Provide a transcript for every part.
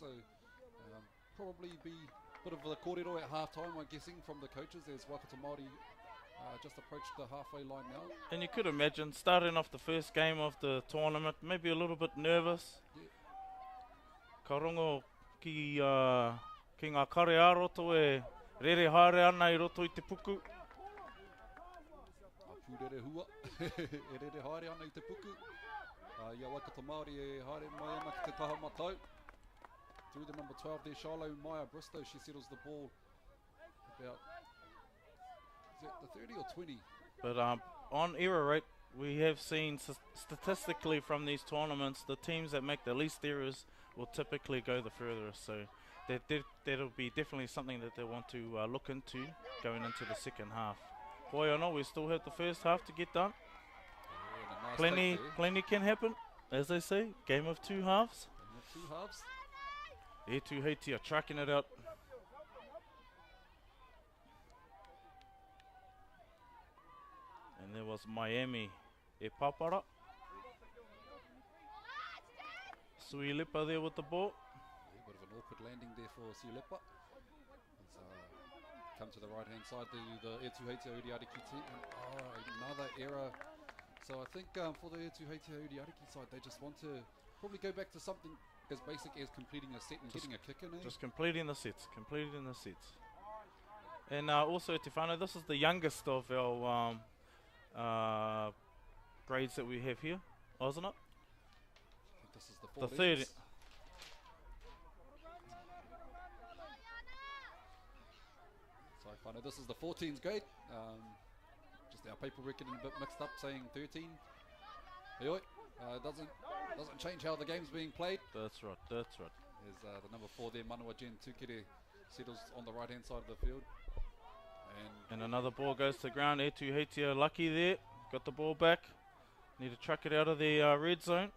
so probably be a bit of the kōrero at half-time, I'm guessing, from the coaches as Waikato Māori just approached the halfway line now. And you could imagine starting off the first game of the tournament, maybe a little bit nervous. Yeah. Ka rongo ki ngā kare ā-roto e rere haere ana I roto I te puku. Pūrere hua, e rere haere ana I te puku. Ia Waikato Māori e haere mai ana ki te taha matau. Through the number 12 there, Shiloh Maya Bristow, she settles the ball about, is it the 30 or 20? But on error rate, we have seen statistically from these tournaments, the teams that make the least errors will typically go the furthest. So that'll be definitely something that they want to look into going into the second half. Boy, I know we still have the first half to get done. Yeah, and a nice Plenty can happen, as they say. Game of two halves. Game of two halves. Etu Heiti are tracking it out. And there was Miami e Papara. Suilepa there with the ball. A bit of an awkward landing there for Suilepa. Come to the right-hand side, the Etu Heiti Uriariki team. Another error. So I think for the Etu Heiti Uriariki side, they just want to probably go back to something as basic as completing a set and getting a kick in. Just completing the sets. And also, Te Whānau, this is the youngest of our grades that we have here, wasn't it? I think this is the 14th. The third. Sorry, Whānau, this is the 14th grade. Just our paperwork getting a bit mixed up, saying 13. Heoi. Doesn't change how the game's being played. That's right. There's the number 4 there, Manawa Jen Tukere, settles on the right-hand side of the field. And another ball goes to the ground. Etu Heiti are lucky there. Got the ball back. Need to truck it out of the red zone.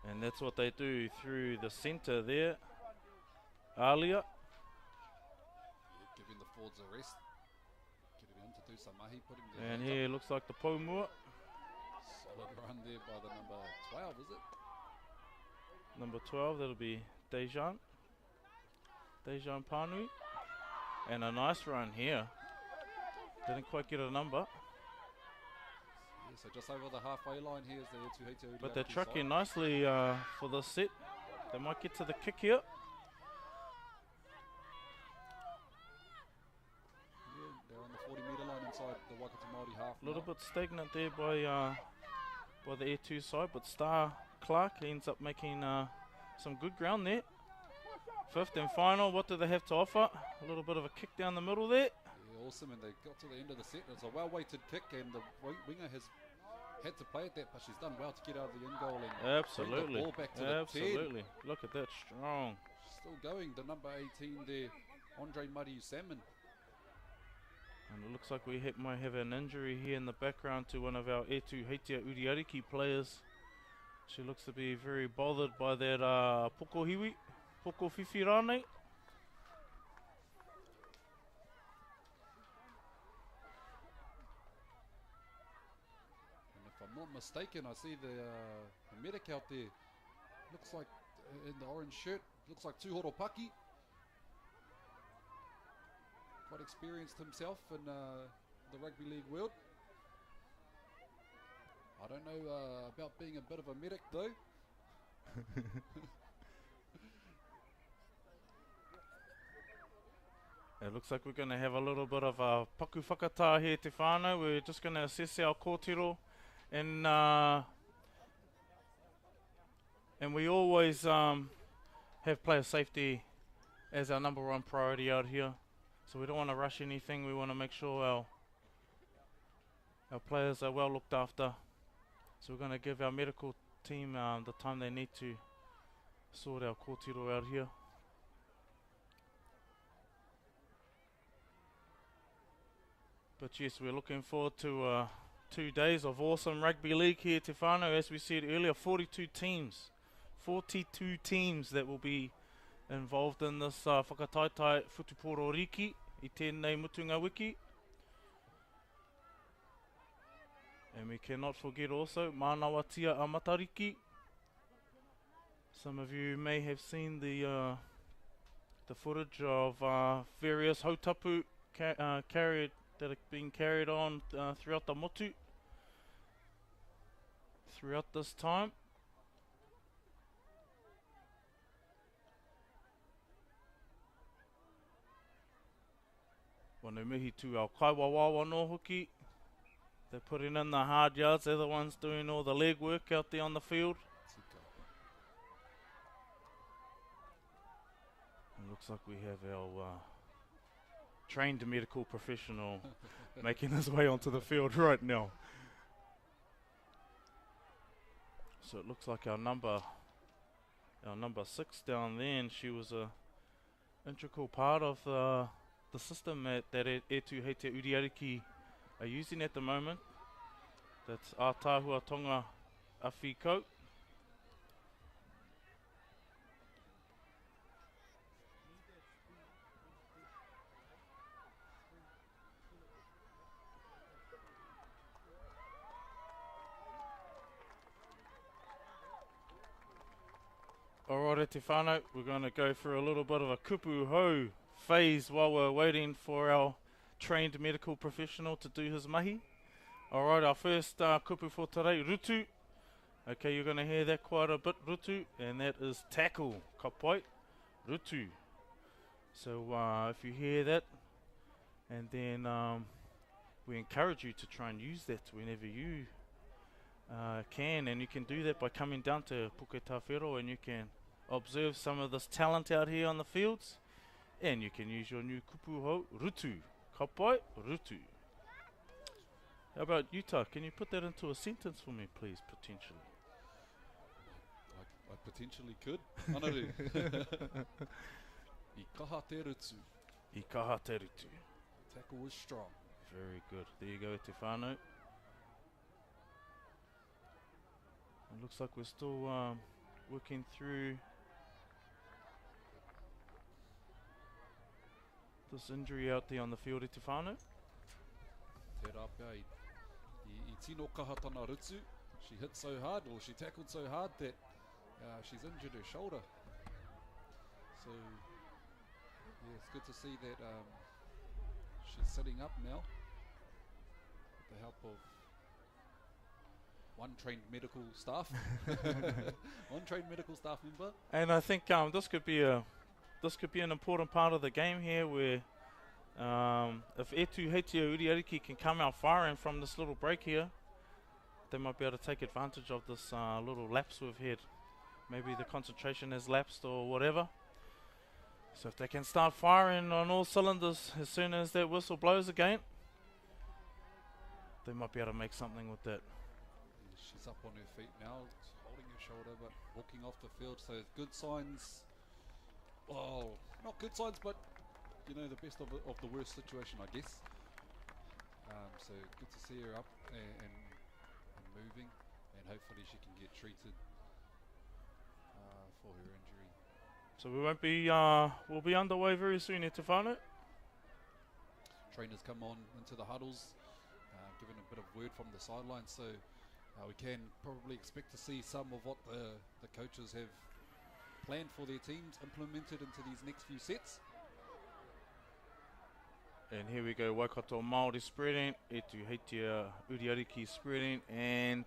And that's what they do through the centre there. Alia. Yeah, giving the forwards a rest. Getting in to do some mahi, putting their And hands here up. looks like the Paumua. Solid run there by the number 12, is it? Number 12, that'll be Dejan Panui. And a nice run here. Didn't quite get a number. Yeah, so just over the halfway line here is the Etu Heiti Uriariki But they're side. trucking nicely for the set. They might get to the kick here. Yeah, they're on the 40-metre line inside the Waikato Māori half. A little now. bit stagnant there by the Etu side, but Star Clark ends up making some good ground there. Fifth and final, what do they have to offer? A little bit of a kick down the middle there. Yeah, awesome, and they got to the end of the set. It's a well-weighted kick, and the winger has had to play at that, but she's done well to get out of the end goal and Absolutely. bring the ball back to the 10. Absolutely. Look at that, strong. Still going, the number 18 there, Andre Mariu Salmon. And it looks like we might have an injury here in the background to one of our Etu Heitia Uriariki players. She looks to be very bothered by that Pokohiwi, Poko Fifirane. And if I'm not mistaken, I see the medic out there. Looks like in the orange shirt, looks like Tūhoro Paki. Quite experienced himself in the rugby league world. I don't know about being a bit of a medic though. It looks like we're going to have a little bit of a paku whakatā here, Te Whānau. We're just going to assess our kōtiro, and we always have player safety as our number one priority out here. So we don't want to rush anything. We want to make sure our players are well looked after. So we're going to give our medical team the time they need to sort our kōtiro out here. But yes, we're looking forward to 2 days of awesome rugby league here, Te Whānau. As we said earlier, 42 teams. 42 teams that will be involved in this whakataitai Futuporo Riki I tēnei mutunga wiki. And we cannot forget also Manawa Tia Amatariki Some of you may have seen the footage of various hautapu carried that are being carried on throughout the motu throughout this time. Wana mihi tu au kaiwawawa no hoki. They're putting in the hard yards. They're the ones doing all the leg work out there on the field. It looks like we have our trained medical professional making his way onto the field right now. So it looks like our number 6 down there, and she was a integral part of the system that Etu Heitea Uriariki are using at the moment. That's Ātāhua Tonga Awhikau. Alright te whānau, we're going to go for a little bit of a kupu hou phase while we're waiting for our trained medical professional to do his mahi. Alright, our first kupu for today, rutu. Okay, you're going to hear that quite a bit, rutu, and that is tackle, ka pai, rutu. So if you hear that, and then we encourage you to try and use that whenever you can, and you can do that by coming down to Puke Tawhero, and you can observe some of this talent out here on the fields, and you can use your new kupu hou, rutu, ka pai, rutu. How about Utah? Can you put that into a sentence for me, please, potentially? I potentially could. Anaru. I kaha te rutu. I kaha te rutu. Tackle was strong. Very good. There you go, te whānau. It looks like we're still working through this injury out there on the field, te whānau. Te rāpea I tino kaha tana rutu. She hit so hard, or she tackled so hard that she's injured her shoulder. So, yeah, it's good to see that she's sitting up now with the help of one trained medical staff, one trained medical staff member. And I think this could be an important part of the game here, where if Etu Heitea Uriariki can come out firing from this little break here, they might be able to take advantage of this little lapse we've had. Maybe the concentration has lapsed or whatever. So if they can start firing on all cylinders as soon as that whistle blows again, they might be able to make something with that. She's up on her feet now, holding her shoulder, but walking off the field. So good signs. Well, not good signs, but you know, the best of the worst situation, I guess. So good to see her up and moving, and hopefully she can get treated for her injury. So we won't be, we'll be underway very soon, te whānau. Trainers come on into the huddles, giving a bit of word from the sidelines, so we can probably expect to see some of what the coaches have planned for their teams implemented into these next few sets. And here we go, Waikato Māori spreading, Etu Heitea Uriariki spreading, and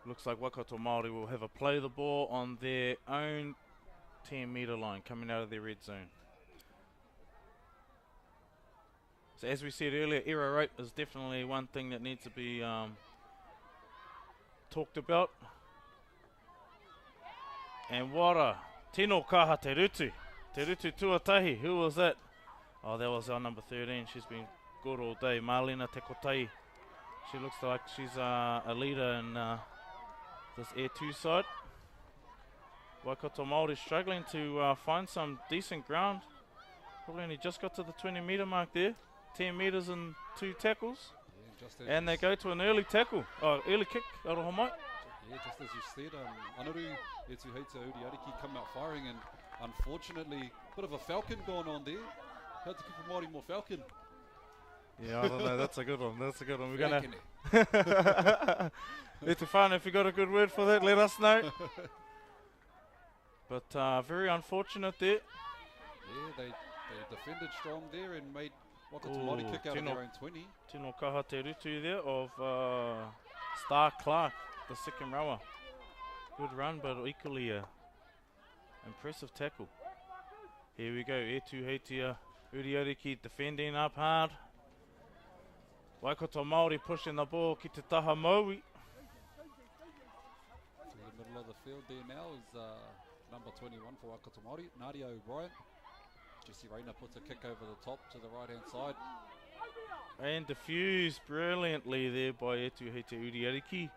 looks like Waikato Māori will have a play the ball on their own 10-metre line coming out of their red zone. So as we said earlier, error rate is definitely one thing that needs to be talked about. And what a tino kaha te rutu. Te rutu tuatahi, who was that? Oh, that was our number 13. She's been good all day, Marlena Tekotai. She looks like she's a leader in this Air 2 side. Waikato Māori struggling to find some decent ground. Probably only just got to the 20-metre mark there. 10 metres and 2 tackles. Yeah, and they go to an early tackle, early kick, Aroha. Yeah, just as you said, Anaru, Etu Heitea Uriariki come out firing, and unfortunately, a bit of a falcon going on there. How to keep a Māori more falcon? Yeah, I don't know. That's a good one. That's a good one. We're gonna Etefana, if you got a good word for that, let us know. But very unfortunate there. Yeah, they defended strong there and made Wakatamari kick out of their own 20. Tino kaha te rutu there of Star Clark, the second rower. Good run, but equally a impressive tackle. Here we go, Etu Heitia Uriariki defending up hard. Waikato Māori pushing the ball ki te taha Maui. To the middle of the field there now is number 21 for Waikato Māori, Nadia O'Brien. Jesse Rayner puts a kick over the top to the right hand side. And diffused brilliantly there by Etu Heitia Uriariki.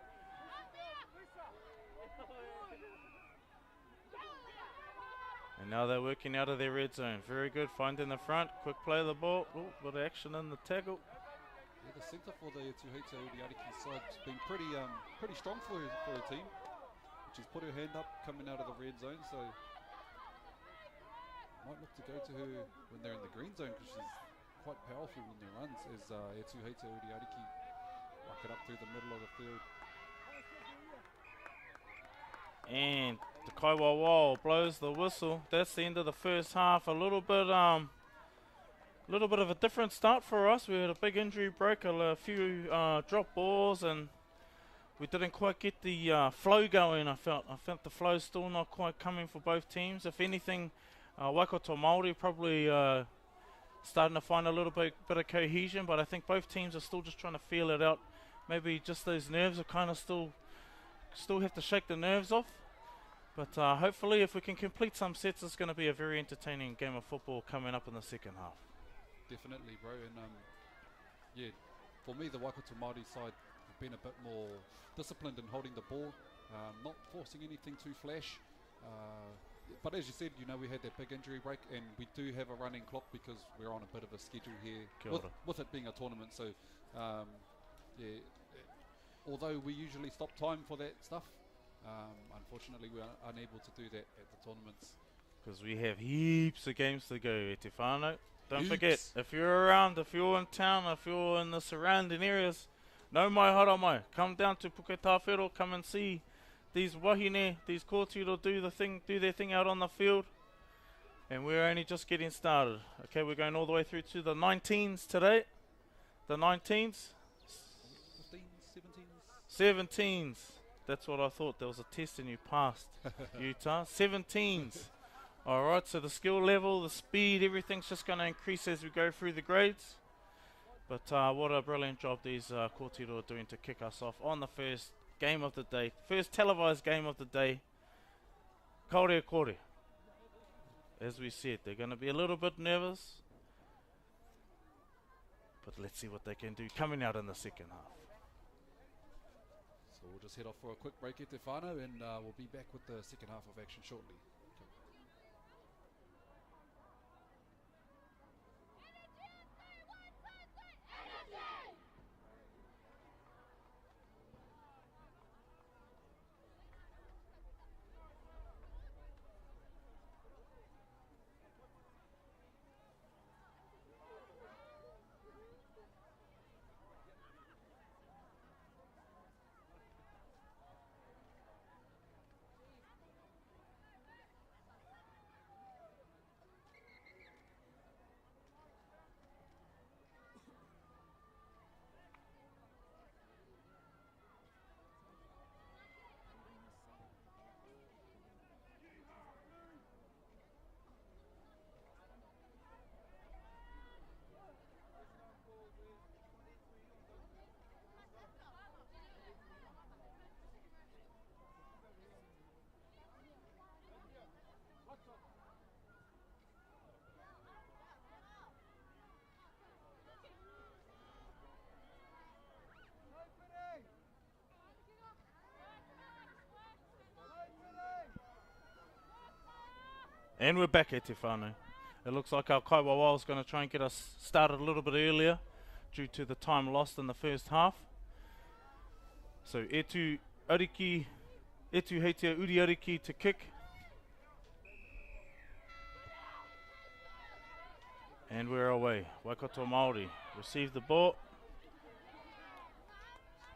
And now they're working out of their red zone. Very good, finding the front, quick play of the ball. Oh, got action in the tackle. Yeah, the centre for the Tuheita Uriariki side has been pretty strong for her team. She's put her hand up coming out of the red zone, so might look to go to her when they're in the green zone because she's quite powerful in their runs as Tuheita Uriariki rock it up through the middle of the field. And the Kaiwawa blows the whistle. That's the end of the first half. A little bit of a different start for us. We had a big injury break, a few drop balls, and we didn't quite get the flow going. I felt the flow still not quite coming for both teams. If anything, Waikato Māori probably starting to find a little bit of cohesion, but I think both teams are still just trying to feel it out. Maybe just those nerves are kind of still have to shake the nerves off. But hopefully if we can complete some sets, it's going to be a very entertaining game of football coming up in the second half. Definitely, bro. And yeah, for me, the Waikato Māori side have been a bit more disciplined in holding the ball, not forcing anything too flash. But as you said, you know, we had that big injury break, and we do have a running clock because we're on a bit of a schedule here with it being a tournament. So, yeah, although we usually stop time for that stuff, unfortunately we're unable to do that at the tournaments. Because we have heaps of games to go, Etefano. Don't forget, if you're around, if you're in town, if you're in the surrounding areas, no mai hara mai. Come down to Puketawhero, come and see these wahine, these kōtiro do their thing out on the field. And we're only just getting started. Okay, we're going all the way through to the 19s today. The 19s? 15s, 17s? 17s. That's what I thought. There was a test and you passed, Utah. 17s. All right, so the skill level, the speed, everything's just going to increase as we go through the grades. But what a brilliant job these kōtiro are doing to kick us off on the first game of the day. First televised game of the day. Kaore kore. As we said, they're going to be a little bit nervous. But let's see what they can do coming out in the second half. So we'll just head off for a quick break, Etefano, and we'll be back with the second half of action shortly. And we're back, Etefano. It looks like our Kaiwawa is going to try and get us started a little bit earlier due to the time lost in the first half. So Etu Heitia Uriariki to kick. And we're away. Waikato Māori receive the ball.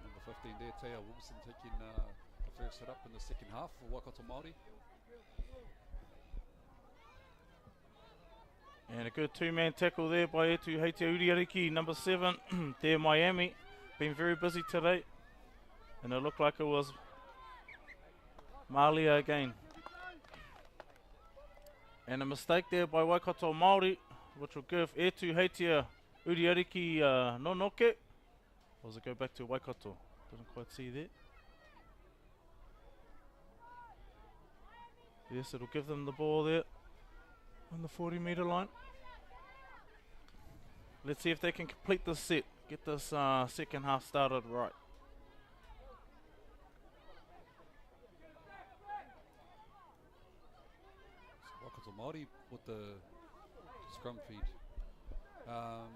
Number 15 there. Taya Wilson taking the first hit up in the second half for Waikato Māori. And a good two-man tackle there by Etu Heitea Uriariki, number 7. There, Miami. Been very busy today. And it looked like it was Malia again. And a mistake there by Waikato Māori, which will give Etu Heitea Uriariki no noke. Or does it go back to Waikato? Didn't quite see that. Yes, it'll give them the ball there on the 40-metre line. Let's see if they can complete this set, get this second half started right. So Waikato Māori with the scrum feed.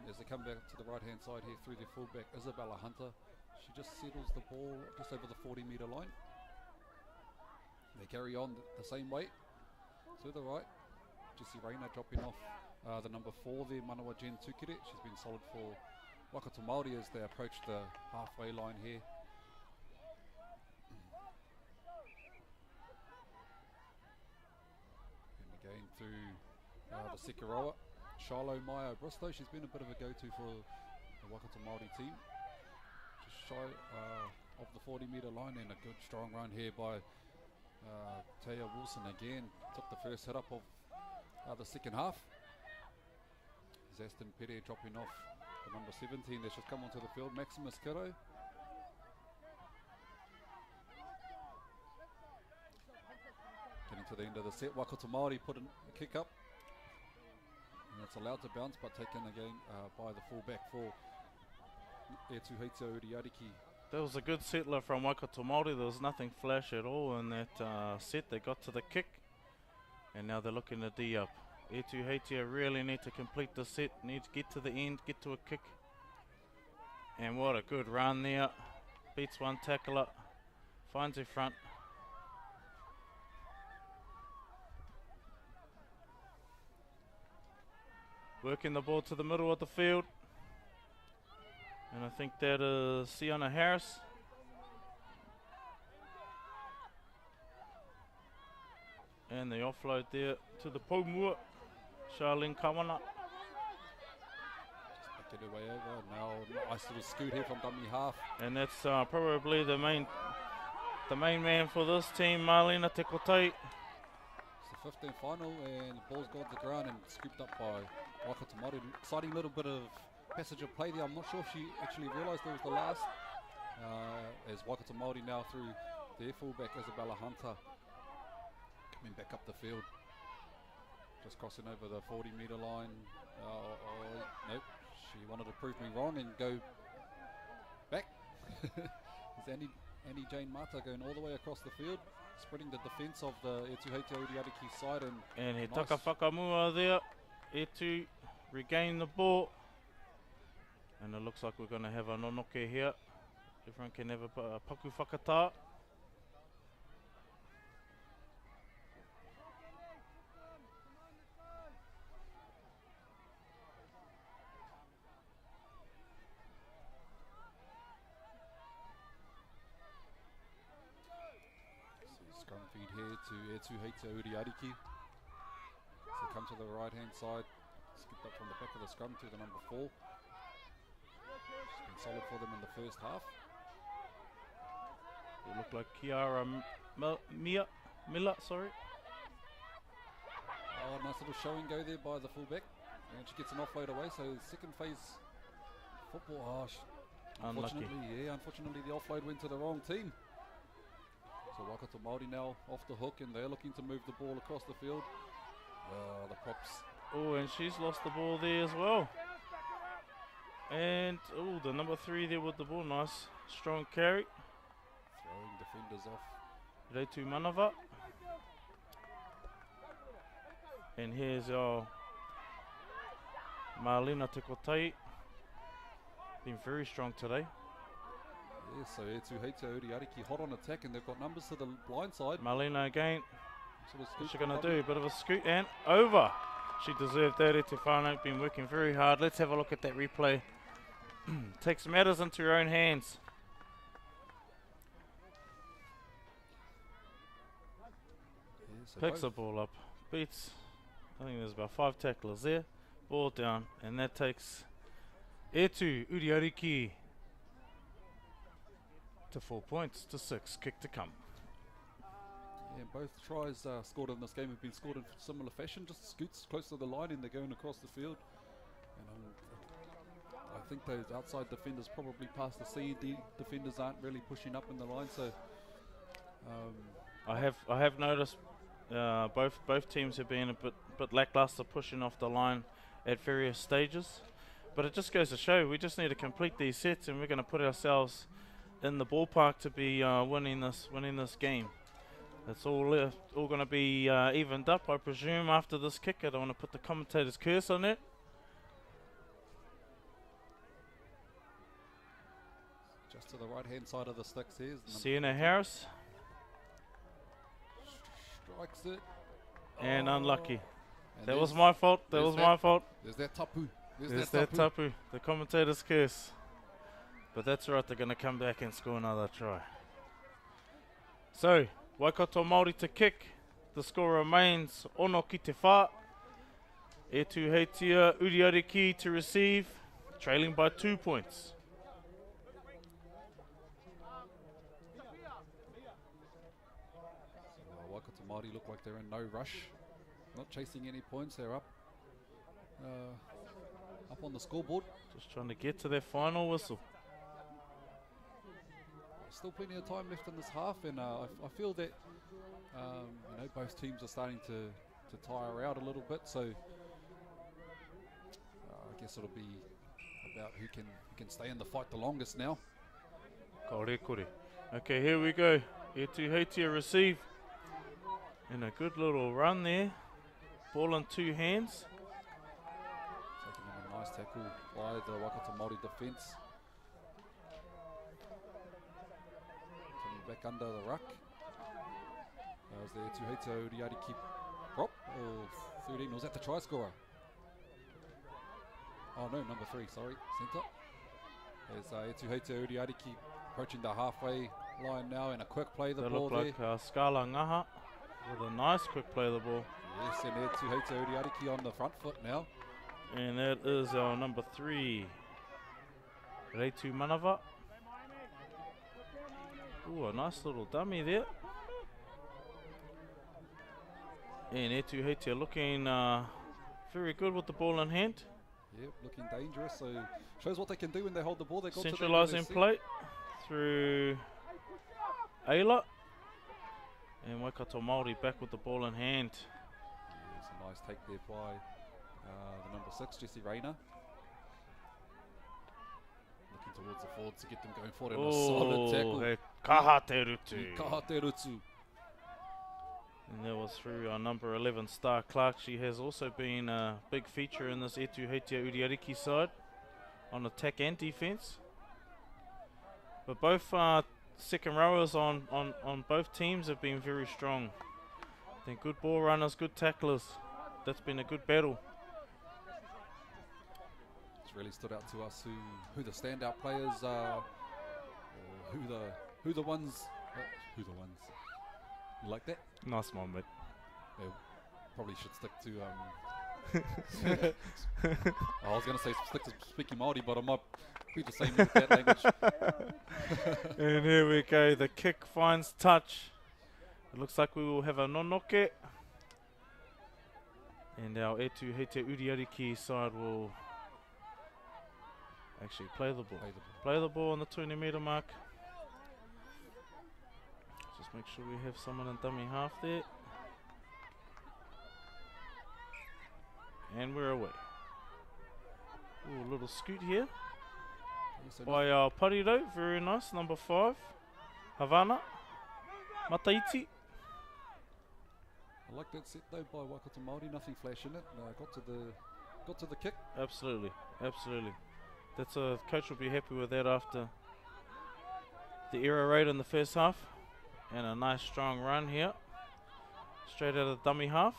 As they come back to the right-hand side here through their fullback, Isabella Hunter. She just settles the ball just over the 40-metre line. They carry on the same way to the right. Jessie Rayner dropping off the number 4 there, Manawa Jen Tukere. She's been solid for Waikato Māori as they approach the halfway line here. And again through the Sekeroa. Shiloh Maya Bristow, she's been a bit of a go-to for the Waikato Māori team. Just shy of the 40-metre line, and a good strong run here by Taya Wilson again. Took the first hit up of the second half. Zaston Pere dropping off the number 17 that's just come onto the field, Maximus Kiro. Getting to the end of the set, Waikato Māori put a kick up. And it's allowed to bounce, but taken again by the fullback for Etu Heitea Uriariki. That was a good settler from Waikato Māori. There was nothing flash at all in that set. They got to the kick, and now they're looking to D up. Etu Heitea really need to complete the set, need to get to the end, get to a kick. And what a good run there. Beats one tackler, finds her front. Working the ball to the middle of the field. And I think that is Sienna Harris. And the offload there to the Pomua, Charlene Kawana. Just back it way over. Now nice little scoot here from dummy half. And that's probably the main man for this team, Marlena Tekotai. It's the 15th final, and the ball's gone to the ground and scooped up by Waikato Māori. Exciting little bit of passage of play there. I'm not sure if she actually realised it was the last. As Waikato Māori now through their fullback Isabella Hunter coming back up the field. Just crossing over the 40-metre line. Nope, she wanted to prove me wrong and go back. Is Annie Jane Mata going all the way across the field, spreading the defence of the Etu Heitea Uriariki side. And he took a whakamua there. Etu regain the ball. And it looks like we're going to have a nonoke here. Everyone can have a paku whakata. Scrum feed here to Etu Heitea Uriariki. So come to the right hand side, skipped up from the back of the scrum to the number 4. It's been solid for them in the first half. It looked like Kiara Miller, sorry. Oh, nice little show and go there by the fullback. And she gets an offload away, so second phase football. Unfortunately the offload went to the wrong team. So Waikato Māori now off the hook, and they're looking to move the ball across the field. The props. Oh, and she's lost the ball there as well. And the number 3 there with the ball, nice strong carry. Throwing defenders off. Reitu Manava. And here's our Marlena Tekotai. Been very strong today. Yeah, so Etu Heitea Uriariki hot on attack, and they've got numbers to the blind side. Marlena again. What's she going to do? A bit of a scoot and over. She deserved that. Etu Whānau been working very hard. Let's have a look at that replay. Takes matters into her own hands. so Picks the both- ball up, beats, I think there's about 5 tacklers there, ball down, and that takes Etu Uriariki to 4 points to 6, kick to come. Yeah, both tries scored in this game have been scored in similar fashion, just scoots close to the line and they're going across the field. And I think those outside defenders probably past the C and D defenders aren't really pushing up in the line, so I have noticed both teams have been a bit lackluster pushing off the line at various stages, but it just goes to show we just need to complete these sets and we're going to put ourselves in the ballpark to be winning this game. It's all going to be evened up, I presume, after this kick. I don't want to put the commentator's curse on it. just to the right hand side of the sticks here. Sienna Harris. Strikes it. And unlucky. And That was there's- my fault. That there's was that- my fault. There's that tapu. There's that tapu. The commentator's curse. But that's right, they're going to come back and score another try. So, Waikato Māori to kick. The score remains ono ki te whā. Etu Heitia Uriariki to receive, trailing by 2 points. Waikato Māori look like they're in no rush. Not chasing any points. They're up on the scoreboard. Just trying to get to their final whistle. Still plenty of time left in this half, and I feel that both teams are starting to tire out a little bit. So I guess it'll be about who can stay in the fight the longest now. Kore kore. Okay, here we go. Etu Heitia receive. And a good little run there. Ball in 2 hands. Taking in a nice tackle by the Waikato Māori defence. Coming back under the ruck. As the Etu Heitia Uriariki prop of 13. Was that the try scorer? Oh no, number 3, sorry, centre. As Etu Heitia Uriariki approaching the halfway line now, and a quick play the They ball look there. like Skala Ngaha with a nice quick play of the ball. Yes, and Etu Heitia Uriariki on the front foot now. And that is our number 3, Reitu Manava. Ooh, a nice little dummy there. And Etu Heitia looking very good with the ball in hand. Yep, looking dangerous, so shows what they can do when they hold the ball. They got Centralising play through Ayla. And Waikato Māori back with the ball in hand. Yes, a nice take there by the number 6, Jesse Rayner. Looking towards the forwards to get them going forward, and a solid tackle. He kaha te rutu. Kaha te rutu. And that was through our number 11, Star Clark. She has also been a big feature in this Etu Heitia Uriariki side on attack and defence. But both second rowers on both teams have been very strong. I think good ball runners, good tacklers. That's been a good battle. It's really stood out to us who the standout players are, or who the ones. You like that? Nice one, mate. Yeah, probably should stick to. I was going to say stick to speaking Māori, but I might be the same with that language. And here we go. The kick finds touch. It looks like we will have a nonoke. And our Etu Heitia Uriariki side will actually play the ball. Play the ball on the 20 metre mark. Just make sure we have someone in dummy half there. And we're away. Ooh, a little scoot here by our Pariro. Very nice. Number 5. Havana. Mataiti. I like that set though by Waikato Māori. Nothing flash in it. Got to the kick. Absolutely. Absolutely. That's a coach will be happy with that after the error rate in the first half. And a nice strong run here. Straight out of the dummy half.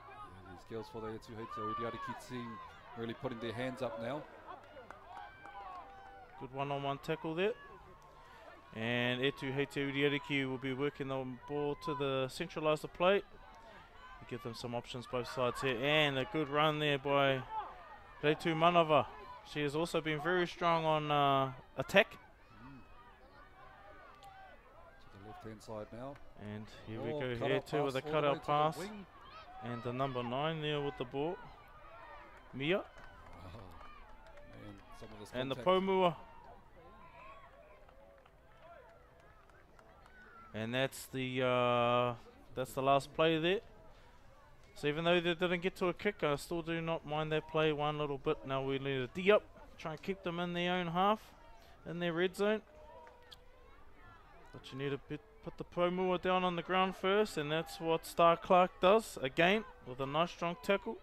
Yeah, these girls for the Etu Heitia Uriariki team really putting their hands up now. Good one-on-one tackle there. And Etu Heite Uriariki will be working the ball to the centraliser plate. Give them some options both sides here. And a good run there by Reitu Manava. She has also been very strong on attack. To the left-hand side now. And here we go here too with a cutout pass. And the number 9 there with the ball. Mia. Oh, man, some of this And the contact. Pomua. And that's the last play there. So even though they didn't get to a kick, I still do not mind that play one little bit. Now we need a D up, try and keep them in their own half, in their red zone. But you need to put the Pomua down on the ground first, and that's what Star Clark does, again, with a nice strong tackle.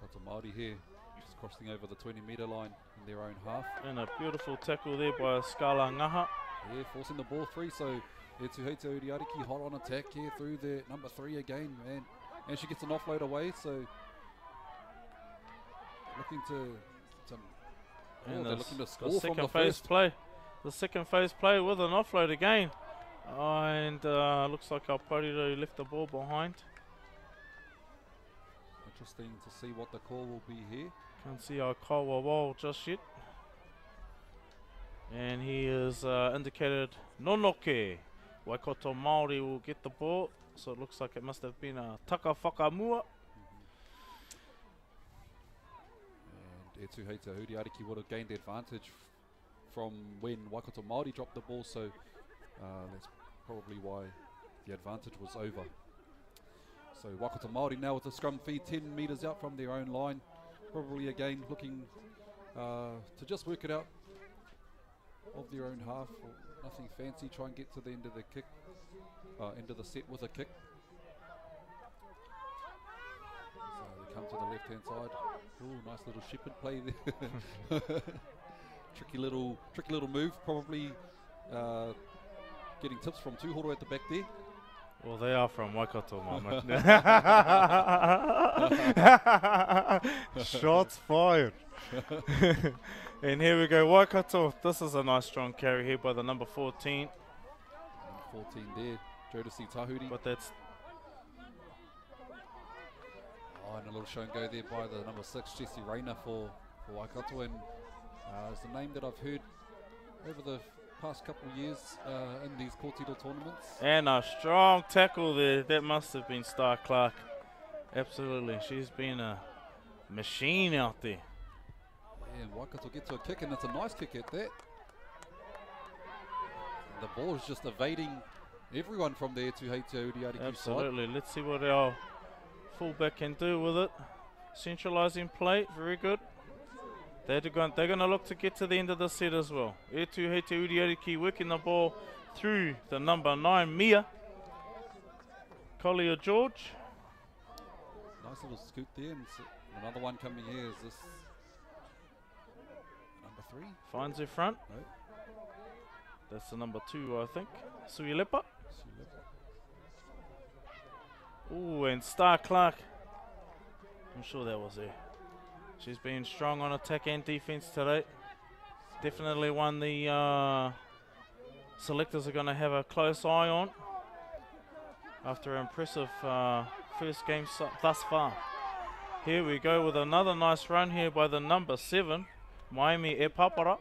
Waikato Māori here, just crossing over the 20-metre line in their own half. And a beautiful tackle there by Skala Ngaha. Yeah, forcing the ball free, so Etu Heite Uriariki hot on attack here through the number 3 again, man. And she gets an offload away, so looking to And they're looking to score from second the phase first. play. The second phase play with an offload again. And looks like our Pariro left the ball behind. Interesting to see what the call will be here. Can't see our Kawawao just yet. And he is indicated Nonoke. Waikato Māori will get the ball. So it looks like it must have been a Taka Whakamua. And Etu Heite Uriariki would have gained the advantage from when Waikato Māori dropped the ball, so that's probably why the advantage was over. So Waikato Māori now with the scrum feed 10 metres out from their own line. Probably again looking to just work it out of their own half. Nothing fancy, try and get to the end of the kick, end of the set with a kick. So they come to the left hand side. Ooh, nice little shepherd play there. tricky little move, probably getting tips from Tūhoro at the back there. Well, they are from Waikato, mate. Shots fired. And here we go, Waikato. This is a nice strong carry here by the number 14. Number 14 there, Jodeci Tahuri. But that's and a little show and go there by the number 6, Jessie Rayner for Waikato. And it's a name that I've heard over the past couple of years in these Kōtiro tournaments. and a strong tackle there. That must have been Star Clark. Absolutely. She's been a machine out there. And Waikato get to a kick, and it's a nice kick at that. And the ball is just evading everyone from there to Heite Uriariki side. Absolutely. Let's see what our fullback can do with it. Centralising play, very good. They're going to look to get to the end of the set as well. Etu Heite Uriariki working the ball through the number 9, Mia. Collier George. Nice little scoot there, and another one coming here. Is this number 3? Finds her front. No. That's the number 2, I think. Suilepa. Ooh, and Star Clark. I'm sure that was her. She's been strong on attack and defense today. Definitely one the selectors are going to have a close eye on after an impressive first game thus far. Here we go with another nice run here by the number 7, Miami E Papara.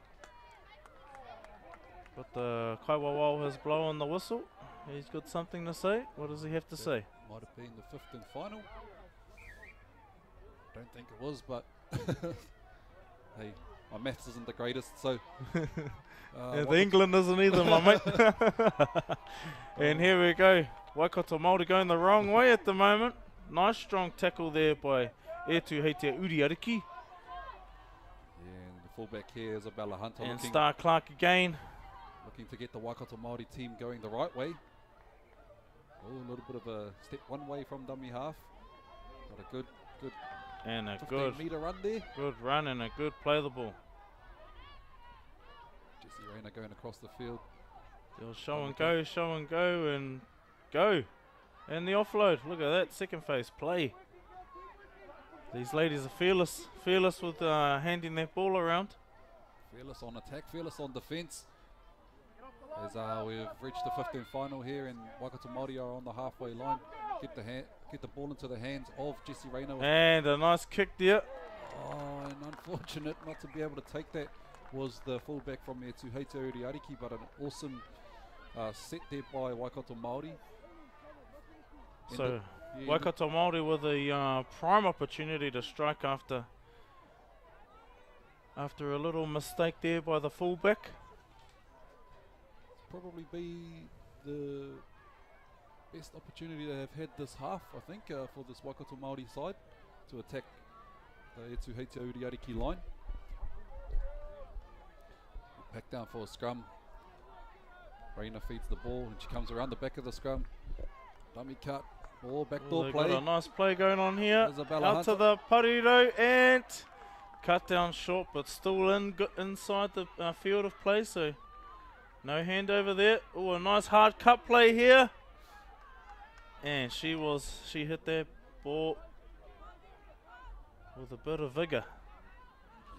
But the Kaiwawao has blown the whistle. He's got something to say. What does he have to say? Might have been the 5th and final. Don't think it was, but hey, my maths isn't the greatest, so. Yeah, the England isn't either, my mate. And here we go. Waikato Māori going the wrong way at the moment. Nice strong tackle there by Etu Heite Uriariki. And the fullback here, Isabella Hunter, And looking, Star Clark again. looking to get the Waikato Māori team going the right way. Oh, a little bit of a step one way from dummy half. Got a good And a 15-metre run there. good run and a good play of the ball. Jessie Rayner going across the field. They'll show and go. And the offload. Look at that second phase play. These ladies are fearless with handing that ball around. Fearless on attack, fearless on defence. As we've reached the 15th final here, and Waikato Māori are on the halfway line. Get the ball into the hands of Jesse Rayner. And a nice kick there. Oh, and unfortunate not to be able to take that was the fullback from there to Heite Uriariki, but an awesome set there by Waikato Māori. So Waikato Māori with a prime opportunity to strike after a little mistake there by the fullback. Probably be the best opportunity they have had this half, I think, for this Waikato Māori side to attack the Etu Heite Uriariki line. Back down for a scrum. Rayner feeds the ball and she comes around the back of the scrum. Dummy cut, or backdoor play. Got a nice play going on here. Isabella Out Hunter. to the Pariro and cut down short, but still inside the field of play, so no handover there. Oh, a nice hard cut play here. And she hit that ball with a bit of vigour.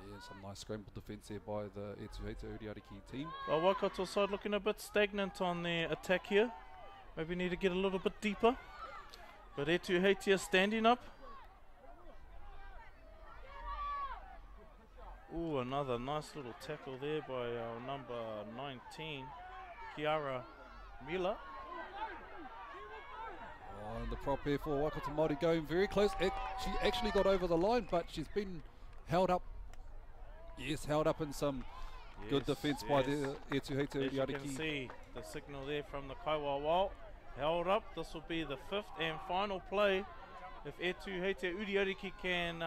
Yeah, some nice scramble defence here by the Etu Heite Uriariki team. Well, Waikato side looking a bit stagnant on their attack here. Maybe need to get a little bit deeper. But Etu Heite are standing up. Ooh, another nice little tackle there by our number 19, Kiara Miller. Oh, and the prop here for Waikato Māori going very close. She actually got over the line, but she's been held up. Yes, held up in some good defence by the Etu Heite As you can Uriariki. see the signal there from the Kaiwawao. Held up. This will be the 5th and final play. If Etu Heite Uriariki can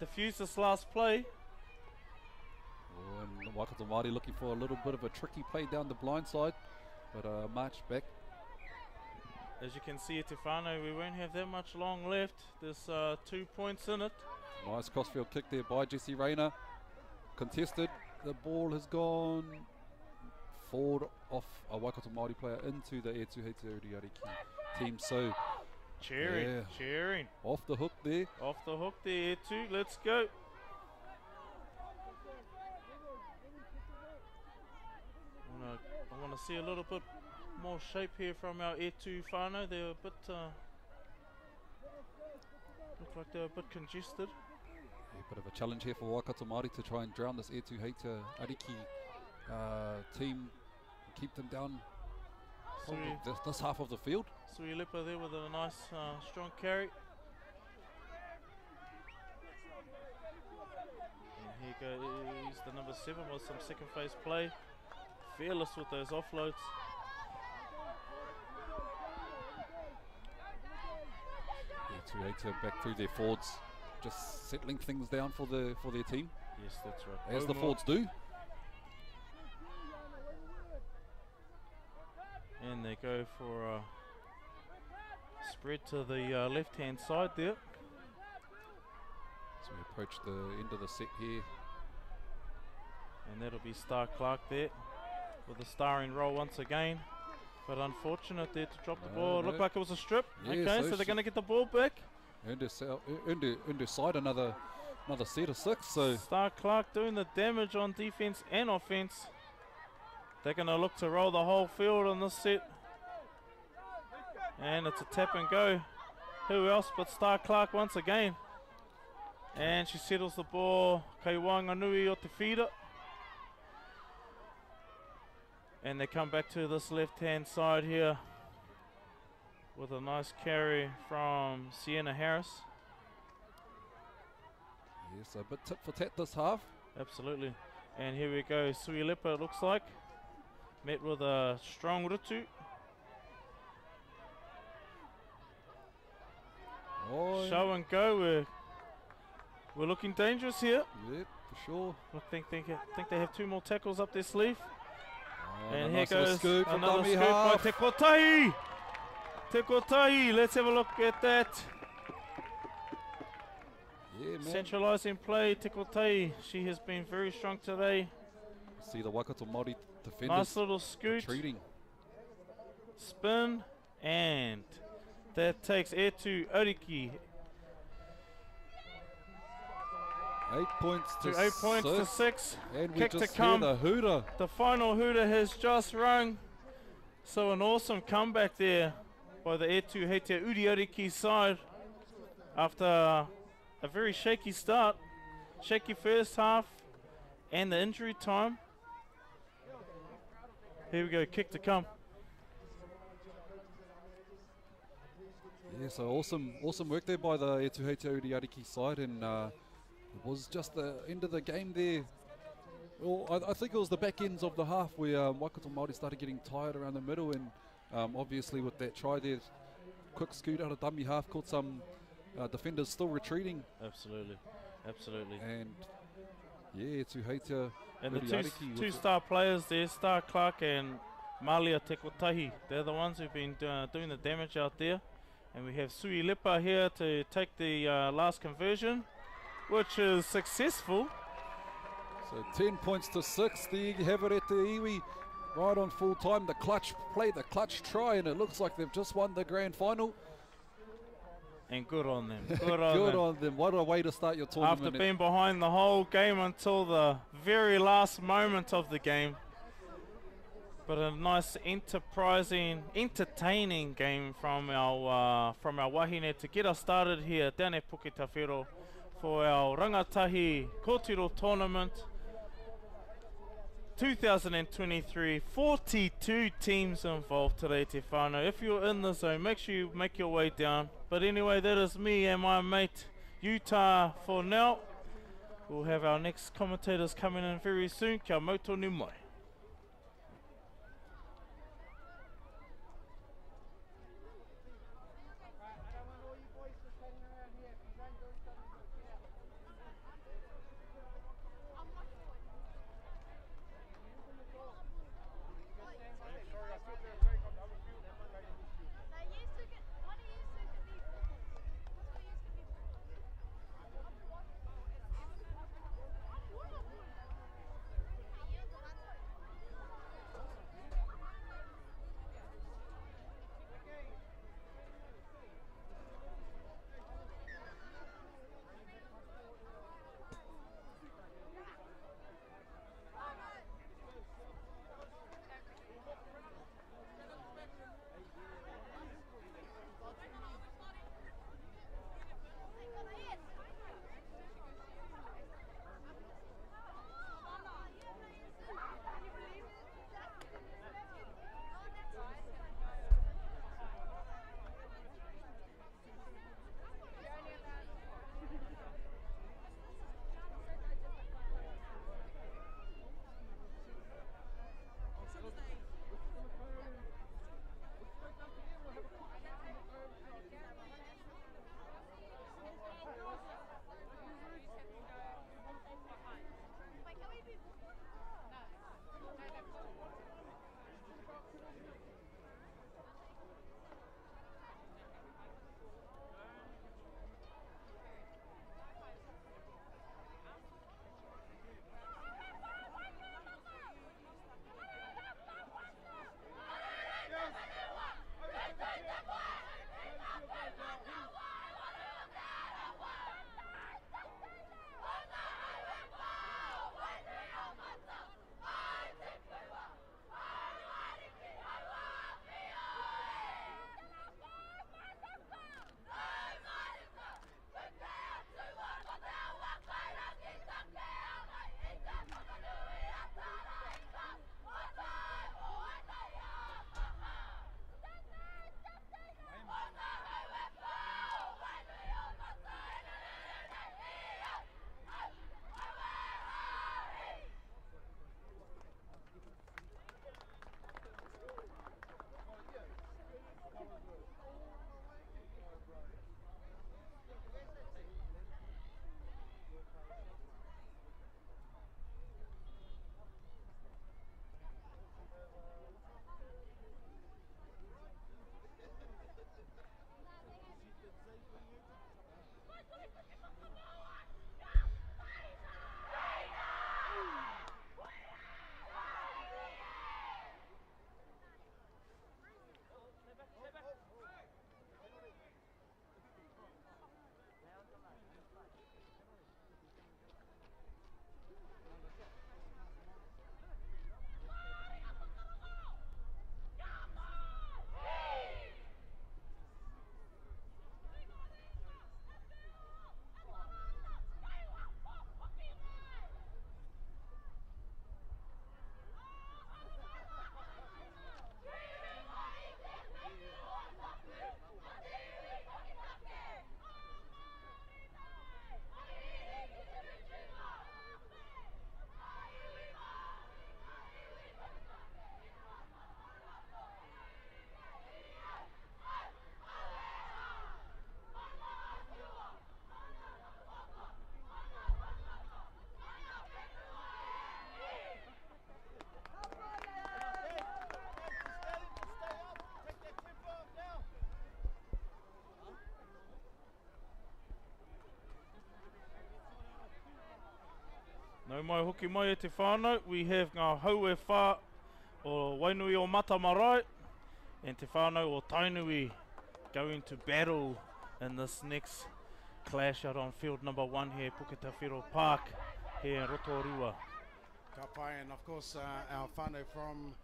defuse this last play. Oh, and Waikato Māori looking for a little bit of a tricky play down the blind side, but march back. As you can see at Tefano, we won't have that much long left. There's 2 points in it. Nice crossfield kick there by Jesse Rayner. Contested. The ball has gone forward off a Waikato Māori player into the Etu Heite Uriariki team. So Cheering. off the hook there. Off the hook there, Etu. Let's go. I want to see a little bit more shape here from our Etu whānau. They're a bit, look like they're a bit congested. Yeah, bit of a challenge here for Waikato Māori to try and drown this Etu Heite Uriariki team, and keep them down this half of the field. Sui Lipa there with a nice strong carry. And here goes the number 7 with some second phase play. Fearless with those offloads. Etu Heite back through their forwards, just settling things down for their team. Yes, that's right. As the forwards do. And they go for a spread to the left-hand side there. So we approach the end of the set here. And that'll be Star Clark there with a starring role once again. But unfortunate there to drop the ball. It looked like it was a strip. Yeah, okay, so they're going to get the ball back. Earned her side another set of 6. So Star Clark doing the damage on defense and offense. They're going to look to roll the whole field on this set. And it's a tap and go. Who else but Star Clark once again. And she settles the ball. Kei Wanganui o te whira. And they come back to this left-hand side here with a nice carry from Sienna Harris. yes, a bit tit for tat this half. Absolutely. And here we go. Sui Lipa, it looks like. Met with a strong rutu. Oh, Show and go. We're looking dangerous here. yep, for sure. I think they have 2 more tackles up their sleeve. Oh, And a here nice little goes scoop from another dummy scoop by half. Te Kotahi. Te Kotahi, let's have a look at that. Yeah, man. Centralising play, Te Kotahi. She has been very strong today. See the Waikato Māori Nice defenders little scoot, retreating. spin, and that takes Etu Uriariki. 8 points to 8 points to 6. And we Kick to just come. hear the hooter. The final hooter has just rung. So an awesome comeback there by the Etu Heitea Uriariki side after a very shaky start. Shaky first half and the injury time. Here we go, kick to come. Yeah, so awesome work there by the Etu Heitea Uriariki side, and it was just the end of the game there. Well, I think it was the back ends of the half where Waikato Māori started getting tired around the middle, and obviously with that try there, quick scoot out of dummy half, caught some defenders still retreating. Absolutely, absolutely. And yeah, Etu Heitea And the Uriariki two star players there, Star Clark and Malia Tekotahi, they're the ones who've been doing the damage out there. And we have Sui Lipa here to take the last conversion, which is successful. So 10 points to 6. There you have it at the iwi, right on full time. The clutch play, the clutch try, and it looks like they've just won the grand final. And good on them. Good on Good them. on them. What a way to start your tournament. After being behind the whole game until the very last moment of the game. But a nice, enterprising, entertaining game from our wahine to get us started here down at Puketawhero for our Rangatahi Kōtiro tournament 2023. 42 teams involved today, Te whānau. If you're in the zone, make sure you make your way down. But anyway, that is me and my mate Utah for now. We'll have our next commentators coming in very soon. Kia mauto ni mai. mai hoki mai e te whānau, we have ngā hau e whā o Wainui o Matamarae, and te whānau o Tainui going to battle in this next clash out on field number 1 here, Puketawhiro Park, here in Rotorua. Ka pai, and of course our whānau from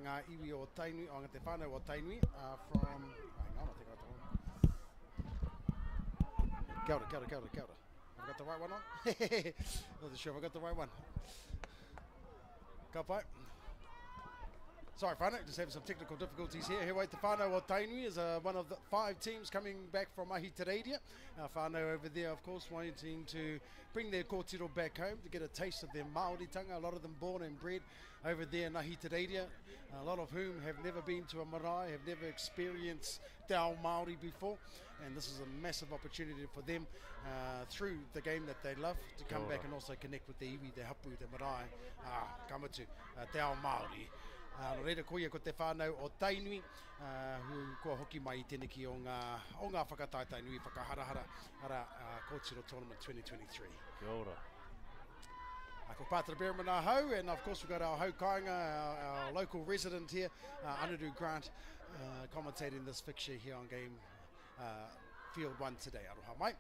ngā iwi o Tainui, o te whānau o Tainui, from... Hang on, I think I told him. Kia ora, kia ora, kia ora. Have I got the right one on? Not sure if I got the right one. Ka pai. Sorry, whānau, just having some technical difficulties here. Here, wait, the whānau o Tainui is one of the 5 teams coming back from Ahitereiria. Our whānau over there, of course, wanting to bring their kōtiro back home to get a taste of their Māoritanga. A lot of them born and bred over there in Ahitereiria, a lot of whom have never been to a marae, have never experienced te ao Māori before. And this is a massive opportunity for them through the game that they love to come back and also connect with the iwi, the hapu, the marae, kamatu, te ao Māori. No reira koia ko te whānau o Tainui, hu kua hoki mai I tēnei ki o ngā whakataetai nui whakaharahara ara Kōtiro Tournament 2023. Kia ora. Ko Pātara Berriman our hau, and of course we've got our hau kāinga, our local resident here, Anadu Grant, commentating this fixture here on game field 1 today. Aroha mai.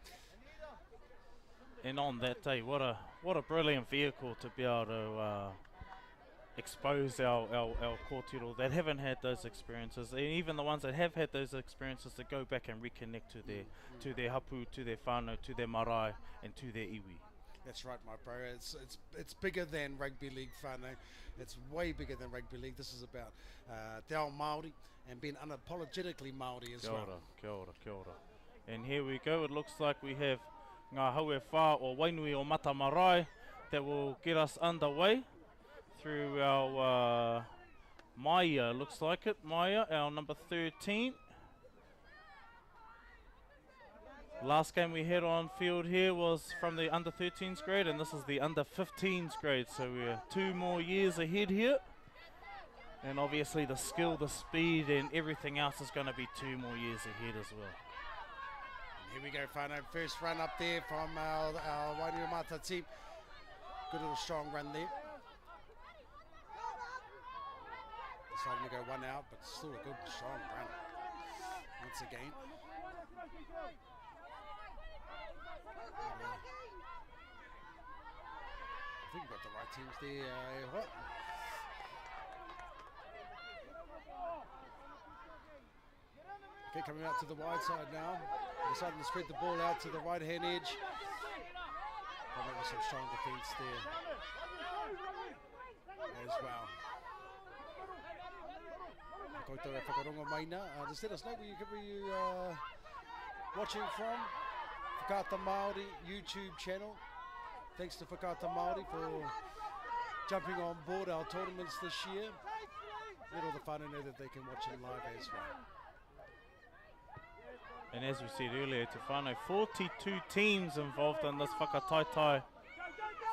And on that day, what a brilliant vehicle to be able to expose our kōtiro that haven't had those experiences, and even the ones that have had those experiences to go back and reconnect to their hapu, to their whānau, to their marae, and to their iwi. That's right, my bro. It's bigger than rugby league, whānau. It's way bigger than rugby league. This is about te ao Māori and being unapologetically Māori as well. Kia ora, kia ora. And here we go. It looks like we have ngā hau e whā o Wainui o Matamarae that will get us underway through our Maia, looks like it, Maia, our number 13. Last game we had on field here was from the under 13s grade, and this is the under 15s grade, so we're 2 more years ahead here. And obviously the skill, the speed and everything else is going to be 2 more years ahead as well. Here we go, whānau. First run up there from our Wainui o Mata team. Good little strong run there. Deciding to go 1 out, but still a good, strong run. Once again. I think we've got the right teams there. What? Okay, coming out to the wide side now. Deciding to spread the ball out to the right-hand edge. But there was some strong defence there as well. Koutou e whakarongo maina. Just let us know where you watching from. Whakaata Māori YouTube channel. Thanks to Whakaata Māori for jumping on board our tournaments this year. Let all the whānau know that they can watch it live as well. And as we said earlier, Te Whānau, 42 teams involved in this whakataitai.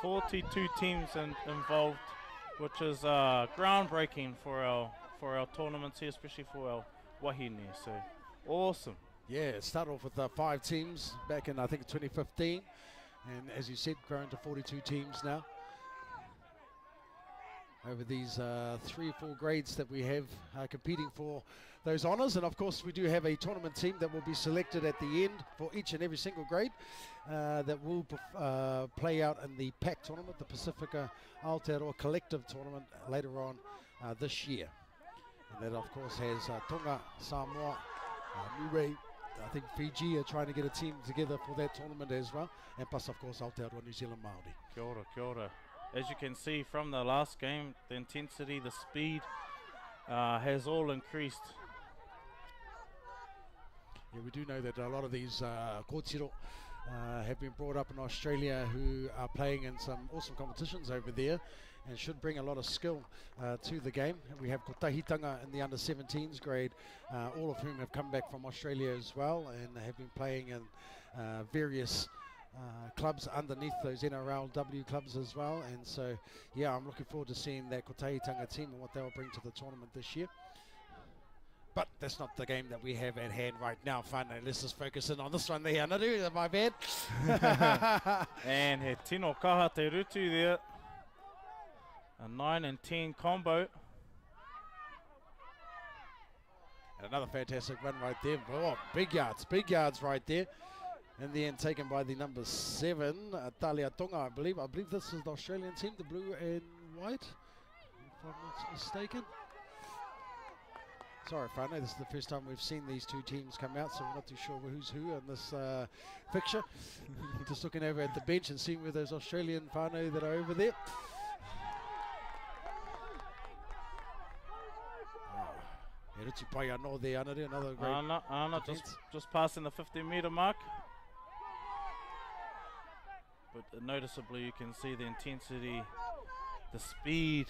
42 teams involved, which is groundbreaking for our tournaments here, especially for our wahine. So awesome. Yeah, it started off with 5 teams back in, I think, 2015. And as you said, grown to 42 teams now. Over these 3 or 4 grades that we have competing for those honours. And of course, we do have a tournament team that will be selected at the end for each and every single grade that will play out in the PAC tournament, the Pacifica Aotearoa Collective tournament later on this year. And that, of course, has Tonga, Samoa, Niue, I think Fiji are trying to get a team together for that tournament as well. And plus, of course, Aotearoa New Zealand Māori. Kia ora, kia ora. As you can see from the last game, the intensity, the speed has all increased. Yeah, we do know that a lot of these kōtiro have been brought up in Australia who are playing in some awesome competitions over there and should bring a lot of skill to the game. And we have Kotahitanga in the under 17s grade, all of whom have come back from Australia as well and have been playing in various clubs underneath those NRLW clubs as well. And so, yeah, I'm looking forward to seeing that Kotahitanga team and what they'll bring to the tournament this year. But that's not the game that we have at hand right now. Fine, let's just focus in on this one there. Anadu, my bad. And he tino kaha te rutu there. A 9 and 10 combo. And another fantastic run right there. Oh, big yards right there. In the end, taken by the number 7, Talia Tonga, I believe. I believe this is the Australian team, the blue and white, if I'm not mistaken. Sorry, Whānau, this is the first time we've seen these two teams come out, so we're not too sure who's who in this fixture. Just looking over at the bench and seeing where those Australian Whānau that are over there. Ruti pai anō there, Anare, another great Ana just passing the 50-metre mark. But noticeably you can see the intensity, the speed,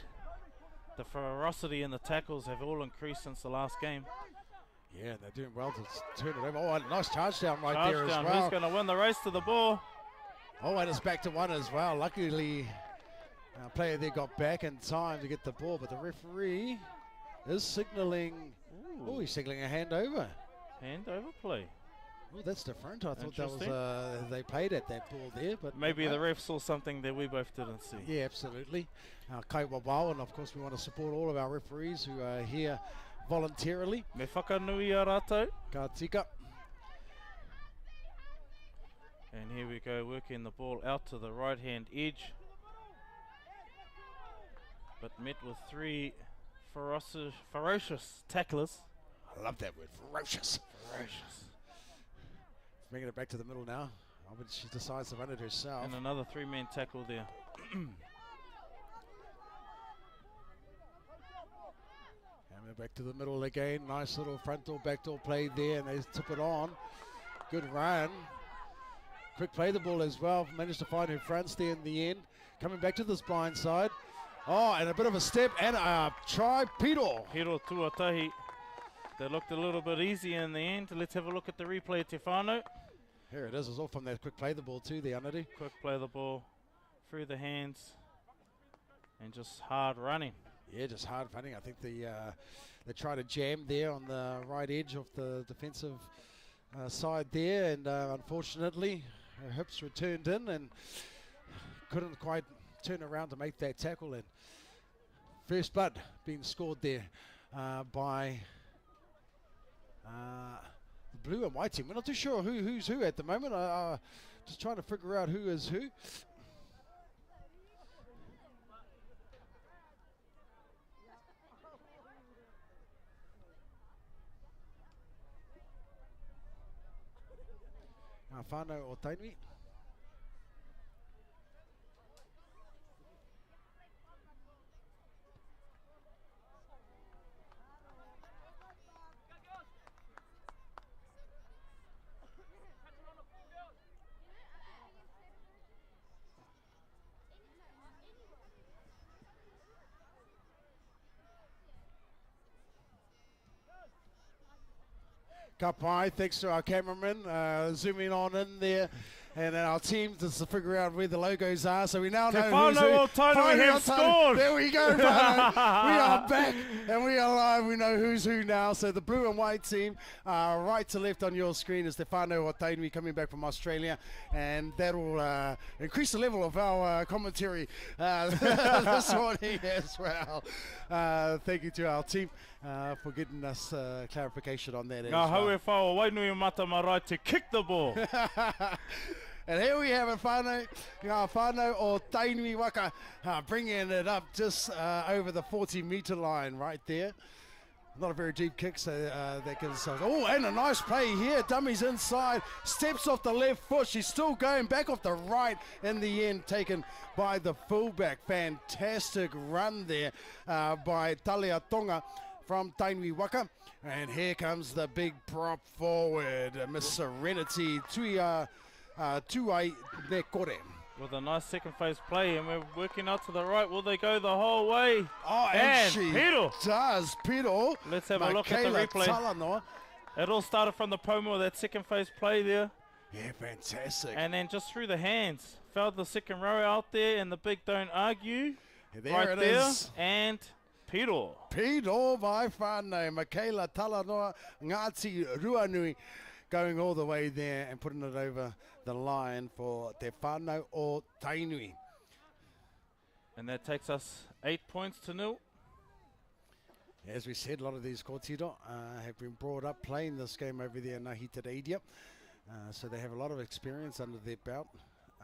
the ferocity in the tackles have all increased since the last game. Yeah, they're doing well to turn it over. Oh, a nice charge down right there as well. Who's going to win the race to the ball? Oh, and it's back to 1 as well. Luckily, our player there got back in time to get the ball, but the referee is signalling. Oh, he's signalling a handover. Handover play. Oh, that's different. I thought that was they played at that ball there, but maybe the ref saw something that we both didn't see. Yeah, absolutely. Kai wawao, and of course we want to support all of our referees who are here voluntarily. Me whakanui a rātou. Ka tika. And here we go, working the ball out to the right-hand edge. But met with 3 ferocious tacklers. I love that word, ferocious. Ferocious. Bringing it back to the middle now. Oh, but she decides to run it herself. And another 3-man tackle there. And we're back to the middle again. Nice little front door, back door play there, and they tip it on. Good run. Quick play the ball as well. Managed to find her fronts there in the end. Coming back to this blind side. Oh, and a bit of a step and a try, Piro. Hiro Tuatahi. They looked a little bit easy in the end. Let's have a look at the replay, Te Whānau. Here it is. It's all from that quick play the ball too, the Anadu. Quick play the ball through the hands and just hard running. Yeah, just hard running. I think they tried to jam there on the right edge of the defensive side there, and unfortunately her hips were turned in and couldn't quite turn around to make that tackle. And first blood being scored there by the blue and white team. We're not too sure who's who at the moment. Just trying to figure out who is who. Whānau o Tainui. Kapai, thanks to our cameraman, zooming on in there. And then our team just to figure out where the logos are, so we now know who's who. Finally have scored. There we go, Whānau. We are back and we are live. We know who's who now. So the blue and white team, right to left on your screen is Te Whānau o Tainui coming back from Australia, and that will increase the level of our commentary this morning as well. Thank you to our team for getting us clarification on that. Ngā hau e whao Wainui Mata marae to kick the ball. And here we have it, Whānau. Ngā Whānau o Tainui Waka bringing it up just over the 40-metre line right there. Not a very deep kick, so that gives us... Oh, and a nice play here. Dummies inside, steps off the left foot. She's still going back off the right in the end, taken by the fullback. Fantastic run there by Talia Tonga from Tainui Waka. And here comes the big prop forward, Miss Serenity Tuai Nekore. With a nice second phase play, and we're working out to the right. Will they go the whole way? Oh, and she Piro does, Piro. Let's have a look at the replay. Talanoa. It all started from the Pomo with that second phase play there. Yeah, fantastic. And then just through the hands. Felt the second row out there, and the big don't argue. There right it there. is. And Piro. Piro vai whānau. Michaela Talanoa Ngāti Ruanui going all the way there and putting it over the line for Te Whānau o Tainui. And that takes us 8 points to 0. As we said, a lot of these kōtiro have been brought up playing this game over there in Ngahi Te Reiria. So they have a lot of experience under their belt,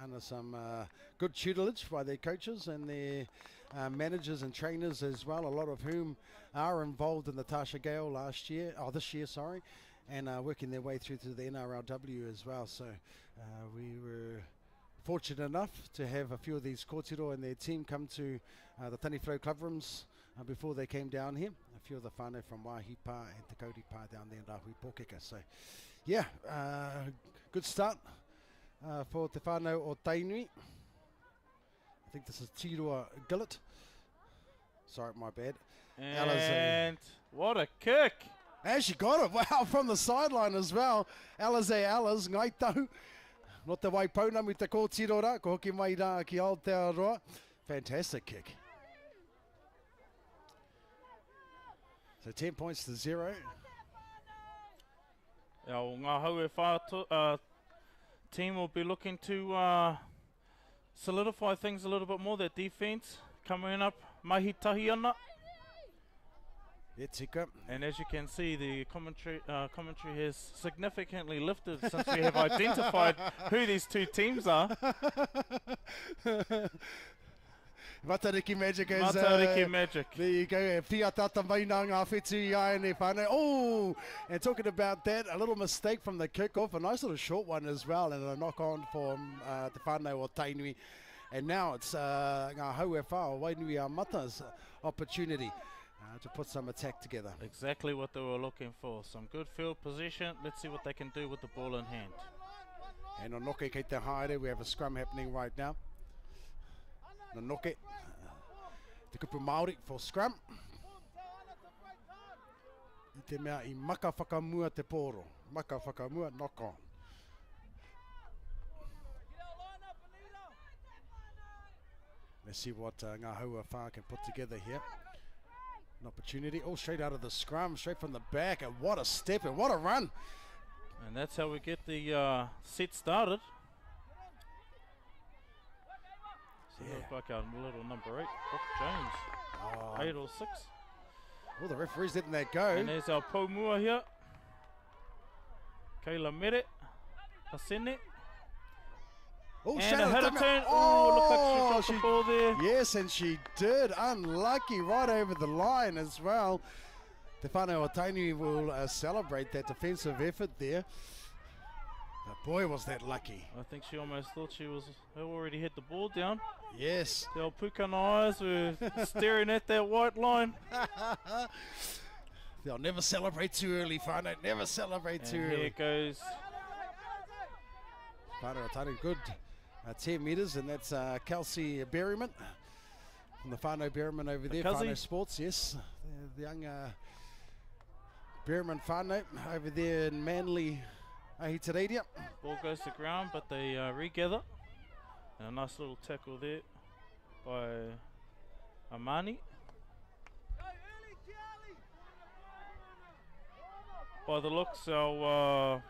under some good tutelage by their coaches and their managers and trainers as well, a lot of whom are involved in the Tasha Gale this year, and working their way through to the NRLW as well. So we were fortunate enough to have a few of these kōtiro and their team come to the Taniflow club rooms before they came down here. A few of the whānau from Waihi Pa and Te Kauri Pa down there in Rahui Pōkeka. So yeah, good start for Te Whānau o Tainui. I think this is Tirua Gillett. Sorry, my bad. And what a kick! And she got it, wow, from the sideline as well. Alize Alice, ngai tau. No te wai pauna mi te kōtiro rā, ko hoki mai rā ki Aotearoa. Fantastic kick. So 10 points to 0. Our Ngā Hauewha team will be looking to solidify things a little bit more. Their defense coming up, mahi tahi ana. Yeah, tika. And as you can see, the commentary has significantly lifted since we have identified who these two teams are. Matariki Magic is... Matariki Magic. There you go. Pia tata mai nā ngā whetū i ai nei whānau. Oh! And talking about that, a little mistake from the kick-off. A nice little short one as well. And a knock-on for Te Whānau o Tainui. And now it's Ngā Hauewha o Wainuiomata's opportunity to put some attack together. Exactly what they were looking for. Some good field position. Let's see what they can do with the ball in hand. And on Noke kei te haere, we have a scrum happening right now. Noke, te kupu Māori for scrum. I te mea I maka whakamua te pōro. Maka whakamua, knock on. Let's see what Ngā Hauewha can put together here. An opportunity, all straight out of the scrum, straight from the back, and what a step and what a run. And that's how we get the set started. So Yeah. look like our little number 8, Brooke Jones. Oh. 8 or 6. Well, the referee's letting that go. And there's our Paumua here. Kayla Mere. Hasene. Oh, And a header turn. Oh, looks like she dropped the ball there. Yes, and she did. Unlucky, right over the line as well. Te Whānau o Tainui will celebrate that defensive effort there. But boy, was that lucky. I think she almost thought she was already had the ball down. Yes. The old Pukana eyes were staring at that white line. They'll never celebrate too early, Whānau. Never celebrate And too here early. goes. Whānau o Tainui, good 10 metres, and that's Kelsey Berryman from the Whānau Berryman over there. Kelsey. Whānau Sports, yes. The young Berryman Whānau over there in Manly, Ngahi Te Reiria. Ball goes to ground, but they regather. And a nice little tackle there by Amani. By the looks, our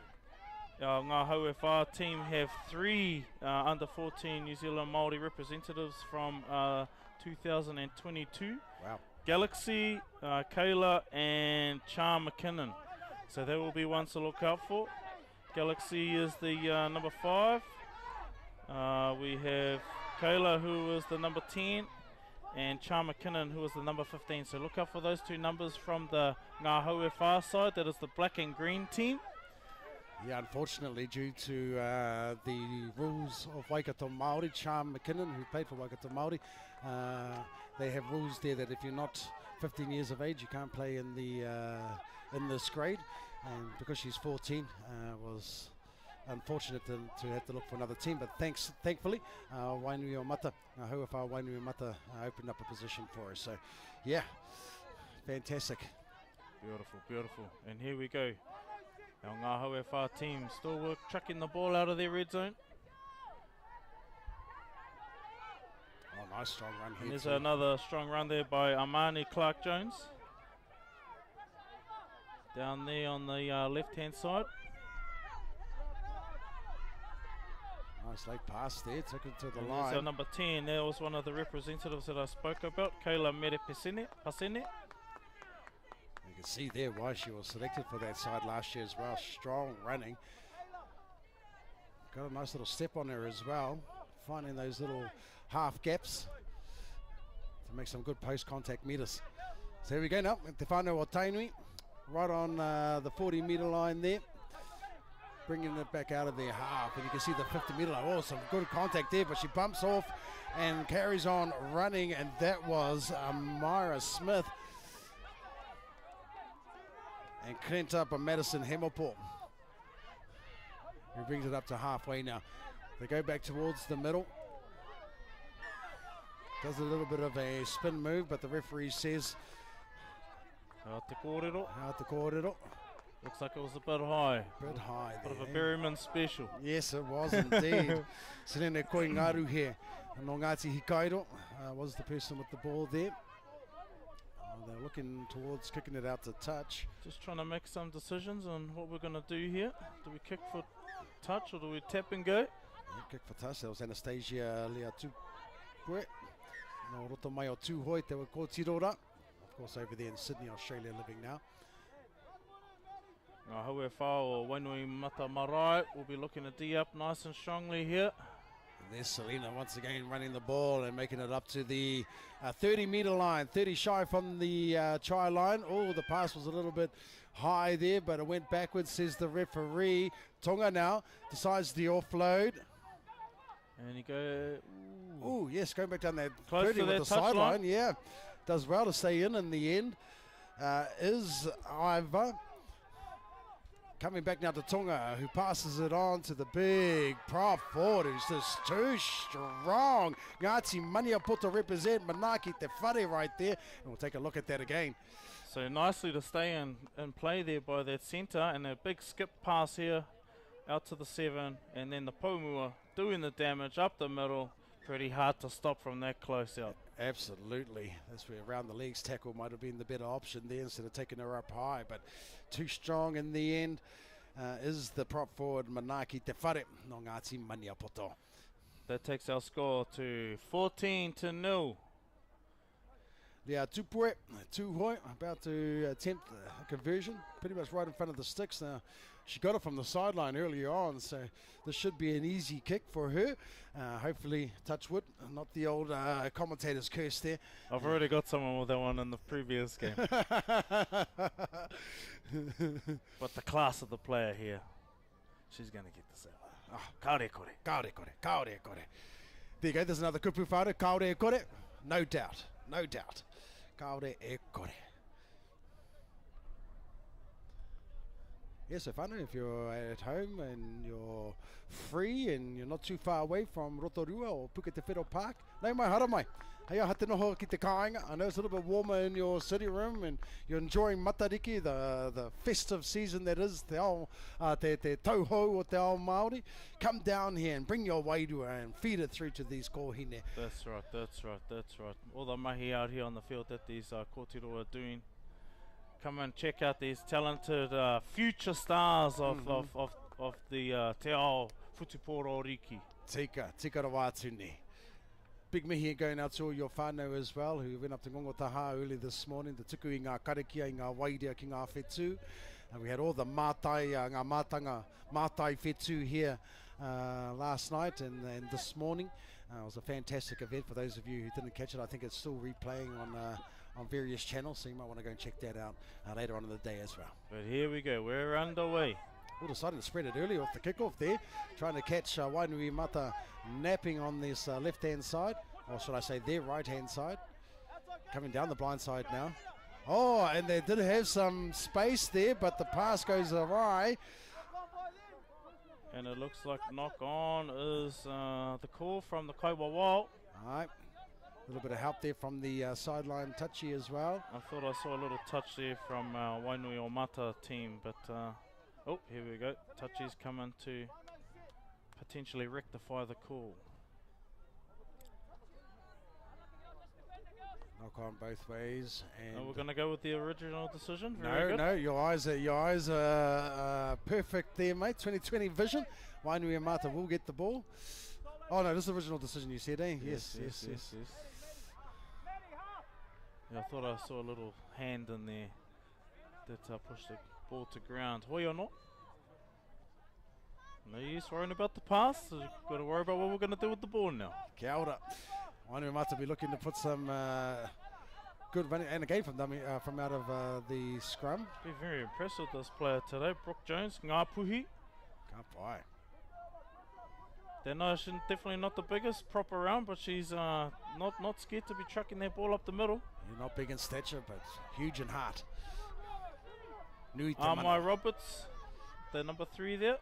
Ngā Hauewha team have 3 under 14 New Zealand Māori representatives from 2022. Wow. Galaxy, Kayla and Charm McKinnon. So that will be ones to look out for. Galaxy is the number 5. We have Kayla, who is the number 10, and Charm McKinnon, who is the number 15. So look out for those 2 numbers from the Ngā Hauewha side. That is the black and green team. Yeah, unfortunately, due to the rules of Waikato Māori, Charm McKinnon, who played for Waikato Māori, they have rules there that if you're not 15 years of age, you can't play in this grade. And because she's 14, was unfortunate to have to look for another team. But thankfully, Wainuiomata, Hauewha Wainuiomata opened up a position for us. So, yeah, fantastic. Beautiful, beautiful. And here we go. Our Ngā Hauewha team still chucking the ball out of their red zone. Oh, Nice strong run And here. there's too. another strong run there by Armani Clark-Jones. Down there on the left-hand side. Nice late pass there, took it to the And there's our line. number 10. There was one of the representatives that I spoke about, Kayla Mere-Pasene. You can see there why she was selected for that side last year as well. Strong running. Got a nice little step on her as well. Finding those little half gaps to make some good post-contact meters. So here we go now. Te whānau o Tainui. Right on the 40-metre line there. Bringing it back out of their half. And you can see the 50-metre line. Oh, some good contact there, but she bumps off and carries on running. And that was Myra Smith. And cleaned up a Madison Hemopo, who brings it up to halfway now. They go back towards the middle. Does a little bit of a spin move, but the referee says Out te kōrero. out the kōrero. Looks like it was a bit high. Bit high Bit of a there. Berryman special. Yes, it was indeed. Serena Koingaru here. No Ngāti Hikairo was the person with the ball there. They're looking towards kicking it out to touch. Just trying to make some decisions on what we're going to do here. Do we kick for touch or do we tap and go? Yeah, kick for touch. That was Anastasia Leatupue. No roto mai o Tūhoi te wa Kōtirora. Of course, over there in Sydney, Australia, living now. Haue whao o Wainui Mata Marae will be looking to D up nice and strongly here. And there's Selena once again running the ball and making it up to the 30-metre line. 30 shy from the try line. Oh, the pass was a little bit high there, but it went backwards, says the referee. Tonga now decides the offload. And you go. Oh, yes, going back down that Close 30 to with that the touchline. sideline. Yeah, does well to stay in the end. Is Iva. Coming back now to Tonga, who passes it on to the big prop forward, who's just too strong. Ngāti Maniapoto represent Manaki Te Whare right there. And we'll take a look at that again. So nicely to stay in play there by that centre, and a big skip pass here out to the 7, and then the Pomua doing the damage up the middle. Pretty hard to stop from that close out. Absolutely. That's where around the legs tackle might have been the better option there instead of taking her up high, but too strong in the end is the prop forward Manaki Te Whare no Ngāti Maniapoto. That takes our score to 14-0. Yeah, Tupue, Tūhoi, about to attempt a conversion, pretty much right in front of the sticks. Now, she got it from the sideline earlier on, so this should be an easy kick for her. Hopefully, touch wood, not the old commentator's curse there. I've already got someone with that one in the previous game. But the class of the player here, she's going to get this out. Kaore kore. Kaore kore, kaore kore. There you go, there's another kupu whare, kaore kore. No doubt, no doubt. Kaore e kore. Yes, so whānau, if you're at home and you're free and you're not too far away from Rotorua or Puketewhero Park, nau mai hara mai. Hei aha te noho ki te kāinga. I know it's a little bit warmer in your city room and you're enjoying Matariki, the festive season that is te ao, te tauhou o te ao Māori. Come down here and bring your wairua and feed it through to these kōhine. That's right, that's right, that's right. All the mahi out here on the field that these kōtiro are doing. Come and check out these talented future stars of the Te Ao Futupōro Riki. Tika rawātune. Big mihi going out to all your whānau as well, who went up to Ngongotaha early this morning, the tuku I ngā karakia, I ngā wairia ki ngā whetū. And we had all the mātai, ngā mātanga, mātai whetū here last night and this morning. It was a fantastic event for those of you who didn't catch it. I think it's still replaying on various channels, so you might want to go and check that out later on in the day as well. But here we go, we're underway. All decided to spread it early off the kickoff there, trying to catch Wainui Mata napping on this left-hand side, or should I say their right-hand side. Coming down the blind side now. Oh, and they did have some space there, but the pass goes awry. And it looks like knock on is the call from the Kaiwa Wall. All right. A little bit of help there from the sideline touchy as well. I thought I saw a little touch there from Wainui o Mata team, but oh, here we go. Touchy's coming to potentially rectify the call. Knock on both ways. And we're going to go with the original decision. Very no, good. no, your eyes are perfect there, mate. 2020 vision. Wainuiomata will get the ball. Oh no, this is the original decision you said, eh? Yes. Yeah, I thought I saw a little hand in there that pushed the ball to ground. Hoi or not? No use worrying about the pass. So we've got to worry about what we're going to do with the ball now. Kia ora. Wainuiomata be looking to put some good running and again from out of the scrum. Be very impressed with this player today, Brooke Jones, Ngā Puhi. Can't buy. Definitely not the biggest prop around, but she's not scared to be trucking that ball up the middle. You're not big in stature, but huge in heart. Nui te Amai mana. Roberts, the number 3 there.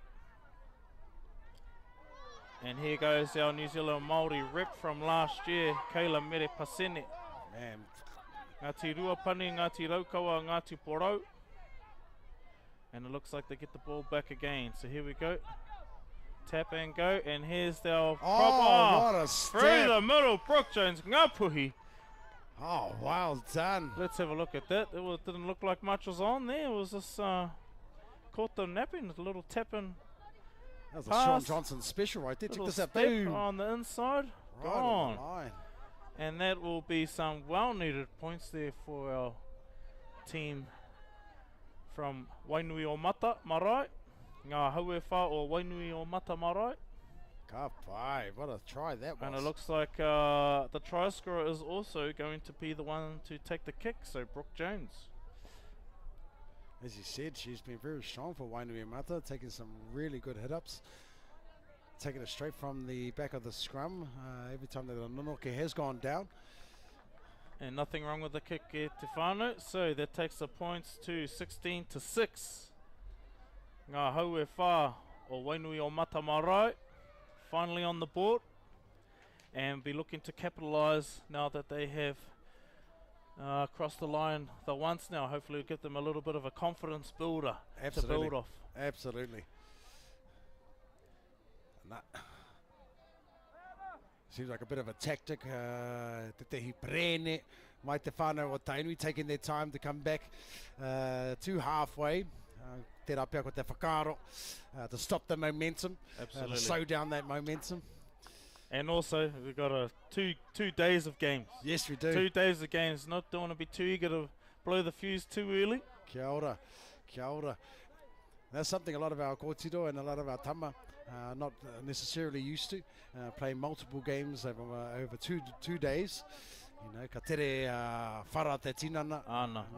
And here goes our New Zealand Māori rep from last year, Kayla Mere Pasene. Man, Ngāti Ruapani, Ngāti Raukawa, Ngāti Porou. And it looks like they get the ball back again. So here we go. Tap and go, and here's our what a through step. the middle, Brooke Jones, Ngā Puhi. Oh, well done. Let's have a look at that. It didn't look like much was on there. It was just caught them napping, a little tapping. That was a pass. Sean Johnson special right there. Check Little this out. step Boom. on the inside. Right Gone. on the line. And that will be some well-needed points there for our team from Wainuiomata Marae. Ngā Hauewha o Wainuiomata Marae. Ka pai. What a try that was. And it looks like the try scorer is also going to be the one to take the kick, so Brooke Jones. As you said, she's been very strong for Wainuiomata, taking some really good hit-ups. Taking it straight from the back of the scrum. Every time that the Nonoke has gone down. And nothing wrong with the kick here, Tefano. So that takes the points to 16-6. Ngā Hauewha o Wainuiomata Marae finally on the board. And be looking to capitalise now that they have crossed the line the once now. Hopefully it'll give them a little bit of a confidence builder to build off. Absolutely. Seems like a bit of a tactic. Te hi prene, mai te whānau o Tainui, taking their time to come back to halfway. Te rapia ko te whakaro to stop the momentum, to slow down that momentum. And also, we've got two days of games. Yes, we do. 2 days of games. Don't want to be too eager to blow the fuse too early. Kia ora, kia ora. That's something a lot of our kōtiro and a lot of our tama not necessarily used to, playing multiple games over two days. You know, ka tere whara te tinana,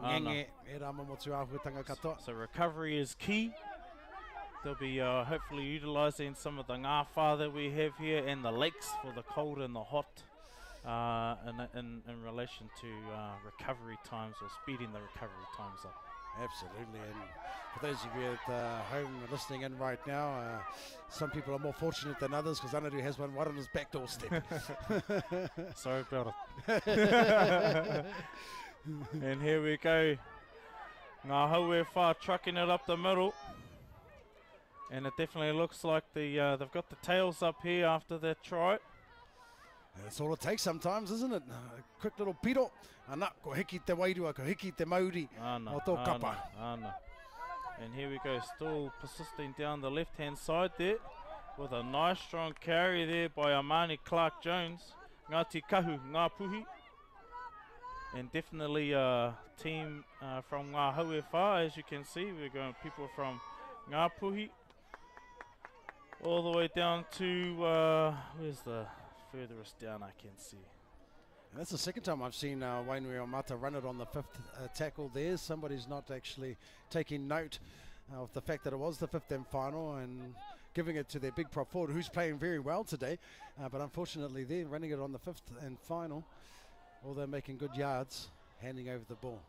ngenge, e rā mamotu āhuatanga katoa. So recovery is key. They'll be hopefully utilising some of the ngāwha that we have here and the lakes for the cold and the hot in relation to recovery times or speeding the recovery times up. Absolutely, and for those of you at home listening in right now, some people are more fortunate than others because Anadu has one right on his back doorstep. Sorry about it. And here we go. Ngā Hauewha trucking it up the middle. And it definitely looks like they've got the tails up here after that try. That's all it takes sometimes, isn't it? A quick little piro. Ana, ko hiki te wairua, ko hiki te mauri. O tō kapa. And here we go, still persisting down the left-hand side there with a nice strong carry there by Amani Clark-Jones. Ngāti kahu, Ngā Puhi. And definitely a team from Ngā Hauewha, as you can see. We're going people from Ngā Puhi all the way down to, where's the furthest down I can see? And that's the second time I've seen Wainuiomata run it on the fifth tackle there. Somebody's not actually taking note of the fact that it was the fifth and final and giving it to their big prop forward who's playing very well today. But unfortunately they're running it on the fifth and final, although making good yards, handing over the ball.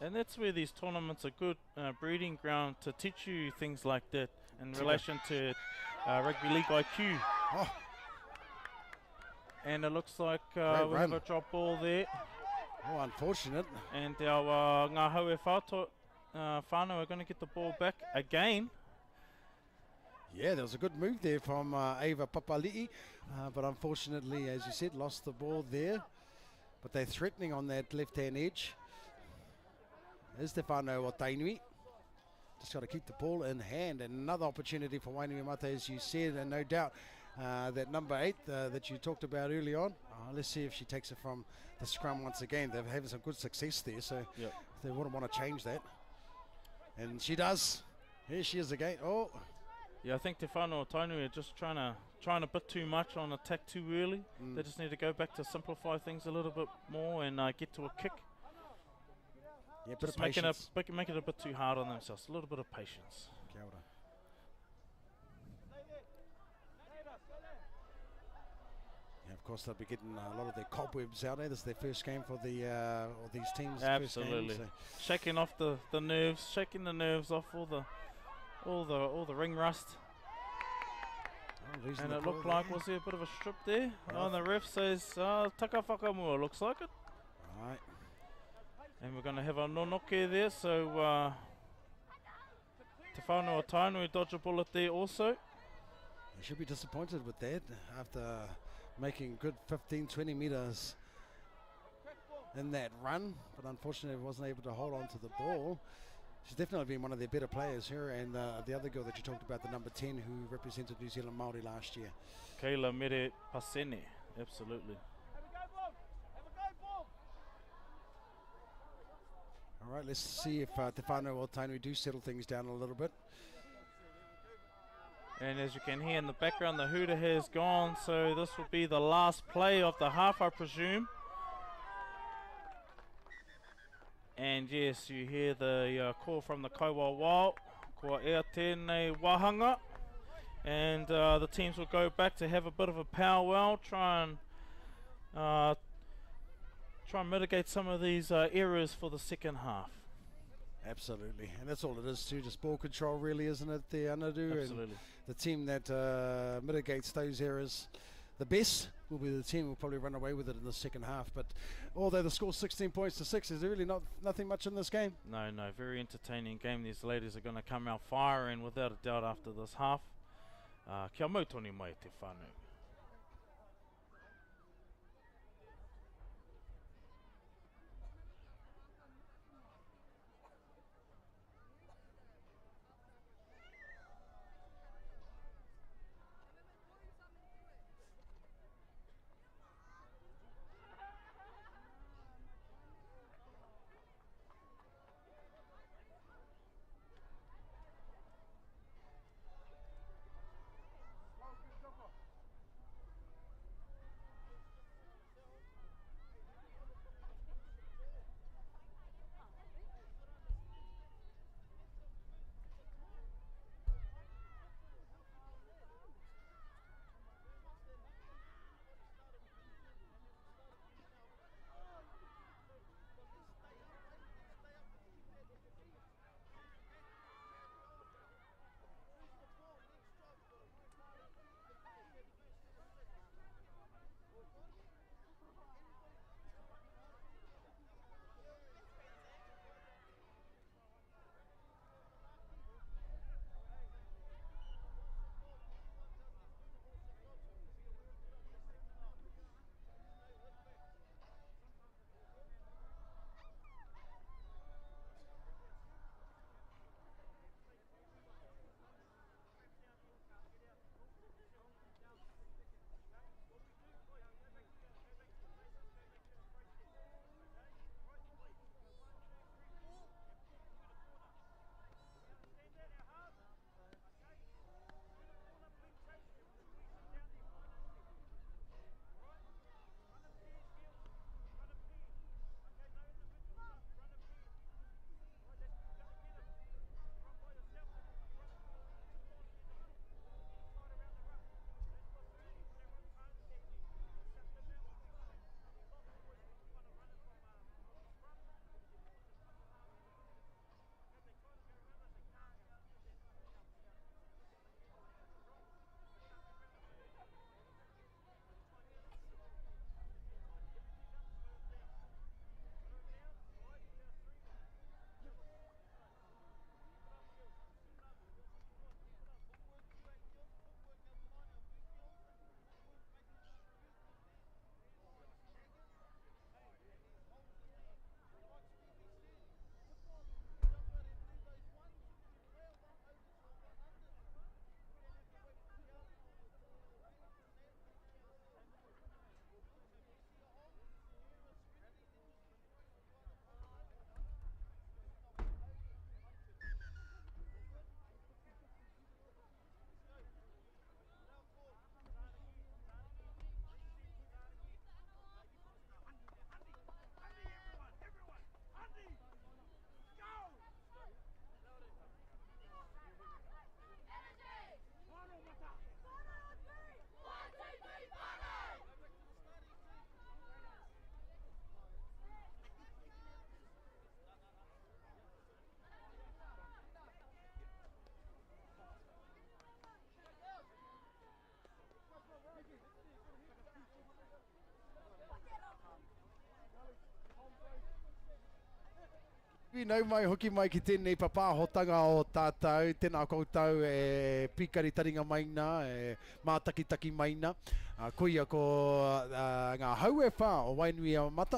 And that's where these tournaments are good breeding ground to teach you things like that in relation to rugby league IQ. Oh. And it looks like we have a drop ball there. Oh, unfortunate. And our Ngā Hauewha whānau are going to get the ball back again. Yeah, there was a good move there from Ava Papali'i, but unfortunately, as you said, lost the ball there. but they're threatening on that left-hand edge. There's Stefano Otainui. Just got to keep the ball in hand, and another opportunity for Wainui Mata, as you said, and no doubt that number 8 that you talked about early on. Let's see if she takes it from the scrum once again. They're having some good success there, so they wouldn't want to change that. And she does. Here she is again. Oh, Yeah, I think Stefano Otainui are just trying a bit too much on attack too early. They just need to go back to simplify things a little bit more and get to a kick. yeah, bit of Just make patience. it a bit too hard on themselves. A little bit of patience. Kia ora. Yeah, of course they'll be getting a lot of their cobwebs out there. This is their first game for the or these teams. Absolutely. First game, Shaking off the nerves, shaking the nerves off all the ring rust. losing And the it ball looked there. like, was there a bit of a strip there? Oh, and the ref says taka whakamua, looks like it. Right. And we're going to have a nonoke there, so Stefano Otainui dodge a bullet there also. You should be disappointed with that after making good 15-20 meters in that run, but unfortunately wasn't able to hold on to the ball. She's definitely been one of their better players here, and the other girl that you talked about, the number 10, who represented New Zealand Māori last year. Kayla Mere Pasene, absolutely. All right, let's see if Stefano Otainui do settle things down a little bit. And as you can hear in the background, the hooter has gone, so this will be the last play of the half, I presume. And yes, you hear the call from the Kaua Wao, Kua ea tēnei wahanga. And the teams will go back to have a bit of a powwow, try and mitigate some of these errors for the second half. Absolutely, and that's all it is too, just ball control really, isn't it, the Anadu? Absolutely. And the team that mitigates those errors the best will be the team who will probably run away with it in the second half. But although the score's 16 points to 6, there's really nothing much in this game. No, very entertaining game. These ladies are going to come out firing without a doubt after this half. Kia mau tonu mai te whānau. Nau mai hoki mai ki tēnei papahotanga o tātou, tēnā koutou e pikari taringa maina, e mātakitaki maina. Koia ko ngā hauewha o Wainui a Mata,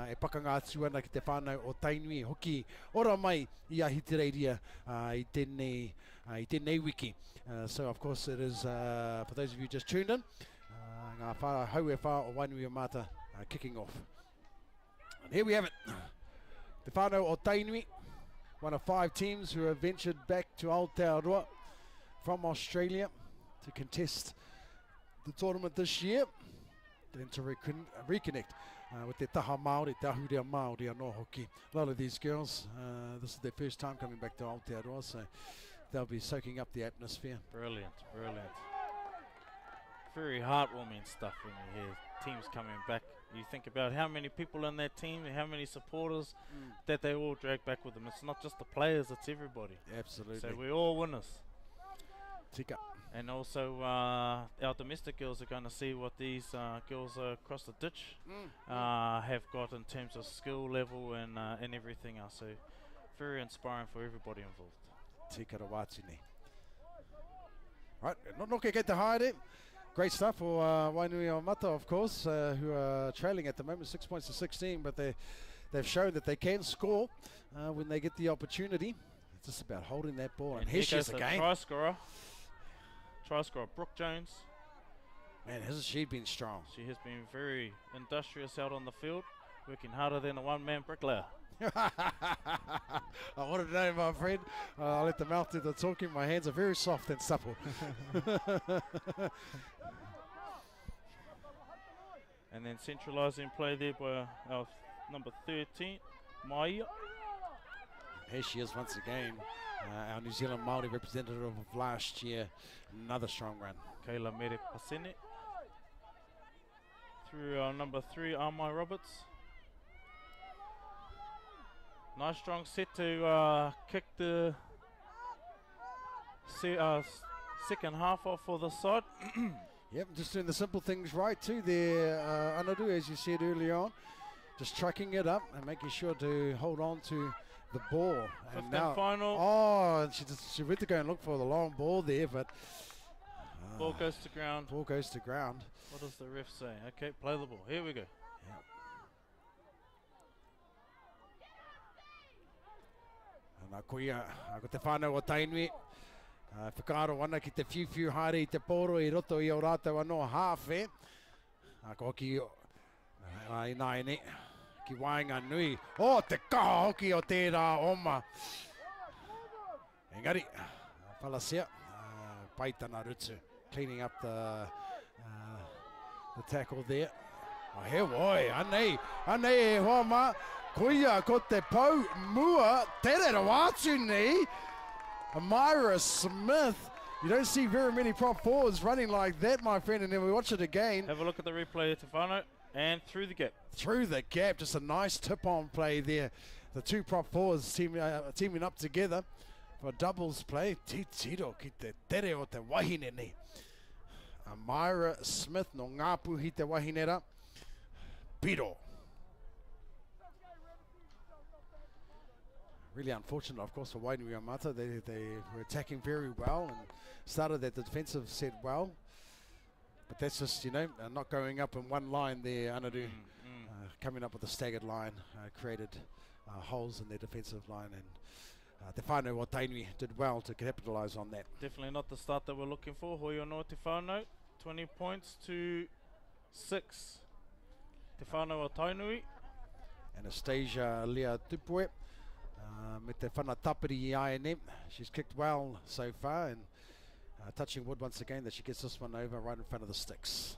e pakanga atu ana ki te whānau o Tainui, hoki ora mai i a Hitireiria i tēnei wiki. So of course it is, for those of you just tuned in, ngā hauewha o Wainui a Mata kicking off. And here we have it. Te whānau o Tainui, one of 5 teams who have ventured back to Aotearoa from Australia to contest the tournament this year and to reconnect with their taha Māori, te ahurea Māori anō hoki. A lot of these girls, this is their first time coming back to Aotearoa, so they'll be soaking up the atmosphere. Brilliant, brilliant. Very heartwarming stuff when you hear teams coming back. You think about how many people in that team, how many supporters that they all drag back with them. It's not just the players, it's everybody. Absolutely. So we're all winners. Tika. And also our domestic girls are going to see what these girls across the ditch have got in terms of skill level and everything else. So very inspiring for everybody involved. Tika ra wātine. Right, noke kei te haere. Great stuff for Wainui o Mata, of course, who are trailing at the moment, 6 points to 16, but they've shown that they can score when they get the opportunity. It's just about holding that ball. And here she is again. Try scorer, Brooke Jones. Man, hasn't she been strong? She has been very industrious out on the field, working harder than a one-man bricklayer. I want to know, my friend. I'll let the mouth do the talking. My hands are very soft and supple. And then centralising play there by our number 13, Maia. Here she is once again, our New Zealand Māori representative of last year. Another strong run. Kayla Mere Pasene. Through our number 3, Amai Roberts. Nice strong set to kick the second half off for the side. Yep, just doing the simple things right too there, Anadu, as you said earlier on. Just tracking it up and making sure to hold on to the ball. And now, final. Oh, she went to go and look for the long ball there, but ball goes to ground. Ball goes to ground. What does the ref say? Okay, play the ball. Here we go. Yep. Nā koia, ko te whānau o Tainui. Whakaaro ana ki te whiu haere I te poro I roto I o rātou anō hāwhe. Ko hoki I nāene ki Wainga Nui. O te kaha hoki o tērā oma. Engari, Palasia, Paitana Rutsu, cleaning up the tackle there. He woi, anei e hoa mā. Koia ko te pau mua, tere ra wātu nei. Amira Smith. You don't see very many prop forwards running like that, my friend, and then we watch it again. Have a look at the replay, Tefano, and through the gap. Through the gap, just a nice tip-on play there. The 2 prop forwards teaming up together for a doubles play. Titiro ki te tere o te wahine nei. Amira Smith no ngāpu hi te wahinera. Piro. Really unfortunate, of course, for Wainui o Mata. They were attacking very well and started that defensive set well. But that's just, you know, not going up in one line there, Anadu. Coming up with a staggered line, created holes in their defensive line. And Te Whānau o Tainui did well to capitalise on that. Definitely not the start that we're looking for. Hoi anō Te Whānau, 20 points to 6. Te Whānau o Tainui. Anastasia Lea Tupue. Me te whanatapiri I aene. She's kicked well so far and touching wood once again that she gets this one over right in front of the sticks.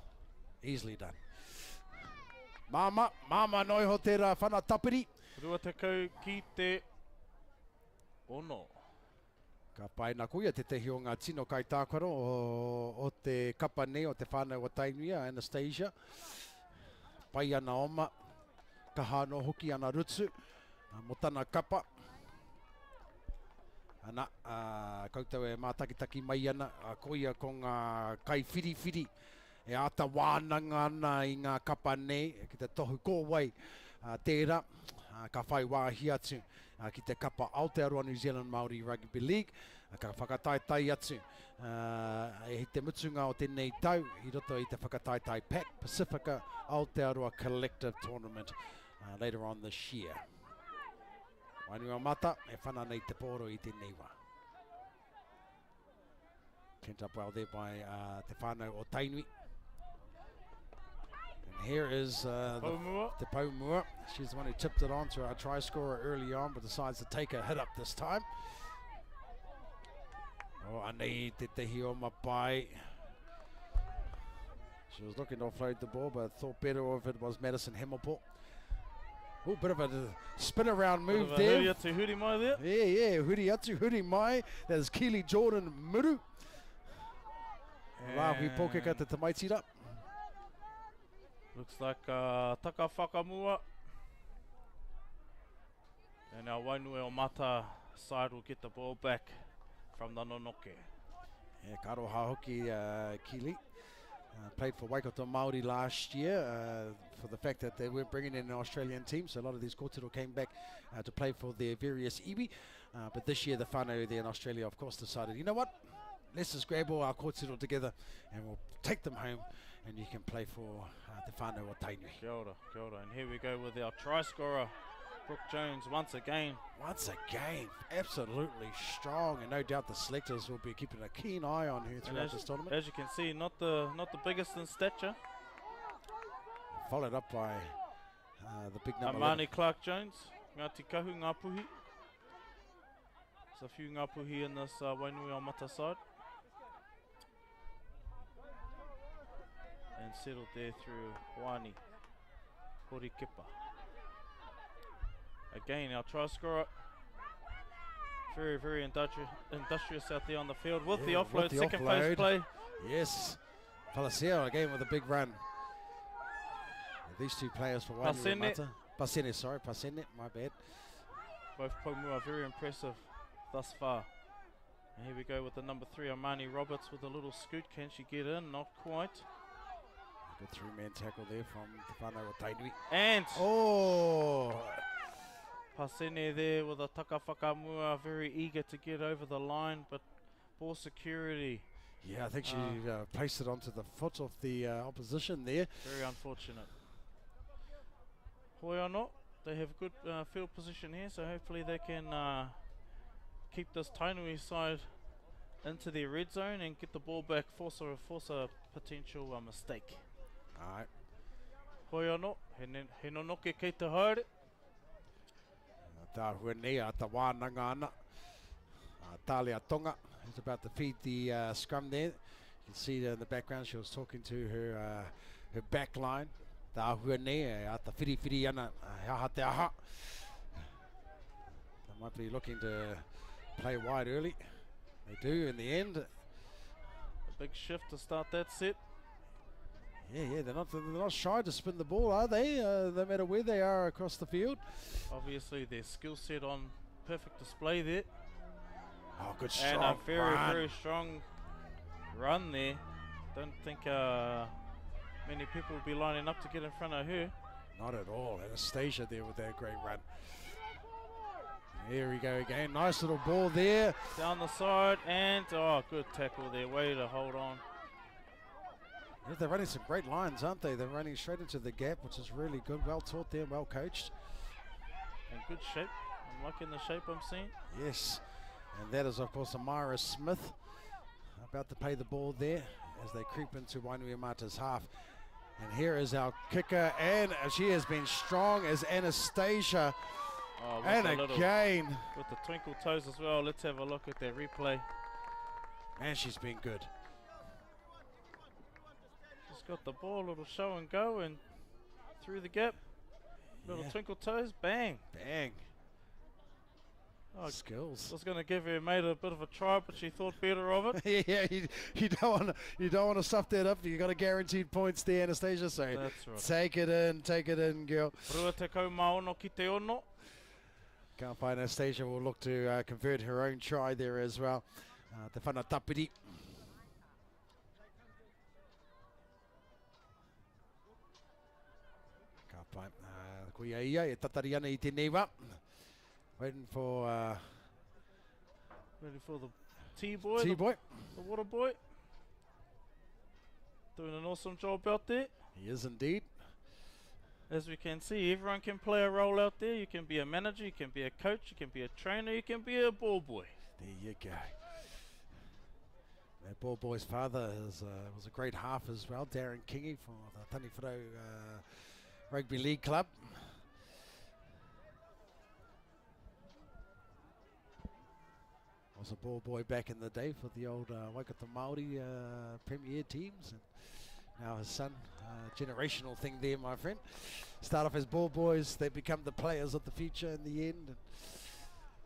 Easily done. Mama noi ho tērā whanatapiri. Rua te kau ki te ono. Ka pai nā kuia te tehi o ngā tino kai tākaro o te kapa nei o te whānau o Tainui, Anastasia. Pai ana oma. Ka hāno hoki ana Rutsu. Mo tana kapa. Ana, koutou e mātakitaki mai ana, koia ko ngā kai whiri. E ata wānanga ana I ngā kapa nei, ki te tohu kōwai tērā. ka whai wāhi atu ki te kapa Aotearoa New Zealand Māori Rugby League. Ka whakataitai atu e te mutunga o tēnei tau I roto I te whakataitai Pac Pacifica Aotearoa Collective Tournament later on this year. Wainua mata e whana nei te poro I tēnei wā. Cleaned up well there by te whānau o Tainui. And here is the Paumua. She's the one who tipped it on to our try scorer early on, but decides to take a hit up this time. Oh, Anei te tehi o mapai. She was looking to offload the ball, but thought better of it was Madison Himmelport. Oh, bit of a spin around move there. Huri atu, huri mai there. Yeah, huri atu, huri mai. That is Keely Jordan Muru. Rahui pōkeka te tamaitira. Looks like Taka Whakamua. And our Wainui o Mata side will get the ball back from the Nonoke. Yeah, karo hoki Keely. Played for Waikato Māori last year for the fact that they weren't bringing in an Australian team, so a lot of these kōtero came back to play for their various iwi. But this year the whānau there in Australia of course decided, you know what, let's just grab all our kōtero together and we'll take them home and you can play for the whānau o Tainui. Kia ora, kia ora. And here we go with our try scorer, Brooke Jones, once again. Once again, absolutely strong, and no doubt the selectors will be keeping a keen eye on her throughout this tournament. As you can see, not the biggest in stature. Followed up by the big number. Amani Clark Jones, Ngāti Kahu, Ngāpuhi. There's a few Ngāpuhi in this Wainui o Mata side. And settled there through Wani, Horikipa. Again, our try scorer, very, very industrious out there on the field with the offload, second phase play. Yes, Palacio again with a big run. These two players for Wainui o Mata. Pasene, sorry, Pasene, my bad. Both Paumua very impressive thus far. And here we go with the number 3, Amani Roberts with a little scoot. Can she get in? Not quite. Good three-man tackle there from the whānau o Tainui. And oh! Pasene there with a Taka Whakamua, very eager to get over the line, but ball security. Yeah, I think she placed it onto the foot of the opposition there. Very unfortunate. Hoiano, they have good field position here, so hopefully they can keep this Tainui side into their red zone and get the ball back, force a potential mistake. Alright. Hoiano, he nonoke kei te haere. Tā huanei a ta wānanga ana. Talia Tonga is about to feed the scrum there. You can see there in the background she was talking to her back line. Tā huanei a ta whiri ana aha te aha. They might be looking to play wide early. They do in the end. A big shift to start that set. Yeah, they're not shy to spin the ball, are they? No matter where they are across the field. Obviously, their skill set on perfect display there. Oh, good strong and a very, run. very strong run there. Don't think many people will be lining up to get in front of her. Not at all. Anastasia there with that great run. Here we go again. Nice little ball there. Down the side and good tackle there. Way to hold on. Yeah, they're running some great lines, aren't they? They're running straight into the gap, which is really good. Well taught there, well coached. In good shape. I'm liking the shape I'm seeing. Yes. And that is, of course, Amira Smith about to play the ball there as they creep into Wainui o Mata's half. And here is our kicker, and she has been strong as Anastasia. And again. With the twinkle toes as well. Let's have a look at that replay. Man, she's been good. Just got the ball, little show and go, and through the gap. Little twinkle toes, bang. Bang. Oh, skills. I was going to give her mate a bit of a try, but she thought better of it. Yeah, you don't want to stuff that up. You got a guaranteed points there, Anastasia. So that's right. Take it in, girl. Rua te kau maono ki te ono. Can't find Anastasia will look to convert her own try there as well. Te whana tapiri. Kuia ia, e tatari ana I te neiwa. Waiting for Ready for the T-boy, T-Boy. the water boy. Doing an awesome job out there. He is indeed. As we can see, everyone can play a role out there. You can be a manager, you can be a coach, you can be a trainer, you can be a ball boy. There you go. That ball boy's father was a great half as well, Darren Kingy for the Taniwharo Rugby League Club. Was a ball boy back in the day for the old Waikato Māori Premier teams. And now his son, generational thing there, my friend. Start off as ball boys, they become the players of the future in the end. And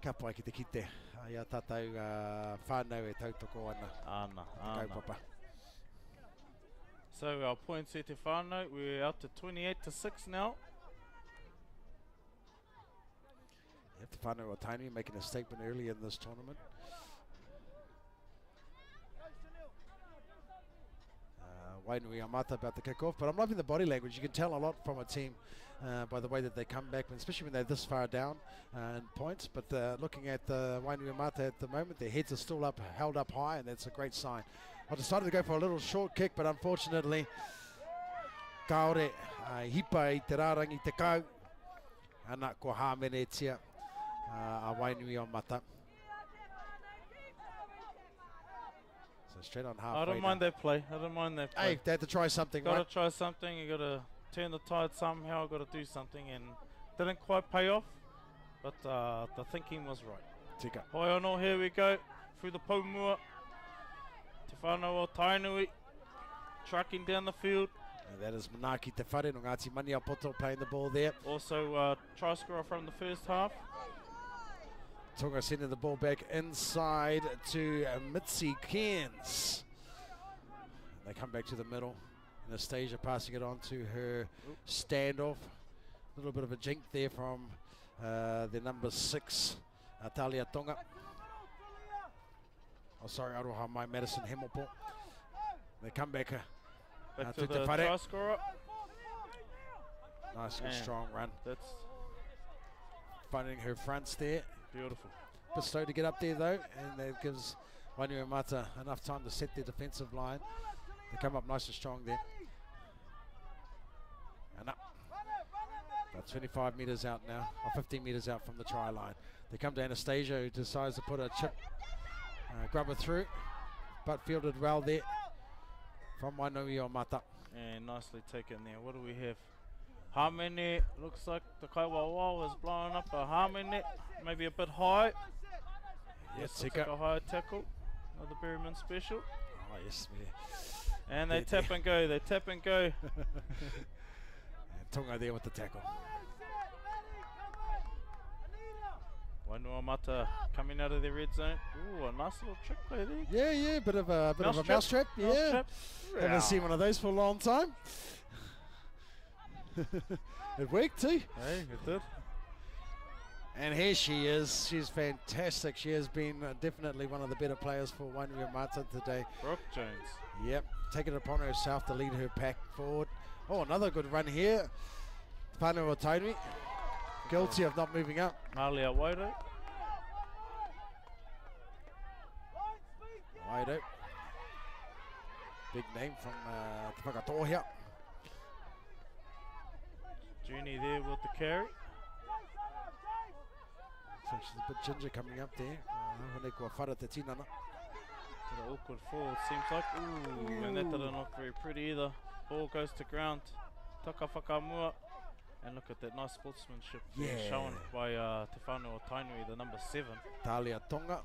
ka pai ki te kite. Ia tātou whānau e tautoko ana. Go papa. So our points here to whānau, we're out to 28-6 now. Yep, Te Whānau o Tainui making a statement early in this tournament. Wainui Amata about the kick-off, but I'm loving the body language. You can tell a lot from a team by the way that they come back, especially when they're this far down in points. But looking at Wainui Amata at the moment, their heads are still up, held up high, and that's a great sign. I decided to go for a little short kick, but unfortunately, kaore hipa I te rārangi te kau, ana ko hāmene tia a Wainui Amata. So straight on halfway. I don't mind that play. I don't mind that play. Hey, they had to try something, Got to right? try something. You got to turn the tide somehow. Got to do something, and didn't quite pay off. But the thinking was right. Tika. Hoiono, here we go through the Paumua. Te Whānau o Tainui, tracking down the field. And that is Manaki Te Whare no Ngāti Maniapoto playing the ball there. Also, try scorer from the first half. Tonga sending the ball back inside to Mitzi Cairns. They come back to the middle. Anastasia passing it on to her standoff. A little bit of a jink there from the number 6, Talia Tonga. Oh, sorry, Aroha Mai Madison Hemmelpo. They come back, Back to to the Whare. try scorer. Nice and Man, strong run. That's Finding her fronts there. beautiful. Bit slow to get up there though, and that gives Wainui Amata enough time to set their defensive line. They come up nice and strong there. And up. About 25 metres out now, or 15 metres out from the try line. They come to Anastasia, who decides to put a chip grubber through, but fielded well there from Wainui Amata. And nicely taken there. What do we have? Hamene, looks like the Kaiwawa is blowing up a Hamene, maybe a bit high. Yes, Looks like a high tackle. Another Berryman special. Oh yes, And they tap and go, they tap and go. and Tonga there with the tackle. Wainui Amata coming out of the red zone. Ooh, a nice little trick play there. Yeah, bit of a mousetrap. Yeah, Mousetrap. haven't seen one of those for a long time. It worked too. Hey, it did. And here she is. She's fantastic. She has been definitely one of the better players for Wainui Amata today. Brooke Jones. Yep, taking it upon herself to lead her pack forward. Oh, another good run here. Whānau o Tainui, guilty of not moving up. Malia Waido. Waido. Big name from Te Whakatohea. Junie there with the carry. So she's a bit ginger coming up there. Hone kua whara te tinana. To the awkward fall, it seems like. Ooh, and that didn't look very pretty either. Ball goes to ground. Taka Whakamua. And look at that nice sportsmanship being Yeah. shown by Te Whānau o Tainui, the number 7. Talia Tonga.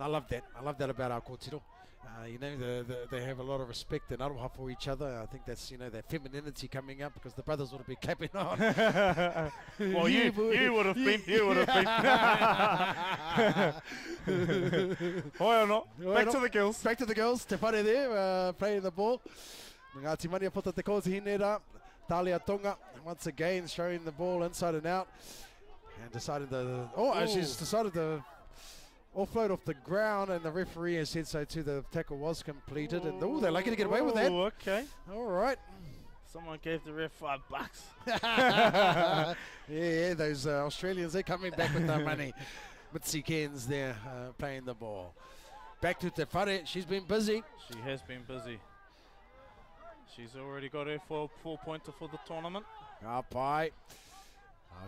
I love that. I love that about our kōtiro. You know, they have a lot of respect and aroha for each other. I think that's, you know, that femininity coming up because the brothers would have been clapping on. Well, you would have been. You would have been. Hoi no. Back to the girls. Back to the girls. Te whare there, playing the ball. Ngāti Maniapoto te kōtihi nera. Talia Tonga, once again, showing the ball inside and out. And decided to... Oh, she's decided to... offload off the ground, and the referee has said so too. The tackle was completed, and they're lucky to get away with that. Oh, okay. All right. Someone gave the ref $5. Yeah, those Australians, they're coming back with their money. Mitzi Cairns there playing the ball. Back to Te Whare, she's been busy. She has been busy. She's already got her four-pointer for the tournament. Pai.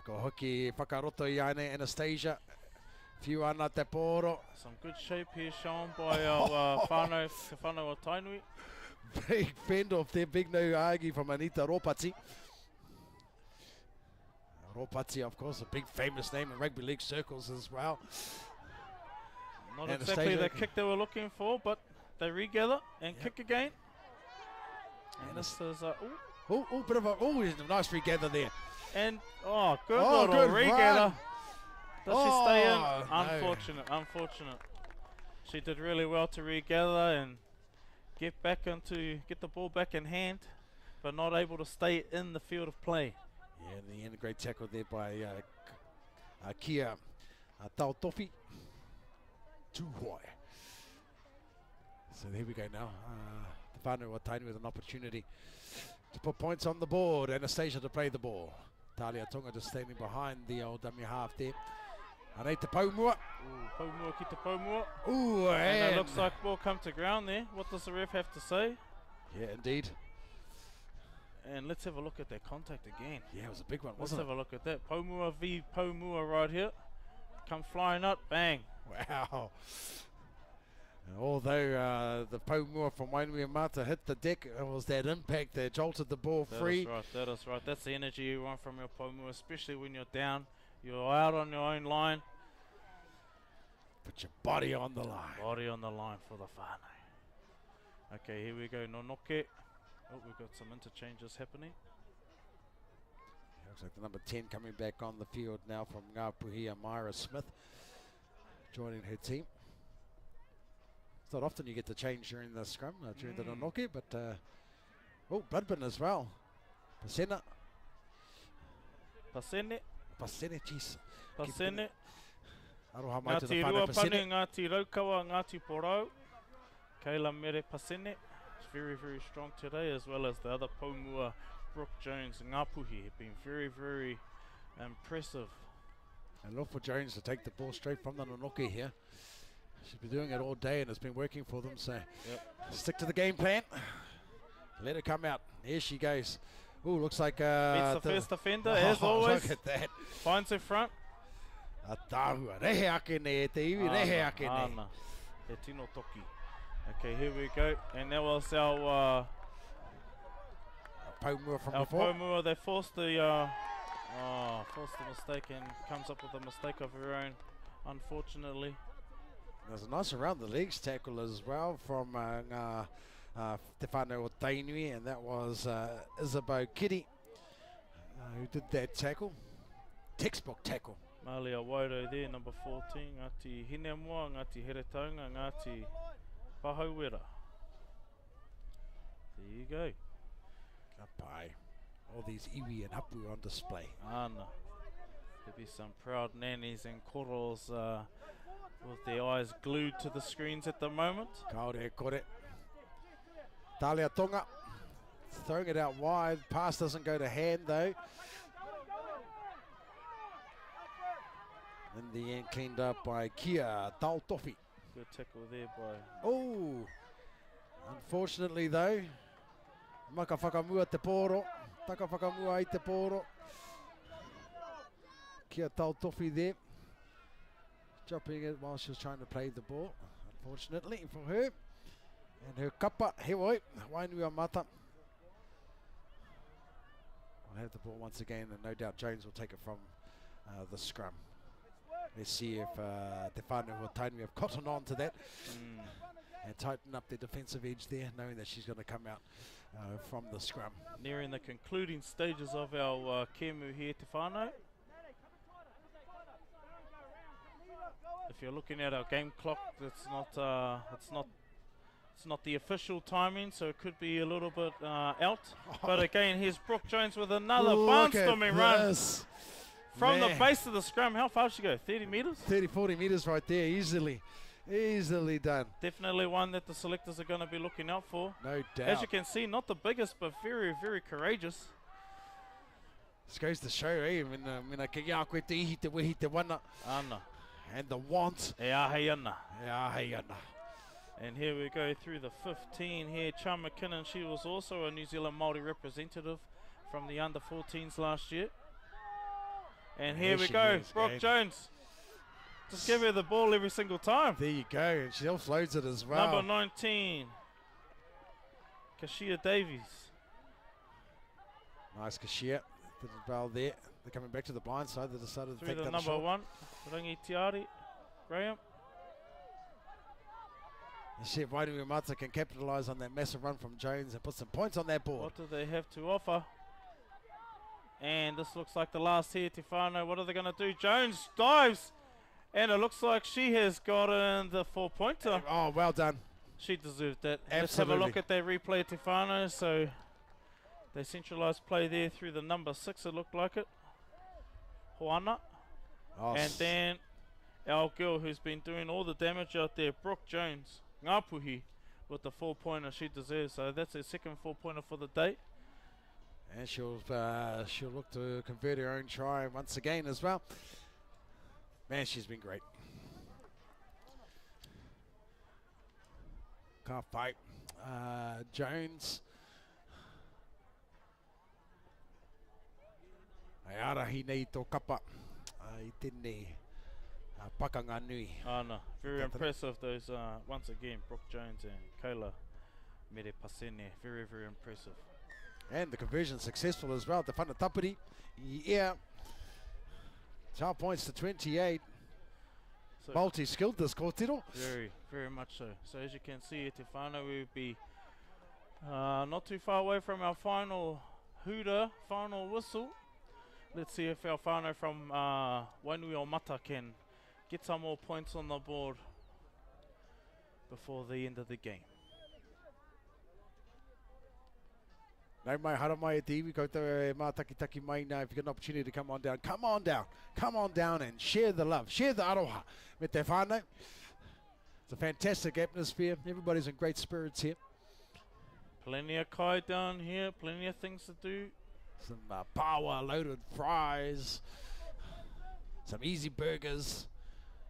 Ko hoki whakaroto i aine Anastasia. Few ana te poro. Some good shape here shown by our whānau, Te Whānau o Tainui. Big fend off there, big no agi from Anita Ropati. Ropati, of course, a big famous name in rugby league circles as well. Not Anastasia. exactly the kick they were looking for, but they regather and kick again. And this is Bit of a nice regather there. and good Oh, little good regather. run. Does she stay in? No. Unfortunate. She did really well to regather and get the ball back in hand, but not able to stay in the field of play. Yeah, in the end, a great tackle there by Kia Tautofi. Tuhoi. So there we go now. Te Whānau o Tainui with an opportunity to put points on the board. Anastasia to play the ball. Talia Tonga just standing behind the old dummy half there. Arei te Paumua. Paumua ki te Paumua. Ooh, And it looks like ball come to ground there. What does the ref have to say? Yeah, indeed. And let's have a look at that contact again. Yeah, it was a big one, Let's wasn't have a look at that. Paumua v Paumua right here. Come flying up, bang. it? Wow. Although the Paumua from Wainuiamata hit the deck, it was that impact that jolted the ball free. That is right. That's the energy you want from your Paumua, especially when you're down. You're out on your own line. Put your body on the line. Body on the line for the whānau. Okay, here we go. Nonoke. Oh, we've got some interchanges happening. Looks like the number 10 coming back on the field now from Ngāpuhi, Myra Smith, joining her team. It's not often you get the change during the scrum, during the Nonoke, but Bloodbin as well. Pasena, jeez. Pasene. Aroha mai to the Ngāti whānau Ruapani, Pasena. Ngāti Raukawa, Ngāti Porau. Kayla Mere Pasene. It's very, very strong today, as well as the other Paumua, Brooke Jones and Ngāpuhi have been very, very impressive. And look for Jones to take the ball straight from the Nonoke here. She's been doing it all day and it's been working for them, so stick to the game plan. Let her come out. Here she goes. Ooh, looks like Beats the first offender, as always. Look at that. Finds her front. Atahua, rehe ake ne, te iwi rehe ake ne. Ana. He tino toki. Okay, here we go. And that was our Paumua from our before. Paumua. They forced the mistake and comes up with a mistake of her own, unfortunately. There's a nice around the legs tackle as well from Te Whānau o Tainui, and that was Isabeau Kitty who did that tackle. Textbook tackle. Malia Wairo there, number 14. Ngāti Hinemua, Ngāti Heretaunga, Ngāti Pahauwera. There you go. Kapai. All these iwi and hapu on display. Ana. There'll be some proud nannies and koros with their eyes glued to the screens at the moment. Kaore kore. Talia Tonga throwing it out wide. Pass doesn't go to hand though. In the end, cleaned up by Kia Tautofi. Good tackle there by... Oh! Unfortunately though, maka whakamua te poro. Taka whakamua i te poro. Kia Tautofi there. Dropping it while she was trying to play the ball. Unfortunately for her. And her kapa, hewoi, Wainuiamata. We'll have the ball once again, and no doubt Jones will take it from the scrum. Let's see if Te Whānau o Tainui have cottoned on to that and tighten up their defensive edge there, knowing that she's going to come out from the scrum. Nearing the concluding stages of our kemu here, Te Whānau. If you're looking at our game clock, it's not the official timing, so it could be a little bit out. But again, here's Brooke Jones with another barnstorming run from the base of the scrum. How far did she go? 30 metres? 30, 40 metres right there, easily. Easily done. Definitely one that the selectors are going to be looking out for. No doubt. As you can see, not the biggest, but very, very courageous. This goes to show, eh? Mina ke ia koe te ihi te wehi te wana. Ana. And the want. E ahei ana. Yeah, hey, ana. And here we go through the 15 here. Chan McKinnon, she was also a New Zealand Māori representative from the under-14s last year. And here we go, Brooke Jones. Just give her the ball every single time. There you go, and she offloads it as well. Number 19, Kashia Davies. Nice Kashia, did it well there. They're coming back to the blind side. They decided to Through take the that number shot. 1, Rangi Tiari, Graham. And Chef Wainui Mata can capitalise on that massive run from Jones and put some points on that board. What do they have to offer? And this looks like the last here, Tefano. What are they going to do? Jones dives, and it looks like she has gotten the 4-pointer. Oh, well done. She deserved that. Absolutely. Let's have a look at that replay, Tefano. So they centralised play there through the number 6, it looked like it. Hoana. Oh, And then our girl who's been doing all the damage out there, Brooke Jones, Ngapuhi, with the 4-pointer she deserves. So that's her second 4-pointer for the day. and she'll look to convert her own try once again as well. Man, she's been great. Can't fight. Jones. Ai arahi nei tō kapa. I tēnei pakanga nui. No, very That's it. impressive. Those once again, Brooke Jones and Kayla Mere Pasene, very, very impressive. And the conversion successful as well. The Whanatapiri. Yeah. 12 points to 28. So Multi-skilled this kōtiro. very, very much so. So as you can see, Tefano, we'll be not too far away from our final hooter, final whistle. Let's see if our whānau from Wainui o Mata can get some more points on the board before the end of the game. Nau mai hara mai e te iwi koutou e mātaki-taki mai now. If you get an opportunity to come on down, come on down. Come on down and share the love, share the aroha me te whānau. It's a fantastic atmosphere. Everybody's in great spirits here. Plenty of kai down here, plenty of things to do. Some pawa loaded fries, some easy burgers.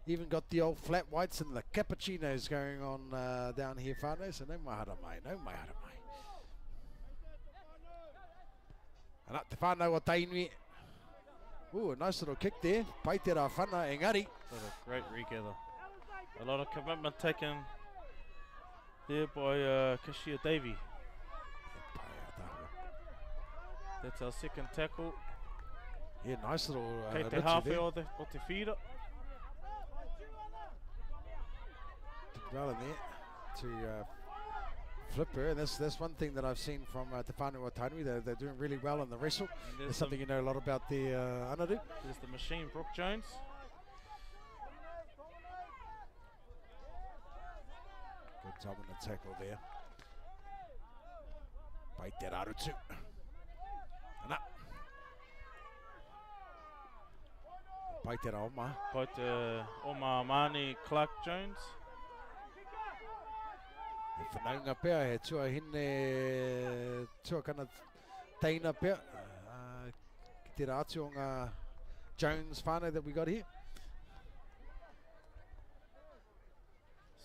Even got the old flat whites and the cappuccinos going on down here, whānau. So no mai hara mai, no mai hara mai. And up te whānau o Tainui. Ooh, a nice little kick there. Pai te rā whana engari. What a great regather. A lot of commitment taken there by Kashia Davey. That's our second tackle. Yeah, nice little Kei te ritchie hawhi there. o te whira. Did well in there to flip her. And that's one thing that I've seen from Te Whānau o Tainui. They're doing really well in the wrestle. And There's something you know a lot about the Anadu. There's the machine, Brooke Jones. Good job on the tackle there. Pai te rarutu. And up. Pai te ra oma. Pai te Oma Mani Clark Jones. E whanaunga pea, he tuahine, tuakana teina pea. Ki te rā atu o ngā Jones whānau that we got here.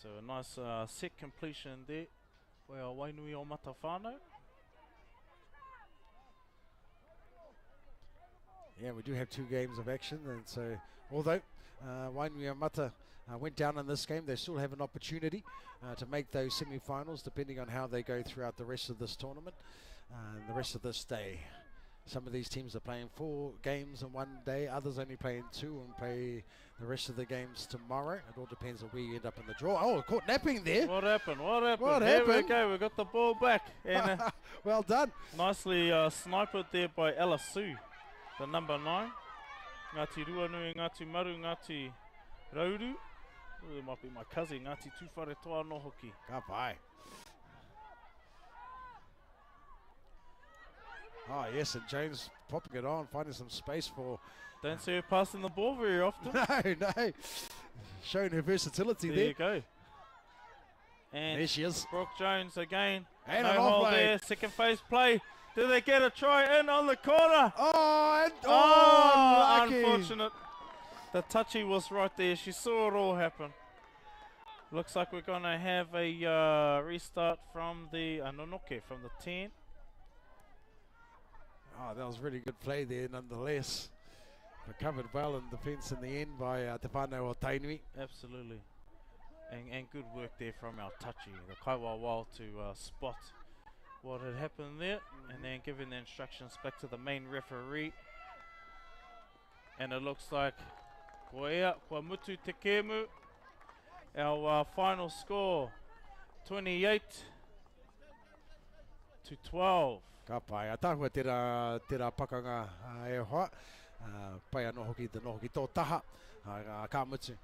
So a nice set completion there by our Wainui o Mata whānau. Yeah, we do have 2 games of action, and so although Wainui o Mata went down in this game, they still have an opportunity to make those semi-finals, depending on how they go throughout the rest of this tournament and the rest of this day. Some of these teams are playing 4 games in one day, others only playing 2 and play the rest of the games tomorrow. It all depends on where you end up in the draw. Oh, caught napping there. What happened? What happened? What Here we happened? go. We got the ball back. And Well done. nicely sniped there by Ella Sue, the number 9. Ngāti Ruanui, Ngāti Maru, Ngāti Rauru. Oh, it might be my cousin, Ngāti Tūwhare Toa no Hoki. Ka pai. Oh, yes, and James popping it on, finding some space for... Don't see her passing the ball very often. No. showing her versatility There there. you go. And There she is. Brooke Jones again. And no an hold offload. there. Second phase play. Do they get a try in on the corner? Oh, and Oh, unlucky. unfortunate. The touchy was right there. She saw it all happen. Looks like we're going to have a restart from the Anonoke from the 10. Oh, that was really good play there nonetheless. Recovered well in defence in the end by Te Whānau o Tainui. Absolutely. And good work there from our touchy, the Kaiwawao, to spot what had happened there and then giving the instructions back to the main referee. And it looks like kua ea, kua mutu te kēmu. Our final score, 28 to 12. Ka pai, a tāhua tērā pakanga e hoa. Pai anō hoki te no hoki tō taha. Ka mutu.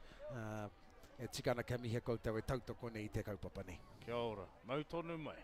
E tikana ka mihe koutou e tautoko nei I te kaupapa nei. Kia ora, mau tonu mai.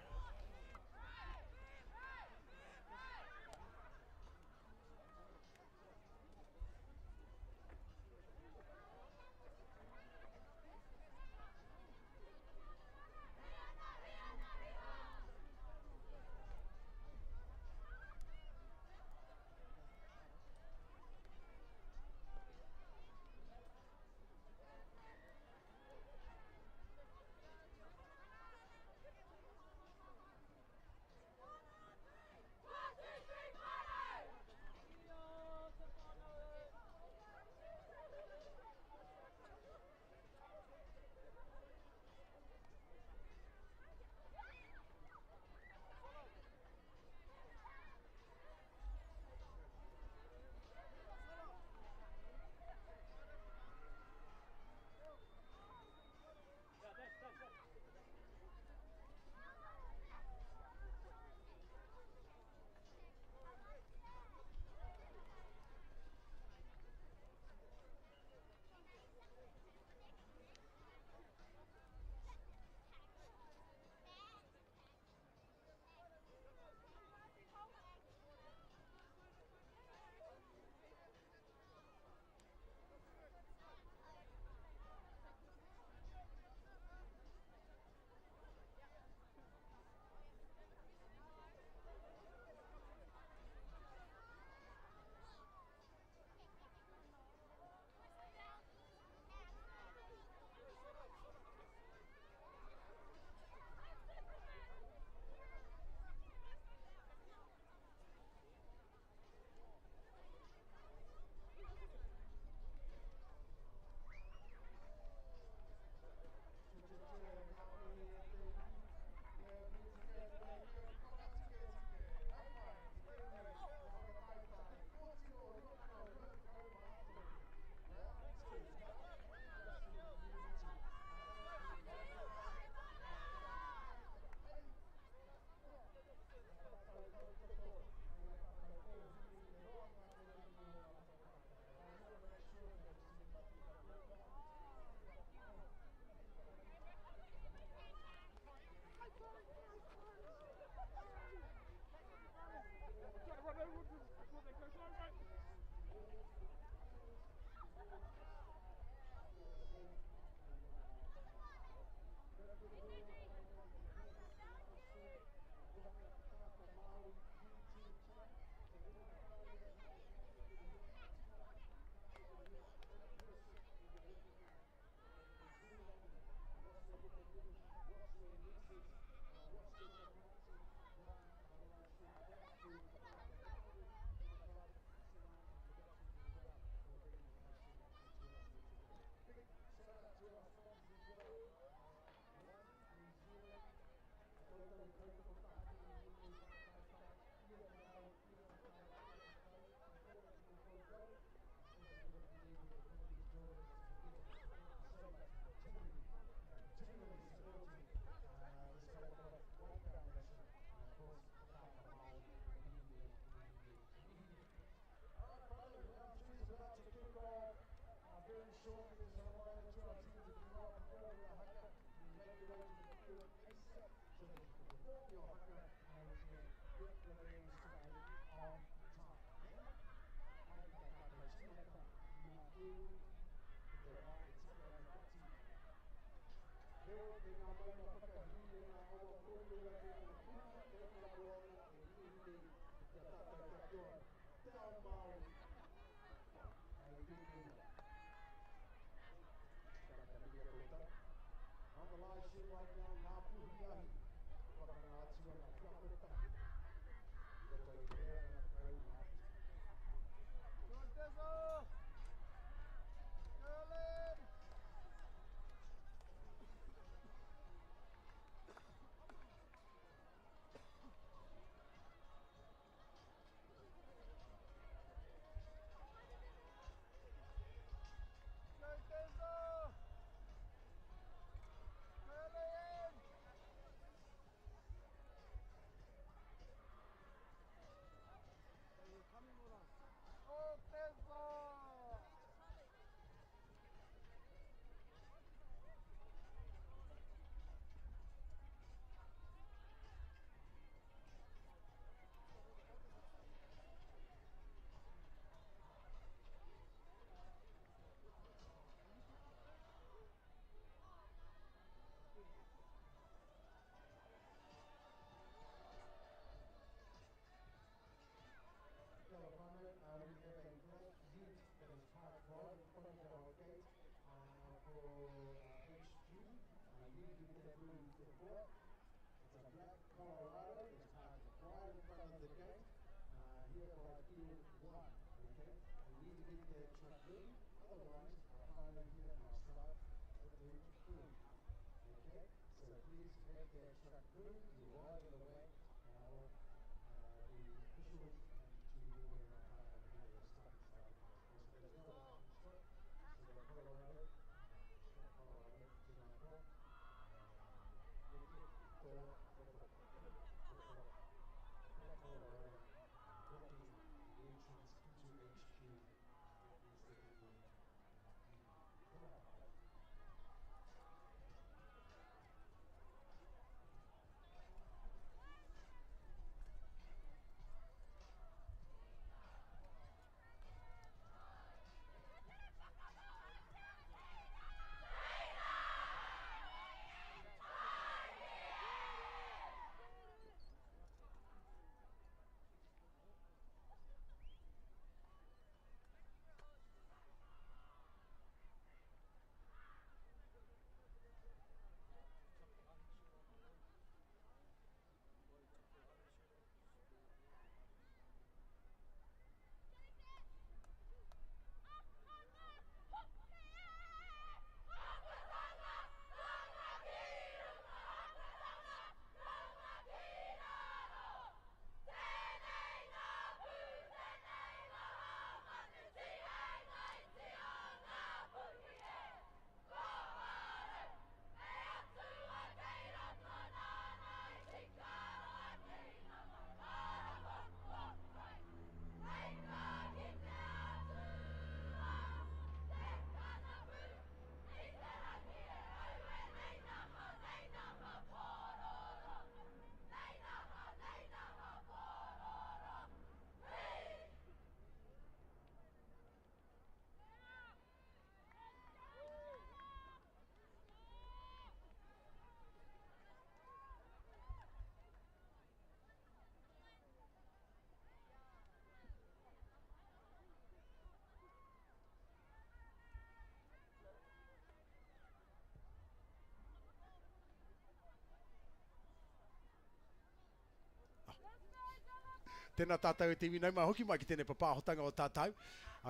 Tēnā tātou te iwi nauma hoki mai ki tēnei papahotanga o tātou.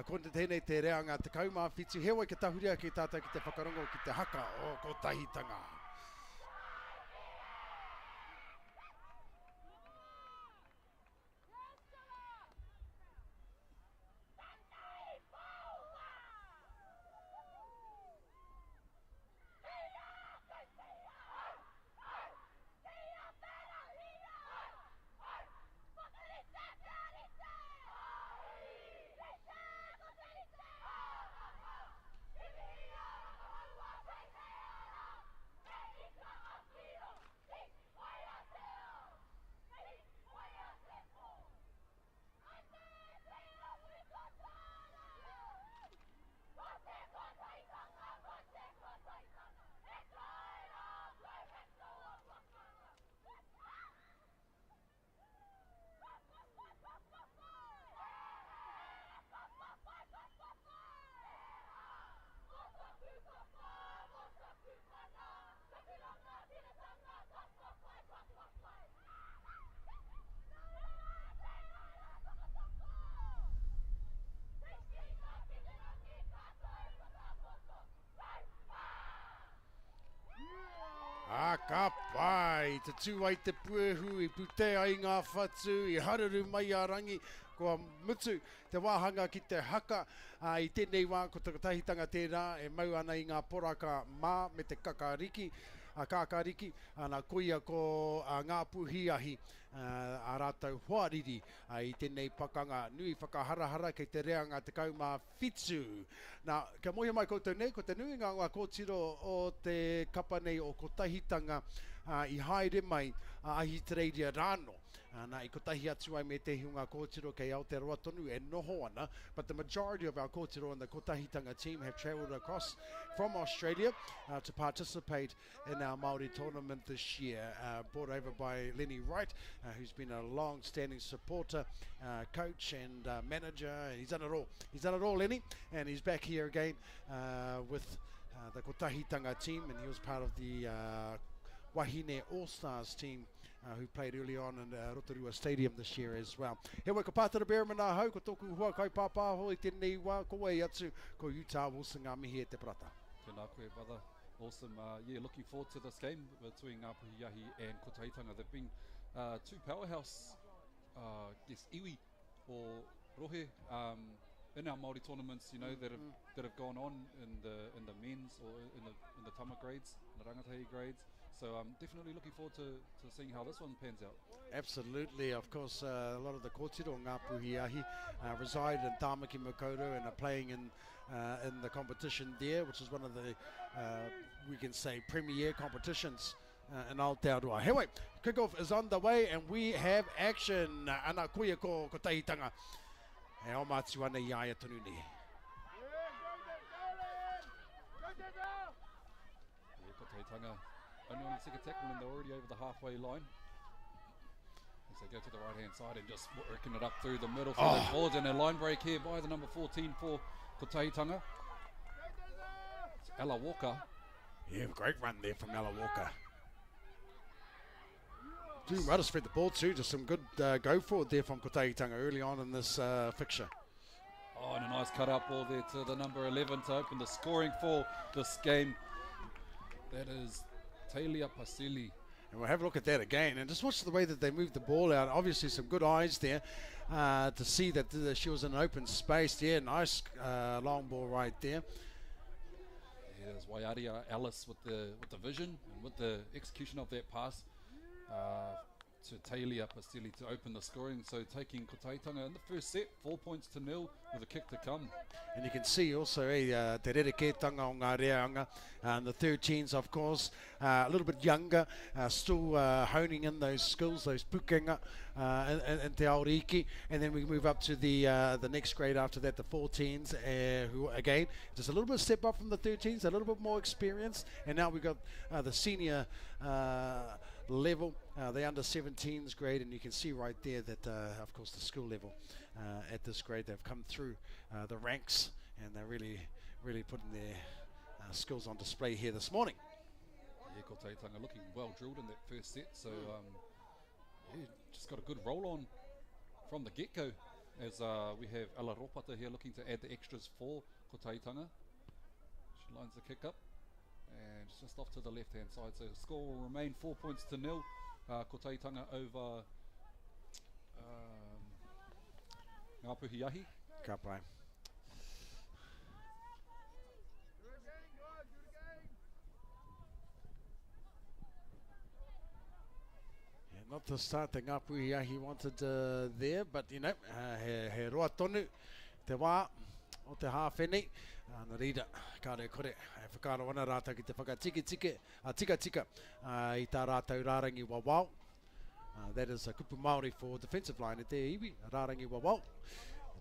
Ko tēnei te reanga te kaumā whitu. Hewa ki tahuria ki tātou ki te whakarongo ki te haka o ko tahitanga. ka pai, te tūai te puehu, I putea I ngā whatu, I hararu mai a rangi, kua mutu te wāhanga ki te haka, I tēnei wā ko te tahitanga tērā, e mau ana I ngā poraka mā me te kakariki, kākāriki, ana koia ko ngā puhiahi, a rātou hoariri, I tēnei pakanga nui whakaharahara kei te reanga te kaumā whitu. Nā, ka mohi mai koutou nei, ko te nuinga ngā kōtiro o te kapa nei o kotahitanga I haere mai ahi te reiria rāno. Nā, I kotahi atu ai me te hiunga kōtiro kei Aotearoa tonu e noho ana, but the majority of our kōtiro and the kotahitanga team have travelled across from Australia to participate in our Māori tournament this year, brought over by Lenny Wright, who's been a long-standing supporter, coach and manager. He's done it all. He's done it all, Lenny, and he's back here again with the kotahitanga team, and he was part of the Wahine All-Stars team who played early on in Rotorua Stadium this year as well. He wai ka pātara bera mana hau, ko tōku hua kai pāpāho I tēnei wā, ko wai atu, ko Utah Wilson ngā mihi e te parata. Tēnā koe, brother. Awesome. Yeah, looking forward to this game between Ngāpuhiahi and Kotahitanga. They've been two powerhouse, iwi or rohe in our Māori tournaments, you know, that have gone on in the men's or in the tama grades, in the rangatahi grades. So I'm definitely looking forward to seeing how this one pans out. Absolutely, of course, a lot of the kōtiro Ngāpuhiahi reside in Tāmaki Makaurau and are playing in the competition there, which is one of the, we can say, premier competitions in Aotearoa. Anyway, kickoff is underway and we have action. Ana kuia ko Kotahitanga. E o mātu ana I aia tonu ni. Kotahitanga only on the second tackle and they're already over the halfway line. As they go to the right hand side and just working it up through the middle. Forwards and a line break here by the number 14 for Kotahitanga. It's Ella Walker. Yeah, great run there from Ella Walker. Doing well to spread the ball too, just some good go forward there from Kotahitanga early on in this fixture. Oh, and a nice cut out ball there to the number 11 to open the scoring for this game. That is Talia Pasili. And we'll have a look at that again and just watch the way that they moved the ball out. Obviously some good eyes there to see that she was in an open space. Yeah, nice long ball right there. Yeah, there's Waiaria Alice with the vision and with the execution of that pass to Talia Pasili to open the scoring. So taking Kotahitanga in the first set, 4-0 with a kick to come. And you can see also te rerekētanga o ngā reanga, and the 13s of course, a little bit younger, still honing in those skills, those pukenga and te aoriki, and then we move up to the next grade after that, the 14s, who again, just a little bit step up from the 13s, a little bit more experience, and now we've got the senior level, the under 17s grade, and you can see right there that of course the school level at this grade, they've come through the ranks and they're really putting their skills on display here this morning. Yeah, Kotahitanga looking well drilled in that first set, so yeah, just got a good roll on from the get-go as we have Ella Ropata here looking to add the extras for Kotahitanga. She lines the kick up and it's just off to the left hand side, so the score will remain 4-0 Kotahitanga over Ngāpuhiahi. Ka pai. Yeah, not the start that Ngāpuhiahi wanted there, but you know, he roa tonu te wā o te hāwhene. Nā reira, kāre kore, e whakaro ana rātau ki te tika I tā rātau rārangi wawau. That is a kupu Māori for defensive line e te iwi, rārangi wawau.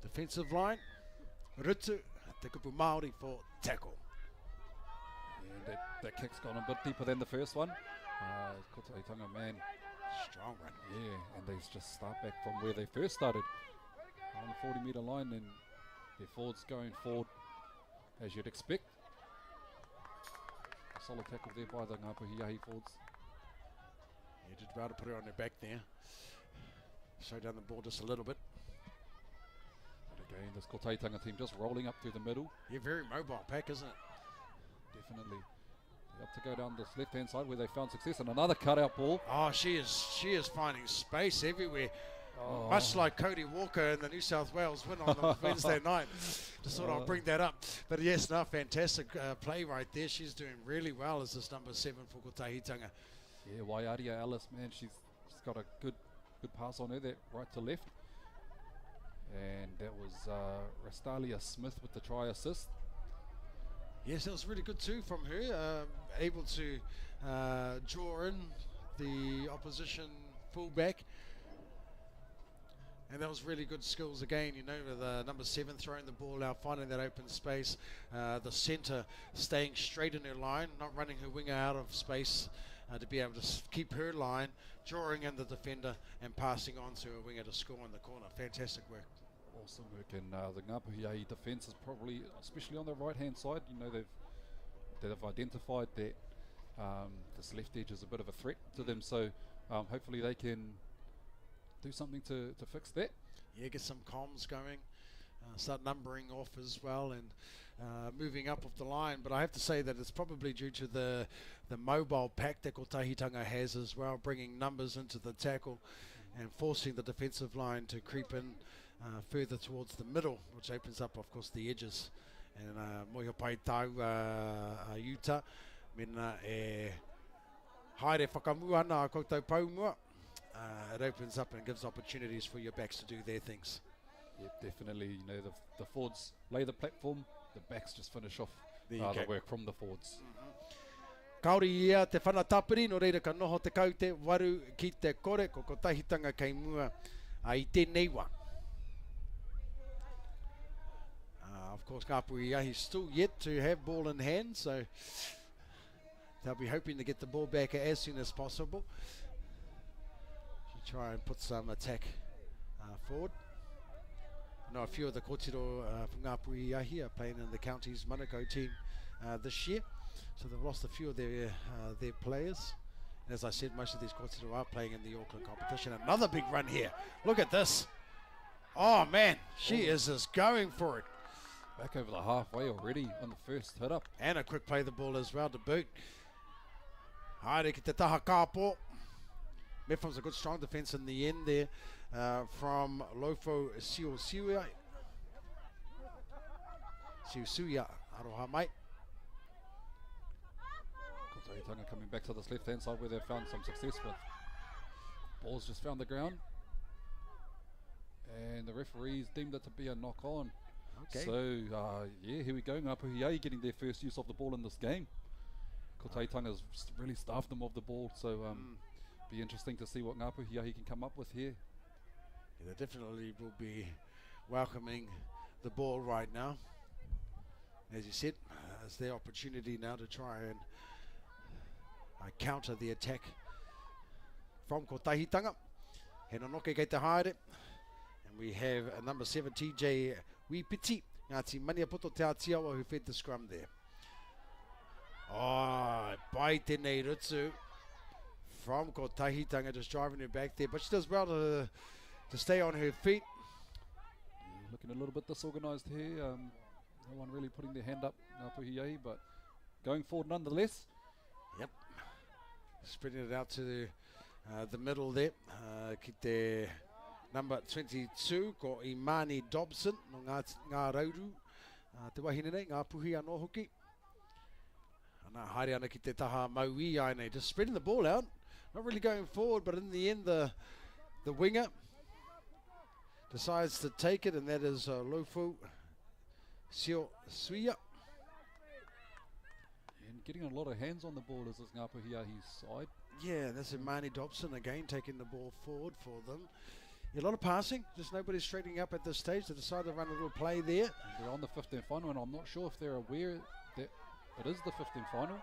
Defensive line, rutu, te kupu Māori for tackle. Yeah, that kick's gone a bit deeper than the first one. Kotahitanga, man. Strong run. Yeah, and they just start back from where they first started. On the 40-metre line, and their forwards going forward as you'd expect. A solid tackle there by the Ngāpuhiahi forwards. He did well to put her on their back there. Slow down the ball just a little bit. But again, this Kotahitanga team just rolling up through the middle. Yeah, very mobile pack, isn't it? Definitely. Up to go down this left-hand side where they found success, and another cutout ball. Oh, she is finding space everywhere. Oh. Much like Cody Walker in the New South Wales win on the Wednesday night. Just thought I'll bring that up. But yes, no, fantastic play right there. She's doing really well as this number 7 for Kotahitanga. Yeah, Waiaria Alice, man, she's got a good pass on her, that right to left. And that was Rastalia Smith with the try assist. Yes, that was really good too from her. Able to draw in the opposition fullback. And that was really good skills again, you know, with number 7 throwing the ball out, finding that open space. The centre staying straight in her line, not running her winger out of space to be able to keep her line, drawing in the defender and passing on to a winger to score in the corner. Fantastic work. Awesome work, and the Ngāpuhi defence is probably, especially on the right-hand side, you know, they've identified that this left edge is a bit of a threat to them, so hopefully they can do something to fix that. Yeah, get some comms going, start numbering off as well, and moving up off the line. But I have to say that it's probably due to the mobile pack that Kotahitanga has as well, bringing numbers into the tackle and forcing the defensive line to creep in further towards the middle, which opens up, of course, the edges. And moiho pai tau Utah, mena e haere whakamua ana a koutou paumua. It opens up and gives opportunities for your backs to do their things. Yeah, definitely. You know, the forwards lay the platform, the backs just finish off the work from the forwards. Kaori ia te whanatapiri, no reira ka noho te kaute, waru ki te kore, ko Kotahitanga kei mua I tēnei wā. Of course, Ngāpuhi still yet to have ball in hand, so they'll be hoping to get the ball back as soon as possible. Try and put some attack forward. I know a few of the kōtiro from Ngāpuhi are playing in the county's Manukau team this year, so they've lost a few of their players. And as I said, most of these kōtiro are playing in the Auckland competition. Another big run here. Look at this. Oh man, she is just going for it. Back over the halfway already on the first hit up. And a quick play the ball as well to boot. Haere ki te taha kāpō. Mefam's a good strong defence in the end there from Lofo Siusuia. Siusuia aroha mai. Kotahitanga coming back to this left-hand side where they've found some success, but ball's just found the ground. And the referees deemed it to be a knock-on. Okay. So, yeah, here we go. Ngāpuhi getting their first use of the ball in this game. Kotahitanga really starved them of the ball, so be interesting to see what Ngāpuhi can come up with here. Yeah, they definitely will be welcoming the ball right now. As you said, it's their opportunity now to try and counter the attack from Kotahitanga. Hena noke kei te haere. And we have a number 7, TJ Wipiti. Ngāti Maniapoto Te Atiawa who fed the scrum there. Oh, pai tēnei rutsu from Kotahitanga, just driving her back there. But she does well to stay on her feet. Yeah, looking a little bit disorganised here. No one really putting their hand up, Ngāpuhi, but going forward nonetheless. Yep. Spreading it out to the middle there. Ki te number 22, ko Imani Dobson, no ngā rauru. Te wahine nei, Ngāpuhi anō hoki. Ana haere ana ki te taha maui ai nei. Just spreading the ball out. Not really going forward, but in the end, the winger decides to take it, and that is Lofu Siusuia. And getting a lot of hands on the ball is this Ngāpuhi side. Yeah, that's Imani Dobson again taking the ball forward for them. Yeah, a lot of passing, just nobody straightening up at this stage. They decide to run a little play there. And they're on the 15th final, and I'm not sure if they're aware that it is the 15th final.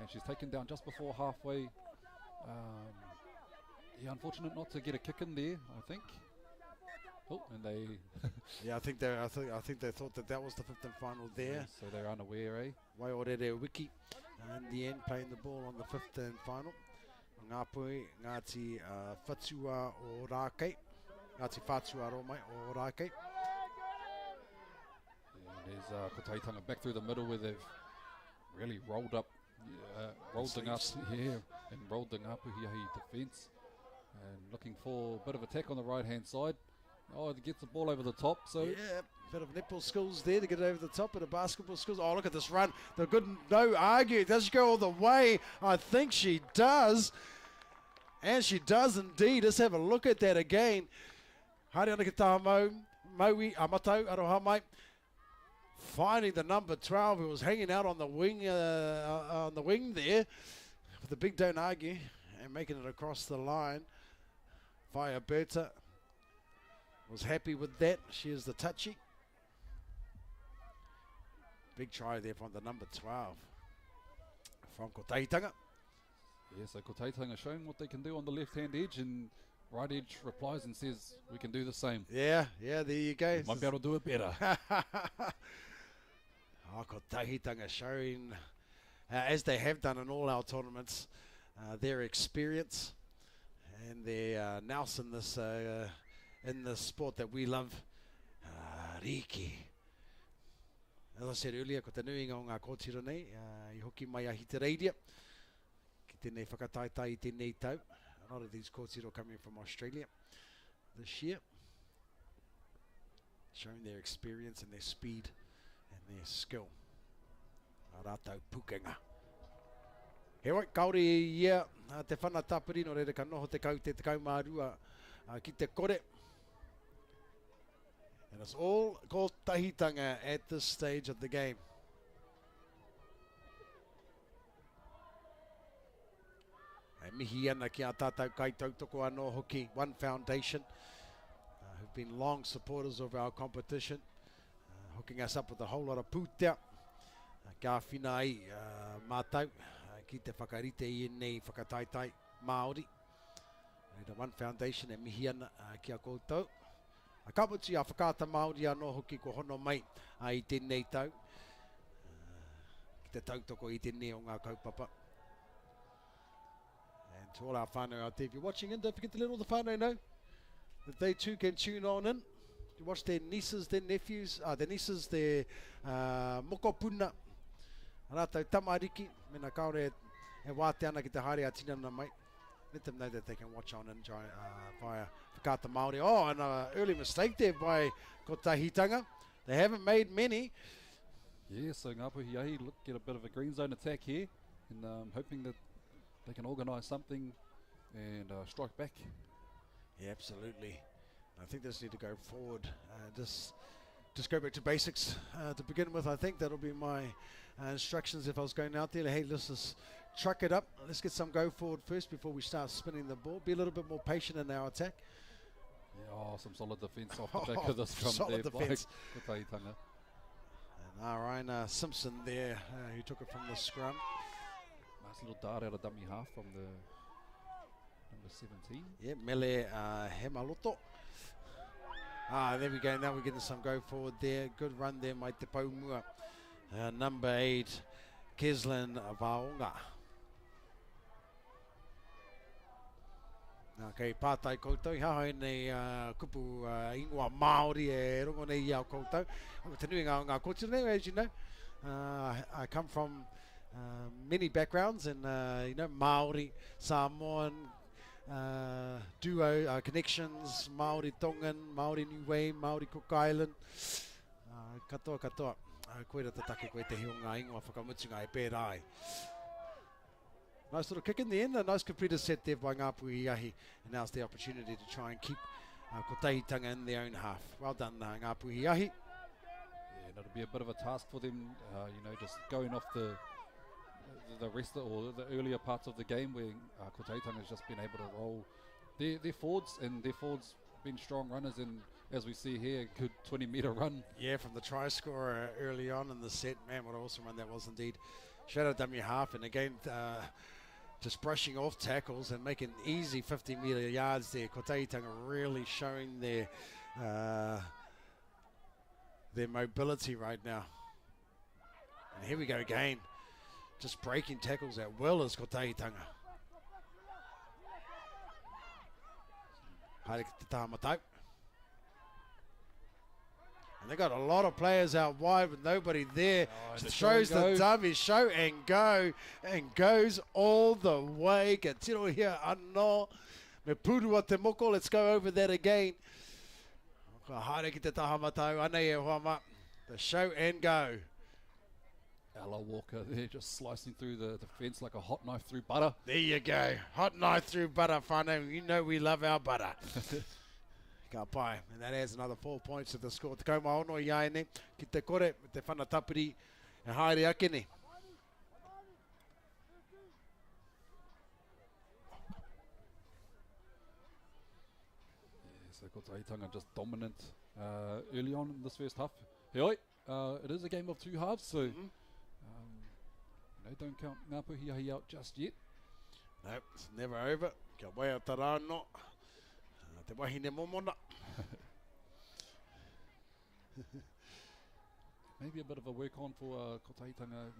And she's taken down just before halfway. Yeah, unfortunate not to get a kick in there, I think. Oh, and they... Yeah, I think they thought that was the 15th final there. Yeah, so they're unaware, eh? Waiorere Wiki, in the end, playing the ball on the 15th final. Ngāpuhi, Ngāti Whatua o Rākei. Ngāti Whatua Romai o Rākei. And there's Kotahitanga back through the middle where they've really rolled up, rolled up, yeah, and rolled the Ngāpuhiahi defence. And looking for a bit of attack on the right-hand side. Oh, it gets the ball over the top, so... Yeah, bit of netball skills there to get it over the top, bit of basketball skills. Oh, look at this run. The good, no argue. Does she go all the way? I think she does. And she does indeed. Let's have a look at that again. Haere ana ki tā Maui, Amatau, aroha mai. Finding the number 12 who was hanging out on the wing there. With the big don't argue. And making it across the line. Via Berta. Was happy with that. She is the touchy. Big try there from the number 12. From Kotaitanga. Yeah, so Kotaitanga showing what they can do on the left-hand edge, and right edge replies and says, we can do the same. Yeah, there you go. Might be able to do it better. Kotaitanga showing, as they have done in all our tournaments, their experience and their nous in the sport that we love. Riki. As I said earlier, ko te nuinga o ngā kōtira nei, I hoki mai ahi te reiria. Ki tēnei whakataitai I tēnei tau. A lot of these kōtira coming from Australia this year. Showing their experience and their speed and their skill. A rātou pukenga. He wai, kaore ia, te whana tapiri no reire ka noho te kau te kaumārua ki te kore. And it's all called tahitanga at this stage of the game. E mihi ana ki a tātou kaitautoko anō hoki, One Foundation, who've been long supporters of our competition, hooking us up with a whole lot of pūtea. Ka whina ai mātau, ki te whakarite I nei whakataitai Māori. The One Foundation e mihi ana ki a koutou. A kaputi a whakata Māori anō hoki ko hono mai I tēnei tau. Ki te tautoko I tēnei o ngā kaupapa. And to all our whānau out there, if you're watching in, don't forget to let all the whānau know that they too can tune on in. To watch their nieces, their nephews, their nieces, their mokopuna. Rātou tamariki, mena kaore e wāte ana ki te haere a tinana mai. Let them know that they can watch on and enjoy via Whakata Māori. Oh, and an early mistake there by Kotahitanga. They haven't made many. Yeah, so Ngāpuhiahi get a bit of a green zone attack here, and hoping that they can organise something and strike back. Yeah, absolutely. I think they just need to go forward. Just go back to basics to begin with. I think that'll be my instructions if I was going out there. Hey, let's just truck it up. Let's get some go forward first before we start spinning the ball. Be a little bit more patient in our attack. Yeah, some solid defence off the back of the scrum solid there defence. by Kotahitanga. And Arina Simpson there, who took it from the scrum. Nice little dart out of dummy half from the number 17. Yeah, Mele Hemaloto. There we go. Now we're getting some go forward there. Good run there, Mai Te Paumua. Number 8, Keslin Vaonga. Okay, pātai koutou, hahai nei kupu ingoa Māori e rongo nei iau koutou. Te nui ngā kōtira nei, as you know. I come from many backgrounds and, Māori, Samoan, duo connections, Māori Tongan, Māori Niue, Māori Cook Island. Katoa. Koe rata take koe te heo ngā ingoa whakamutunga e pērai. Nice little kick in the end, a nice completed set there by Ngāpuhiahi. And now's the opportunity to try and keep Kotahitanga in their own half. Well done, Ngāpuhiahi. Yeah, it'll be a bit of a task for them, just going off the rest or the earlier parts of the game where Kotahitanga has just been able to roll their forwards, and their forwards been strong runners, and as we see here, a good 20-metre run. Yeah, from the try scorer early on in the set. Man, what an awesome run that was indeed. Shout out dummy half, and again, just brushing off tackles and making easy 50-metre yards there. Kotahitanga really showing their mobility right now. And here we go again. Just breaking tackles at will as Kotahitanga. Haere ki te tāmatau. And they got a lot of players out wide with nobody there. Oh, and the Shows show and the go. dummy, show and go, and goes all the way. Ka tiro here, anō. Me purua te moko, let's go over that again. Ka haere ki te tahamatau, anei e hoama. The show and go. Ella Walker there just slicing through the fence like a hot knife through butter. There you go. Hot knife through butter, whānau. You know we love our butter. Ka pai. And that adds another 4 points to the score. Te kauma ono i aene. Ki te kore, me te whanatapiri. E haere ake ne. So Kotaitanga just dominant early on in this first half. Heoi, it is a game of two halves, so don't count Ngāpuhiahi out just yet. Nope, it's never over. Kia wai o tarano. Te wahine momona. Maybe a bit of a work on for Kotaitanga,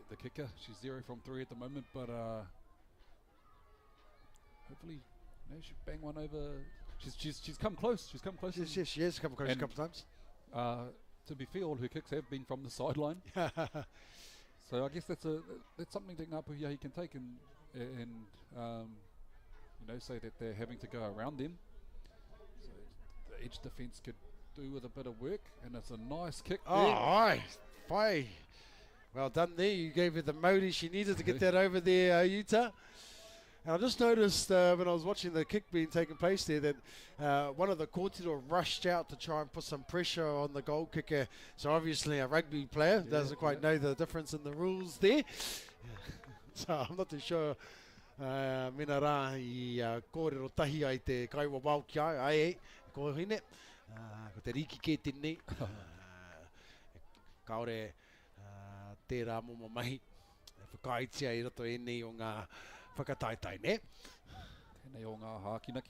the kicker. She's 0 from 3 at the moment, but hopefully, she bang one over. She's come close. She's come close. Yes, she has come across a couple times. To be fair, all her kicks have been from the sideline. So I guess that's something that Ngāpuhiahi can take and say that they're having to go around them. So the edge defence could do with a bit of work, and it's a nice kick there. Aye. Pai. Well done there. You gave her the modi she needed to get that over there, Utah. And I just noticed when I was watching the kick being taken place there that one of the kōtiro rushed out to try and put some pressure on the goal kicker. So obviously a rugby player doesn't quite know the difference in the rules there. So I'm not too sure. Mena rā I kōrero tahi ai te kaiwa wau ki ai e, ko hine. Ko te riki ke tēnei. Kaore tērā momo mahi. Whakaitia I roto e nei o ngā whakataitai, ne? Tēnei o ngā hākina.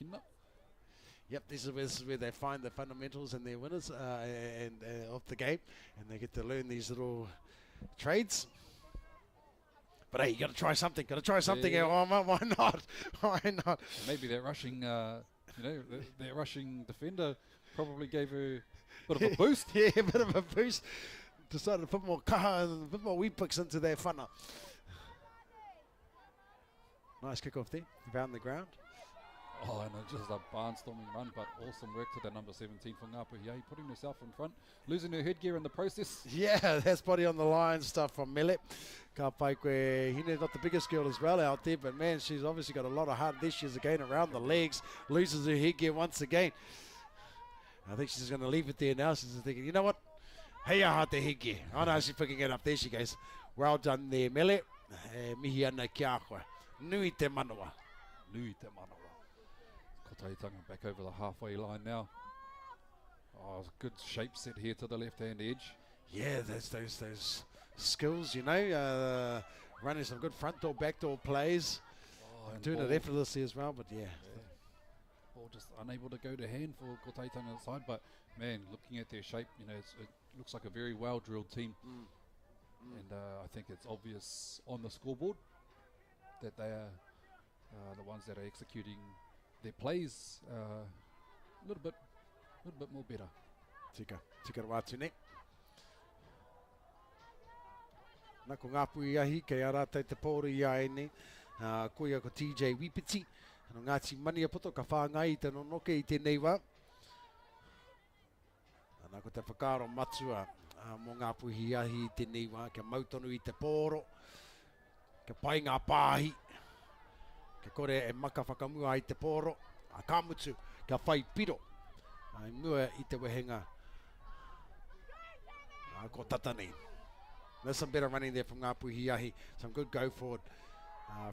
Yep, this is where they find the fundamentals and their winners of the game, and they get to learn these little trades. But hey, you got to try something. Yeah. Why not? Why not? Maybe that rushing, that rushing defender probably gave her a bit of a boost. Yeah, a bit of a boost. Decided to put more kaha and a bit more wee picks into their whana. Nice kick off there. Found the ground. Oh, and just a barnstorming run, but awesome work to the number 17 for Ngāpuhiahi, putting herself in front, losing her headgear in the process. Yeah, that's body on the line stuff from Mele. Ka pai koe, Hine not the biggest girl as well out there, but man, she's obviously got a lot of heart this year again around the legs, loses her headgear once again. I think she's going to leave it there now. She's thinking, you know what? Hey, I the headgear. Oh no, she's picking it up. There she goes. Well done there, Mele. Mihi ana kia koe. Nui te manawa. Nui te manawa. Kotaitanga back over the halfway line now. Oh, good shape set here to the left-hand edge. Yeah, there's those skills, running some good front door, back door plays. Oh, and doing ball, it effortlessly as well, but yeah. Ball just unable to go to hand for Kotaitanga side, but man, looking at their shape, it looks like a very well-drilled team. And I think it's obvious on the scoreboard that they are the ones that are executing their plays a little bit more better. Tika wātu ne. Nā ko Ngāpuhiahi, kei ara te pōri I aene, koia ko TJ Wipiti, no Ngāti Maniapoto, ka whāngai te nonoke I tēnei wā. Nā ko te whakaro matua mō Ngāpuhiahi I tēnei wā, kia mautonu I te pōro, kia pai ngā pāhi, kia kore e maka whakamua I te pōro, a kāmutu, kia whai piro, ai mua I te wehenga, ko tatani. There's some better running there from Ngāpuhiahi, some good go forward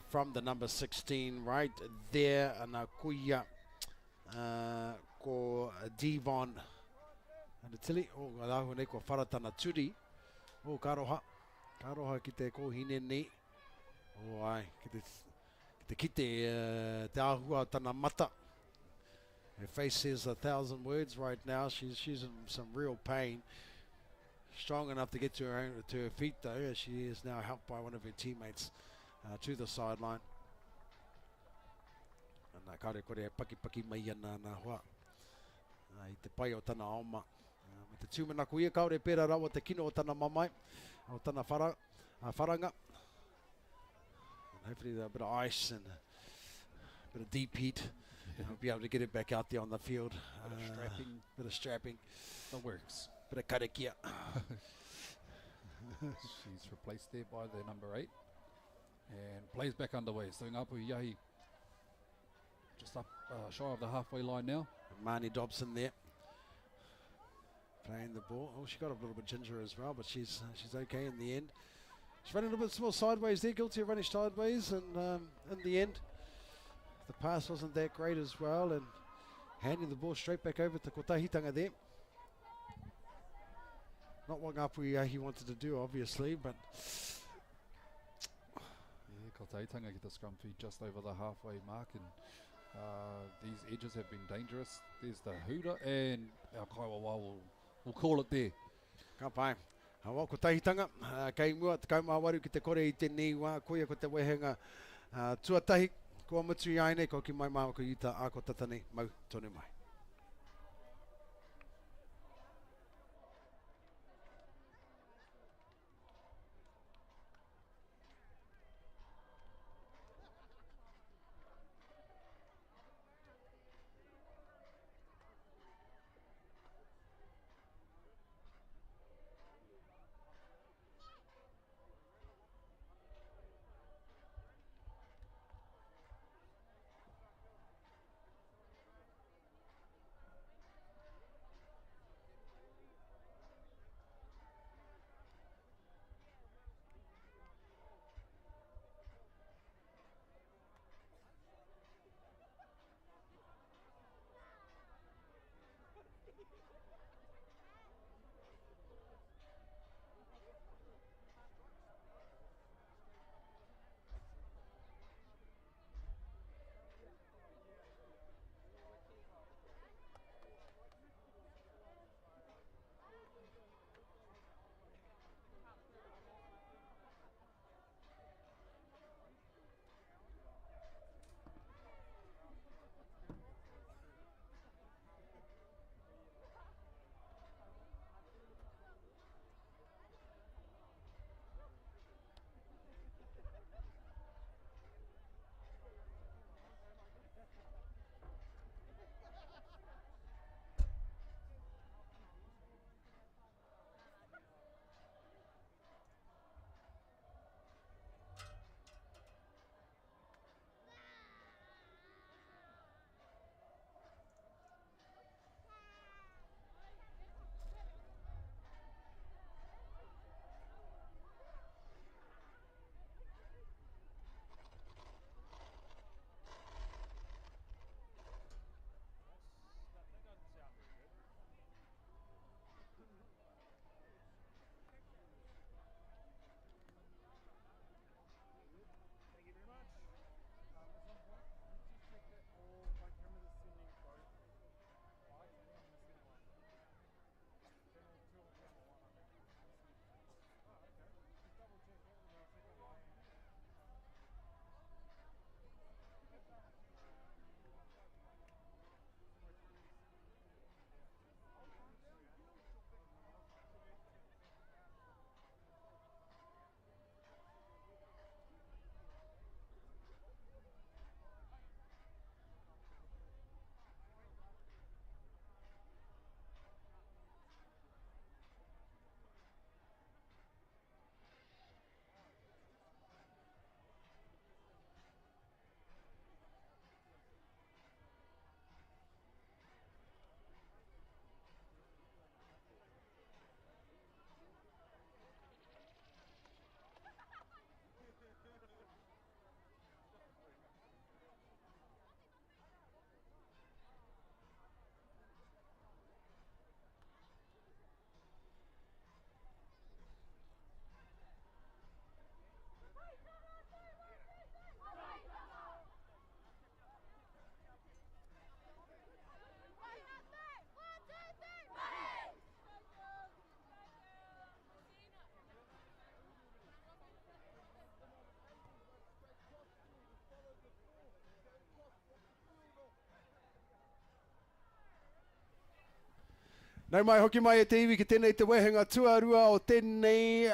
from the number 16 right there, and kuia ko Devon and Tili, o ngā nei ko Wharatana Turi, o karoha ki te kohine nei, o ai, ki te ahua tana mata. Her face says 1,000 words right now. She's in some real pain. Strong enough to get to her feet though, as she is now helped by one of her teammates to the sideline. And kare kore paki mai ana nā hoa. I te pai o tana oma. Te tūmanaku ia kaore pēra rawa te kino o tana mamai, o tana wharanga. And hopefully a bit of ice and a bit of deep heat. I'll be able to get it back out there on the field. Bit of strapping. That works. Bit of karakia. She's replaced there by the number 8. And plays back underway. So Ngapu Yahi just up shy of the halfway line now. Marnie Dobson there. Playing the ball. Oh, she got a little bit ginger as well, but she's okay in the end. She's running a little bit small sideways there, guilty of running sideways, and in the end, the pass wasn't that great as well, and handing the ball straight back over to Kotahitanga there. Not what Ngāpuhi he wanted to do, obviously, but... Yeah, Kotahitanga get the scrum feed just over the halfway mark, and these edges have been dangerous. There's the hooter, and our Kaiwawa will call it there. Ka pai. Hawa Kotahitanga, kei mua te kaumāwaru ki te kore I te nei wā, koia ko te wehenga tuatahi, kua mutu I aine, ko ki mai māma ko ita a ko tatane, mau tonu mai. Nau mai hoki mai e te iwi ki tēnei te wehenga tuarua o tēnei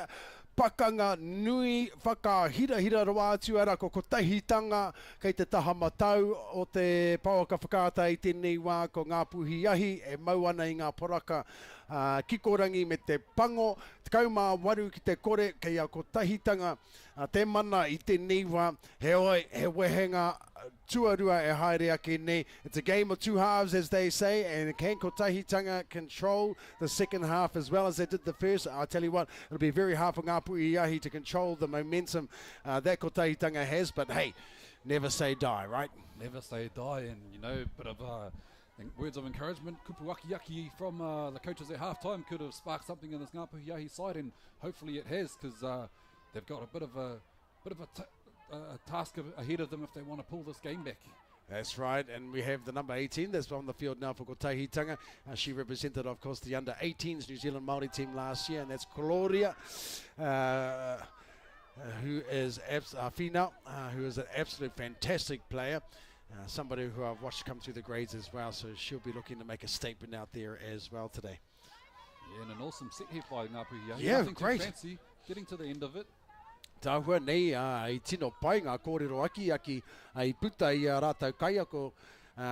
pakanga nui whakahira roa atu ara ko kotahitanga kei te taha matau o te pauaka whakaata i tēnei wā ko ngā puhi ahi e mau ana i ngā poraka kikorangi me te pango te kaumā waru ki te kore kei a kotahitanga te mana i tēnei wā he oi he wehenga tuarua e haere ake nei. It's a game of two halves, as they say, and can Kotahitanga control the second half as well as they did the first? I'll tell you what, it'll be very hard for Ngā Puiahi to control the momentum that Kotahitanga has, but hey, never say die, right? Never say die, and you know, bit of words of encouragement. Kupuaki Aki from the coaches at halftime could have sparked something in this Ngā Puiahi side, and hopefully it has, because they've got a bit of a task ahead of them if they want to pull this game back. That's right, and we have the number 18 that's on the field now for Kotahitanga. She represented, of course, the under-18s New Zealand Māori team last year, and that's Gloria, who is female, who is an absolute fantastic player. Somebody who I've watched come through the grades as well, so she'll be looking to make a statement out there as well today. Yeah, and an awesome set here by Ngā Puiahi. Yeah, Nothing great. Too fancy, getting to the end of it. Tāhua nei I tino pai ngā kōrero aki I puta I a rātau kaiako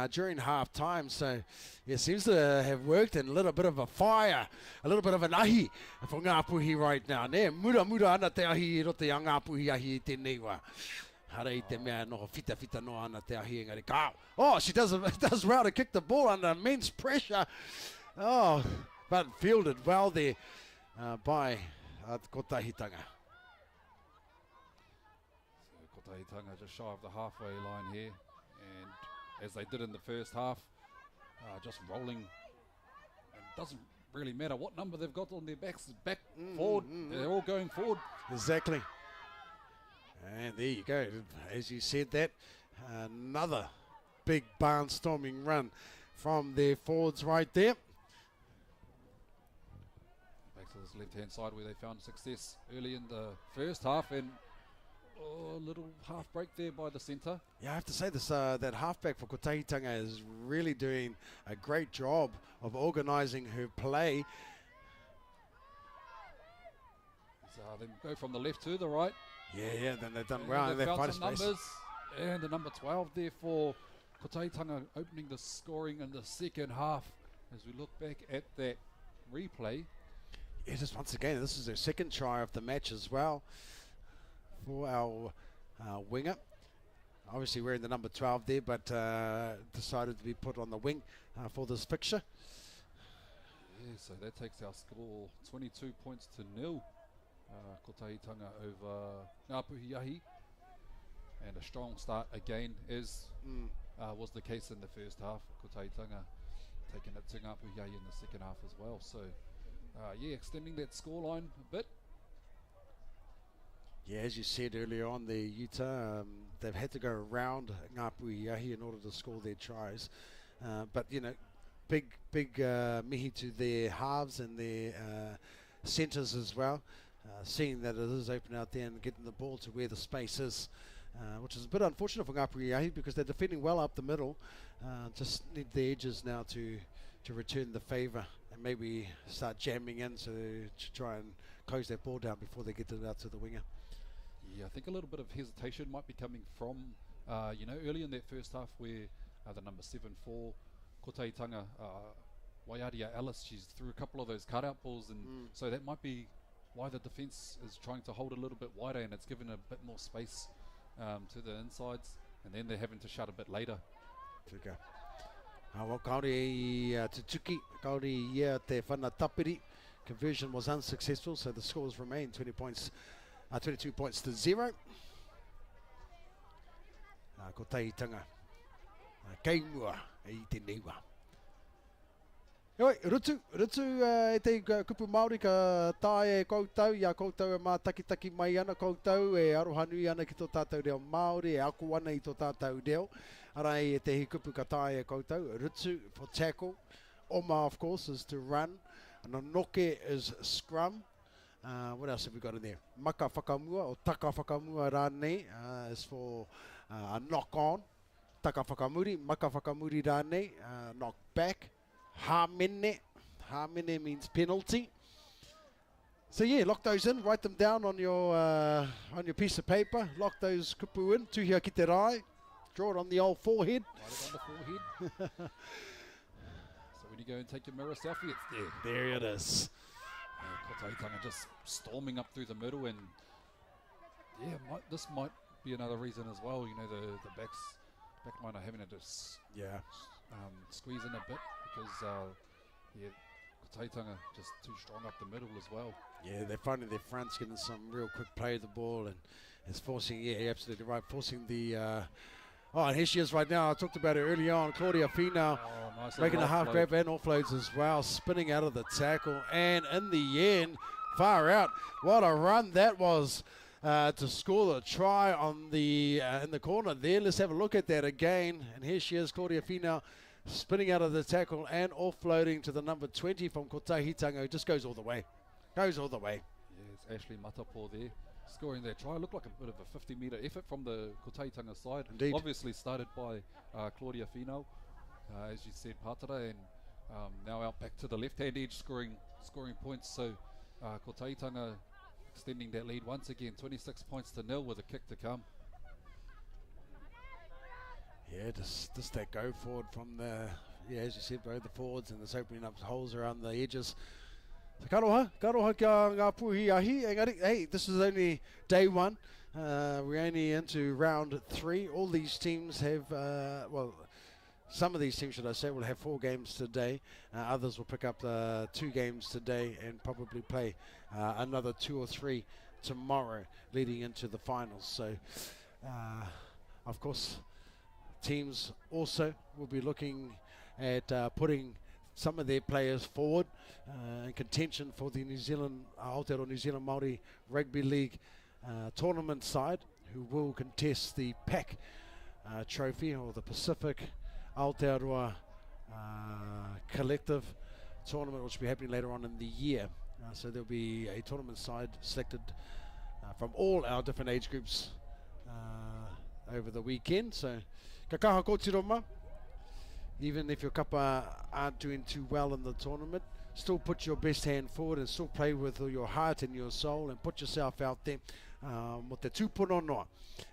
during half time, so it seems to have worked, and a little bit of a fire, a little bit of an ahi for Ngā Puhi right now. Ne, mura ana te ahi I rote a Ngā Puhi ahi I tēnei wā. Hara I te mea no fita no ana te ahi engari kā. Oh, she does well to kick the ball under immense pressure. Oh, but fielded well there by Kotahitanga. Kotahitanga just shy of the halfway line here, and as they did in the first half, just rolling. It doesn't really matter what number they've got on their backs, forward, they're all going forward. Exactly. And there you go. As you said that, another big barnstorming run from their forwards right there. Back to this left-hand side where they found success early in the first half, and a little half break there by the centre. Yeah, I have to say this, that halfback for Kotahitanga is really doing a great job of organising her play. So they go from the left to the right. Yeah, then they've done And well in they've their found fighter some space. numbers, and the number 12 there for Kotahitanga opening the scoring in the second half. As we look back at that replay, Yeah, just once again, this is their second try of the match as well for our winger. Obviously wearing the number 12 there, but decided to be put on the wing for this fixture. yeah, so that takes our score 22 points to 0. Kotahitanga over Ngā Puhiahi, and a strong start again, as was the case in the first half. Kotahitanga taking it to Ngā Puhiahi in the second half as well. So yeah, extending that scoreline a bit. Yeah, as you said earlier on there, Utah, they've had to go around Ngā Puhiahi in order to score their tries. But, you know, big mihi to their halves and their centres as well, seeing that it is open out there and getting the ball to where the space is, which is a bit unfortunate for Ngā Puhiahi because they're defending well up the middle. Just need the edges now to return the favour and maybe start jamming in to try and close that ball down before they get it out to the winger. Yeah, I think a little bit of hesitation might be coming from, you know, early in that first half where the number 7 for Kotahitanga, Waiaria Alice, she's threw a couple of those cutout balls, and so that might be why the defence is trying to hold a little bit wider, and it's given a bit more space to the insides, and then they're having to shut a bit later. Tika. Well, kaore te tuki, kaore ia te whanatapiri. Conversion was unsuccessful, so the scores remain 22 points to 0. Kotahitanga keimua I te newa. Oi, rutu e te kupu Māori ka tae e koutou, ia koutou e mā taki mai ana koutou, e aroha nui ana ki tō tātou reo Māori, e aku ana I tō tātou reo. Ara e te hi kupu ka tae e koutou, rutu for tackle, Oma of course is to run, and Anoke is scrum. What else have we got in there? Maka whakamua, or taka whakamua rānei, is for a knock on. Taka whakamuri, maka whakamuri rānei, knock back. Hamene Hamene means penalty. So yeah, lock those in, write them down on your piece of paper, lock those kupu in, tuhia ki te rai, draw it on the old forehead. Write it on the forehead. So when you go and take your mirror selfie, it's there. There it is. Kotahitanga just storming up through the middle, and yeah, this might be another reason as well. You know, the backline are having to just squeeze in a bit because Kotahitanga just too strong up the middle as well. Yeah, they're finding their fronts getting some real quick play of the ball, and it's forcing, yeah, absolutely right, forcing the. And here she is right now. I talked about her early on. Claudia Finau Nice making a half offload. grab and offloads as well, spinning out of the tackle, and in the end, far out. What a run that was to score the try on the in the corner there. Let's have a look at that again. And here she is, Claudia Finau, spinning out of the tackle and offloading to the number 20 from Kotahitanga, who just goes all the way. Goes all the way. Yeah, it's Ashley Matapo there, scoring that try. Looked like a bit of a 50-metre effort from the Kotahitanga side. Indeed. Obviously started by Claudia Finau, as you said, Patara, and now out back to the left-hand edge, scoring points. So Kotahitanga extending that lead once again, 26-0 with a kick to come. Yeah, just that go forward from the, as you said, both the forwards, and it's opening up holes around the edges. So karoha kia ngā puhi ahi. Engari, hey, this is only day one. We're only into round 3. All these teams have, some of these teams, should I say, will have 4 games today. Others will pick up 2 games today and probably play another 2 or 3 tomorrow, leading into the finals. So, of course, teams also will be looking at putting some of their players forward in contention for the New Zealand Aotearoa New Zealand Māori Rugby League tournament side, who will contest the PAC trophy, or the Pacific Aotearoa Collective tournament, which will be happening later on in the year. So there'll be a tournament side selected from all our different age groups over the weekend. So ka kaha kōtiroma. Even if your kapa aren't doing too well in the tournament, still put your best hand forward and still play with your heart and your soul and put yourself out there. Mo te tūpono noa.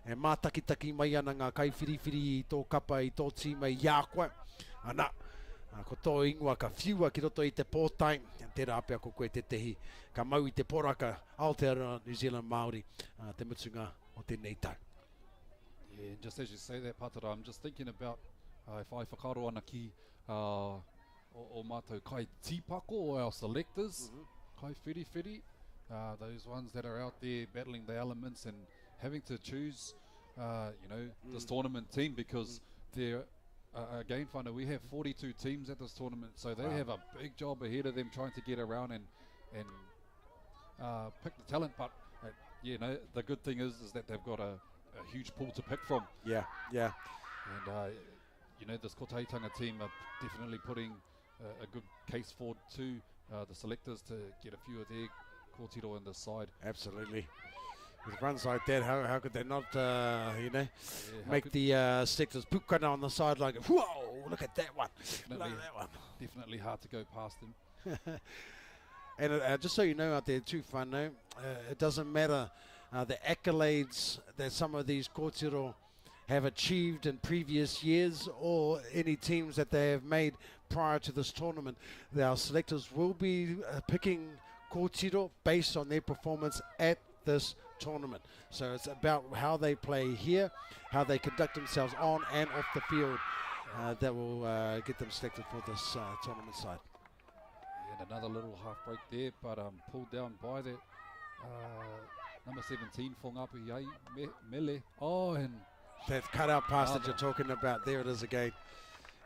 E mātakitaki mai ana ngā kaiwhiriwhiri i tō kapa i tō tīma i ākoe. Ana, ko tō ingoa ka whiua ki roto i te pōtai. Tērā apea ko koe te tehi. Ka mau i te poraka Aotearoa New Zealand Māori. Te mutunga o tēnei tau. Yeah, and just as you say that, Patara, I'm just thinking about if I whakaro ana ki o mātou kai tīpako, or our selectors, kai whiriwhiri, those ones that are out there battling the elements and having to choose, this tournament team, because they're, again, whānau, we have 42 teams at this tournament, so they have a big job ahead of them trying to get around and pick the talent. But, the good thing is that they've got a huge pool to pick from. Yeah. And, this Kotahitanga team are definitely putting a good case forward to the selectors to get a few of their kōtiro in the side. Absolutely. With runs like that, how could they not, make the selectors pukana on the side like, whoa, look at that one. Look at that one. Definitely hard to go past them. And just so you know out there too, whānau, it doesn't matter the accolades that some of these kōtiro have achieved in previous years, or any teams that they have made prior to this tournament. Our selectors will be picking kōtiro based on their performance at this tournament. So it's about how they play here, how they conduct themselves on and off the field, that will get them selected for this tournament side. And another little half break there, but pulled down by that number 17, Whongapu Mele. Oh, and that cut-out pass that you're talking about, there it is again.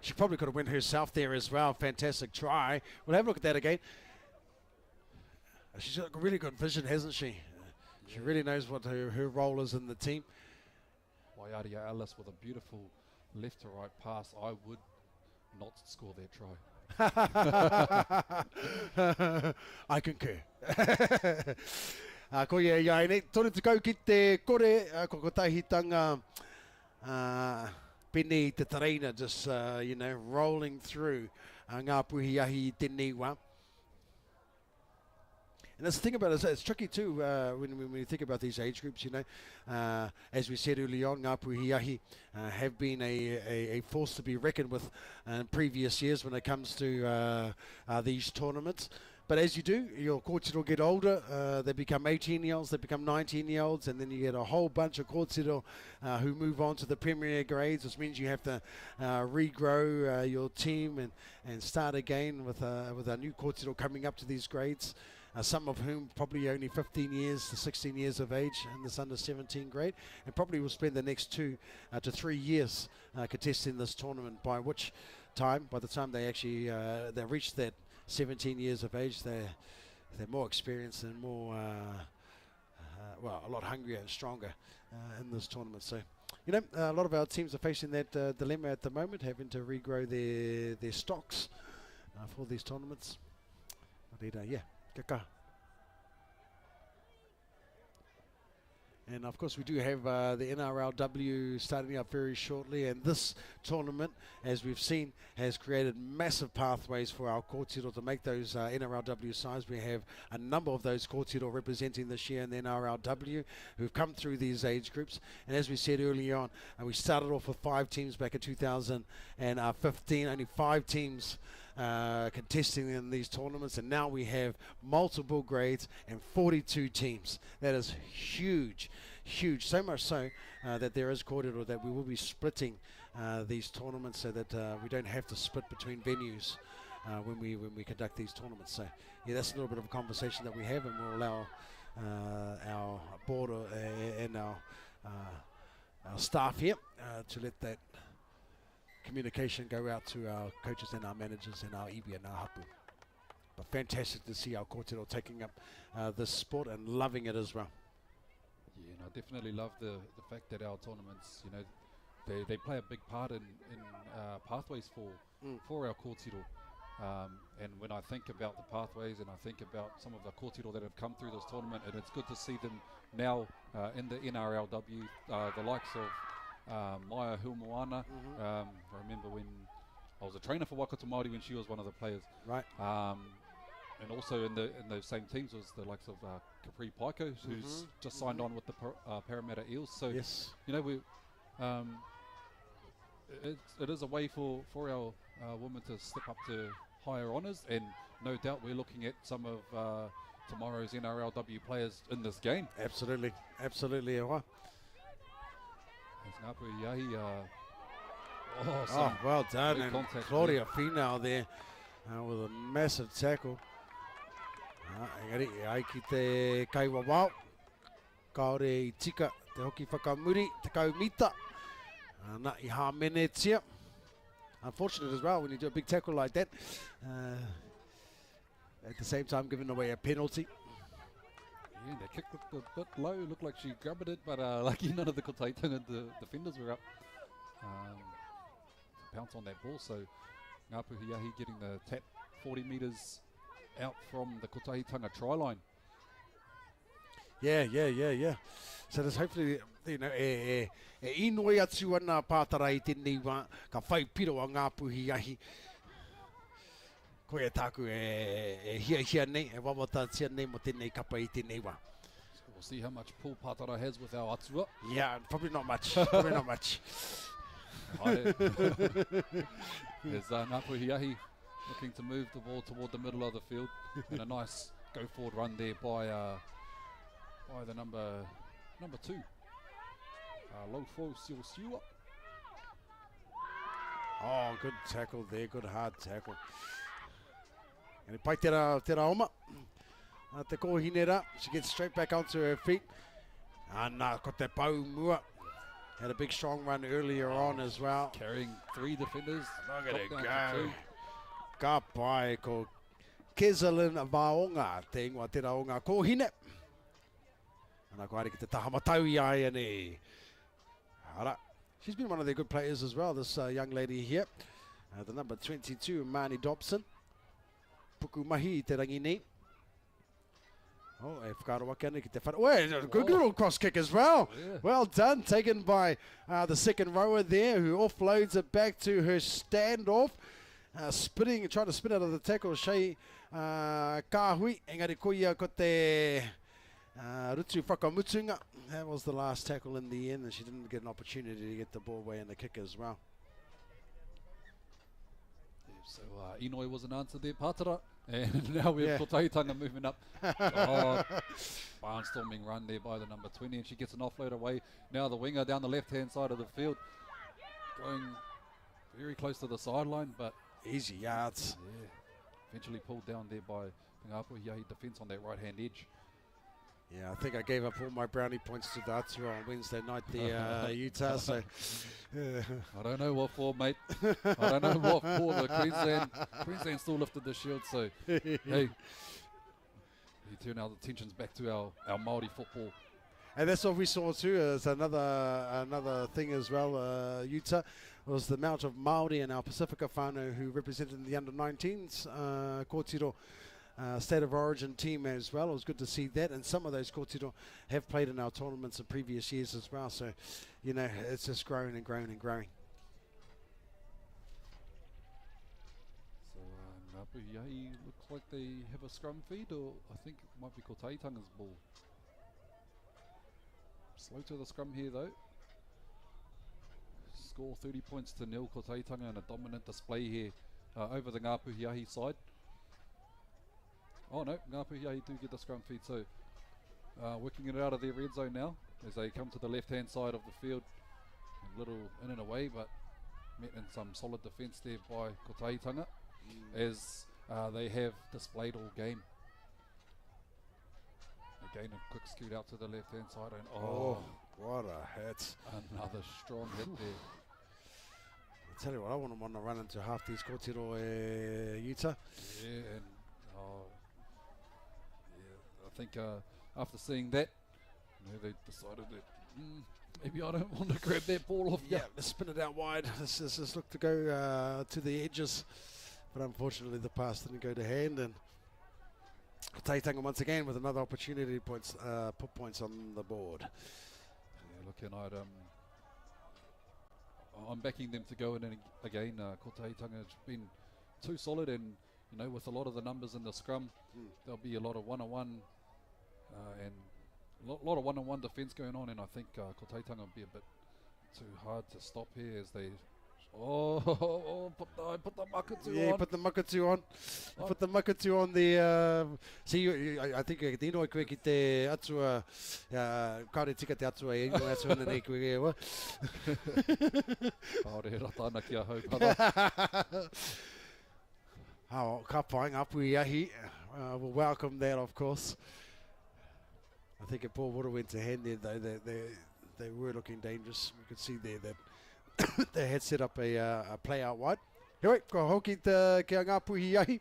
She probably could have went herself there as well. Fantastic try. We'll have a look at that again. She's got really good vision, hasn't she? She really knows what her role is in the team. Waiaria Ellis with a beautiful left to right pass. I would not score that try. I concur. Ko ia iai, tōne te kau ki te kore, ko Kotahitanga pene I te tarina, just, rolling through ngā puhi ahi I tēnei wā. And that's the thing about it, it's tricky too when you think about these age groups, you know. As we said early on, Ngā Puhiahi have been a force to be reckoned with in previous years when it comes to these tournaments. But as you do, your kōtiro get older, they become 18-year-olds, they become 19-year-olds, and then you get a whole bunch of kōtiro who move on to the Premier grades, which means you have to regrow your team and start again with a new kōtiro coming up to these grades. Some of whom probably only 15 years to 16 years of age in this under 17 grade, and probably will spend the next 2 to 3 years contesting this tournament, by the time they actually they reach that 17 years of age, they're more experienced and more a lot hungrier and stronger in this tournament. So, you know, a lot of our teams are facing that dilemma at the moment, having to regrow their stocks for these tournaments. But yeah, kaka. And of course we do have the NRLW starting up very shortly, and this tournament, as we've seen, has created massive pathways for our kōtiro to make those NRLW sides. We have a number of those kōtiro representing this year in the NRLW who've come through these age groups. And as we said earlier on, we started off with 5 teams back in 2015, only 5 teams contesting in these tournaments, and now we have multiple grades and 42 teams. That is huge, so much so that there is kōrero that we will be splitting these tournaments so that we don't have to split between venues when we conduct these tournaments. So yeah, that's a little bit of a conversation that we have, and we'll allow our board and our staff here to let that communication go out to our coaches and our managers and our iwi and our hapu. But fantastic to see our kōtiro taking up this sport and loving it as well. Yeah, and I definitely love the fact that our tournaments, you know, they play a big part in pathways for our kōtiro. And when I think about the pathways and I think about some of the kōtiro that have come through this tournament, and it's good to see them now in the NRLW, the likes of Maya Humuana. I remember when I was a trainer for Waikato Māori when she was one of the players. Right. And also in those same teams was the likes of Capri Paiko, who's just signed on with the Parramatta Eels. So, yes, you know, it is a way for our women to step up to higher honours, and no doubt we're looking at some of tomorrow's NRLW players in this game. Absolutely. Ngā Puhiahi, well done, and Claudia there. Finau there with a massive tackle. Engari, ai ki te kaiwa wau, kaore I tika te hoki whakamuri, te kaumita, na I hāmene tia. Unfortunate as well when you do a big tackle like that, at the same time giving away a penalty. Yeah, the kick looked a bit low, looked like she grabbed it, but lucky none of the Kotaitunga defenders were up to pounce on that ball. So Ngā Puhiahi getting the tap 40 metres out from the Kotaitunga try line. Yeah. So there's hopefully, you know, e inoi atu ana pātara I tēnei wā, ka whai piro a Ngā Puhiahi. Koe tāku e hia nei, e wawata tia nei mo tēnei kapa I tēnei wā. So we'll see how much pull Pātara has with our atua. Yeah, probably not much. There's Ngā Puhiahi looking to move the ball toward the middle of the field, and a nice go forward run there by the number 2, Lofo Siosiua. Oh, good tackle there, good hard tackle. And pai tera oma. Te kōhinera, she gets straight back onto her feet. Ana ko te pau mua. Had a big strong run earlier on as well. Carrying 3 defenders. Look at it go. Ka pai ko Kezalin Vaonga, te ingoa tera o ngā kōhine. Ana ko haere ki te tahamatau I ai ane. Ara. She's been one of their good players as well, this young lady here. The number 22, Marnie Dobson. Puku mahi I te rangi nei. Oh, e whakaroa ki ane ki te whara. Oh, good little cross kick as well. Yeah. Well done, taken by the second rower there, who offloads it back to her standoff. Trying to spin out of the tackle, Shay Ka hui, engari koia ko te Rutu whakamutunga. That was the last tackle in the end, and she didn't get an opportunity to get the ball away and the kick as well. So Inoi was an answer there, Patara. And now we have Yeah. Kotaitanga moving up. Oh, barnstorming run there by the number 20, and she gets an offload away. Now the winger down the left-hand side of the field, going very close to the sideline, but Easy yards. yeah, eventually pulled down there by Ngāpu Hiahi defence on that right-hand edge. Yeah, I think I gave up all my brownie points to the Atua on Wednesday night, the Utah. So I don't know what for, mate. I don't know what for. The Queensland still lifted the shield, so hey, you turn our attentions back to our Māori football. And that's what we saw too. As another thing as well. Utah was the amount of Māori in our Pacifica whānau who represented the under-19s kōtiro State of Origin team as well. It was good to see that, and some of those kōtiro have played in our tournaments in previous years as well. So, you know, it's just growing and growing and growing. So Ngāpu Hiahi looks like they have a scrum feed, or I think it might be Kotaitanga's ball. Slow to the scrum here though. Score 30 points to 0 Kotaitanga, and a dominant display here over the Ngāpu Hiahi side. Oh no, Ngāpu Hiahi do get the scrum feed, so working it out of their red zone now as they come to the left hand side of the field. A little in and away, but met in some solid defence there by Kotaitanga as they have displayed all game. Again, a quick scoot out to the left hand side, and Oh, what a hit. another strong hit there. I tell you what, I wouldn't want to run into half these kōtiro Utah. Yeah, and yeah, I think after seeing that, you know, they decided that maybe I don't want to grab that ball off. Yeah, let's spin it out wide. This looked to go to the edges, but unfortunately the pass didn't go to hand, and Taitanga once again with another opportunity to put points on the board. Yeah, looking at I'm backing them to go in and again. Kotaitanga has been too solid, and you know, with a lot of the numbers in the scrum, there'll be a lot of one-on-one and a lot of one-on-one defence going on, and I think Kotaitanga will be a bit too hard to stop here as they put the makatu Yeah, on. put the makatu on. Put the makatu on the. See, I think te inoi koe ki te atua, kāre tika te atua e inoi atua nei koe e wa. Kāore rata ana ki a haupara. Ka pai Ngāpu Hiahi. We'll welcome that, of course. I think if Paul would have went to hand there, though, they were looking dangerous. We could see there that they had set up a play out wide. Here, ko hoki ki a Ngāpu Hiahi.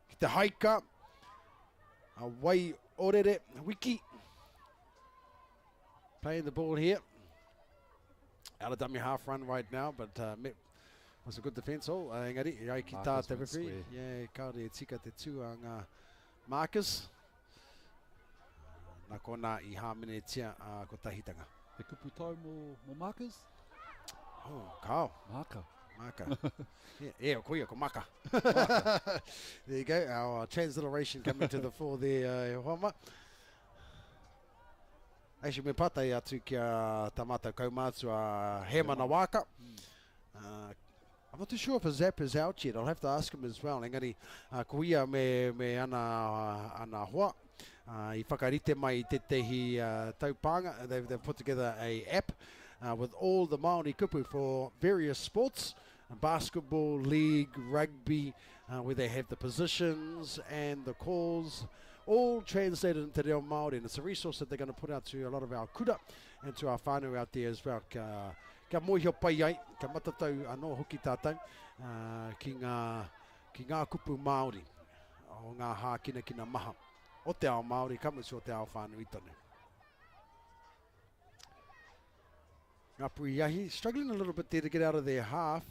Ki te haika. Away orere wiki. Playing the ball here. Out of dummy half run right now, but was a good defence. Oh, engari, iai ki tā Marcus te went referee. square. Yeah, kaore e tika te tū a ngā markers. Nā kona I hāmene tia ko tahitanga. He kupu tau mo markers? Oh, kao. Marker. Maka. Yeah, koia ko maka. There you go, our transliteration coming to the fore there, Homa. Actually, me patai atu ki a tamata kaumātu a he mana waka. I'm not too sure if a zap is out yet. I'll have to ask him as well. Engari, koia me ana hoa. I whakarite mai I te tehi taupanga. They've put together a app with all the Māori kupu for various sports. Basketball, league, rugby, where they have the positions and the calls, all translated into reo Māori. And it's a resource that they're going to put out to a lot of our kura and to our whānau out there as well. Ka mohio pai ai, ka matatau anō hoki tātou, ki ngā kupu Māori, o ngā hākina kina maha. O te ao Māori, kamusi o te ao whānau I tonu. Ngāpu Hiahi, struggling a little bit there to get out of their half.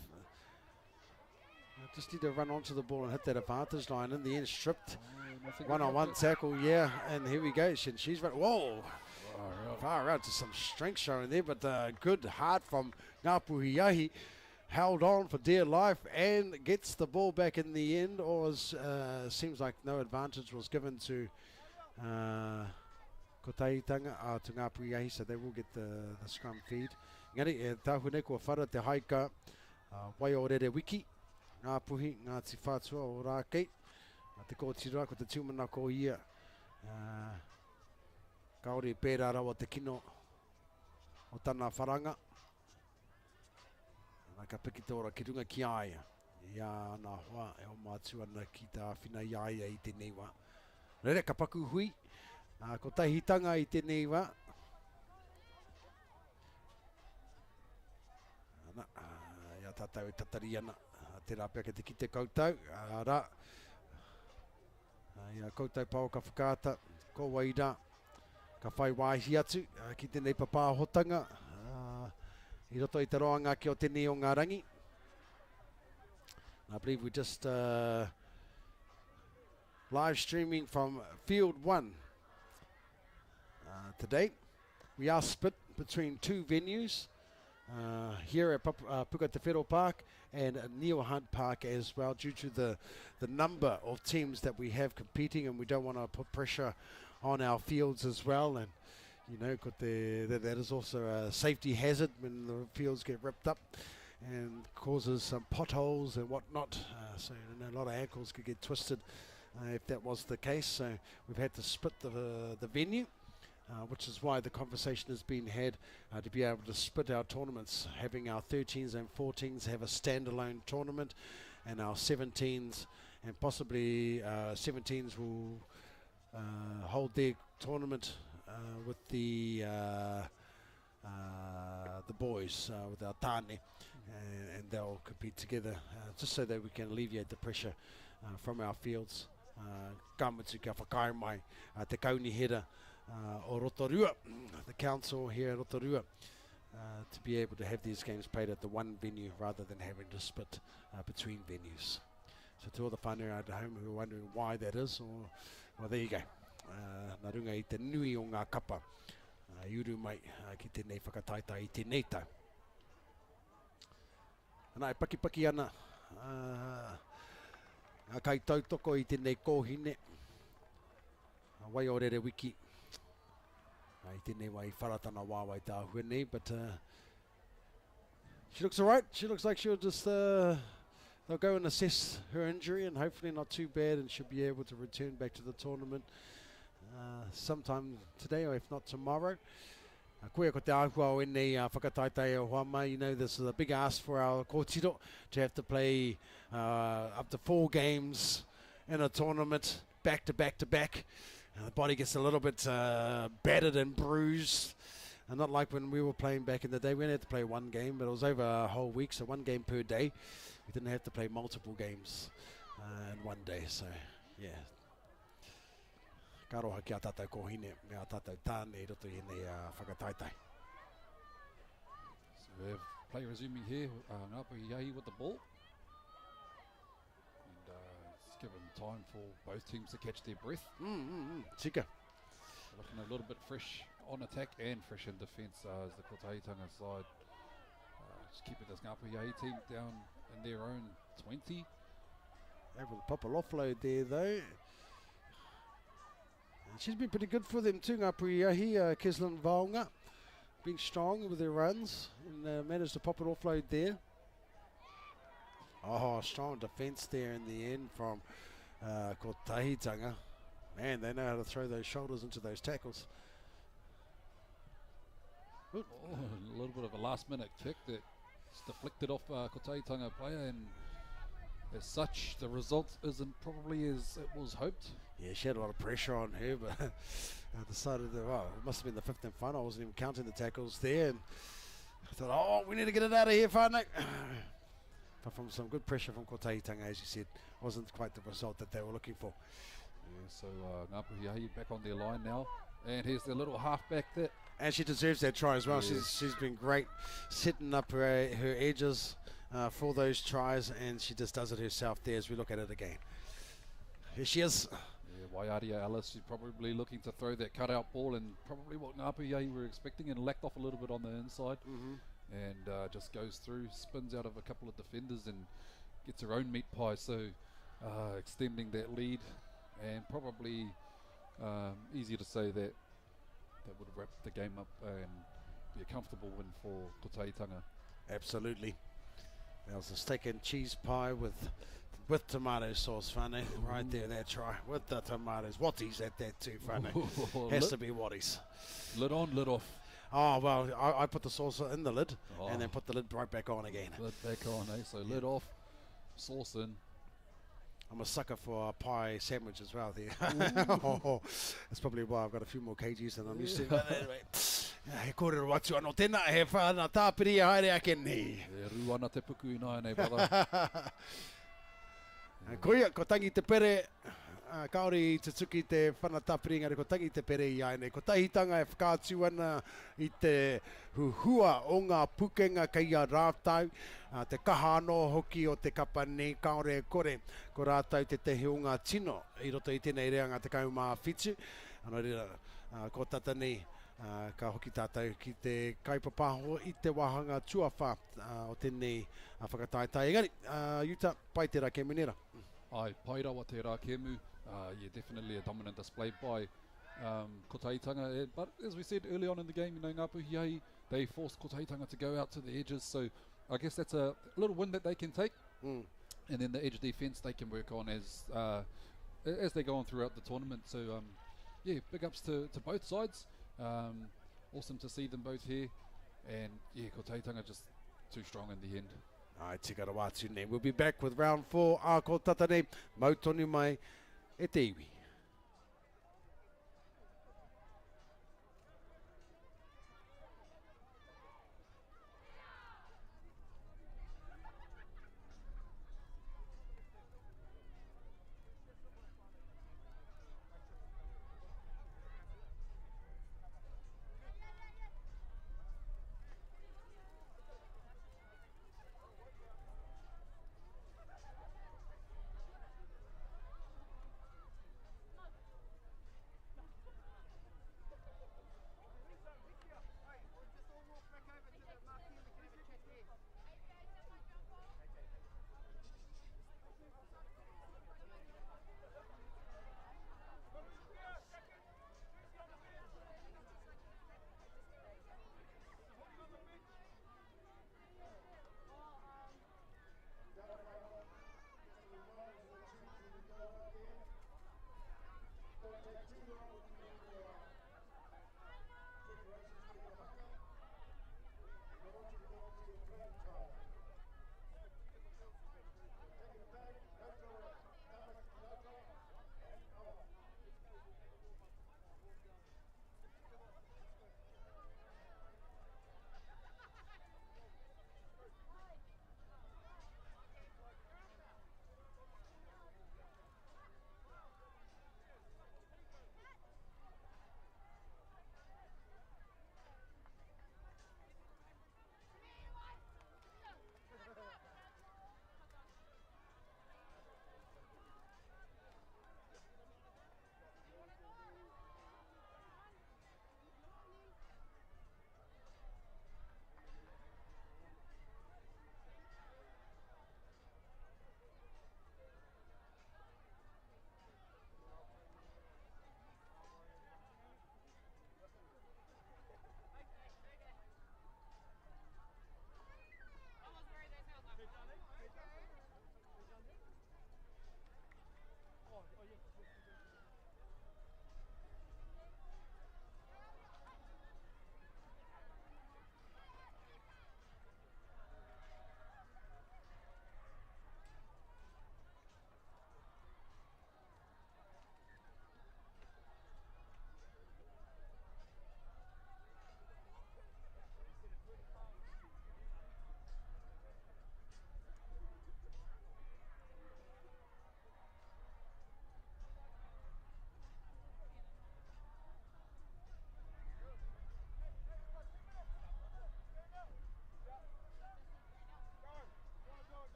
Just need to run onto the ball and hit that advantage line. In the end, stripped. One-on-one tackle, yeah. And here we go. She's right. Whoa. Far out. Just some strength showing there, but good heart from Ngāpu Hiahi. held on for dear life and gets the ball back in the end, or seems like no advantage was given to Kotaitanga to Ngā Puiahi, so they will get the scrum feed. Ngari, tāhune kua whara te haika, wai o rere wiki, ngā puhi, ngā ti whātua o rākei, te kōtira ko te tūmana ko ia, kaore pērā rawa te kino o tana wharanga. Nā ka piki tōra ki runga ki aia, ia nā hoa e o mātua ana ki tā whina i aia i tēnei wā. Rere ka paku hui, ko tahitanga i tēnei wā. Ana, ia tātou e tatari ana, te rāpea ke te ki te koutou, rā. Ia koutou pao ka whakaata, ko waira, ka whai wāhi atu, ki tēnei papāhotanga, I roto I te roanga ki o tēnei o ngā rangi. I believe we just live streaming from Field 1 today. We are split between two venues here at Puka Te Whero Park and Neil Hunt Park as well, due to the number of teams that we have competing, and we don't want to put pressure on our fields as well. And you know, that is also a safety hazard when the fields get ripped up and causes some potholes and whatnot. So you know, a lot of ankles could get twisted if that was the case. So we've had to split the venue, which is why the conversation has been had to be able to split our tournaments, having our 13s and 14s have a standalone tournament, and our 17s and possibly 17s will hold their tournament with the boys, with our tāne, and they'll compete together, just so that we can alleviate the pressure from our fields. Kamutu ka whakae mai te kaunihera o Rotorua, the council here at Rotorua, to be able to have these games played at the one venue rather than having to split between venues. So to all the whānau out at home who are wondering why that is, well, there you go. Nā runga I te nui o ngā kapa, I uru mai ki tēnei whakataita I tēnei tau. Nā e paki ana, ngā kai tautoko I tēnei kōhine, wai o rere wiki, I tēnei wai wharatana wāwai tā huenei, but she looks alright. She looks like she'll just, they'll go and assess her injury, and hopefully not too bad, and she'll be able to return back to the tournament sometime today, or if not tomorrow. Koe ko te ahua o enei whakataitai o Huama. You know, this is a big ask for our kōtiro to have to play up to 4 games in a tournament, back to back to back. The body gets a little bit battered and bruised. And not like when we were playing back in the day. We only had to play 1 game, but it was over a whole week, so 1 game per day. We didn't have to play multiple games in 1 day, so yeah. Ka roha ki a tātou kōhine, me a tātou tāne I roto I nei whakataitai. So we have play resuming here, Ngā Puiahi with the ball. And it's given time for both teams to catch their breath. Tika. Looking a little bit fresh on attack and fresh in defence as the Kotahitanga side. Just keeping this Ngā Puiahi team down in their own 20. Able to pop a offload there though. And she's been pretty good for them too, Ngā Puiahi, Keslin Vaunga. Being strong with their runs and managed to pop it offload there. Oh, strong defence there in the end from Kotahitanga. Man, they know how to throw those shoulders into those tackles. Oh, a little bit of a last minute kick that deflected off Kotahitanga player, and as such the result isn't probably as it was hoped. Yeah, she had a lot of pressure on her, but decided that, well, it must have been the 15th final. I wasn't even counting the tackles there, and I thought, oh, we need to get it out of here, whānau. But from some good pressure from Kotahitanga, as you said, wasn't quite the result that they were looking for. Yeah, so Ngā Puiahi back on their line now, and here's their little halfback there. And she deserves that try as well. Yeah. She's been great setting up her edges for those tries, and she just does it herself there as we look at it again. Here she is. Yeah, Waiaria Ellis is probably looking to throw that cutout ball, and probably what Ngā Puiahi were expecting, and lacked off a little bit on the inside. and just goes through, spins out of a couple of defenders and gets her own meat pie, so extending that lead, and probably easier to say that that would wrap the game up and be a comfortable win for Kotahitanga. Absolutely. That was a steak and cheese pie with tomato sauce, Whānau. Right there, that try. With the tomatoes. Watties at that too, Whānau. Has to be Watties. Lid on, lid off. Oh, well, I put the sauce in the lid and then put the lid right back on again. Lid back on, eh? So lid off, sauce in. I'm a sucker for a pie sandwich as well there. That's probably why I've got a few more kgs than I'm used to. But anyway, he kōrero watu anō tēnā, he whāna tāpiri haere ake nei. E ruana te puku ina nei, brother. Koia, ko tangi te pere, kaore i te tuki te whana tāpiri, ngare ko tangi te pere i ai nei. Ko Tahitanga e whakātu ana i te huhua o ngā pukenga kei a rātau. Te kaha anō hoki o te kapa nei, kaore e kore, ko rātau te tehi o ngā tino, i roto i tēnei reanga te kaumā whitu. Anō rira, ko tata nei, ka hoki tātou ki te kaipapāho i te wahanga tuawha o tēnei whakataetai. Engari, Yuta, pai te rā kemu nera. Ai, pai rawa te rā kemu. Yeah, definitely a dominant display by Kotahitanga. But as we said early on in the game, you know, Ngā Puhi, they forced Kotahitanga to go out to the edges. So I guess that's a little win that they can take. And then the edge defense they can work on as they go on throughout the tournament. So, yeah, big ups to both sides. Awesome to see them both here. And, yeah, Kotahitanga just too strong in the end. Ai, tika ra wātu nei. We'll be back with round 4. Ko tata nei, mautonu mai e te iwi.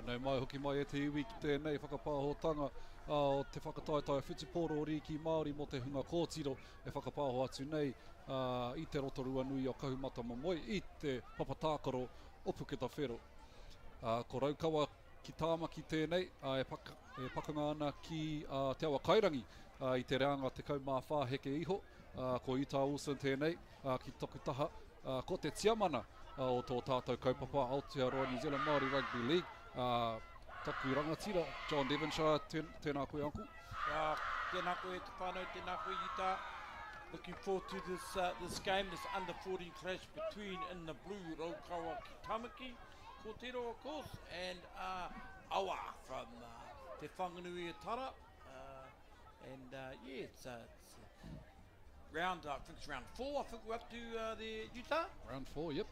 Nei mai hoki mai e te iwi ki tēnei whakapāhotanga o te whakataetae whitiporo riki Māori mo te hunga kōtiro e whakapāho atu nei i te rotorua nui o Kahumata Momoi i te papatākaro o Puketa Whero. Ko Raukawa ki tāmaki tēnei e pakanga ana ki te awa kairangi i te reanga te kaumā heke iho. Ko Utah Wilson tēnei ki Tokutaha. Ko te tiamana o tō tātou kaupapa Aotearoa New Zealand Māori Rugby League. Taku rangatira, John Devonshire, tēnā koe uncle. Tēnā koe te whānau, tēnā koe Utah. Looking forward to this game, this under-14 clash between in the blue Raukawa ki Tamaki, Kōtero of course, and Awa from Te Whanganui e Tara. Yeah, it's round, I think it's round 4, I think we're up to the Utah. Round 4, yep.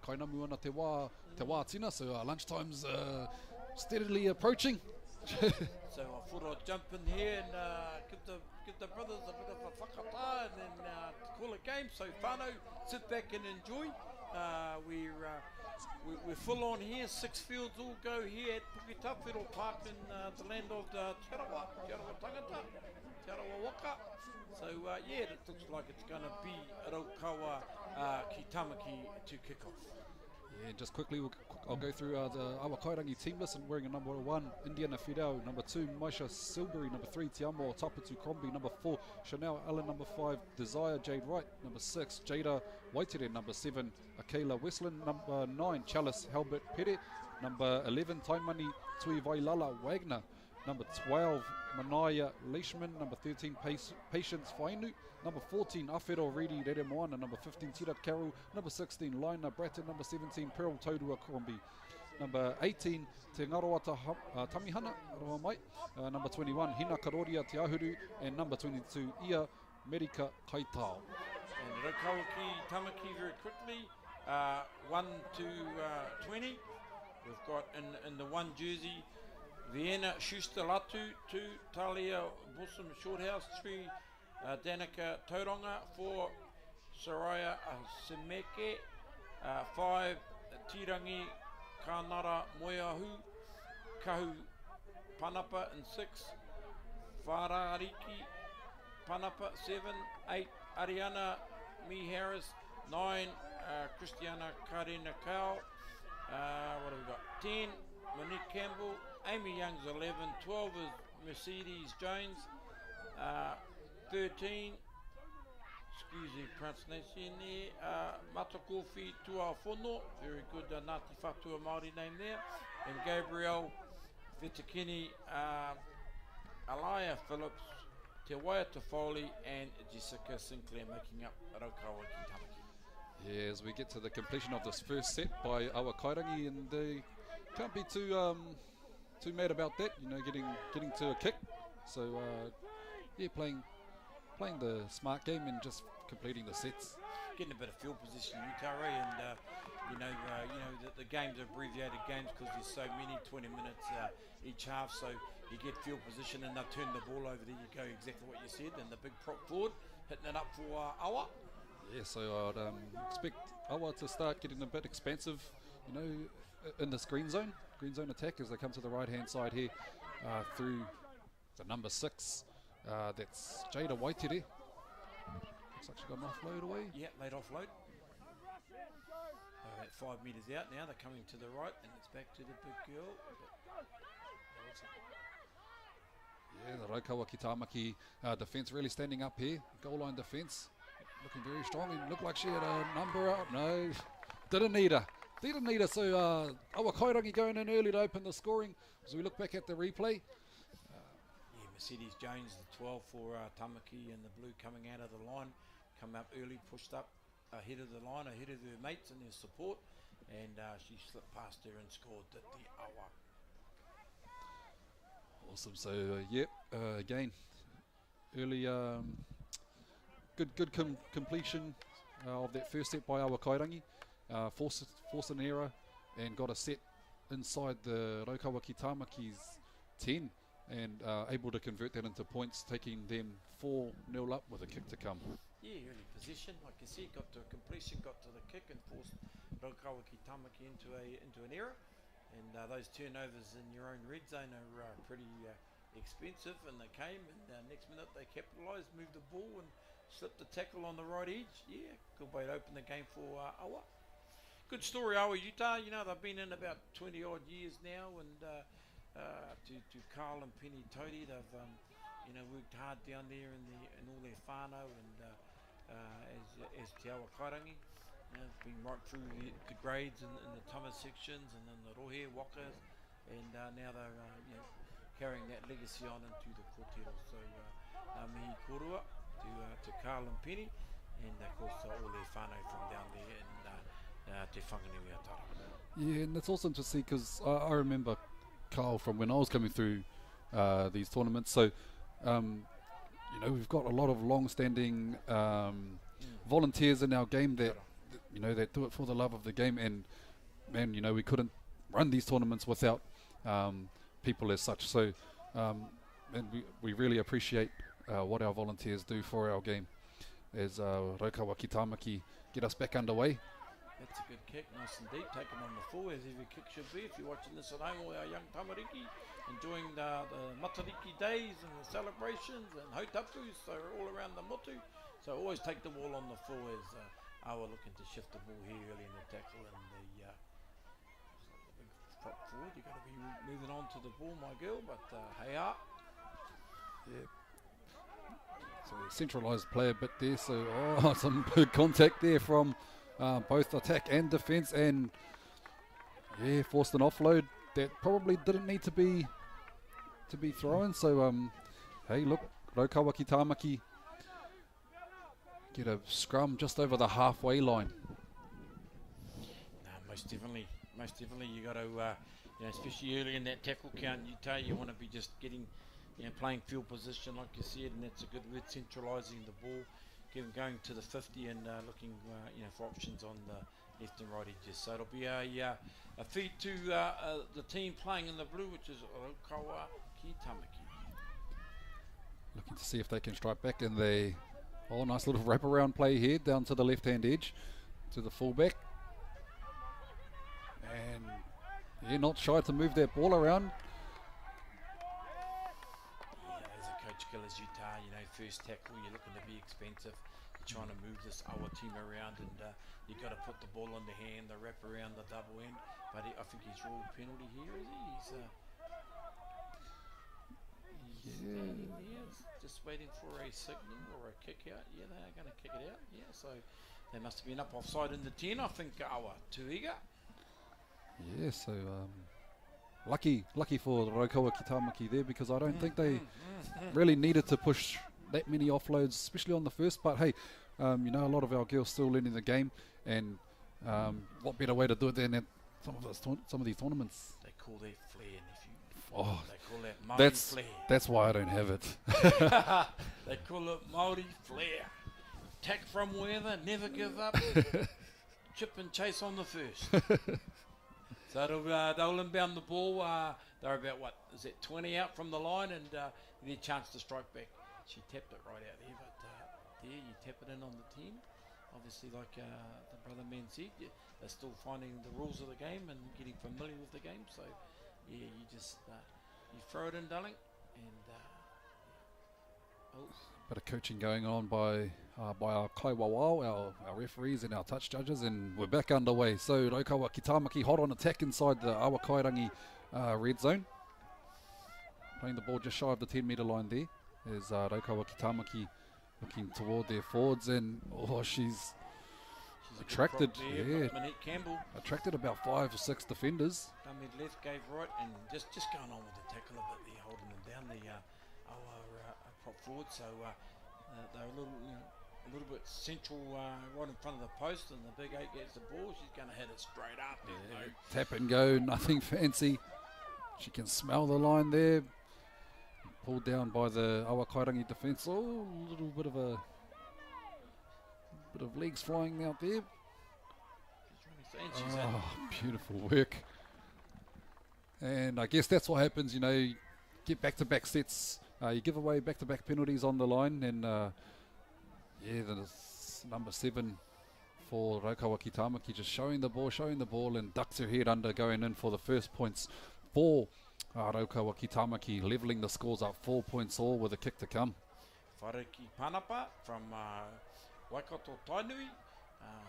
Kainamu ana te wā tina, so lunchtime's steadily approaching. So I thought I'd jump in here and give the brothers a bit of a whakata and then call it game. So whānau, sit back and enjoy. We're full on here, 6 fields all go here at Puketa Whero Park in the land of Te Arawa Tangata, Te Arawa Waka. So yeah, it looks like it's going to be Raukawa ki Tamaki to kick off. Yeah, just quickly, I'll go through the Awa Kairangi team list. And wearing a number 1, Indiana Fidel. Number 2, Maisha Silbury. Number 3, Tiamo Tapatu Crombie. Number 4, Chanel Allen. Number 5, Desire Jade Wright. Number 6, Jada Waitere. Number 7, Akela Westland. Number 9, Chalice Halbert Pere. Number 11, Taimani Tui Vailala Wagner. Number 12, Manaya Leishman. Number 13, Patience Fainu. Number 14, Awhero Redi Rere Moana. Number 15, Tira Carroll. Number 16, Lina Bratton. Number 17, Pearl Taurua Crombie. Number 18, Te Ngaroata Tamihana Roa Mai. Number 21, Hina Karoria Te Ahuru. And number 22, Ia Merika Kaitao. And Raukawa ki Tamaki very quickly, 1 to 20. We've got in the 1 jersey, Vienna Schuster Latu, 2 Talia Bosom Shorthouse, 3 Danica Tauronga, 4 Soraya Semeke, 5 Tirangi Kanara Moeahu, Kahu Panapa, and 6 Wharariki Panapa, 7, 8 Ariana Mi Harris, 9 Christiana Karina Kao, what have we got? 10 Monique Campbell, Amy Young's 11, 12 is Mercedes Jones, 13, excuse the pronunciation there, Matakofi Tuafono, very good Ngāti Whatua Māori name there, and Gabriel Fitakini, Alaya Phillips, Te Waiata Foley, and Jessica Sinclair making up Raukawa ki Tamaki. Yeah, as we get to the completion of this first set by Awa Kairangi, and they can't be too mad about that, you know, getting to a kick. So yeah, playing the smart game and just completing the sets. Getting a bit of field position, Utah, and you know the games are abbreviated games because there's so many, 20 minutes each half. So you get field position and they'll turn the ball over. There you go, exactly what you said. And the big prop forward hitting it up for Awa. Yeah, so I'd expect Awa to start getting a bit expansive, you know, in this green zone attack as they come to the right hand side here through the number 6. That's Jada Waitere. Looks like she got an offload away. Yeah, late offload. About 5 metres out now. They're coming to the right, and it's back to the big girl. Yeah, the Raukawa ki Tamaki defence really standing up here. Goal line defence looking very strong. It looked like she had a number out. No, didn't need her. So Awa Kairangi going in early to open the scoring. As we look back at the replay. Yeah, Mercedes Jones, the 12 for Tamaki, and the blue coming out of the line. Come up early, pushed up ahead of the line, ahead of her mates and their support. And she slipped past her and scored at the Awa. Awesome. So again, early good completion of that first set by Awa Kairangi. Forced an error and got a set inside the Raukawa ki Tamaki's 10 and able to convert that into points, taking them 4-0 up with a kick to come. Yeah, early position, like you see, got to a completion, got to the kick and forced Raukawa ki Tamaki into an error. And those turnovers in your own red zone are pretty expensive, and they came, and next minute they capitalised, moved the ball and slipped the tackle on the right edge. Yeah, good way to open the game for Awa. Good story, Awa Utah. You know, they've been in about 20 odd years now, and to Carl and Penny Todi, they've worked hard down there in all their whānau, and as Te Awa Kairangi, been right through the grades in the tama sections, and then the rohe wakas, and now they're carrying that legacy on into the kōtero. So mihi korua to Carl and Penny, and of course all their whānau from down there in Te Whanganui Atara. Yeah, and it's awesome to see, because I remember Carl from when I was coming through these tournaments. So, we've got a lot of long-standing volunteers in our game that that do it for the love of the game. And man, we couldn't run these tournaments without people as such. So, and we really appreciate what our volunteers do for our game. As Raukawa ki Tāmaki get us back underway. That's a good kick, nice and deep, taken on the full, as every kick should be. If you're watching this at home, all our young tamariki, enjoying the matariki days and the celebrations and hautapus, so all around the motu. So always take the ball on the full, as Awa looking to shift the ball here early in the tackle, and the big prop forward. You've got to be moving on to the ball, my girl, but hey up. Yeah. So centralised play a bit there, so some good contact there from both attack and defence, and forced an offload that probably didn't need to be thrown. So hey, look, Raukawa ki Tāmaki get a scrum just over the halfway line. No, most definitely you got to especially early in that tackle count, you want to be just getting playing field position like you said, and that's a good word, centralising the ball, going to the 50 and looking for options on the left and right edges. So it'll be a feed to the team playing in the blue, which is Raukawa ki Tāmaki. Looking to see if they can strike back, and they nice little wraparound play here down to the left hand edge to the fullback, and not shy to move that ball around. As a coach killers Utah, first tackle, you're looking to be expensive. You're trying to move this Awa team around, and you've got to put the ball on the hand, the wrap around the double end. But I think he's ruled penalty here, is he? He's just waiting for a signal or a kick out. Yeah, they are going to kick it out. Yeah, so they must have been up offside in the 10, I think, Awa Tuiga. Yeah, so lucky for Raukawa ki Tāmaki there, because I don't think they really needed to push that many offloads, especially on the first. But hey, a lot of our girls still learning the game, and what better way to do it than at some of these tournaments. They call that flair, nephew. Oh, they call that Māori flair. That's why I don't have it. They call it Māori flair. Attack from wherever, never give up. Chip and chase on the first. So they'll inbound the ball. They're about 20 out from the line, and their chance to strike back. She tapped it right out there, but there you tap it in on the 10. Obviously, like the brother man said, they're still finding the rules of the game and getting familiar with the game. So yeah, you just you throw it in, darling, and bit of coaching going on by our Kaiwawao, our referees and our touch judges, and we're back underway. So Raukawa ki Tāmaki hot on attack inside the Awa Kairangi red zone. Playing the ball just shy of the 10 metre line there. There's Raukawa ki Tāmaki looking toward their forwards, and she's attracted, Minette Campbell attracted about 5 or 6 defenders. Dummy left, gave right, and just going on with the tackle a bit there, holding them down, the prop forward. So they're a little bit central right in front of the post, and the big 8 gets the ball. She's going to hit it straight up. Tap and go, nothing fancy. She can smell the line there. Pulled down by the Awa Kairangi defence. Oh, a little bit of legs flying out there. Beautiful work. And I guess that's what happens, you get back-to-back sets. You give away back-to-back penalties on the line, and the number 7 for Raukawa Ki Tamaki, just showing the ball and ducks her head under, going in for the first points for Raukawa Ki Tamaki, levelling the scores up 4 points all with a kick to come. Whareki Panapa from Waikato Tainui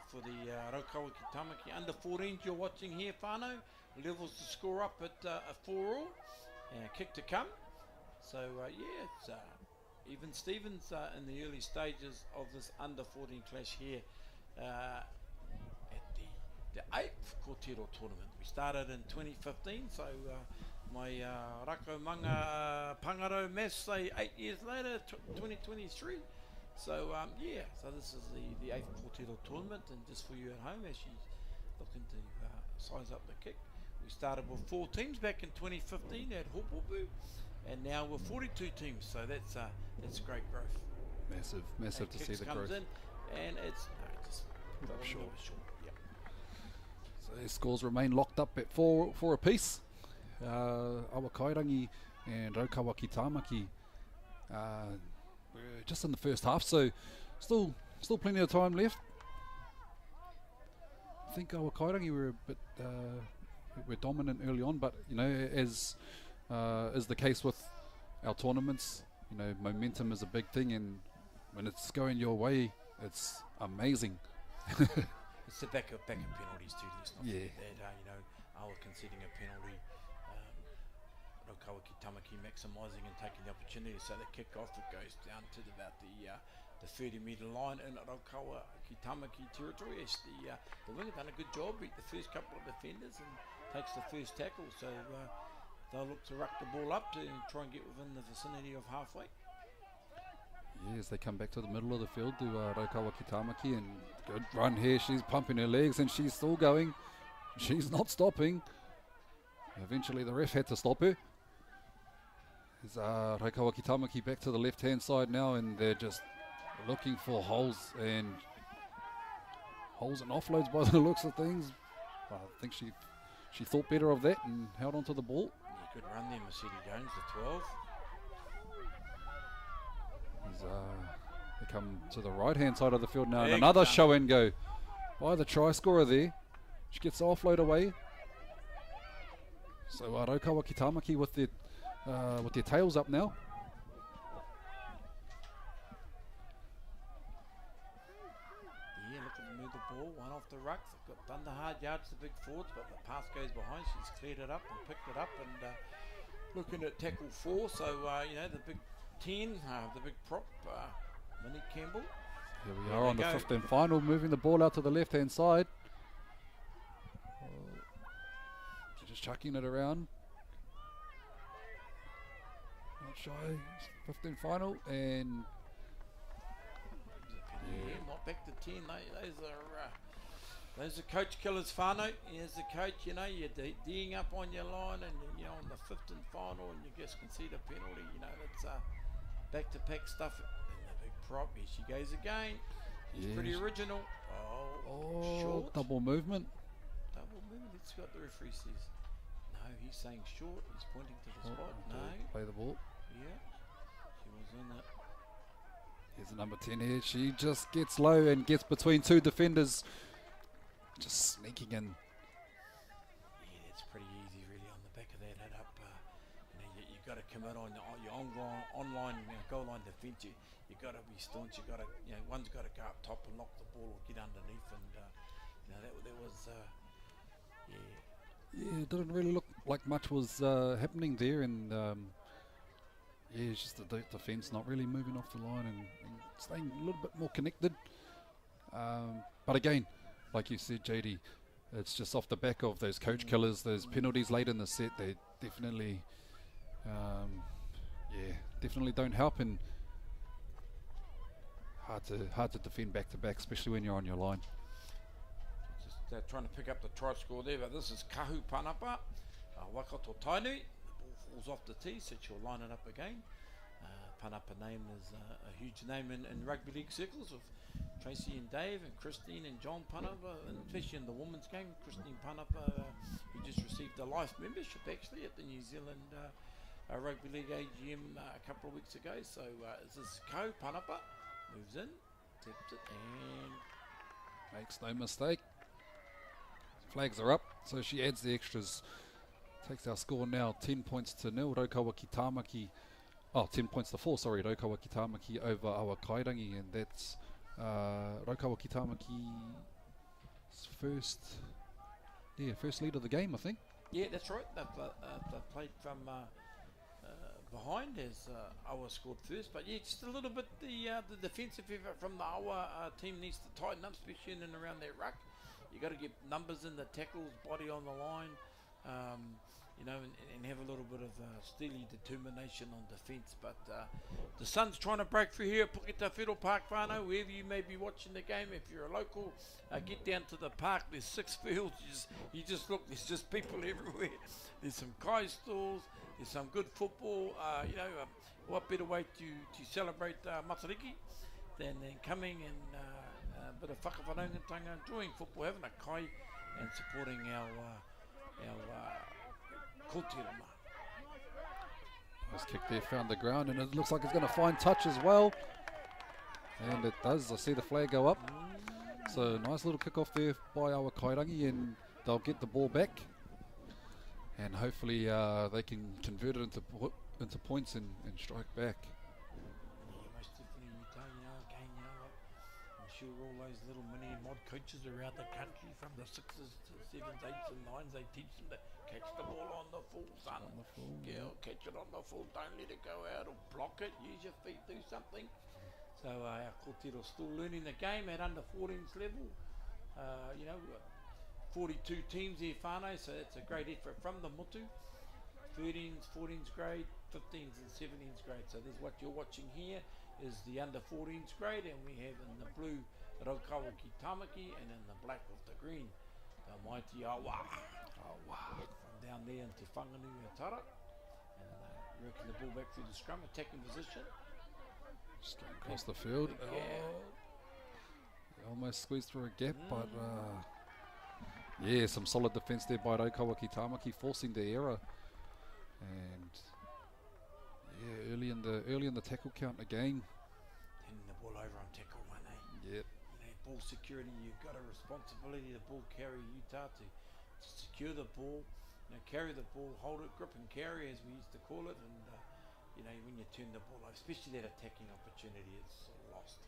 for the Raukawa Ki Tamaki under 14s you're watching here, whānau. Levels the score up at 4-all. Kick to come. So yeah, it's even Stevens in the early stages of this under 14 clash here at the 8th Kōtiro tournament. We started in 2015, so my Rako Manga Pangaro maths say 8 years later, 2023. So yeah, so this is the 8th Kōtiro tournament, and just for you at home as she's looking to size up the kick. We started with 4 teams back in 2015 at Hopopu, and now we're 42 teams, so that's great growth. Massive to see the growth. In, and it's just Short. Yep. So their scores remain locked up at 4 apiece. Awakairangi and Raukawa Ki Tamaki we're just in the first half, so still plenty of time left. I think Awakairangi were a bit were dominant early on, but you know, as is the case with our tournaments, you know, momentum is a big thing, and when it's going your way, it's amazing. It's the back of penalties too. Let's not forget that. You know, Awa conceding a penalty, Raukawa Ki Tamaki maximising and taking the opportunity. So the kick off, it goes down to about the 30-metre line in Raukawa Ki Tamaki territory. As the winger done a good job, beat the first couple of defenders and takes the first tackle. So they'll look to ruck the ball up to try and get within the vicinity of halfway. Yes, they come back to the middle of the field to Raukawa Ki Tamaki, and good run here. She's pumping her legs and she's still going. She's not stopping. Eventually the ref had to stop her. There's Raukawa Ki Tamaki back to the left-hand side now, and they're just looking for holes and offloads by the looks of things. I think she thought better of that and held on to the ball. Yeah, good run there, Mercedes Jones, the 12. They come to the right-hand side of the field now, and Big another time. show and go by the try scorer there. She gets the offload away. So Raukawa Ki Tamaki with their tails up now. Yeah, look at them move the ball, one off the ruck. They've got done the hard yards, the big forwards, but the pass goes behind. She's cleared it up and picked it up, and looking at tackle 4. So you know, the big 10, the big prop, Minnie Campbell. Here we There are they on the go. 5th and final, moving the ball out to the left-hand side. Just chucking it around. Not shy. 5th and final, and Yeah, not back to 10. Those are coach killers, whānau. As a coach, you know, you're D'ing up on your line, and you know, on the 5th and final, and you just concede a penalty. You know, that's back-to-back stuff. And the big prop, here she goes again. She's Yeah, pretty she- original. oh, Short. double movement. Double movement. Let's see what the referee says. No, he's saying short. He's pointing to the spot. Oh, No. play the ball. Yeah. She was in it. Here's the number 10 here. She just gets low and gets between 2 defenders. Just sneaking in. Yeah, it's pretty easy, really, on the back of that head up. You know, you've got to commit on your online goal line defence. You've got to be staunch. You've got to, you know, one's got to go up top and knock the ball or get underneath. And you know, that was, yeah. Yeah, it didn't really look like much was happening there, and yeah, it's just the defence not really moving off the line and staying a little bit more connected. But again, like you said, JD, it's just off the back of those coach killers, those penalties late in the set. They definitely, definitely don't help, and hard to defend back to back, especially when you're on your line. Just trying to pick up the try score there, but this is Kahu Panapa, Waikato Tainui. The ball falls off the tee, so she'll line it up again. Panapa name is a huge name in rugby league circles, with Tracy and Dave and Christine and John Panapa, and especially in the women's game. Christine Panapa, who just received a life membership actually at the New Zealand Rugby League AGM a couple of weeks ago. So this is Kahu Panapa, moves in, tips it, and Makes no mistake. Flags are up, so she adds the extras. Takes our score now 10 points to 0. Raukawa Kitamaki. 10 points to 4, sorry. Raukawa Kitamaki over Awa Kairangi, and that's Raukawa Kitamaki's first lead of the game, I think. Yeah, that's right. They've played from behind as Awa scored first. But yeah, just a little bit the defensive effort from the Awa team needs to tighten up, especially in and around their ruck. You got to get numbers in the tackles, body on the line, you know, and have a little bit of steely determination on defence. But the Sun's trying to break through here at Puketa Federal Park, whānau, wherever you may be watching the game. If you're a local, get down to the park. There's 6 fields. You just look, there's just people everywhere. There's some kai stalls. There's some good football. You know, what better way to celebrate Matariki than coming and a bit of whakawhanaungatanga, enjoying football, having a kai and supporting our kōtirama. Nice kick there, found the ground, and it looks like it's going to find touch as well. And it does. I see the flag go up. So nice little kick off there by Awa Kairangi, and they'll get the ball back. And hopefully they can convert it into points and strike back. Yeah, most definitely, you know, again, you know, I'm sure all those little mini mod coaches around the country, from the 6s to 7s, 8s and 9s, they teach them to catch the ball on the full, son. On the full, yeah, catch it on the full, don't let it go out or block it, use your feet, do something. So our kōtiro's still learning the game at under 14s level. You know, 42 teams here, whānau, so that's a great effort from the Motu. 13s, 14s grade, 15s and 17s grade. So there's what you're watching here is the under 14s grade, and we have in the blue Raukawa Kitamaki, and in the black with the green the mighty Awa. From down there into Whanganui Tara, and working the ball back through the scrum, attacking position. Just going across the field. Yeah. Oh, almost squeezed through a gap, but yeah, some solid defence there by Raukawa Kitamaki, forcing the error. And yeah, early in the tackle count again. Turning the ball over on tackle one, eh? Yep. You know, ball security, you've got a responsibility, the ball carry Utah to secure the ball, you know, carry the ball, hold it, grip and carry as we used to call it, and you know, when you turn the ball over, especially that attacking opportunity, it's lost.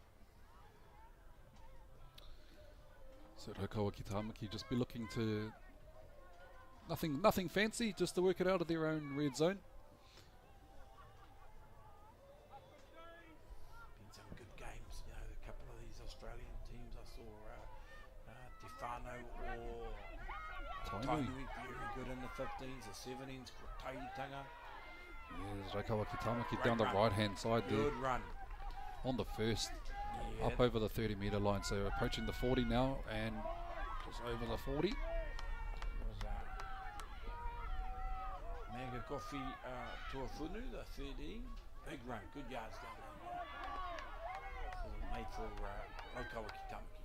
So Raukawa Kitamaki just be looking to nothing fancy, just to work it out of their own red zone. Been some good games, you know, a couple of these Australian teams. I saw Te Whānau or Tainui, very good in the 15s, the 17s, Taitanga. Yeah, Raukawa Kitamaki Great down the run. right hand side there. Good run. On the first, Yeah, up over the 30 metre line, so approaching the 40 now, and just over the 40. was Manga Coffee Tuafunu, the 13. Big run, good yards down there. So made for Raukawa Kitamaki.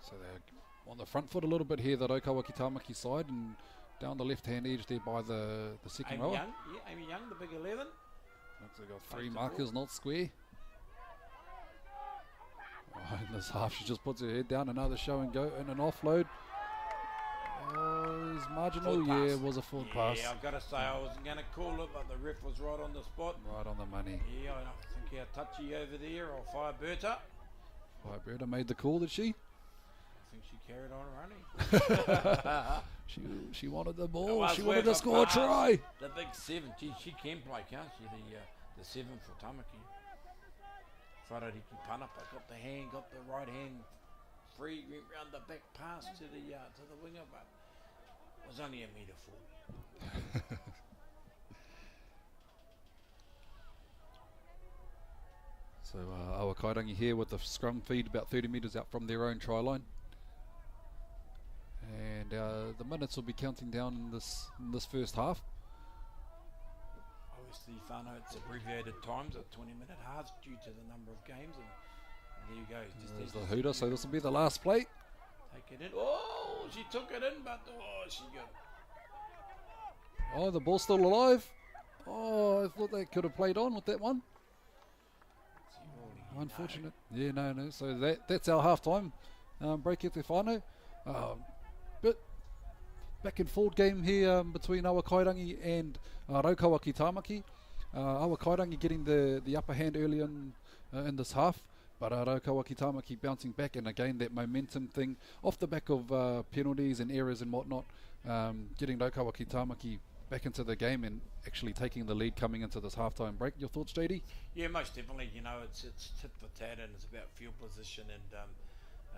So they're on the front foot a little bit here, the Raukawa Kitamaki side, and down the left hand edge there by the second Amy rower. Young, yeah, Amy Young, the big 11. Looks like they've got 3 Face the markers, not square. Oh, in this half, she just puts her head down, another show and go, and an offload. Oh, is marginal? Forward Yeah, pass. it was a forward pass. Yeah, I've got to say, I wasn't going to call it, but the ref was right on the spot. Right on the money. Yeah, I think our touchy over there, or Fireberta. Fireberta made the call, did she? I think she carried on running. She wanted the It ball. was She wanted to worth a score a pass. try. The big 7, she can play, can't she? The 7 for Tamaki. Wharariki Panapa got the hand, got the right hand free, went round the back pass to the winger, but it was only a metre forward. So Awa Kairangi here with the scrum feed about 30 metres out from their own try line. And the minutes will be counting down in this first half. Obviously, whānau, it's abbreviated times at 20-minute halves due to the number of games, and there you go. There's the hooter, so this will be the last play. Take it in. Oh, she took it in, but she got. Oh, the ball's still alive. Oh, I thought they could have played on with that one. She rolling Unfortunate. Yeah, no. So that's our half-time break at the whānau. But back and forward game here between Awa Kairangi and Raukawa ki Tāmaki. Awa Kairangi getting the upper hand early in this half, but Raukawa ki Tāmaki bouncing back, and again that momentum thing off the back of penalties and errors and whatnot, getting Raukawa ki Tāmaki back into the game and actually taking the lead coming into this halftime break. Your thoughts, JD? Yeah, most definitely. You know, it's tit for tat, and it's about field position, and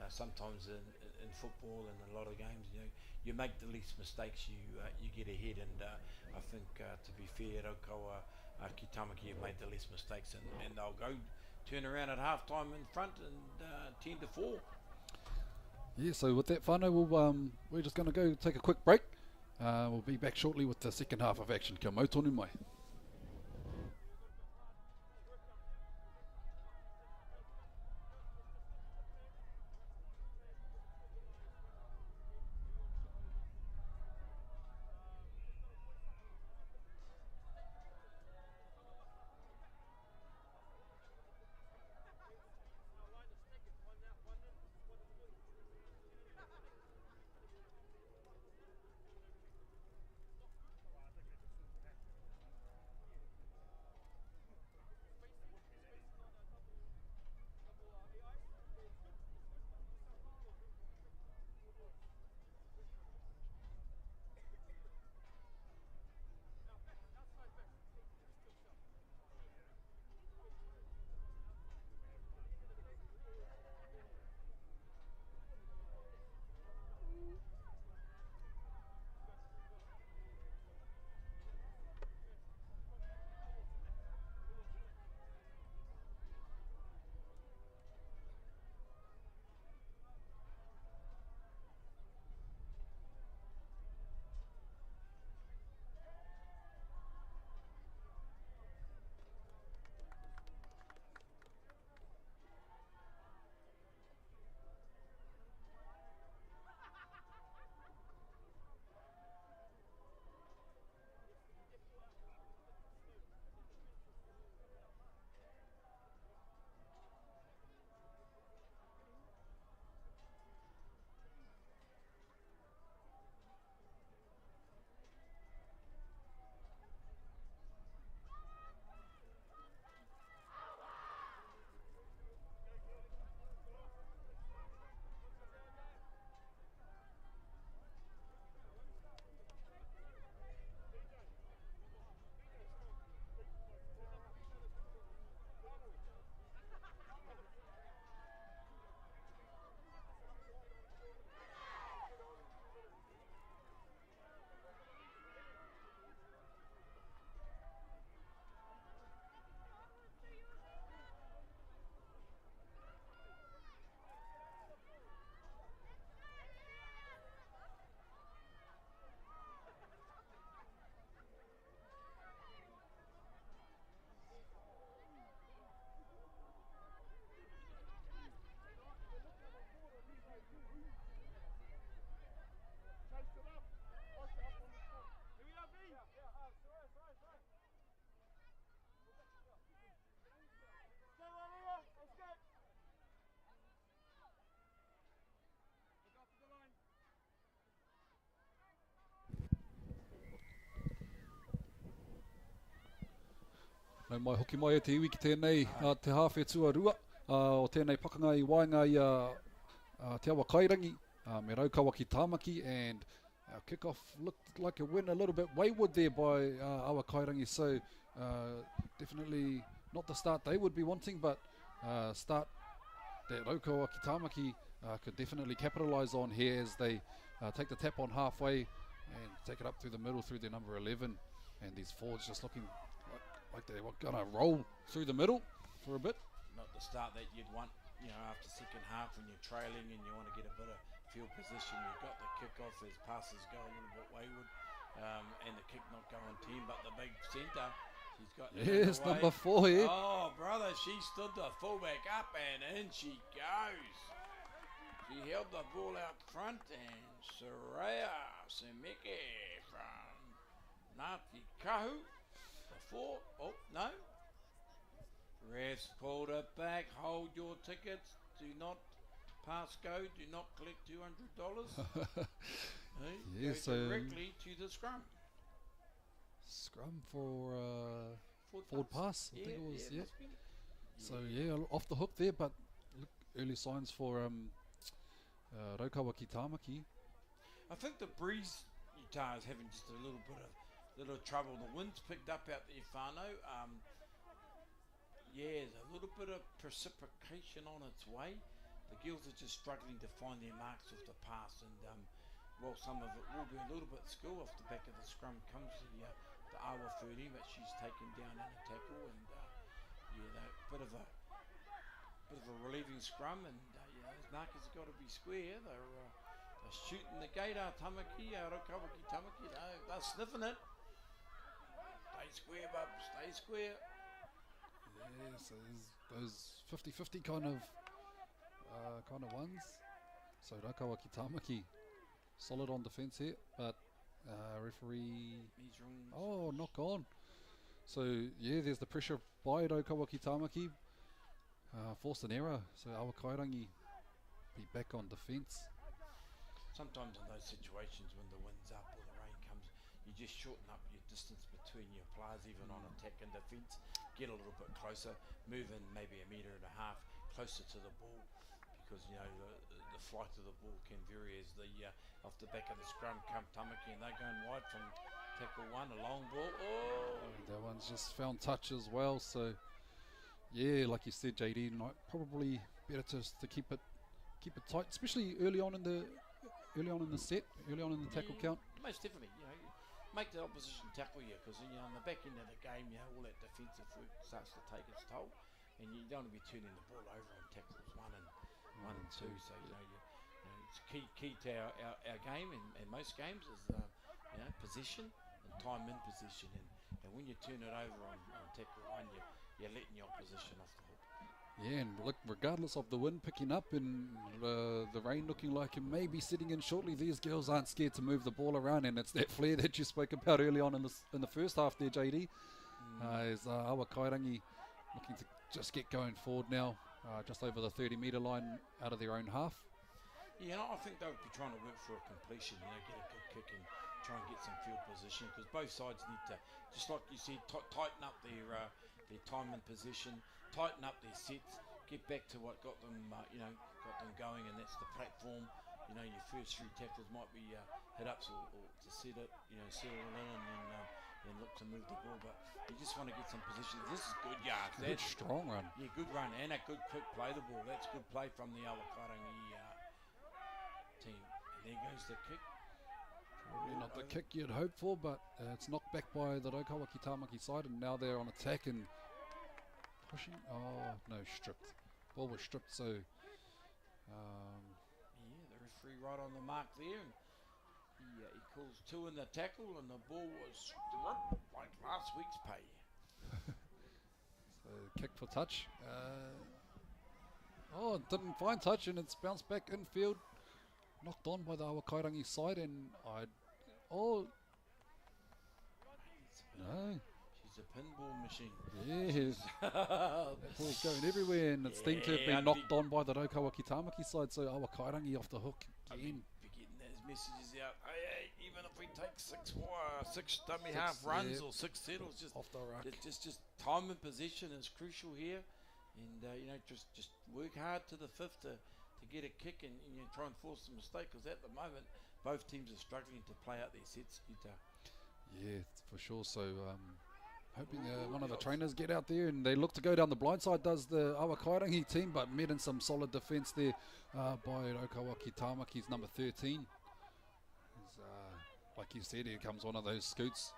sometimes in football and a lot of games, you know, you make the least mistakes, you get ahead, and I think to be fair, Raukawa ki Tāmaki have made the least mistakes, and they'll go turn around at half time in front and 10-4. Yeah, so with that whānau, we're just going to go take a quick break. We'll be back shortly with the second half of action. Kia mau tonu mai. Nau mai hoki mai e te iwi ki tēnei te hawhe tuarua o tēnei pakanga I waenga I te Awa Kairangi me Raukawa ki Tāmaki, and our kick-off looked like it went a little bit wayward there by Awa Kairangi, so definitely not the start they would be wanting, but start that Raukawa ki Tāmaki could definitely capitalise on here as they take the tap on halfway and take it up through the middle through their number 11, and these forwards just looking like they were going to roll through the middle for a bit. Not the start that you'd want, you know, after second half when you're trailing and you want to get a bit of field position. You've got the kick-off as passes go a little bit wayward, and the kick not going 10, but the big centre, she's got yes, number 4 here. Oh, brother, she stood the fullback up and in she goes. She held the ball out front, and Soraya Semeke from Ngāti Kahu. 4, oh no, Refs pulled it back. Hold your tickets. Do not pass go. Do not collect $200. Yeah, Go so directly to the scrum. scrum for forward pass. I think it was. Yeah. must be. So yeah, off the hook there, but look, early signs for Raukawa ki Tāmaki. I think the breeze Utah is having just a little trouble. The wind's picked up out there, Whānau. There's a little bit of precipitation on its way. The girls are just struggling to find their marks with the pass, and well, some of it will be a little bit school. Off the back of the scrum comes the Awa Furni, but she's taken down in a tackle, and bit of a relieving scrum, and those markers have got to be square. They're shooting the gate. Tamaki, Raukawa ki Tāmaki, they're sniffing it. Stay square, bub. Stay square. Yeah, so there's those 50-50 kind of ones. So Raukawa ki Tāmaki, solid on defence here, but referee. Knock on. So yeah, there's the pressure by Raukawa ki Tāmaki. Forced an error, so Awa Kairangi be back on defence. Sometimes in those situations when the wind's up or the rain comes, you just shorten up your distance between your players, even on attack and defence. Get a little bit closer, move in maybe 1.5 meters closer to the ball, because the flight of the ball can vary as the off the back of the scrum come Tamaki, and they're going wide from tackle one, a long ball. That one's just found touch as well. So yeah, like you said, JD, probably better to keep it tight, especially early on in the set, early on in the tackle count. Most definitely, make the opposition tackle you, because on the back end of the game, all that defensive work starts to take its toll, and you don't want to be turning the ball over on tackles one and two. So it's key to our game in most games is position and time in position, and when you turn it over on tackle one, you're letting your opposition off the hook. Yeah, and look, regardless of the wind picking up and the rain looking like it may be setting in shortly, these girls aren't scared to move the ball around, and it's that flair that you spoke about early on in the first half there, JD. Is Awa Kairangi looking to just get going forward now, just over the 30-metre line out of their own half. Yeah, I think they would be trying to work for a completion, get a good kick and try and get some field position, because both sides need to, just like you said, tighten up their time and position, tighten up their sets, get back to what got them going, and that's the platform. Your first 3 tackles might be hit ups or to set it, settle it in, and then look to move the ball. But you just want to get some position. This is good yards. Good strong run. Yeah, good run and a good quick play the ball. That's good play from the Awa Kairangi team. And there goes the kick. Probably not the kick you'd hope for, but it's knocked back by the Raukawa ki Tāmaki side, and now they're on attack and pushing. Oh no, stripped. Ball was stripped, so the referee right on the mark there, and he calls 2 in the tackle, and the ball was stripped like last week's pay. So kick for touch. Didn't find touch, and it's bounced back infield. Knocked on by the Awa Kairangi side, and no. She's a pinball machine. Yes. That ball's going everywhere, and it's deemed to have been knocked on by the Raukawa ki Tāmaki side, so Awa Kairangi off the hook again. Be getting those messages out. Hey, even if we take 6 dummy half runs or 6 settles, just off the ruck. Just time and position is crucial here, and just work hard to the 5th to get a kick and try and force a mistake, because at the moment both teams are struggling to play out their sets. Yeah, for sure. So hoping one of the trainers get out there, and they look to go down the blind side, does the Awa Kairangi team, but met in some solid defence there by Raukawa ki Tāmaki's number 13. Like you said, here comes one of those scoots.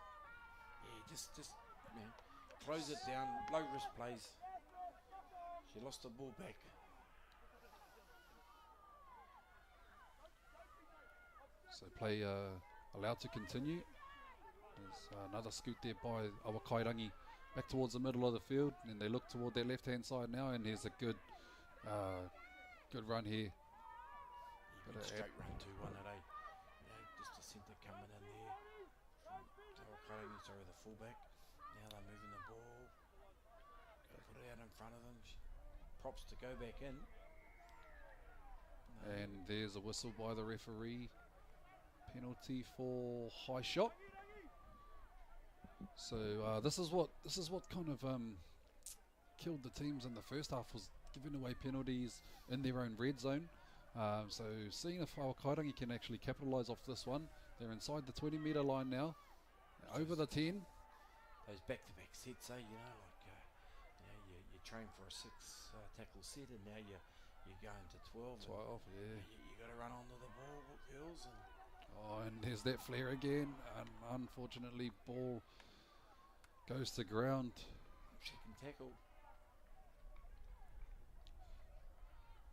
Yeah, just close it down, low risk plays. She lost the ball back. So play allowed to continue. There's another scoot there by Awa Kairangi back towards the middle of the field, and they look toward their left-hand side now, and here's a good run here. Good straight run to one at just a centre coming in there from Awa Kairangi, sorry, the fullback. Now they're moving the ball. Got to put it out out in front of them. Props to go back in. And there's a whistle by the referee. Penalty for high shot. So this is what kind of killed the teams in the first half, was giving away penalties in their own red zone. So seeing if Awakairangi can actually capitalise off this one. They're inside the 20-metre line now, over the 10. Those back-to-back sets, you train for a 6 tackle set, and now you're going to 12. 12, yeah. You got to run onto the ball, girls. And there's that flare again. Unfortunately, ball goes to ground. Second tackle.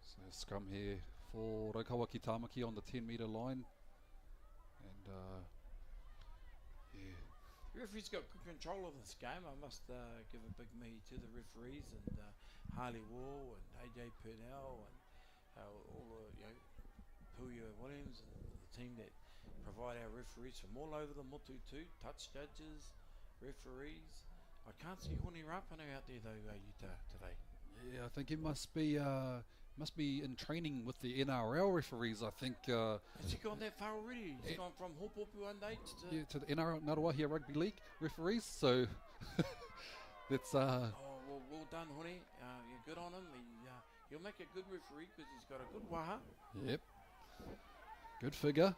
So scrum here for Raukawaki Tamaki on the 10-metre line. And yeah. The referee's got good control of this game. I must give a big me to the referees, and Harley Wall and AJ Purnell and all the Puya Williams and the team that provide our referees from all over the motu too, touch judges, referees. I can't see Honi Rapana out there though, Utah, today. Yeah, I think he must be in training with the NRL referees. I think. Has he gone that far already? He's gone from Hopopu Underage to the NRL Ngaruahia Rugby League referees. So that's. Oh, well done, Honi. Yeah, good on him. He'll make a good referee because he's got a good waha. Yep. Good figure.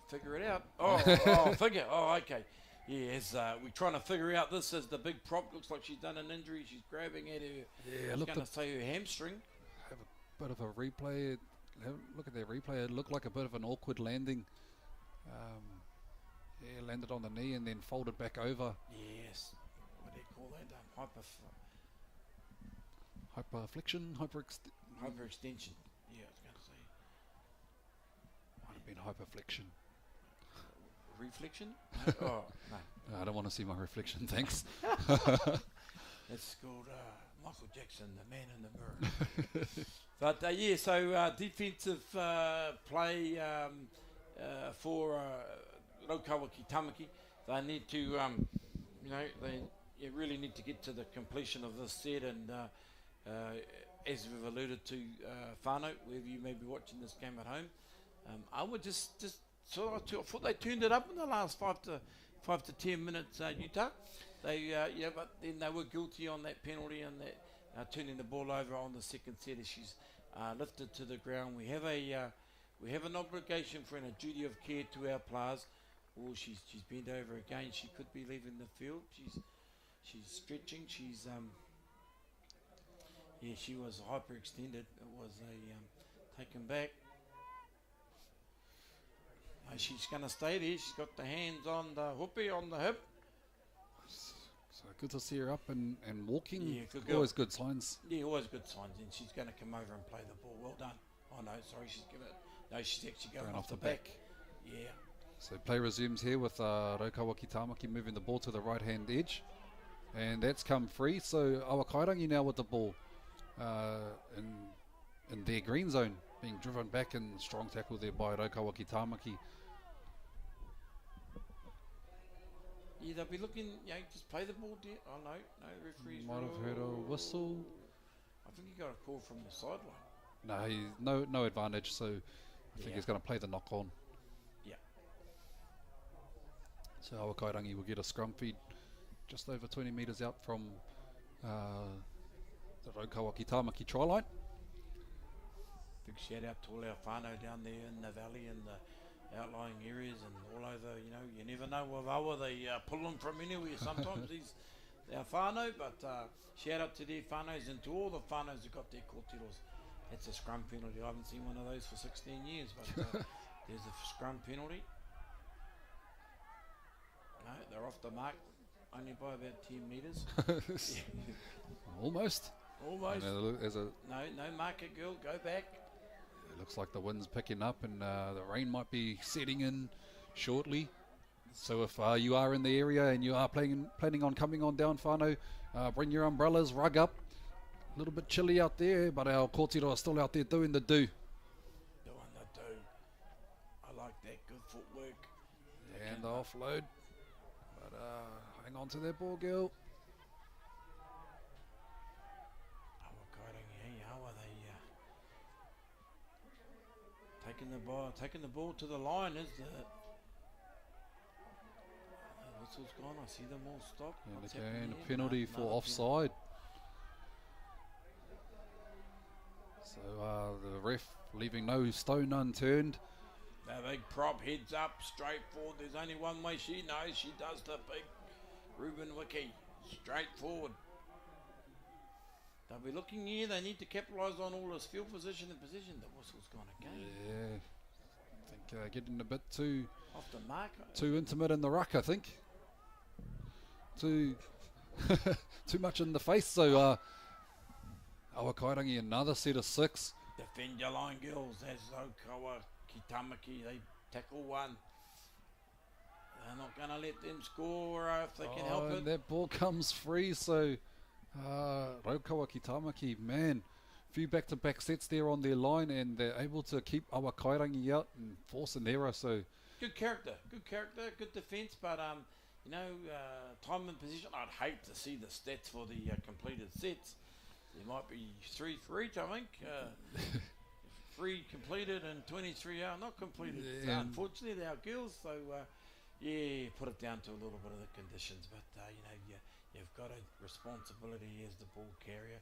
Figure it out. Figure. Oh, okay. Yes, we're trying to figure out this as the big prop. Looks like she's done an injury. She's grabbing at her. Yeah, I was going to say her hamstring. Have a bit of a replay. Look at that replay. It looked like a bit of an awkward landing. Yeah, landed on the knee and then folded back over. Yes. What do you call that? Hyperflexion? Hyperextension. Yeah, I was going to say. Might have been hyperflexion. Reflection? Oh, no. I don't want to see my reflection, thanks. It's called Michael Jackson, the man in the mirror. But yeah, so defensive play for Raukawaki Tamaki. They need to, they really need to get to the completion of this set, and as we've alluded to, whānau, wherever you may be watching this game at home, I would just so I thought they turned it up in the last 5 to 10 minutes, Utah. They, but then they were guilty on that penalty and that turning the ball over on the second set as she's lifted to the ground. We have an obligation for and a duty of care to our players. Oh, she's bent over again. She could be leaving the field. She's stretching. She was hyperextended. It was taken back. She's going to stay there. She's got the hands on the hoopy, on the hip. So good to see her up and walking. Yeah, good girl. Always good signs. Yeah, always good signs. And she's going to come over and play the ball. Well done. Oh, no, sorry, she's giving it. No, she's actually going off the back. Yeah. So play resumes here with Raukawaki Tamaki moving the ball to the right-hand edge. And that's come free. So Awakairangi now with the ball in their green zone, being driven back, and strong tackle there by Raukawaki Tamaki. Yeah, they'll be looking, just play the ball there. Oh, no, referees. Might have heard a whistle. I think he got a call from the sideline. No, no advantage, so I think he's going to play the knock-on. Yeah. So Awakairangi will get a scrum feed just over 20 metres out from the Raukawaki Tamaki try line. Big shout out to all our whānau down there in the valley and the outlying areas and all over, you never know with Awa, they pull them from anywhere sometimes, these our whānau, but shout out to their whānaus and to all the whānaus that got their kōtiros. That's a scrum penalty. I haven't seen one of those for 16 years, but there's a scrum penalty. No, they're off the mark, only by about 10 metres. Almost. Almost. No, mark it, girl, go back. It looks like the wind's picking up and the rain might be setting in shortly. So if you are in the area and you are planning on coming on down whānau, bring your umbrellas, rug up. A little bit chilly out there, but our kōtiro are still out there doing the do. Doing the do. I like that, good footwork. And the offload. But hang on to that ball, girl. taking the ball to the line is the whistle's gone. I see them all stop. And What's again, happening a here? penalty No, for another offside. So the ref leaving no stone unturned. The big prop heads up, straight forward. There's only one way she knows. She does the big Ruben Wiki. Straight forward. They'll be looking here. They need to capitalise on all this field position and position. The whistle's gone again. Yeah, I think getting a bit too Off the mark. intimate in the ruck, I think. Too much in the face. So Awakairangi another set of 6. Defend your line, girls. That's Okawa Kitamaki. They tackle one. They're not going to let them score if they can help and it. that ball comes free. So Raukawa Kitamaki, man, few back-to-back sets there on their line, and they're able to keep Awakairangi out and force an error. So Good character, good defence, but time and position. I'd hate to see the stats for the completed sets. There might be 3 for each, I think. 3 completed and 23 are not completed. Yeah. Unfortunately, they're our girls, so put it down to a little bit of the conditions. But you've got a responsibility as the ball carrier.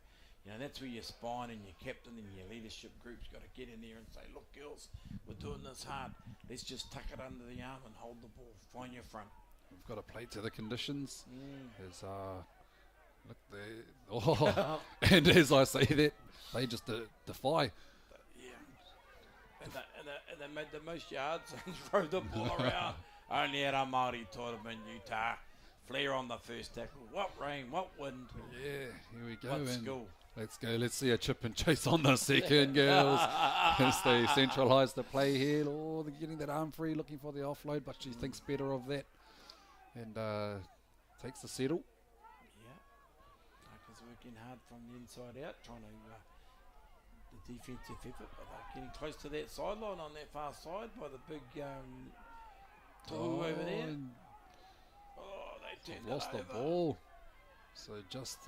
That's where your spine and your captain and your leadership group's got to get in there and say, look, girls, we're doing this hard. Let's just tuck it under the arm and hold the ball. Find your front. we've got to play to the conditions. As look there, oh, and as I say that, they just defy. Yeah. And they made the most yards and throw the ball around. Only at a Māori tournament, Utah. Flair on the first tackle. What rain, what wind, Yeah, here we go. what and skill. let's go. Let's see a chip and chase on the second, girls. As they centralise the play here. Oh, they're getting that arm free, looking for the offload, but she thinks better of that. And takes the settle. Yeah. Tucker's working hard from the inside out, trying to the defensive effort, but they're getting close to that sideline on that far side by the big Tohu over there. and Oh, they turned lost it the over. ball. So just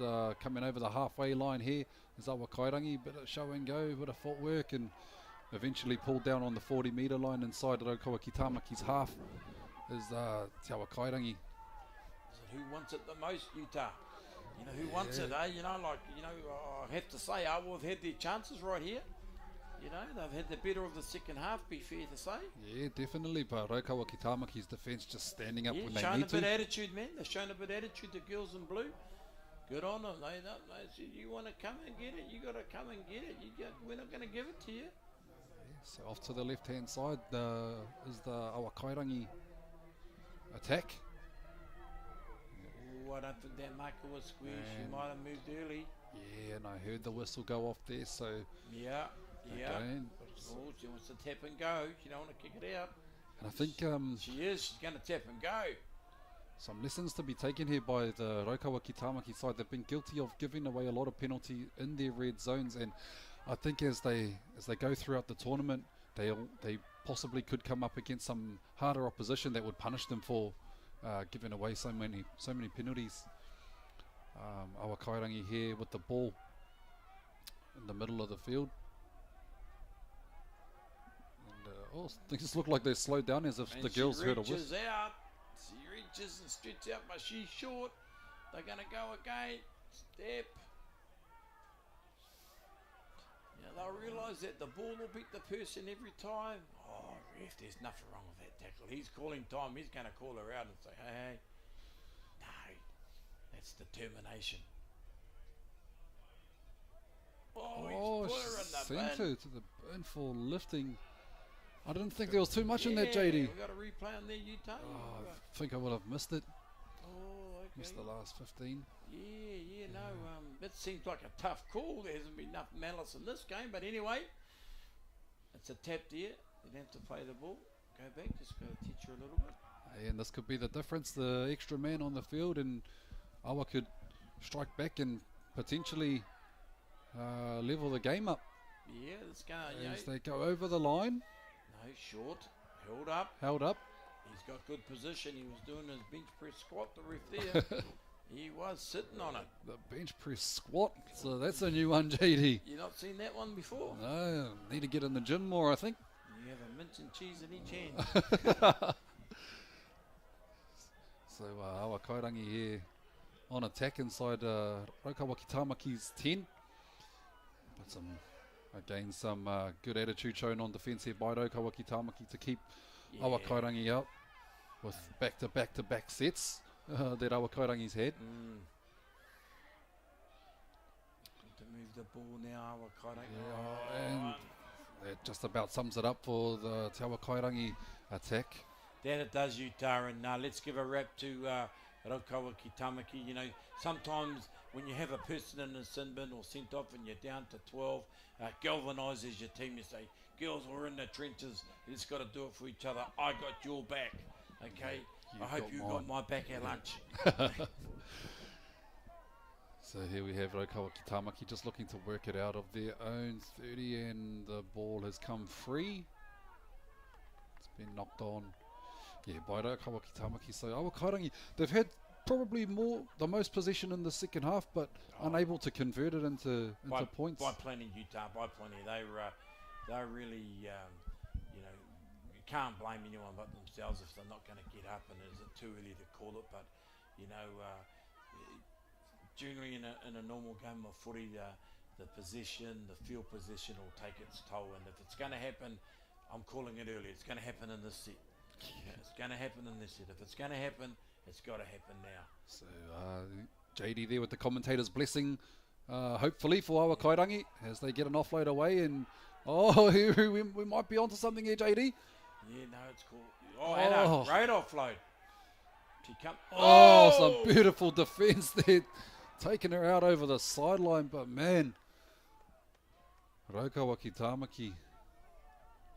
coming over the halfway line here is Awakairangi, bit of show and go, bit of footwork, and eventually pulled down on the 40-metre line inside Raukawa Kitamaki's half is Te Awakairangi. So who wants it the most, Utah? Who wants it, eh? I have to say, we've had their chances right here. They've had the better of the second half, be fair to say. Yeah, definitely, but Raukawa Kitamaki's defence just standing up when they shown need a bit to. of attitude, man. They've shown a bit of attitude, the girls in blue. Good on them. They said, you want to come and get it, you got to come and get it. We're not going to give it to you. So off to the left-hand side is the Awakairangi attack. Oh, I don't think that marker was square. She Man. might have moved early. Yeah, and I heard the whistle go off there, so Yeah. again. Oh, she wants to tap and go. She don't want to kick it out. And I think She's going to tap and go. some lessons to be taken here by the Raukawa Kitamaki side. They've been guilty of giving away a lot of penalty in their red zones, and I think as they go throughout the tournament, they possibly could come up against some harder opposition that would punish them for giving away so many penalties. Awakairangi here with the ball in the middle of the field. And things look like they slowed down as if And the girls heard a she whistle. reaches out. She reaches and stretches out, but she's short. They're going to go again. Step. They'll realise that the ball will beat the person every time. Oh, ref, there's nothing wrong with that tackle. He's calling time. He's going to call her out and say, hey. No, that's determination. Oh, he's put her in the sent bin. her to the bin for lifting. I didn't think there was too much in that, JD. We've got a replay on there, Utah. Oh, I think I would have missed it. Oh, okay. Missed the last 15. No, it seems like a tough call. There hasn't been enough malice in this game, but anyway, it's a tap there. They don't have to play the ball. Go back, just got to teach her a little bit. And this could be the difference, the extra man on the field, and Awa could strike back and potentially level the game up Yeah, this guy, as they go over the line. no, short, held up. Held up. He's got good position. He was doing his bench press squat, the ref there. He was sitting on it. The bench press squat. So that's a new one, JD. You not seen that one before? No, need to get in the gym more, I think. You have a mince and cheese in each hand. So Awa Kairangi here on attack inside Raukawa Kitamaki's 10. But some good attitude shown on defence here by Raukawa Kitamaki to keep Awa Kairangi out with back-to-back sets that Awa Kairangi's had. To move the ball now, Awa Kairangi. And that just about sums it up for the Te Awa Kairangi attack. That it does, Utah, and let's give a rap to Raukawa Kitamaki. You know, sometimes when you have a person in the sin bin or sent off and you're down to 12, galvanises your team. You say, girls, we're in the trenches. You just got to do it for each other. I got your back, okay? I hope you got my back at lunch. So here we have Raukawa Kitamaki just looking to work it out of their own 30, and the ball has come free. It's been knocked on. Yeah, by Raukawa Kitamaki. So Awa Kairangi, they've had probably the most possession in the second half, but unable to convert it into points. By plenty, Utah, by plenty. They're really, you know, you can't blame anyone but themselves if they're not going to get up, and is it too early to call it? But, you know, generally in a normal game of footy, the position, the field position will take its toll, and if it's going to happen, I'm calling it early. It's going to happen in this set. It's going to happen in this set. If it's going to happen, it's got to happen now. So JD there with the commentator's blessing, hopefully for Awa Kairangi as they get an offload away, and we might be onto something here, JD. Yeah, no, it's cool. Oh, and a great offload. She come. Some beautiful defence there, taking her out over the sideline, but man, Raukawa Kitamaki,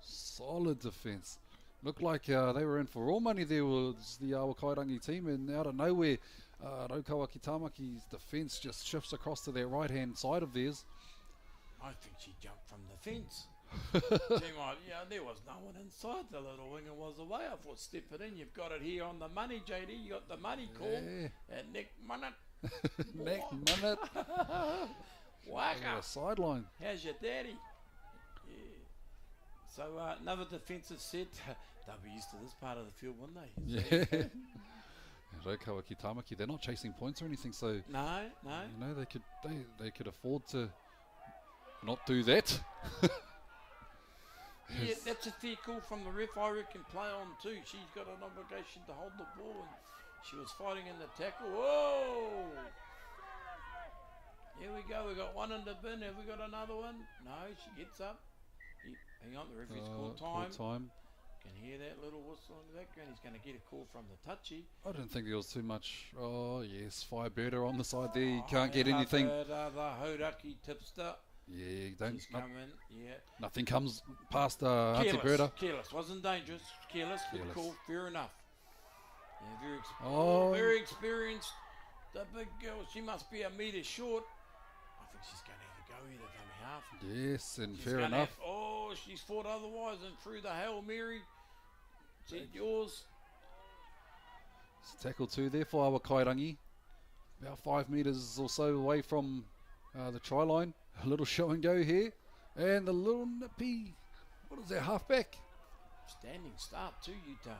solid defence. Looked like they were in for all money there was the Awa Kairangi team, and out of nowhere, Raukawa Kitamaki's defence just shifts across to their right-hand side of theirs. I think she jumped from the fence. There was no one inside. The little winger was away. I thought, step it in. You've got it here on the money, JD. You got the money call. And Nick Munnett. Nick Munnett. Waka. Sideline. How's your daddy? Yeah. So another defensive set. They'll be used to this part of the field, wouldn't they? Yeah. Raukawa Kitamaki, they're not chasing points or anything, so no. You know, they could afford to not do that. Yeah, that's a fair call from the ref. I reckon play on too. She's got an obligation to hold the ball, and she was fighting in the tackle. Whoa! Here we go. We got one in the bin. Have we got another one? No. She gets up. Hang on, the referee's called time. Can hear that little whistle in the background. He's going to get a call from the touchy. I don't think there was too much. Oh yes, Firebirder on the side there. You can't get anything. The Hodaki tipster. Yeah, you don't. She's coming. Yeah. Nothing comes past Auntie Birder. Careless. Wasn't dangerous. Careless. Good call. Fair enough. Yeah, very experienced. The big girl. She must be a metre short. I think she's going to have a go here to dummy half. Yes, and fair enough. She's fought otherwise and through the Hail Mary. Is it yours? It's a tackle 2 there for Awa Kairangi. About 5 metres or so away from the try line. A little show and go here. And the little nippy, what is that, halfback? Standing start too, Utah.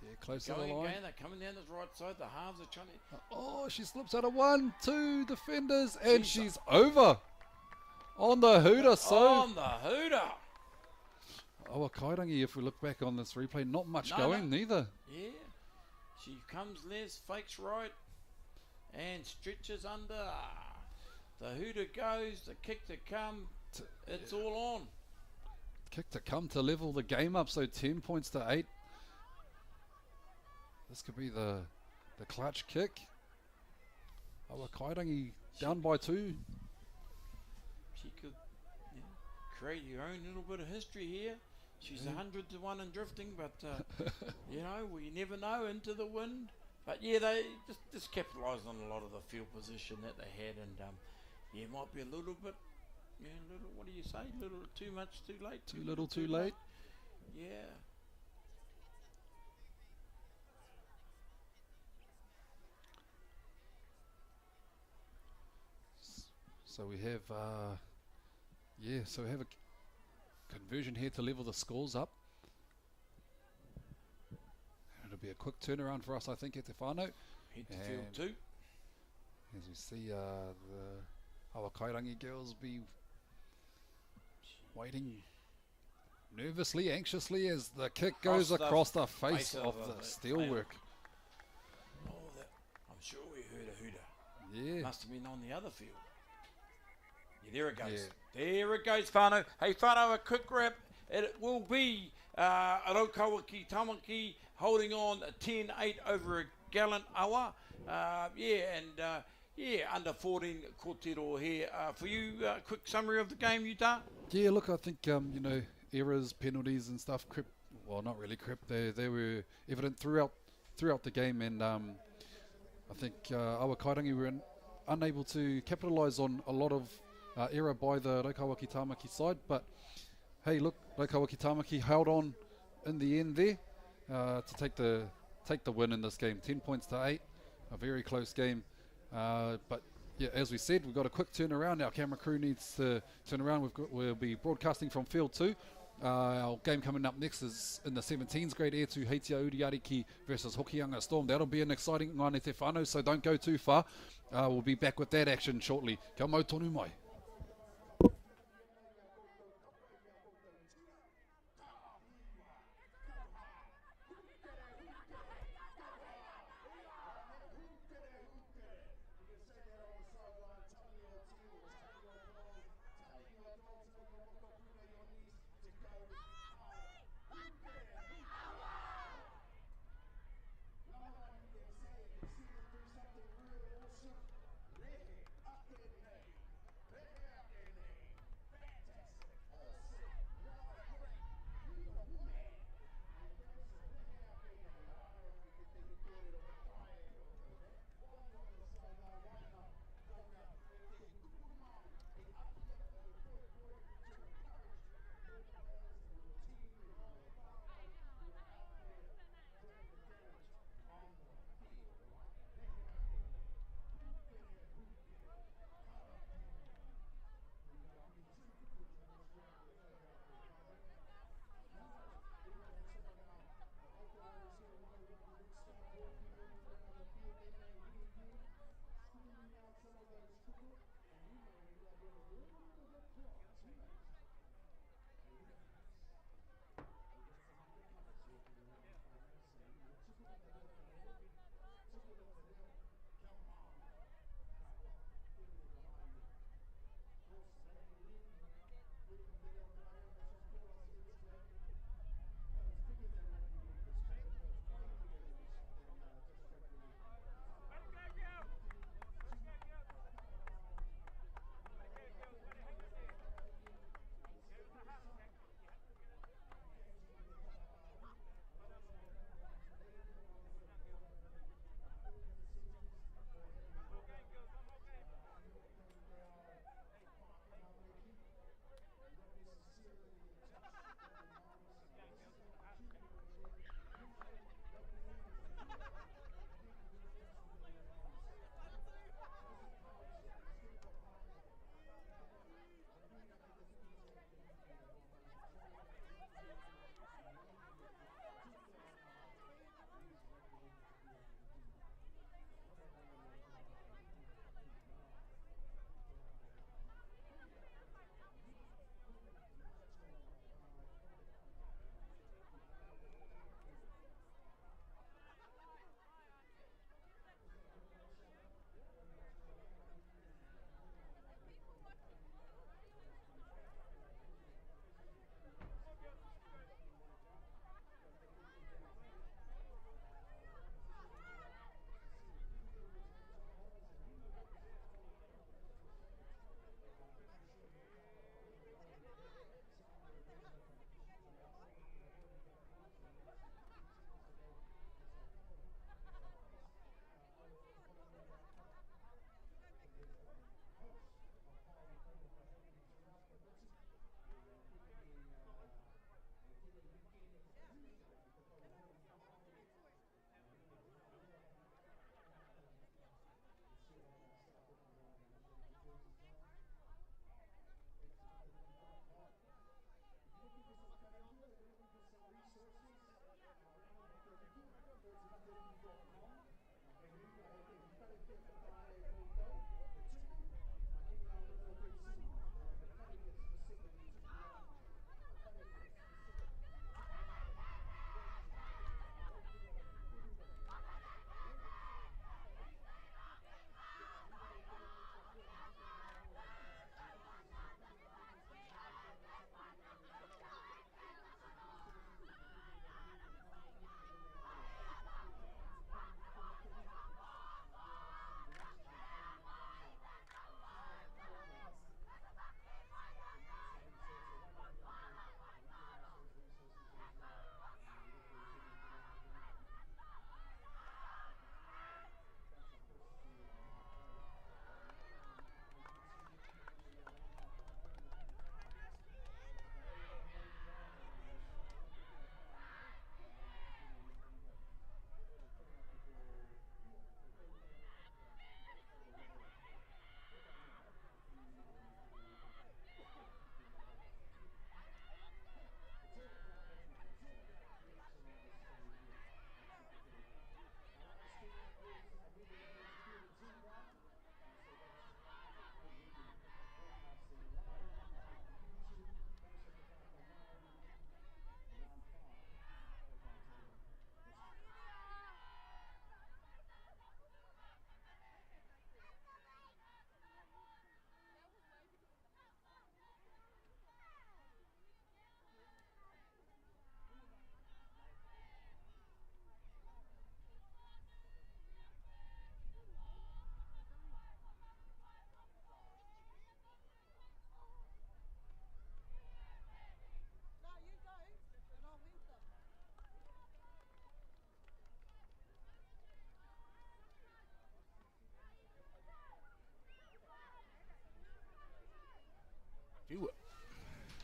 Yeah, close to the line. Again, they're coming down the right side. The halves are trying to... she slips out of 1, 2 defenders, and she's over. On the hooter, On the hooter. Awa Kairangi, if we look back on this replay, not much going neither. Yeah. She comes left, fakes right, and stretches under. The hooter goes, the kick to come. It's all on. Kick to come to level the game up, so 10 points to 8. This could be the clutch kick. Awa Kairangi down by 2. She could create your own little bit of history here. She's 100 to 1 in drifting, but you know, we never know, into the wind. But yeah, they just capitalised on a lot of the field position that they had, and it might be a little bit, what do you say? A little too much, too late. Too little, too late. Yeah. So we have, so we have a conversion here to level the scores up. be a quick turnaround for us, I think, at Te Whānau. Hit the field And too. as we see the Awakairangi girls be waiting nervously, anxiously as the kick goes across the face of the steelwork. Oh, I'm sure we heard a hooter. Yeah. Must have been on the other field. Yeah, there it goes. Yeah. There it goes, whānau. Hey, whānau, a quick wrap. It will be Raukawa ki Tamaki holding on 10-8 over a gallant awa. Under 14 kōtero here. For you, quick summary of the game, Utah? Yeah, look, I think, errors, penalties and stuff crept, well, not really crept, they were evident throughout the game, and I think Awakairangi were unable to capitalise on a lot of error by the Raukawa ki Tamaki side, but hey, look, Raukawa ki Tamaki held on in the end there to take the win in this game, 10 points to 8, a very close game, but yeah, as we said, we've got a quick turnaround. Our camera crew needs to turn around. We'll be broadcasting from field 2. Our game coming up next is in the 17s grade air to Heitia Uriariki versus Hokianga Storm. That'll be an exciting one at Te Whānau, so don't go too far. We'll be back with that action shortly. Kia mau tonu mai.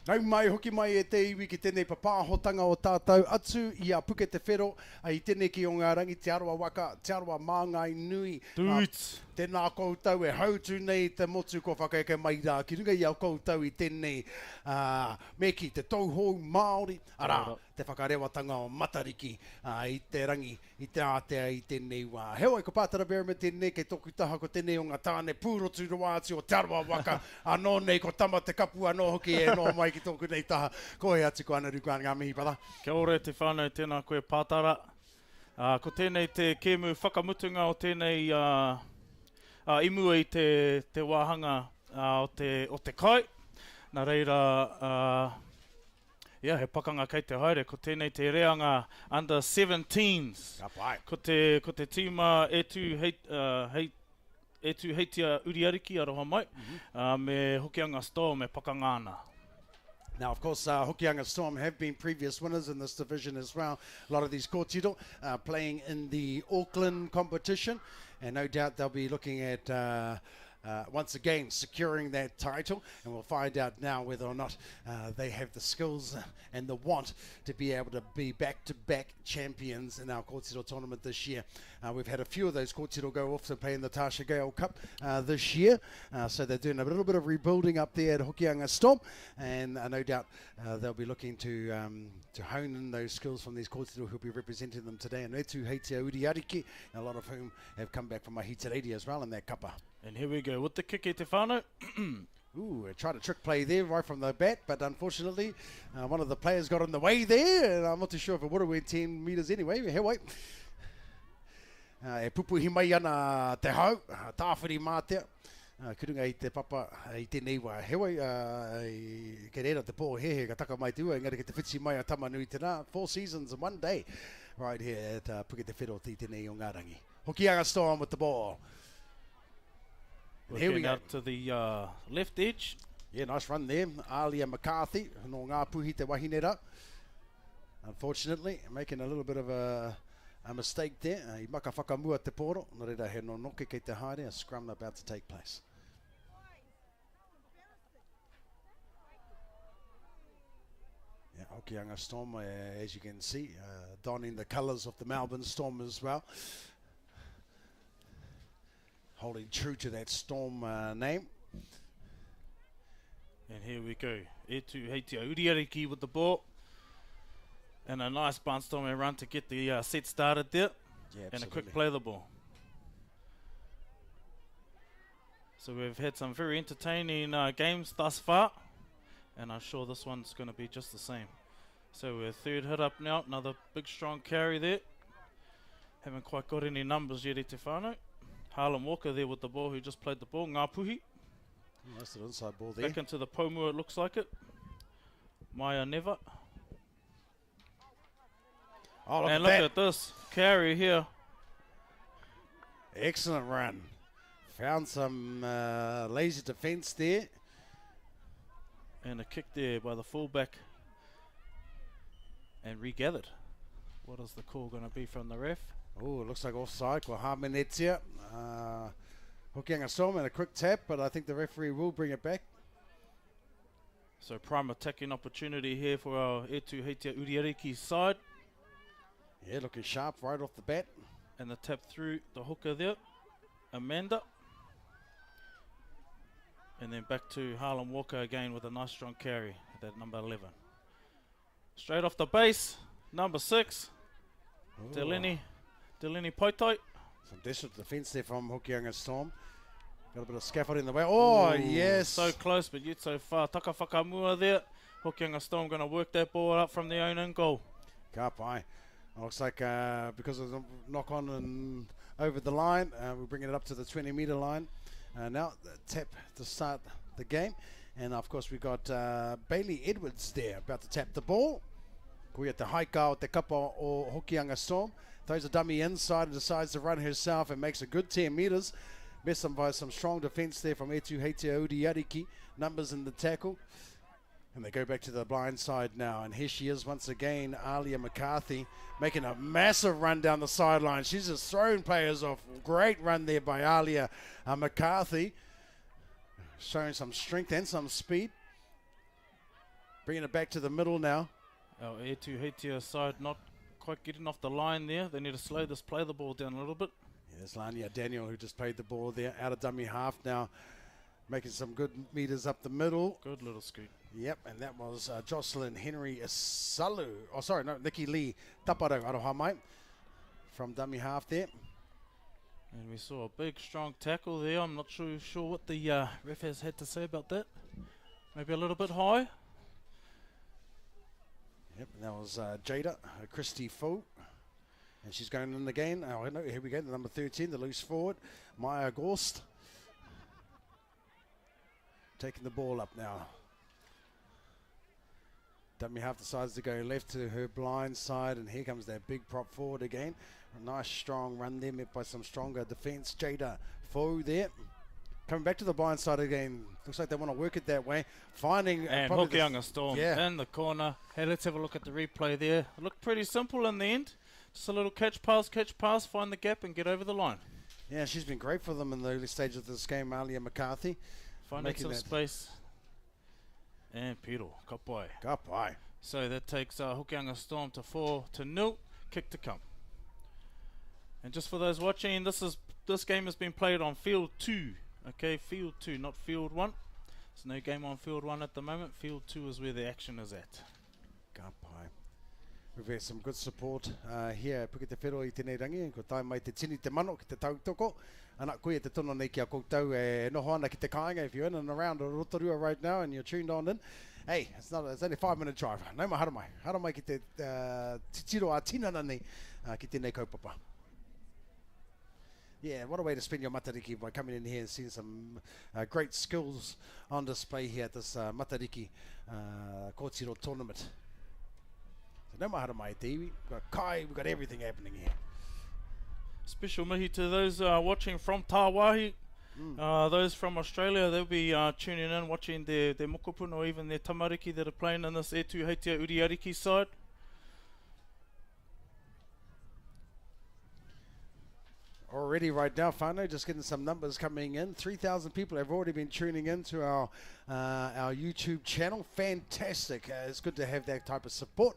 Nau mai, hoki mai e te iwi ki tēnei papahotanga o tātou atu i a puke te whero i tēnei ki o ngā rangi te aroa waka, te aroa māngai nui. Duits. Tēnā koutou e hautu nei te motu ko whakaeke mai rā. Ki runga i au koutou i tēnei me ki te tauhou Māori. Arā, te whakarewatanga o Matariki i te rangi, i te Atea i tēnei wā. Heoi ko pātara bera me tēnei kei tōku taha ko tēnei o ngā tāne pūrotu roāti o te aroa waka. Anō nei ko tama te kapu anō hoki e nō mai ki tōku nei taha. Ko he atu ko ana rukuan ngā mihi pala. Kia ora te whānau tēnā koe pātara. Ko tēnei te kēmu whakamutunga o tēnei imua i te wāhanga o te kai. Nā reira, he pakanga kei te haere, ko tēnei te reanga under 17s. Ka pai. Ko te tīma e tu heitia uriariki aroha mai, me Hokianga Storm e pakanga ana. Now, of course, Hokianga Storm have been previous winners in this division as well. A lot of these kōtiro playing in the Auckland competition, and no doubt they'll be looking at once again securing that title, and we'll find out now whether or not they have the skills and the want to be able to be back-to-back champions in our kōtiro tournament this year. We've had a few of those kōtiro go off to play in the Tasha Gale Cup this year, so they're doing a little bit of rebuilding up there at Hokianga Storm, and no doubt they'll be looking to hone in those skills from these kōtiro who'll be representing them today. And Etu Heitia Uriariki, a lot of whom have come back from Mahitareidi as well in that kapa. And here we go with the kick e te whānau. Ooh, tried a trick play there right from the bat, but unfortunately one of the players got in the way there, and I'm not too sure if it would have went 10 metres anyway. Here, wait. E pupuhi mai ana te hau, tāwhiri mātea. Kurunga i te papa i tēnei wā. Hewai, ke reira te pō hehe ka taka mai te ua, engari ke te whitsi mai a tamanui tēnā. 4 seasons in 1 day right here at Puke te Whero ti tēnei o Ngārangi. Hokianga Storm with the ball. Here we go. Out to the left edge. Yeah, nice run there. Alia McCarthy, no ngā puhi te wahinera. Unfortunately, making a little bit of a mistake there. I maka whakamua te poro. Nā reira he no noke kei te haere, a scrum about to take place. Yeah, Hokianga Storm, as you can see, donning the colours of the Melbourne Storm as well. Holding true to that Storm name. And here we go. Etu Heitia Uriariki with the ball. And a nice barnstorming run to get the set started there. Yeah, and a quick play of the ball. So we've had some very entertaining games thus far. And I'm sure this one's going to be just the same. So we're third hit up now. Another big strong carry there. Haven't quite got any numbers yet, te whānau. Harlan Walker there with the ball, who just played the ball. Ngā puhi. That's an inside ball there. Back into the Pomua, it looks like it. Maya Never. Oh, look and at look that. at this carry here. Excellent run. Found some lazy defence there. And a kick there by the fullback. And regathered. What is the call going to be from the ref? Oh, it looks like offside. Kwa Hamenetia. Hokianga Storm and a quick tap, but I think the referee will bring it back. So prime attacking opportunity here for our Etu Heitia Uriariki side. Yeah, looking sharp right off the bat. And the tap through the hooker there. Amanda. And then back to Harlan Walker again with a nice strong carry at that number 11. Straight off the base, number 6. Deleni Poitai. Some desperate defence there from Hokianga Storm. Got a bit of scaffold in the way. Oh, yes. So close, but yet so far. Taka whakamua there. Hokianga Storm going to work that ball up from their own end goal. Ka pai. Looks like because of the knock on and over the line, we're bringing it up to the 20-metre line. Now, the tap to start the game. And of course, we got Bailey Edwards there about to tap the ball. Kuia te haika o te kapa o Hokianga Storm. Throws a dummy inside and decides to run herself and makes a good 10 metres. Messed them by some strong defence there from Etu Heitia Uriariki. Numbers in the tackle. And they go back to the blind side now. And here she is once again, Alia McCarthy, making a massive run down the sideline. She's just thrown players off. Great run there by Alia McCarthy. Showing some strength and some speed. Bringing it back to the middle now. Our E2 Heitia side not quite getting off the line there. They need to slow this, play the ball down a little bit. Yeah, there's Lania Daniel who just played the ball there out of dummy half now. Making some good meters up the middle. Good little scoot. Yep, and that was Jocelyn Henry Salu. Oh, sorry, no, Nikki Lee Taparo aroha mai from dummy half there. And we saw a big, strong tackle there. I'm not sure what the ref has had to say about that. Maybe a little bit high. Yep, and that was Jada, Christy Fo. And she's going in again. Oh, no, here we go, the number 13, the loose forward, Maya Gorst. Taking the ball up now. Dummy half decides to go left to her blind side, and here comes that big prop forward again. A nice strong run there, met by some stronger defence. Jada Fo there. Coming back to the blind side again. Looks like they want to work it that way. Finding and probably the Hokianga Storm in the corner. Hey, let's have a look at the replay there. It looked pretty simple in the end. Just a little catch, pass, find the gap and get over the line. Yeah, she's been great for them in the early stages of this game, Alia McCarthy. Finding some space. And Piro, kapai. Kapai. So that takes Hokianga Storm to 4-0. Kick to come. And just for those watching, this game has been played on field 2. Okay, field 2, not field 1. There's no game on field 1 at the moment. Field 2 is where the action is at. Kapai. We've had some good support here at Puke Te Whero i tēnei rangi. Ko tai mai te tini te mano ki te tautoko. Ana koe e te tono nei ki a koutou e noho ana ki te kāinga. If you're in and around Rotorua right now and you're tuned on in, hey, it's only a 5-minute drive. Nau mai haramai. Haramai ki te titiro a tinana nei ki tēnei kaupapa. Yeah, what a way to spend your matariki by coming in here and seeing some great skills on display here at this matariki kōtiro tournament. So no mahara mai te iwi. We've got kai, we've got everything happening here. Special mihi to those watching from Tāwahi. Those from Australia, they'll be tuning in, watching their mokopuna or even their tamariki that are playing in this E2 Heitia Uriariki side. Already right now, whānau, just getting some numbers coming in. 3,000 people have already been tuning in to our YouTube channel. Fantastic. It's good to have that type of support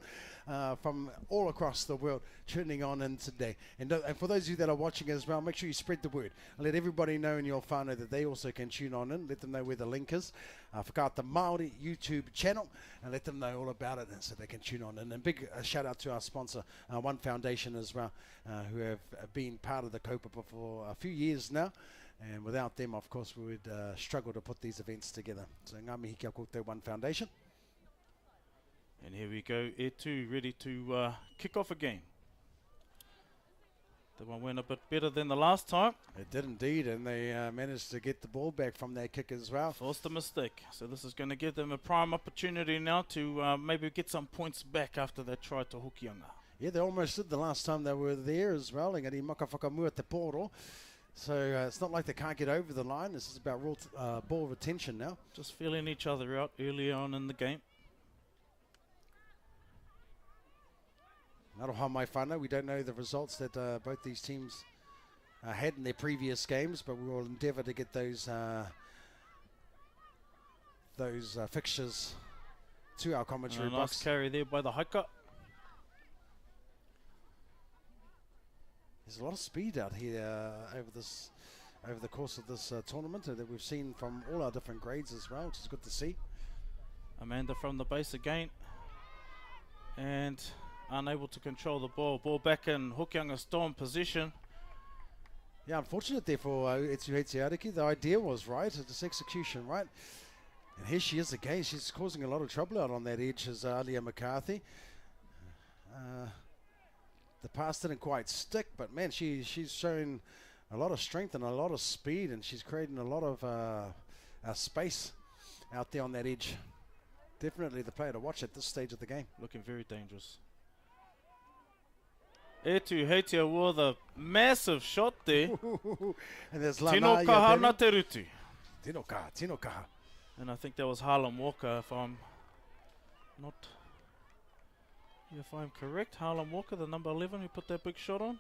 from all across the world tuning on in today. And for those of you that are watching as well, make sure you spread the word. And let everybody know in your whānau that they also can tune on in. Let them know where the link is. Whakaata Māori YouTube channel, and let them know all about it so they can tune on in. And big shout out to our sponsor, One Foundation as well, who have been part of the kaupapa for a few years now. And without them, of course, we would struggle to put these events together. So ngā mihi kia koutou One Foundation. And here we go, E2 ready to kick off again. The one went a bit better than the last time. It did indeed, and they managed to get the ball back from that kick as well. Forced a mistake. So this is going to give them a prime opportunity now to maybe get some points back after they tried to Hokianga. Yeah, they almost did the last time they were there as well. Engari maka whakamua te poro. So it's not like they can't get over the line. This is about ball retention now. Just feeling each other out early on in the game. Aroha mai whānau, we don't know the results that both these teams had in their previous games, but we will endeavour to get those fixtures to our commentary box. box. Nice carry there by the hiker. There's a lot of speed out here over the course of this tournament that we've seen from all our different grades as well, which is good to see. Amanda from the base again, and unable to control the ball. Ball back in Hokianga Storm position. Yeah, unfortunate there for E2 Heitia Ariki. The idea was right, it's execution, right? And here she is again. She's causing a lot of trouble out on that edge as Alia McCarthy. The pass didn't quite stick, but man, she's showing a lot of strength and a lot of speed, and she's creating a lot of space out there on that edge. Definitely the player to watch at this stage of the game. Looking very dangerous. E2 Heitia wore the massive shot there. And there's Tino kaha na te rutu. Tino kaha. And I think that was Harlem Walker, if I'm not... If I'm correct, Harlem Walker, the number 11 who put that big shot on.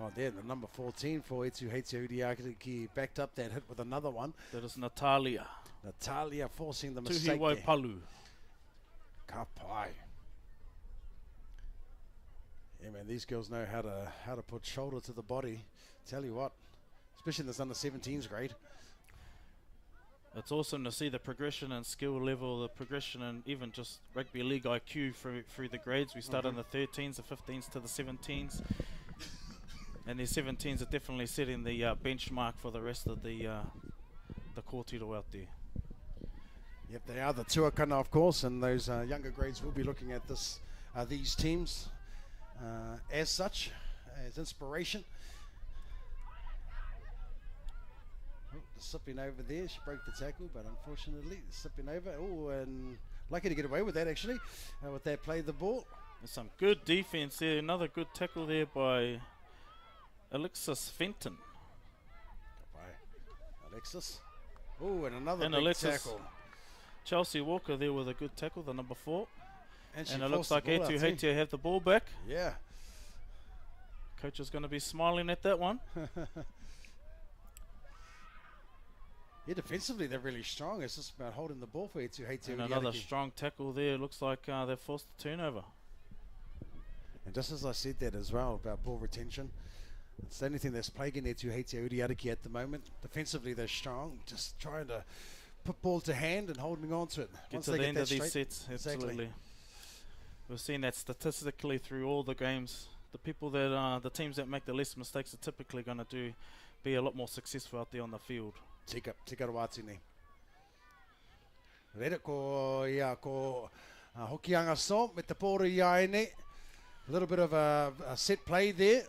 Oh, there, the number 14 for E2 Heitia Uriariki backed up that hit with another one. That is Natalia. Natalia forcing the mistake Tuhiwai there. Palu. Yeah, man, these girls know how to put shoulder to the body. Tell you what, especially in this under 17s grade. It's awesome to see the progression and skill level, the progression and even just rugby league IQ through the grades. We start in the 13s, the 15s to the 17s. And the 17s are definitely setting the benchmark for the rest of the kōtiro out there. Yep, they are the tuakana, of course, and those younger grades will be looking at these teams as such, as inspiration. Oh, the slipping over there, she broke the tackle, but unfortunately, slipping over. Oh, and lucky to get away with that, actually, with that play the ball. There's some good defense there. Another good tackle there by Alexis Fenton. By Alexis. Oh, and another And big Alexis tackle. Chelsea Walker there with a good tackle, the number 4. And And it looks like A2 Heitia have the ball back. Yeah. Coach is going to be smiling at that one. Yeah, defensively they're really strong. It's just about holding the ball for A2 Heitia. And another strong tackle there. Looks like they've forced the turnover. And just as I said that as well about ball retention, it's the only thing that's plaguing A2 Heitia Uriariki at the moment. Defensively they're strong, just trying to put ball to hand and holding on to it. Get to the end of these sets, absolutely. Exactly. We've seen that statistically through all the games. The people that, the teams that make the less mistakes are typically going to be a lot more successful out there on the field. Tika rawatini. Rere ko ia ko Hokianga Storm with the pōra ia ene. A little bit of a set play there.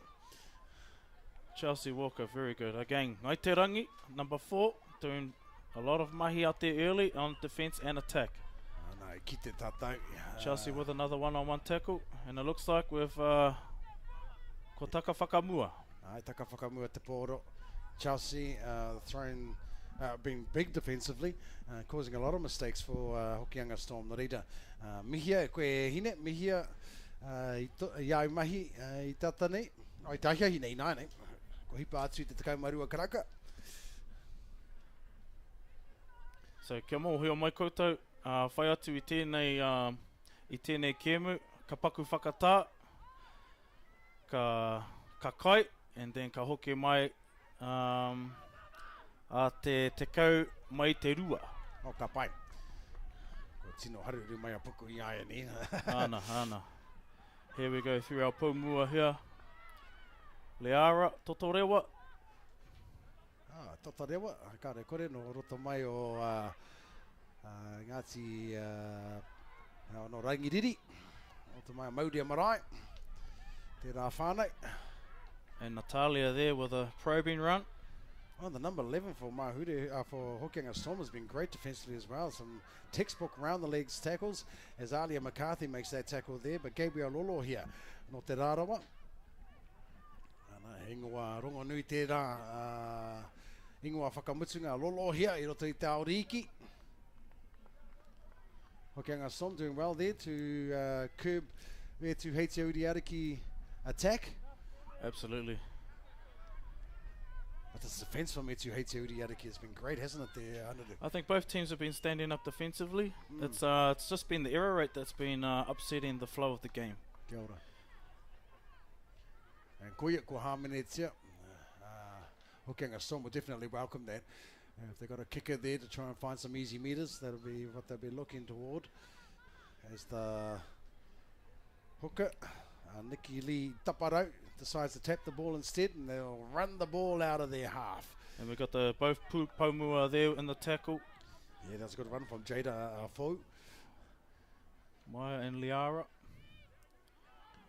Chelsea Walker, very good. Again, Ngaiterangi, number 4, doing a lot of mahi out there early on defence and attack. No, ki te tātou. Chelsea with another one-on-one tackle, and it looks like with ko Taka Whakamua. Taka Whakamua te pōro. Chelsea throwing, being big defensively, causing a lot of mistakes for Hokianga Storm. Narita, mihia koe hine, mihia iau mahi I tatane. O I tahia hine I nāne. Ko hipa atu te takau marua karaka. So kia mōhio mai koutou, whai atu I tēnei kēmu, ka paku whakatā, ka kai, and then ka hoke mai a te kau mai te rua. O ka pai. Ko tino haruru mai a puku I aia ni. Ana. Here we go through our paumua here. Leara, Totorewa. Totorewa, ka re kore no roto mai o Ngāti no Rangiriri. Roto mai a Mauria Marae. Te rā whānei. And Natalia there with a probing run. Well, the number 11 for Mahude, for Hokianga Storm has been great defensively as well. Some textbook round the legs tackles as Alia McCarthy makes that tackle there. But Gabriel Lolo here, no te rārawa. Ingoa rongo nui te rā. Ingoa whakamutunga Lolo here, I roto I te Aoriki. Hokianga Storm doing well there to curb there to Heitia Uriariki attack. Absolutely. But this defence from Heitia Uriariki has been great, hasn't it? I think both teams have been standing up defensively. It's just been the error rate that's been upsetting the flow of the game. Kia ora. And koia ko hāmenetia. Hokianga Storm will definitely welcome that. If they've got a kicker there to try and find some easy meters, that'll be what they'll be looking toward. As the hooker, Nikki Lee Taparau, decides to tap the ball instead, and they'll run the ball out of their half. And we've got the both Paumua there in the tackle. Yeah, that's a good run from Jada Fo. Maya and Liara.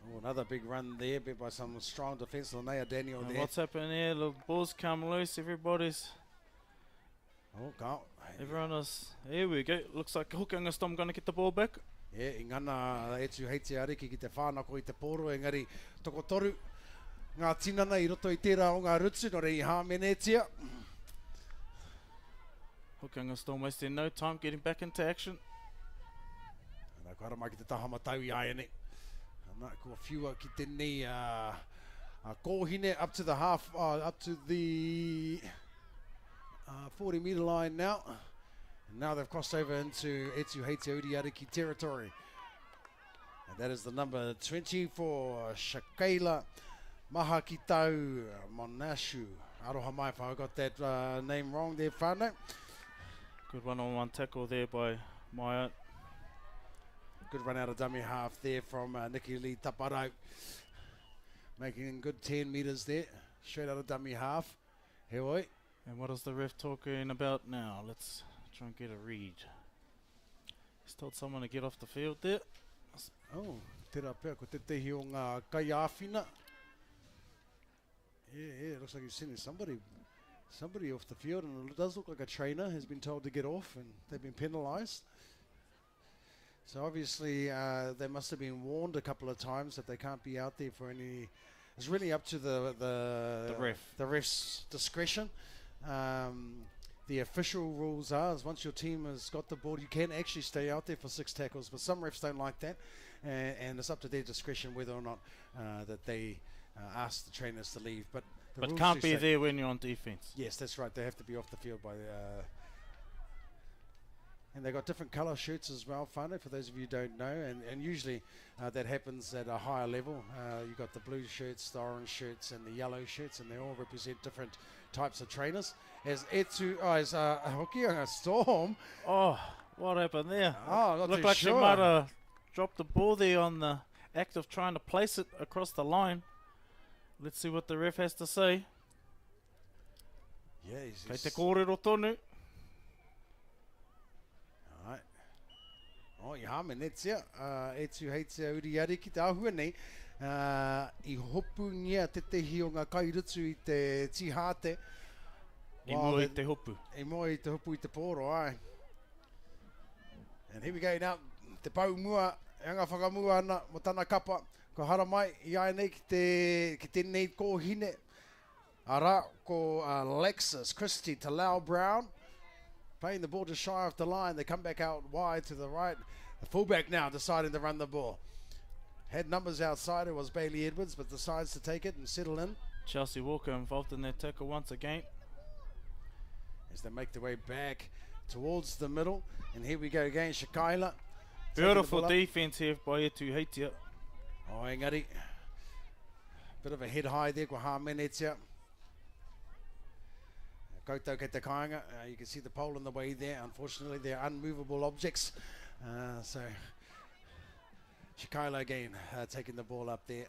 Oh, another big run there, bit by some strong defence. Linnea Daniel And there. what's happening there? The balls come loose. Everybody's... Oh, go. Everyone is... Here we go. Looks like Hokianga Storm going to get the ball back. Yeah, I ngana Heitia Ariki ki te whānako I te pōro, engari toko toru. Ngā tinana I roto I tērā o ngā rutsu, no rei hāmenetia. Hokianga Storm wasting no time getting back into action. Nā kua mai ki te taha matau I aia ne. Nā kua whiua ki tēnei kōhine up to the half, up to the 40-metre line now. And now they've crossed over into Heitia Uriariki territory. And that is the number 20 for Shakaila Mahakitau Monashu. Aroha mai if I got that name wrong there, whānau. Good one-on-one tackle there by Maya. Good run out of dummy half there from Nikki Lee Taparau. Making good 10 metres there. Straight out of dummy half. Here we. And what is the ref talking about now? Let's try and get a read. He's told someone to get off the field there. Oh, tērā pēr, ko te tehi o ngā kai āwhina. Yeah, it looks like he's sending somebody off the field, and it does look like a trainer has been told to get off, and they've been penalised. So obviously they must have been warned a couple of times that they can't be out there for any. It's really up to the ref's discretion. The official rules are is once your team has got the ball, you can actually stay out there for 6 tackles, but some refs don't like that, and it's up to their discretion whether or not that they ask the trainers to leave. But can't be there when you're on defense. Yes, that's right. They have to be off the field by and they've got different colour shirts as well, whānau, for those of you who don't know, and usually that happens at a higher level. You've got the blue shirts, the orange shirts, and the yellow shirts, and they all represent different types of trainers. As Hokianga Storm. Oh, what happened there? Oh, not Looked too like sure. she might have dropped the ball there on the act of trying to place it across the line. Let's see what the ref has to say. Yeah, Kei te kōrero tonu. Alright. Oh, i hame netia. Etu heitea uri ari ki te ahua nei. I hopu ngia te tehi o ngā kairutu i te tihate. I mua i te hopu. I mua i te hopu i te pōro, ai. And here we go now. Te pau mua, anga whakamua ana, mo tana kapa. Ko hara mai, i ai nei ki tēnei kōhine. Ara, ko Lexus, Christie, Talau Brown. Playing the ball just shy off the line. They come back out wide to the right. The fullback now deciding to run the ball. Had numbers outside. It was Bailey Edwards, but decides to take it and settle in. Chelsea Walker involved in that tackle once again. As they make their way back towards the middle. And here we go again, Shakaila. Beautiful defense here by Etu Heitia. Oh, engari. Bit of a head high there, ko Hamenetia. Koutou kei te kāinga. You can see the pole in the way there. Unfortunately, they're unmovable objects. So Shakaila again taking the ball up there.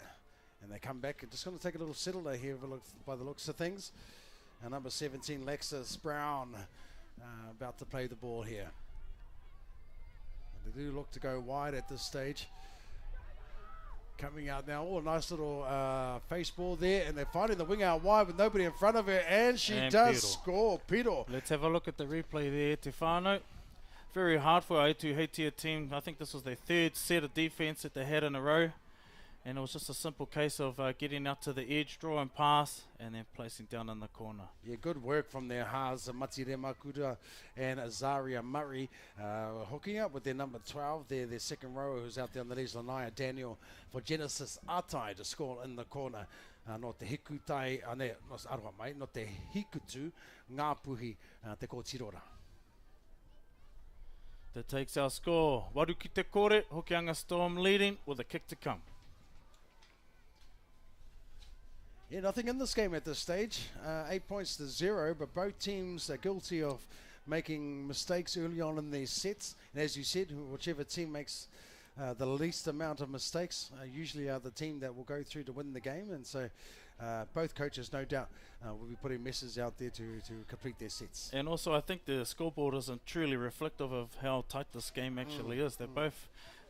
And they come back and just going to take a little settle here by the looks of things. Number 17, Lexus Brown, about to play the ball here. And they do look to go wide at this stage. Coming out now. Oh, a nice little face ball there. And they're finding the wing out wide with nobody in front of her. And she does score. Piro. Let's have a look at the replay there, Te Whānau. Very hard for our Etu Heitia team. I think this was their 3rd set of defense that they had in a row. And it was just a simple case of getting out to the edge, draw and pass, and then placing down in the corner. Yeah, good work from their Haas, Matire Makura and Azaria Murray, hooking up with their number 12, their second rower who's out there on the leads, Lanaya Daniel, for Genesis Atai to score in the corner. No te hikutai, aroha mai, no te hikutu, ngā puhi, te kōtirora. That takes our score. Waru ki te kore, Hokianga Storm leading with a kick to come. Yeah, nothing in this game at this stage. 8 points to 0, but both teams are guilty of making mistakes early on in their sets. And as you said, whichever team makes the least amount of mistakes usually are the team that will go through to win the game. And so both coaches, no doubt, will be putting messages out there to complete their sets. And also, I think the scoreboard isn't truly reflective of how tight this game actually is. They're both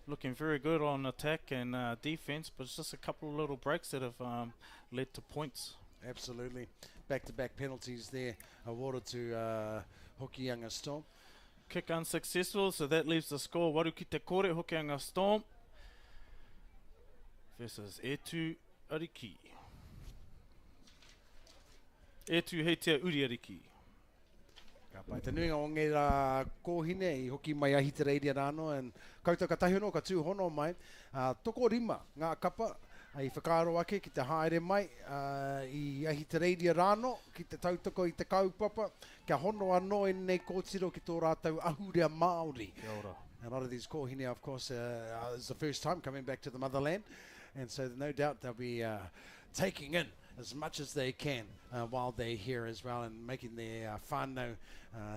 looking very good on attack and defense, but it's just a couple of little breaks that have led to points. Absolutely. Back-to-back penalties there awarded to Hokianga Storm. Kick unsuccessful, so that leaves the score Waru ki te kore, Hokianga Storm versus Etu Ariki. Etu Heitia Uri Ariki. Ka pai te nuinga o ngā kōhine I hoki mai ahi te reiria rāno, and koutou ka tahi hono, ka tū hono mai. Toko rima ngā kapa I whakaaro ake ki te haere mai I ahi te reiria rāno, ki te tautoko I te kaupapa, kia hono anō e nei kōtiro ki tō rātou ahurea Māori. Kia ora. A lot of these kohine, of course, is the first time coming back to the motherland, and so no doubt they'll be taking in as much as they can while they're here as well, and making their whānau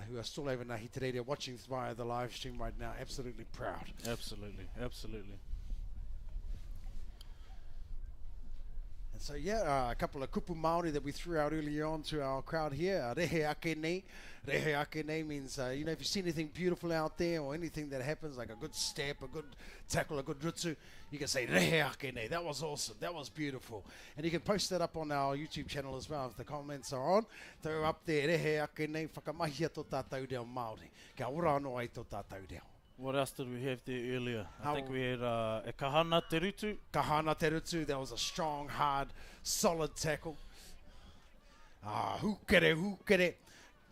who are still over Ngāhi Te Rere watching via the live stream right now absolutely proud. Absolutely, absolutely. And so, yeah, a couple of kupu Māori that we threw out earlier on to our crowd here. Rehe ake nei. Rehe ake nei means, you know, if you see anything beautiful out there or anything that happens, like a good step, a good tackle, a good rutsu, you can say, Rehe ake nei. That was awesome. That was beautiful. And you can post that up on our YouTube channel as well if the comments are on. Throw up there, Rehe ake nei, whakamahia tō tātou reo Māori. Kia ora anō ai tō tātou reo. What else did we have there earlier? I think we had e Kahana Te Rutu. Kahana Te Rutu, that was a strong, hard, solid tackle. Hukere,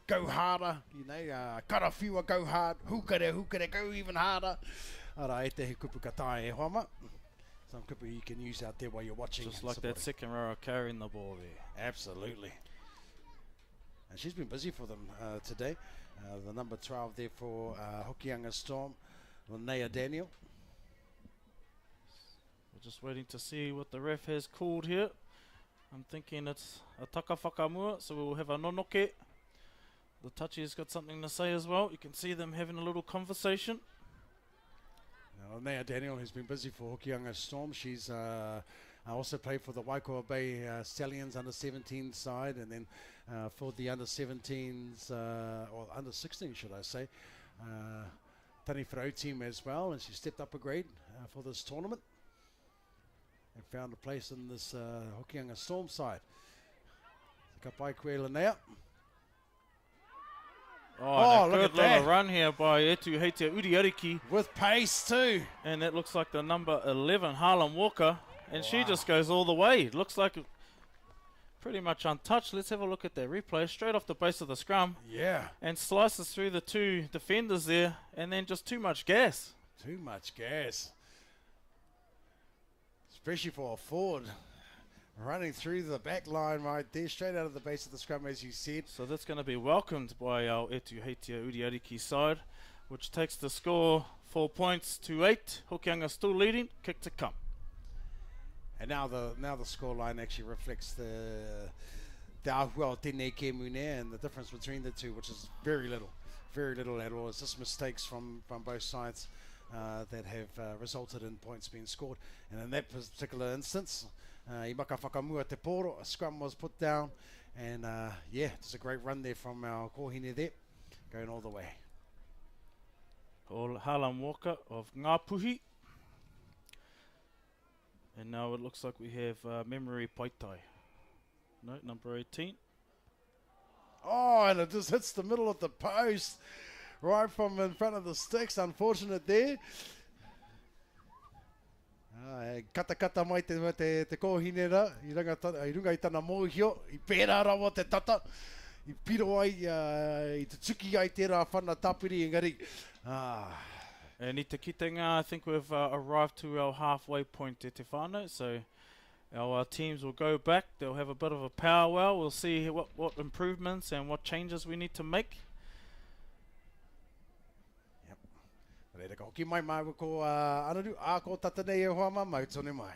go harder, you know, karawhiua, go hard, hukere, go even harder. Ara, e te he kupu katai e hoama. Some kupu you can use out there while you're watching. Just like that second row carrying the ball there. Absolutely. And she's been busy for them today. The number 12 there for Hokianga Storm, Linnea Daniel. We're just waiting to see what the ref has called here. I'm thinking it's a taka whakamua, so we'll have a nonoke. The touchy's got something to say as well. You can see them having a little conversation. Now, Linnea Daniel has been busy for Hokianga Storm. She's also played for the Waikoa Bay Stallions under 17 side, and then for the under 17s, or under 16 should I say, Tani Wharau team as well, and she stepped up a grade for this tournament and found a place in this Hokianga Storm side. Ka pai koe Linnea. Oh, and a look good at little that. run here by Etu Heitea Uriariki. With pace too. And that looks like the number 11, Harlan Walker. And she just goes all the way. Looks like pretty much untouched. Let's have a look at that replay. Straight off the base of the scrum. Yeah. And slices through the two defenders there. And then just too much gas. Too much gas. Especially for a forward. Running through the back line right there. Straight out of the base of the scrum, as you said. So that's going to be welcomed by our Etu Heitea Uriariki side, which takes the score 4 points to 8. Hokianga still leading. Kick to come. And now the scoreline actually reflects the ahua o tēnei kēmune and the difference between the two, which is very little at all. It's just mistakes from both sides that have resulted in points being scored. And in that particular instance, i maka whakamua te poro, a scrum was put down, and yeah, it's a great run there from our kohine there, going all the way. Harlan Walker of Ngāpuhi. And now it looks like we have Memory Paitai. No, number 18. Oh, and it just hits the middle of the post, right from in front of the sticks. Unfortunate there. Kata mai te kohine ra. I runga I tana mōhio. I pērā rawa te tata. I piro ai, I te tuki ai tērā whana tapiri engari. And i te kitenga, I think we've arrived to our halfway point at Te Whānau, so our teams will go back, they'll have a bit of a powwow, we'll see what improvements and what changes we need to make. Yep. Reira ka hoki mai mai ko anaru, ko tata nei e hoa ma mai tone mai.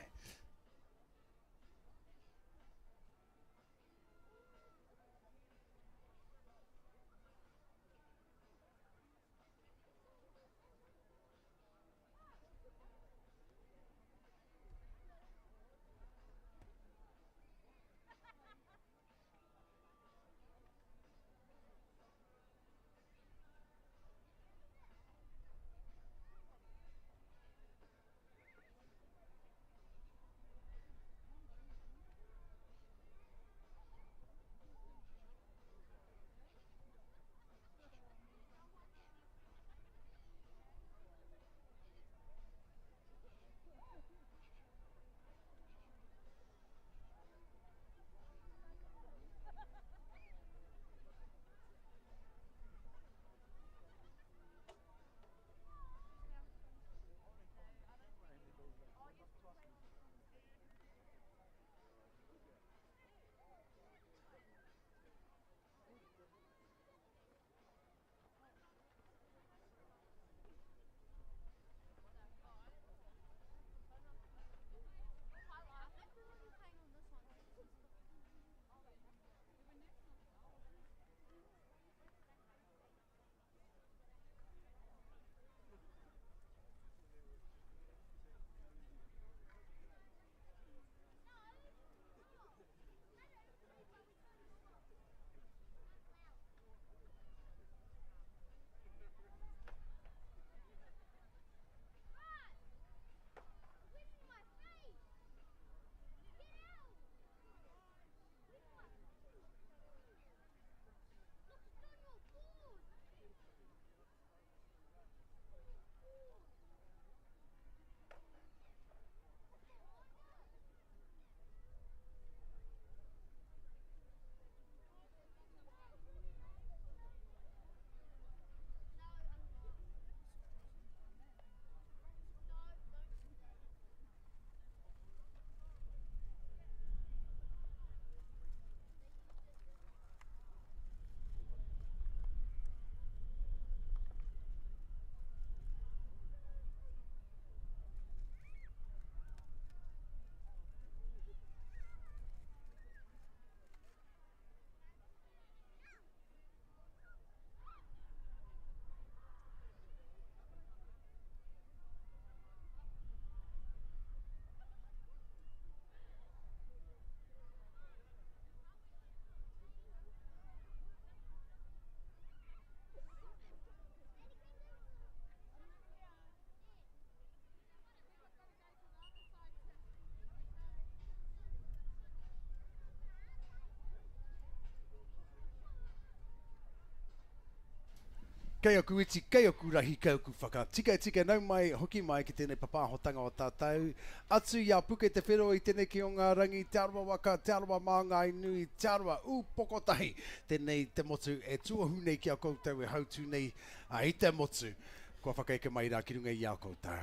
Kei oku iti, kei oku rahi, kei oku whaka. Tika nau mai, hoki mai ki tēnei papahotanga o tātou. Atu ia puke te whero I tēnei ki o ngā rangi, te aroa waka, te aroa māngai nui, te aroa pokotahi. Tēnei te motu e tuahu nei ki a koutou e hautu nei I te motu. Kua whakaeke mai rā ki runga I a koutou.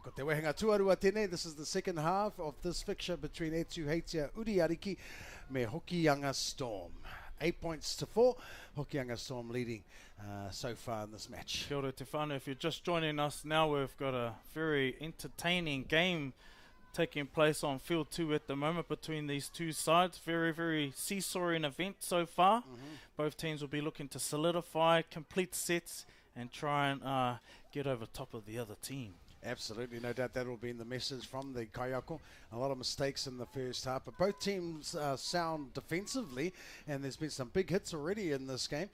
Ko te wehenga tuarua tēnei, this is the second half of this fixture between Etuheitia Uriariki me Hokianga Storm. 8 points to 4. Hokianga Storm leading so far in this match. Kia ora te whānau. If you're just joining us now, we've got a very entertaining game taking place on field 2 at the moment between these two sides. Very, very seesawing event so far. Both teams will be looking to solidify, complete sets, and try and get over top of the other team. Absolutely, no doubt that will be in the message from the Kaiako. A lot of mistakes in the first half, but both teams sound defensively, and there's been some big hits already in this game.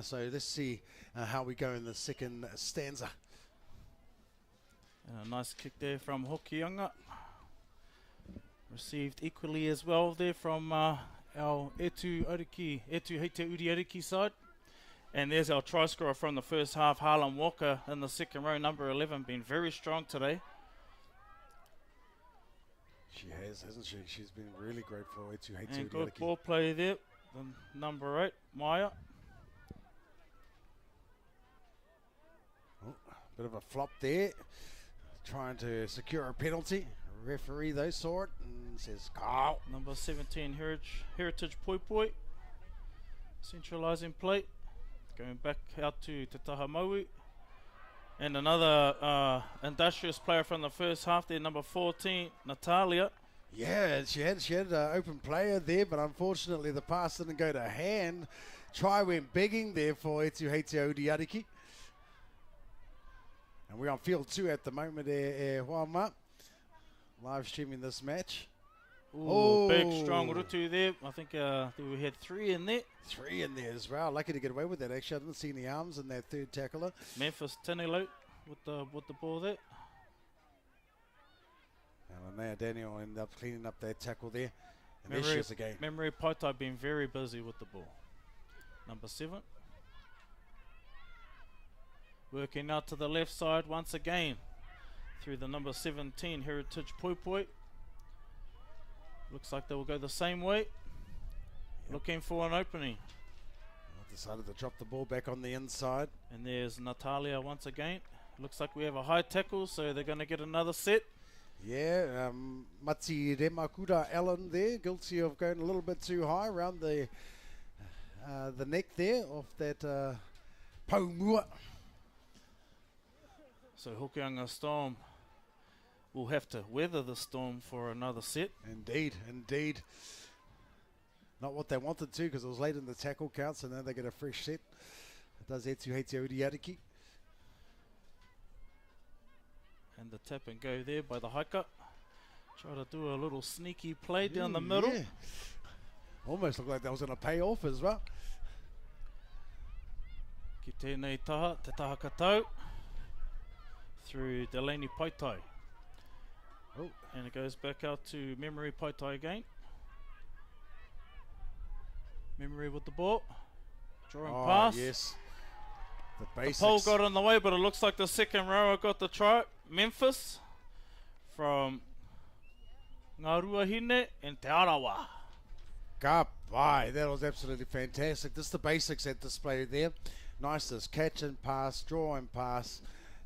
So let's see how we go in the second stanza. And a nice kick there from Hokianga. Received equally as well there from our Etuheitia Uriariki side. And there's our try scorer from the first half, Harlan Walker, in the second row, number 11, been very strong today. She has, hasn't she? She's been really great for Etuheitia And good Uriariki. ball play there, the number 8, Maya. Oh, bit of a flop there, trying to secure a penalty. Referee though saw it and says, "Carl." Number 17, Heritage Poipoi, centralising plate. Going back out to Te Taha Maui. And another industrious player from the first half there, number 14, Natalia. Yeah, she had an open player there, but unfortunately the pass didn't go to hand. Try went begging there for Etuheitia Uriariki. And we're on field 2 at the moment, Huama. Live streaming this match. Ooh, big, strong rutu there. I think we had 3 in there. 3 in there as well. Lucky to get away with that, actually. I didn't see any arms in that third tackler. Memphis Tinilo with the ball there. And now Daniel ended up cleaning up that tackle there. And there she is again. Memory Paitai been very busy with the ball. Number 7. Working out to the left side once again. Through the number 17, Heritage Poipoi. Looks like they will go the same way. Yep. Looking for an opening. Decided to drop the ball back on the inside. And there's Natalia once again. Looks like we have a high tackle, so they're going to get another set. Yeah, Mati Remakura Allen there, guilty of going a little bit too high around the neck there of that Paumua. So Hokianga Storm will have to weather the storm for another set. Indeed. Not what they wanted to, because it was late in the tackle count, so now they get a fresh set. It does Etuheitia Uriariki. And the tap and go there by the hiker. Try to do a little sneaky play down the middle. Yeah. Almost looked like that was going to pay off as well. Ki tēnei taha, te taha katau. Through Delaney Paitai. Oh. And it goes back out to Memory Paitai again. Memory with the ball. Drawing pass. Yes. The The basics. pole got in the way, but it looks like the second rower got the try. Memphis from Ngaruahine and Te Arawa. Ka pai. That was absolutely fantastic. Just the basics at display there. Nice as catch and pass, draw and pass,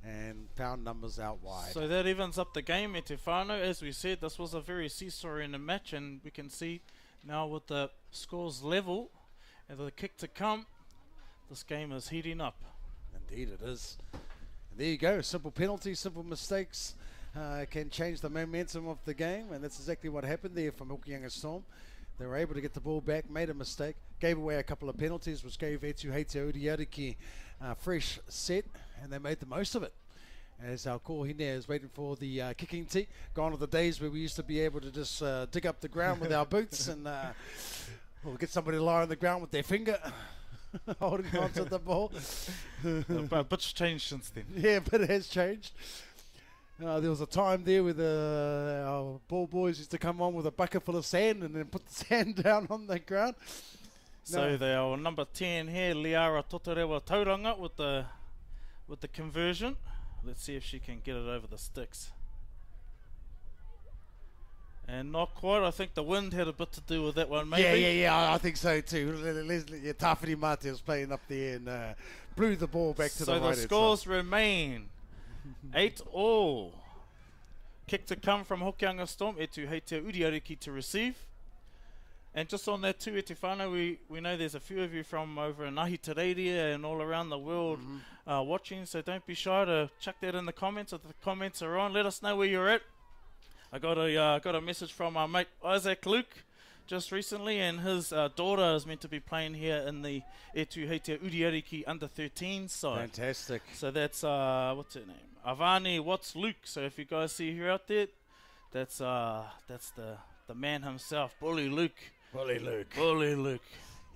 and found numbers out wide. So that evens up the game, E Te Whānau. As we said, this was a very seesawing match, and we can see now with the scores level and the kick to come, this game is heating up. Indeed it is. And there you go. Simple penalties, simple mistakes can change the momentum of the game, and that's exactly what happened there from Hokianga Storm. They were able to get the ball back, made a mistake, gave away a couple of penalties, which gave Etuheitia Uriariki a fresh set, and they made the most of it. As our Kohine is waiting for the kicking tee. Gone are the days where we used to be able to just dig up the ground with our boots and we'll get somebody to lie on the ground with their finger holding on to the ball. But it's changed since then. Yeah, but it has changed. There was a time there where our ball boys used to come on with a bucket full of sand and then put the sand down on the ground. So they are number 10 here, Liara Totorewa Tauranga with the with the conversion. Let's see if she can get it over the sticks. And not quite. I think the wind had a bit to do with that one, maybe. Yeah, I think so too. Tawhiri Mate was playing up there and blew the ball back to the right. So the scores remain 8-all. Kick to come from Hokianga Storm, Etu Heitea Uriariki to receive. And just on that too, Eti Whānau, we know there's a few of you from over in Ahi Te Reiria and all around the world watching, so don't be shy to chuck that in the comments. If the comments are on, let us know where you're at. I got a message from our mate Isaac Luke just recently, and his daughter is meant to be playing here in the Etu Heitea Uriariki under-13 side. Fantastic. So that's, what's her name? Avani Watts Luke. So if you guys see her out there, that's the man himself, Bully Luke. Bully Luke. Bully Luke.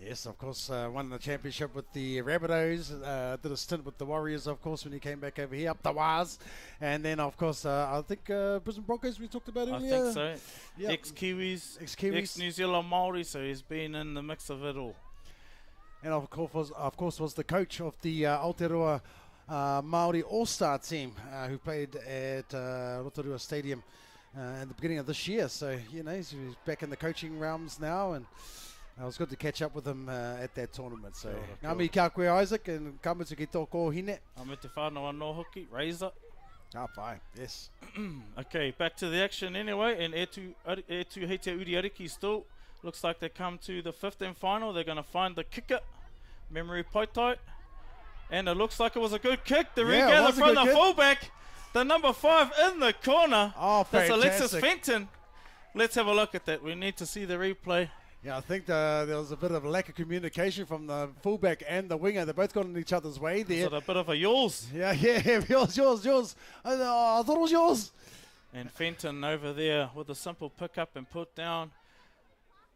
Yes, of course, won the championship with the Rabbitohs, did a stint with the Warriors, of course, when he came back over here, up the Waz. And then, of course, I think Brisbane Broncos we talked about earlier. I think so. Yep. Ex-Kiwis, Ex-Kiwis. ex-New Zealand Māori, so he's been in the mix of it all. And, of course, was the coach of the Aotearoa Māori All-Star team who played at Rotorua Stadium at the beginning of this year. So, you know, he's back in the coaching realms now, and it was good to catch up with him at that tournament. So, ngā mihi kia koe, Isaac, and ka mutu ki tō hine. A me te whānau anō hoki, Razor. Pai, yes. Okay, back to the action anyway, and Etu Heitea Uriariki still looks like they come to the 15th final. They're going to find the kicker, Memory Paitai, and it looks like it was a good kick. The regather from the fullback, the number 5 in the corner. Oh, that's fantastic. Alexis Fenton. Let's have a look at that. We need to see the replay. Yeah, I think there was a bit of a lack of communication from the fullback and the winger. They both got in each other's way there. Is it a bit of a yours? Yeah, yours. I thought it was yours. And Fenton over there with a simple pick up and put down.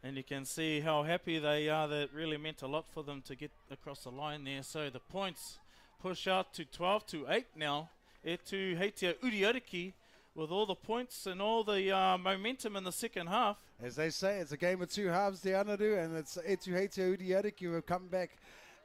And you can see how happy they are. That really meant a lot for them to get across the line there. So the points push out to 12-8 now. Etu Heitea Uriariki with all the points and all the momentum in the second half. As they say, it's a game of two halves, Te Anadu, and it's Etu Heitea Uriariki who have come back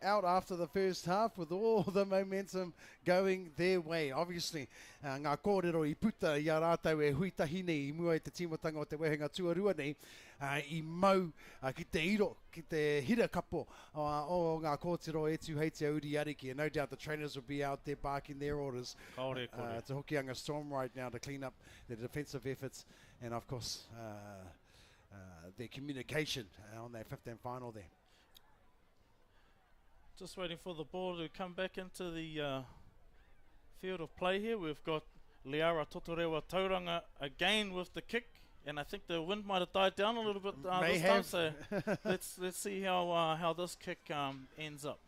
out after the first half with all the momentum going their way. Obviously, ngā kōrero I puta I a rātou e huitahi nei I mua I te tīmatanga o te wehenga tuarua nei I mau ki te iro, ki te hira kapo o ngā kōrero Etu Heitea Uriariki, and no doubt the trainers will be out there barking their orders to Hokianga Storm right now to clean up their defensive efforts and of course their communication on that 15th final there. Just waiting for the ball to come back into the field of play here. We've got Liara Totorewa Tauranga again with the kick, and I think the wind might have died down a little bit this time. So let's see how this kick ends up.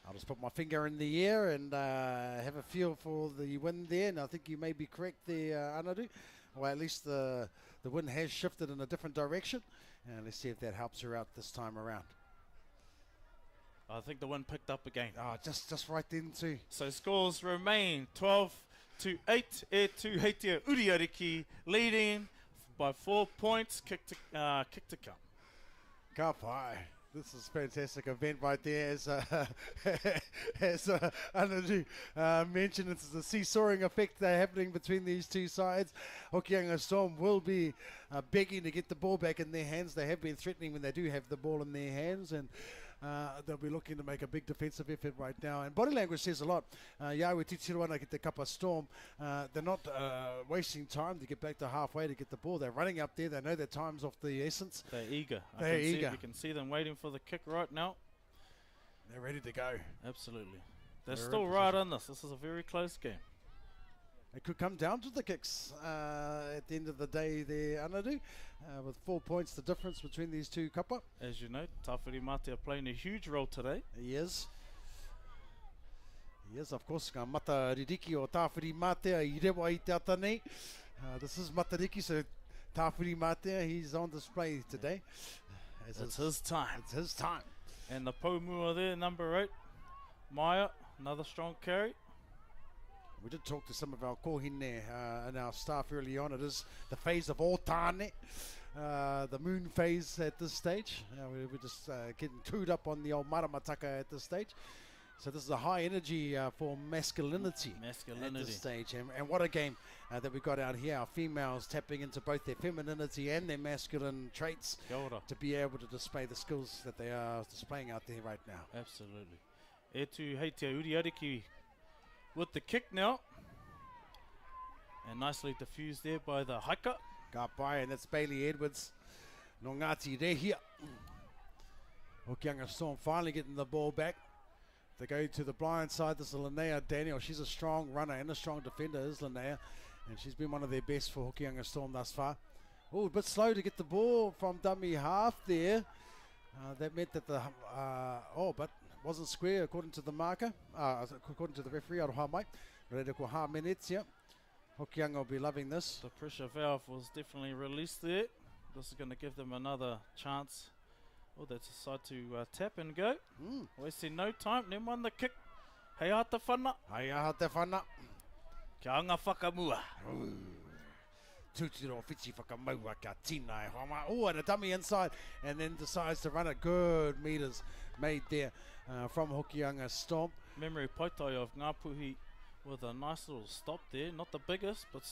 I'll just put my finger in the air and have a feel for the wind there, and I think you may be correct there, Anadu. Or at least the wind has shifted in a different direction, and let's see if that helps her out this time around. I think the wind picked up again. Oh, just right then too. So scores remain 12-8. Etu Heitea Uriariki leading by 4 points. Kick to come. Ka pai. This is a fantastic event right there. As Anadu mentioned, it's the seesawing effect that's happening between these two sides. Hokianga Storm will be begging to get the ball back in their hands. They have been threatening when they do have the ball in their hands, and they'll be looking to make a big defensive effort right now. And body language says a lot. Yawe Titiruana get the Kappa Storm. They're not wasting time to get back to halfway to get the ball. They're running up there. They know their time's of the essence. They're eager. They're eager. We can see them waiting for the kick right now. They're ready to go. Absolutely. They're still right on this. This is a very close game. It could come down to the kicks at the end of the day there, Anadu, with 4 points the difference between these two kapa. As you know, Tawhiri Mate are playing a huge role today. He is. Yes, of course, ngā mata ririki o Tawhiri Mate I rewa I te ata nei. This is Matariki, so Tawhiri Mate, he's on display today. It's his time. It's his time. And the Pomua there, number 8. Maya, another strong carry. We did talk to some of our kohine and our staff early on. It is the phase of Otane, the moon phase at this stage. We're just getting clued up on the old Maramataka at this stage. So this is a high energy for masculinity at Masculinity. this stage. And what a game that we got out here. Our females tapping into both their femininity and their masculine traits Kia ora. to be able to display the skills that they are displaying out there right now. Absolutely. E tu Heitea Uriariki with the kick now. And nicely diffused there by the hiker. Got by, and that's Bailey Edwards. No Ngāti Rehia. Hokianga Storm finally getting the ball back. They go to the blind side. This is Linnea Daniel. She's a strong runner and a strong defender, is Linnea. And she's been one of their best for Hokianga Storm thus far. Oh, a bit slow to get the ball from dummy half there. That meant that the, but wasn't square according to the marker. According to the referee, Aroha Mai. Ready ko ha minutes, yeah. Hokianga will be loving this. The pressure valve was definitely released there. This is going to give them another chance. Oh, they decide to tap and go. Wasting no time. Then won the kick. Hei ata whana. Hai aha te whana. Kia anga whakamua. Tutiro whiti whakamaua ka tina e hama. Oh, and a dummy inside, and then decides to run it. Good meters made there from Hokianga Storm. Memory Poitai of Ngāpuhi with a nice little stop there. Not the biggest, but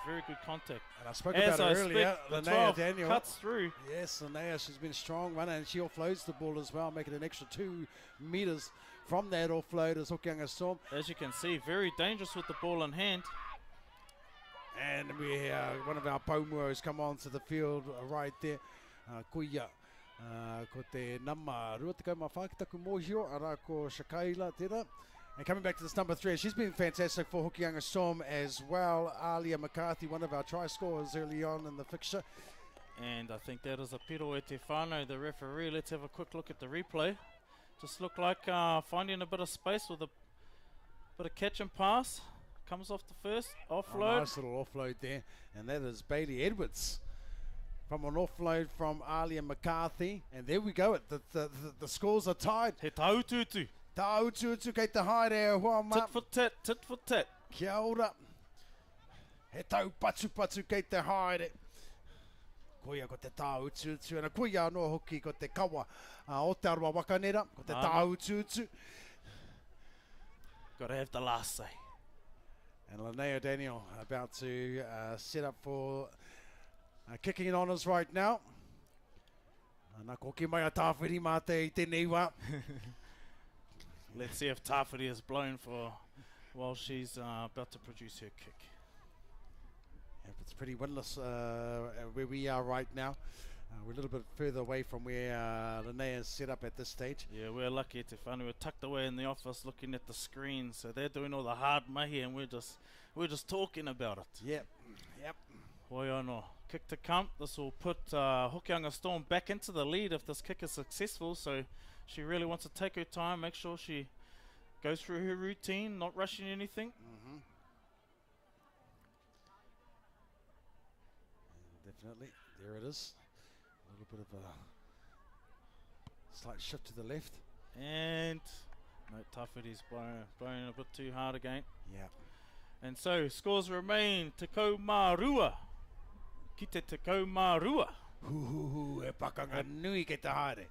very good contact. And I spoke As about I it earlier. speak, the Linnea 12 Daniel. cuts through. Yes, Linnea, she's been a strong runner, and she offloads the ball as well, making an extra 2 meters from that offload as Hokianga Storm. As you can see, very dangerous with the ball in hand. And we one of our Paumuos come onto the field right there. Kuia. Ko te nama rua te kauma whakitaku mōhio, ara ko Shakaila tērā. And coming back to this number 3, she's been fantastic for Hokianga Storm as well. Alia McCarthy, one of our try scorers early on in the fixture. And I think that is a Pero e te whānau, the referee. Let's have a quick look at the replay. Just look like finding a bit of space with a bit of catch and pass. Comes off the first offload. Nice little offload there. And that is Bailey Edwards from an offload from Alia McCarthy. And there we go. The scores are tied. He taututu. Taututu kei te haere hoa ma. Tit for tat, tit for tat. Kia ora. He tau patu kei te haere. Koia ko te taututu. And a koia anō hoki ko te kawa o te arua wakanera. Ko te taututu. Got to have the last say. And Linnea Daniel about to set up for kicking in honours right now. Nā ko ki mai a tāwhiri mā te I tēnei wā. Let's see if Tawhiri is blown for while she's about to produce her kick. Yep, it's pretty winless where we are right now. We're a little bit further away from where Linnea is set up at this stage. Yeah, we're lucky at Te Whānau. We're tucked away in the office looking at the screen, so they're doing all the hard mahi and we're just talking about it. Yep. Hoi anō. Kick to come. This will put Hokianga Storm back into the lead if this kick is successful, so she really wants to take her time, make sure she goes through her routine, not rushing anything. Definitely. There it is. A little bit of a slight shift to the left. And no, Tawhiri's blowing a bit too hard again. Yeah. And so scores remain Te Kau Mā Rua. Ki te Te Kau Mā Rua. E pakanga nui ke te haere.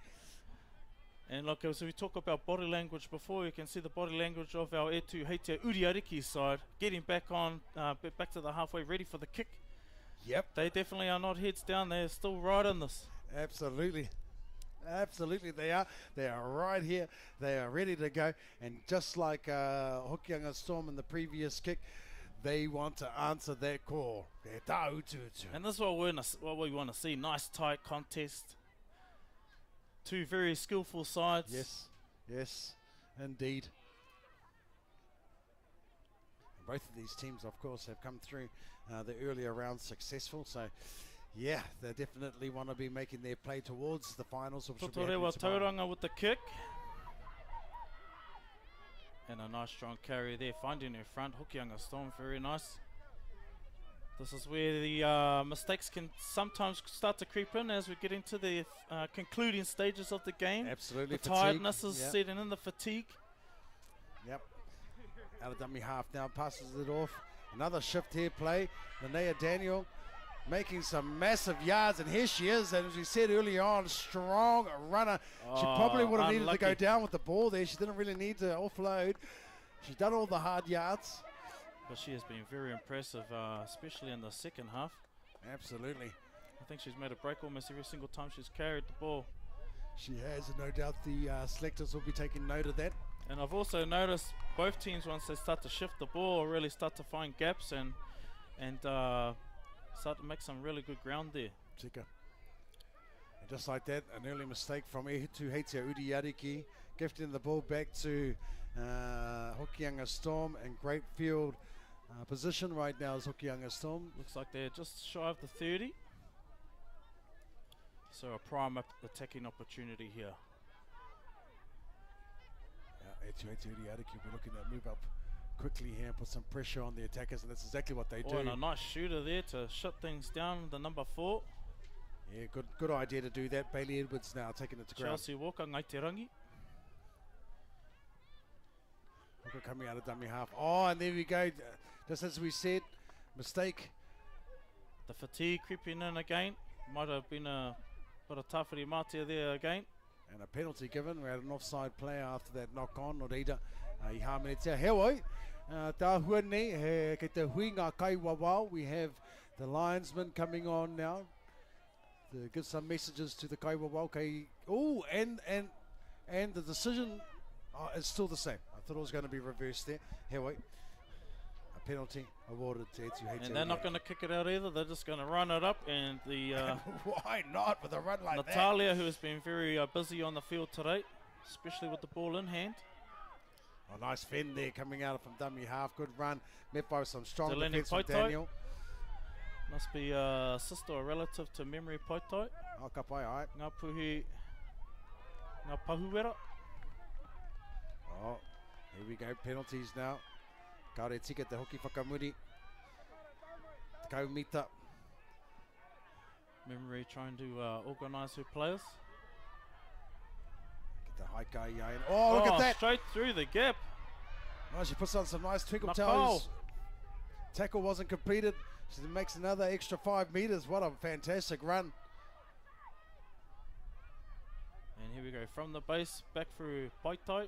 And look, as we talk about body language before, you can see the body language of our Etu Heitea Uriariki side, getting back on, back to the halfway, ready for the kick. Yep. They definitely are not heads down, they're still right in this. Absolutely. Absolutely they are. They are right here. They are ready to go. And just like Hokianga Storm in the previous kick, they want to answer that call. And this is what we want to see. Nice tight contest. Two very skillful sides. Yes, indeed. Both of these teams, of course, have come through the earlier rounds successful. So, yeah, they definitely want to be making their play towards the finals. Totorewa Tauranga with the kick. And a nice strong carry there, finding her front. Hokianga Storm, very nice. This is where the mistakes can sometimes start to creep in as we get into the concluding stages of the game. Absolutely. The tiredness is setting in, the fatigue. Yep. Out of dummy half now, passes it off. Another shift here play. Linnea Daniel making some massive yards, and here she is, and as we said earlier on, strong runner. She probably would have needed to go unlucky. down with the ball there. She didn't really need to offload. She's done all the hard yards. But she has been very impressive, especially in the second half. Absolutely. I think she's made a break almost every single time she's carried the ball. She has, and no doubt the selectors will be taking note of that. And I've also noticed both teams, once they start to shift the ball, really start to find gaps and start to make some really good ground there. Tika. And just like that, an early mistake from Ehitu Heitia Udiariki, gifting the ball back to Hokianga Storm, and great field position right now is Hokianga Storm. Looks like they're just shy of the 30. So a prime attacking opportunity here. Ehitu Udiariki will be looking to move up quickly here and put some pressure on the attackers, and that's exactly what they do. And a nice shooter there to shut things down, the number 4. Yeah, good idea to do that. Bailey Edwards now taking it to ground. Chelsea Walker, Ngaiterangi. Walker coming out of dummy half. Oh, and there we go. Just as we said, mistake. The fatigue creeping in again. Might have been a bit of Tawhiri Matia there again. And a penalty given. We had an offside play after that knock on. Noreira, i hāmenetia. Hewai, tā huane, he kei te hui ngā kai wawao. We have the linesman coming on now to give some messages to the kai wawao. Oh, and the decision is still the same. I thought it was going to be reversed there. Hewai, a penalty awarded to Etu Heitia. And they're not going to kick it out either. They're just going to run it up. And the why not with a run like Natalia, who has been very busy on the field today, especially with the ball in hand. Oh, nice fend there coming out from dummy half. Good run. Met by some strong Delaney defense from Poitai. Daniel. Must be a sister or relative to Memory Poitai. Oh, ka pai, all right. Ngā Pahuera. Oh, here we go. Penalties now. Kaore tika te hoki whakamuri. Te kaumita. Memory trying to organise her players. Get the high guy in. Oh, look at that. Straight through the gap. Oh, she puts on some nice twinkle Nicole. toes. Tackle wasn't completed. She makes another extra 5 meters. What a fantastic run. And here we go from the base back through Paitai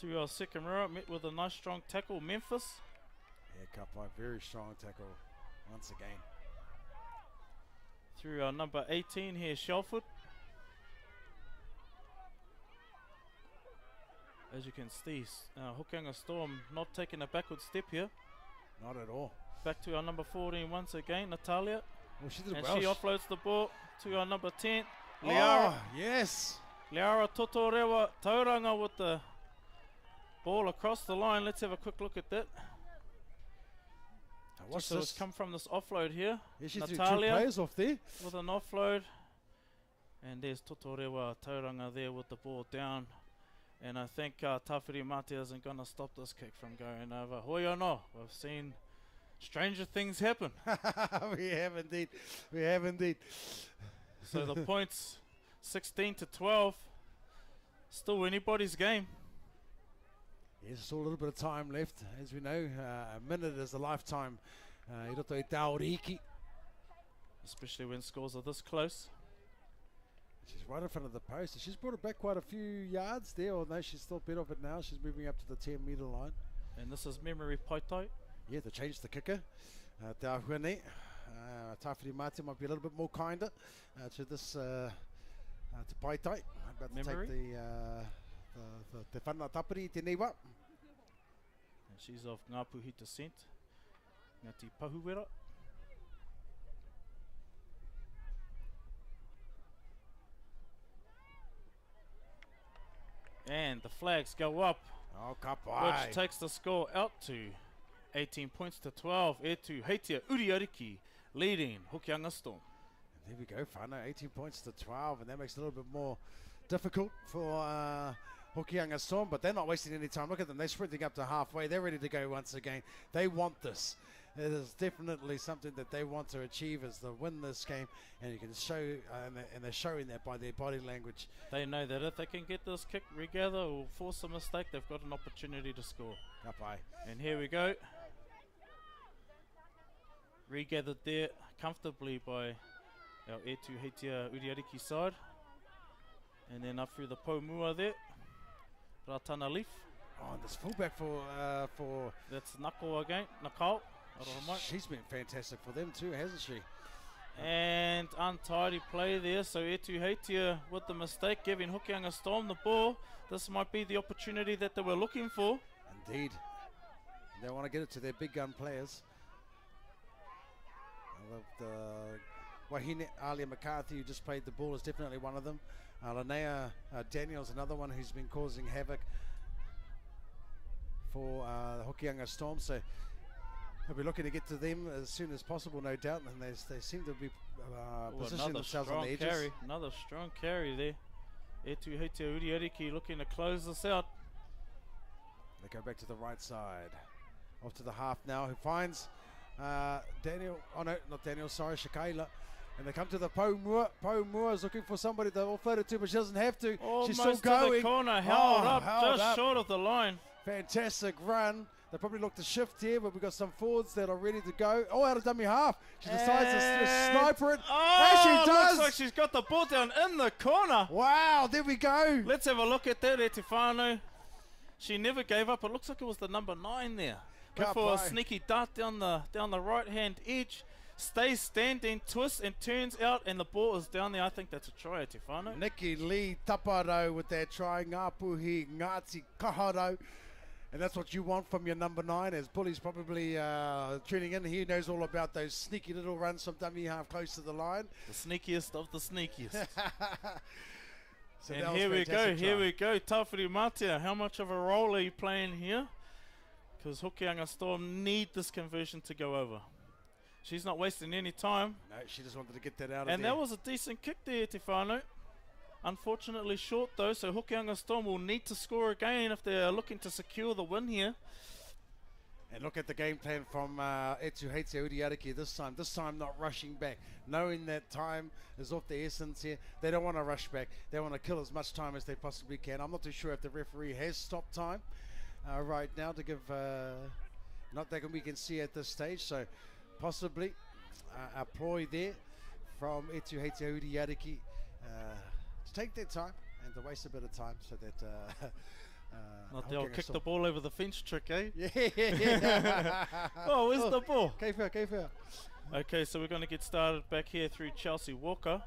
to our second row. Met with a nice strong tackle, Memphis. Yeah, Kapai, very strong tackle once again. Through our number 18 here, Shelford. As you can see, Hokianga Storm not taking a backward step here. Not at all. Back to our number 14 once again, Natalia. Well, she did And well. she offloads the ball to our number 10, Oh, Liara. yes. Liara Totorewa Tauranga with the ball across the line. Let's have a quick look at that. Now watch So it's this. come from this offload here. Yeah, she threw 2 Natalia players off there. with an offload. And there's Totorewa Tauranga there with the ball down. And I think Tawhiri Matia isn't going to stop this kick from going over. Hoi no, we've seen stranger things happen. We have indeed. We have indeed. So the points 16 to 12. Still anybody's game. Yes, still a little bit of time left. As we know, a minute is a lifetime. I roto i Tauriki. Especially when scores are this close. She's right in front of the post. She's brought it back quite a few yards there, although she's still bit of it now. She's moving up to the 10-metre line. And this is Memory Paitai. Yeah, they changed the kicker. Te Ahuane. Tawhiri Matia might be a little bit more kinder to this to Paitai. About to Memory. take the Te Whana Tapiri, Te Niwa. And she's of Ngāpuhi descent. Ngāti Pahuwera. And the flags go up, Oh, kapai. which takes the score out to 18 points to 12. Etu Heitia Uriariki leading Hokianga Storm. There we go, Whana, 18 points to 12, and that makes it a little bit more difficult for Hokianga Storm, but they're not wasting any time. Look at them, they're sprinting up to halfway. They're ready to go once again. They want this. It is definitely something that they want to achieve, is to win this game, and you can show, and they're showing that by their body language. They know that if they can get this kick regather or force a mistake, they've got an opportunity to score. Kapai. And here we go. regathered there comfortably by our Etu Heitia Uriariki side. And then up through the Paumua there, Ratana Leaf. Oh, and this fullback for That's Nako again, Nakao. Aroha she's been fantastic for them too, hasn't she? And untidy play there, so Etu Heitia with the mistake, giving Hokianga Storm the ball. This might be the opportunity that they were looking for. Indeed. They want to get it to their big gun players. I love the Wahine Alia McCarthy, who just played the ball, is definitely one of them. Linnea Daniels, another one who's been causing havoc for the Hokianga Storm. So they'll be looking to get to them as soon as possible, no doubt. And they seem to be positioning themselves on the edges. Carry, another strong carry there. Etu Heitia Uriariki looking to close this out. They go back to the right side. Off to the half now, who finds Daniel, oh no, not Daniel, sorry, Shakaila. And they come to the Paumua. Paumua is looking for somebody to offload it to, but she doesn't have to. She's still Almost to going. the corner, held up, held just up. short of the line. Fantastic run. They probably look to shift here, but we've got some forwards that are ready to go. Oh, out of dummy half. She decides to sniper it. As she does. Looks like she's got the ball down in the corner. Wow, there we go. Let's have a look at that, Etifano. She never gave up. It looks like it was the number 9 there. Went Can't for a play. sneaky dart down the right-hand edge. Stays standing, twists and turns out, and the ball is down there. I think that's a try, Etifano. Nikki Lee Taparo with that try. Ngapuhi Ngati Kaharo. And that's what you want from your number 9, as Bully's probably tuning in. He knows all about those sneaky little runs from dummy half close to the line. The sneakiest of the sneakiest. So that And was here we go, fantastic here try. we go. Tawhiri Matia, how much of a role are you playing here? Because Hokianga Storm need this conversion to go over. She's not wasting any time. No, she just wanted to get that out of And there. that was a decent kick there, Tefano. Unfortunately short though, so Hokianga Storm will need to score again if they're looking to secure the win here. And look at the game plan from Etu Heitia Uriariki this time not rushing back, knowing that time is of the essence here. They don't want to rush back. They want to kill as much time as they possibly can. I'm not too sure if the referee has stopped time right now to give, not that we can see at this stage, so possibly a ploy there from Etu Heitia Uriariki to take their time and to waste a bit of time so that Not the old Hokianga kick Storm- the ball over the fence trick, eh? Yeah. Oh, where's the ball? K4. Okay, so we're going to get started back here through Chelsea Walker,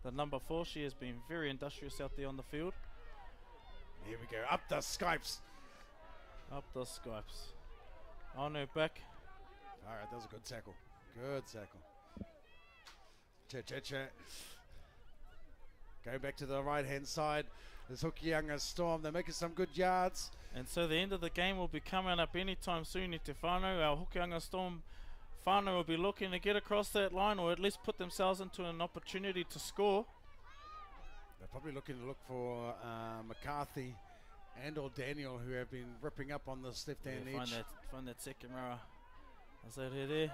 the number 4. She has been very industrious out there on the field. Here we go. Up the Skypes. Up the Skypes. On her back. All right, that was a good tackle. Good tackle. Cha. Go back to the right-hand side. There's Hokianga Storm. They're making some good yards. And so the end of the game will be coming up anytime soon, Tefano. Our Hokianga Storm whānau will be looking to get across that line or at least put themselves into an opportunity to score. They're probably looking to look for McCarthy and or Daniel, who have been ripping up on this left-hand Yeah, edge. find that second rower. Is that her there?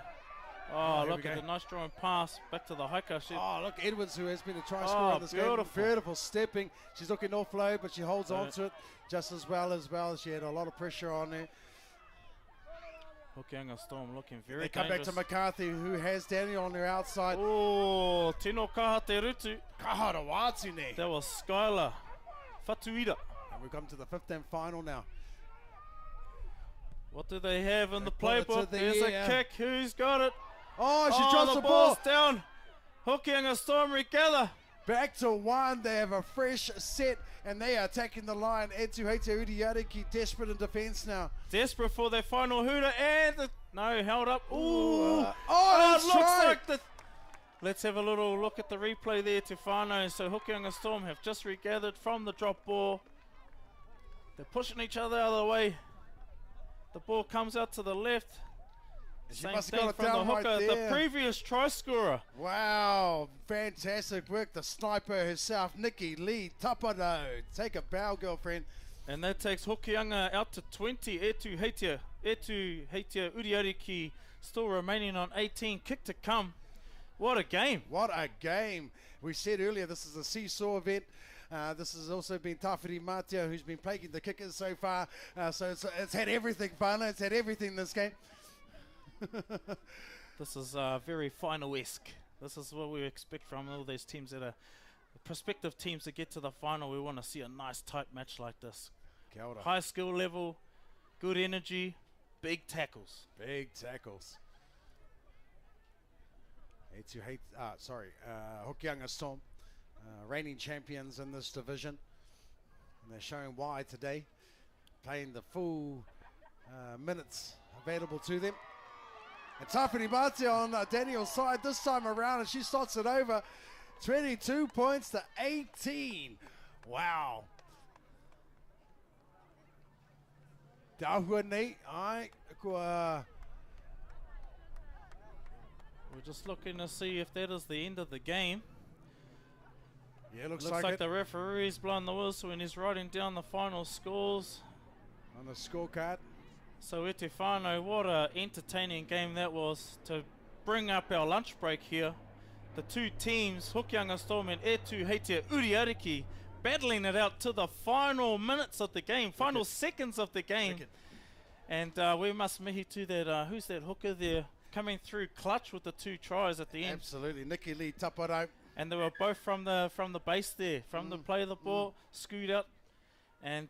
Oh, Oh, here look we at go. the nice drawing pass back to the hiker. Oh, look, Edwards, who has been a try scorer in this game. beautiful. Beautiful stepping. She's looking offload, but she holds Right. on to it just as well. She had a lot of pressure on there. Hokianga Storm looking very They come back dangerous. to McCarthy, who has Daniel on their outside. Oh, Tino Kaha Te Rutu. Kahara Watsune. That was Skylar Fatuida. And we've come to the 5th and final now. What do they have in They the put it to playbook? the There's air. a kick. Who's got it? Oh, she drops the ball's ball. down. Hokianga Storm regather. Back to 1. They have a fresh set, and they are attacking the line. Etu Heitia Uriariki desperate in defence now. Desperate for their final hooter, and no, held up. Ooh. Oh, it that's looks right. like the. Let's have a little look at the replay there, Tefano. So Hokianga Storm have just regathered from the drop ball. They're pushing each other out of the way. The ball comes out to the left. She Same must have thing got it from down the right hooker, there. the previous try scorer. Wow, fantastic work. The sniper herself, Nikki Lee Tapado. Take a bow, girlfriend. And that takes Hokianga out to 20. Etu Heitia Uriariki still remaining on 18. Kick to come. What a game. What a game. We said earlier this is a seesaw event. This has also been Tawhiri Matia, who's been plaguing the kickers so far. So it's had everything, Whānau. It's had everything this game. This is very final-esque. This is what we expect from all these teams that are prospective teams to get to the final. We want to see a nice tight match like this. Kia ora. High skill level, good energy, big tackles. Big tackles. Hokianga Storm, reigning champions in this division. And they're showing why today, playing the full minutes available to them. And Tafini Mate on Daniel's side this time around, and she starts it over. 22 points to 18. Wow. Dahua nei, ai, kua. We're just looking to see if that is the end of the game. Yeah, looks Looks like like it. the referee's blown the whistle and he's writing down the final scores. On the scorecard. So E Te Whānau, what a entertaining game that was to bring up our lunch break here. The two teams, Hokianga Storm and Etu Heitea Uriariki, battling it out to the final minutes of the game, final seconds of the game. And we must mihi to that, who's that hooker there, coming through clutch with the 2 tries at the end. Absolutely. Nikki Lee Taparau. And they were both from the base there, from the play of the ball, scoot out, and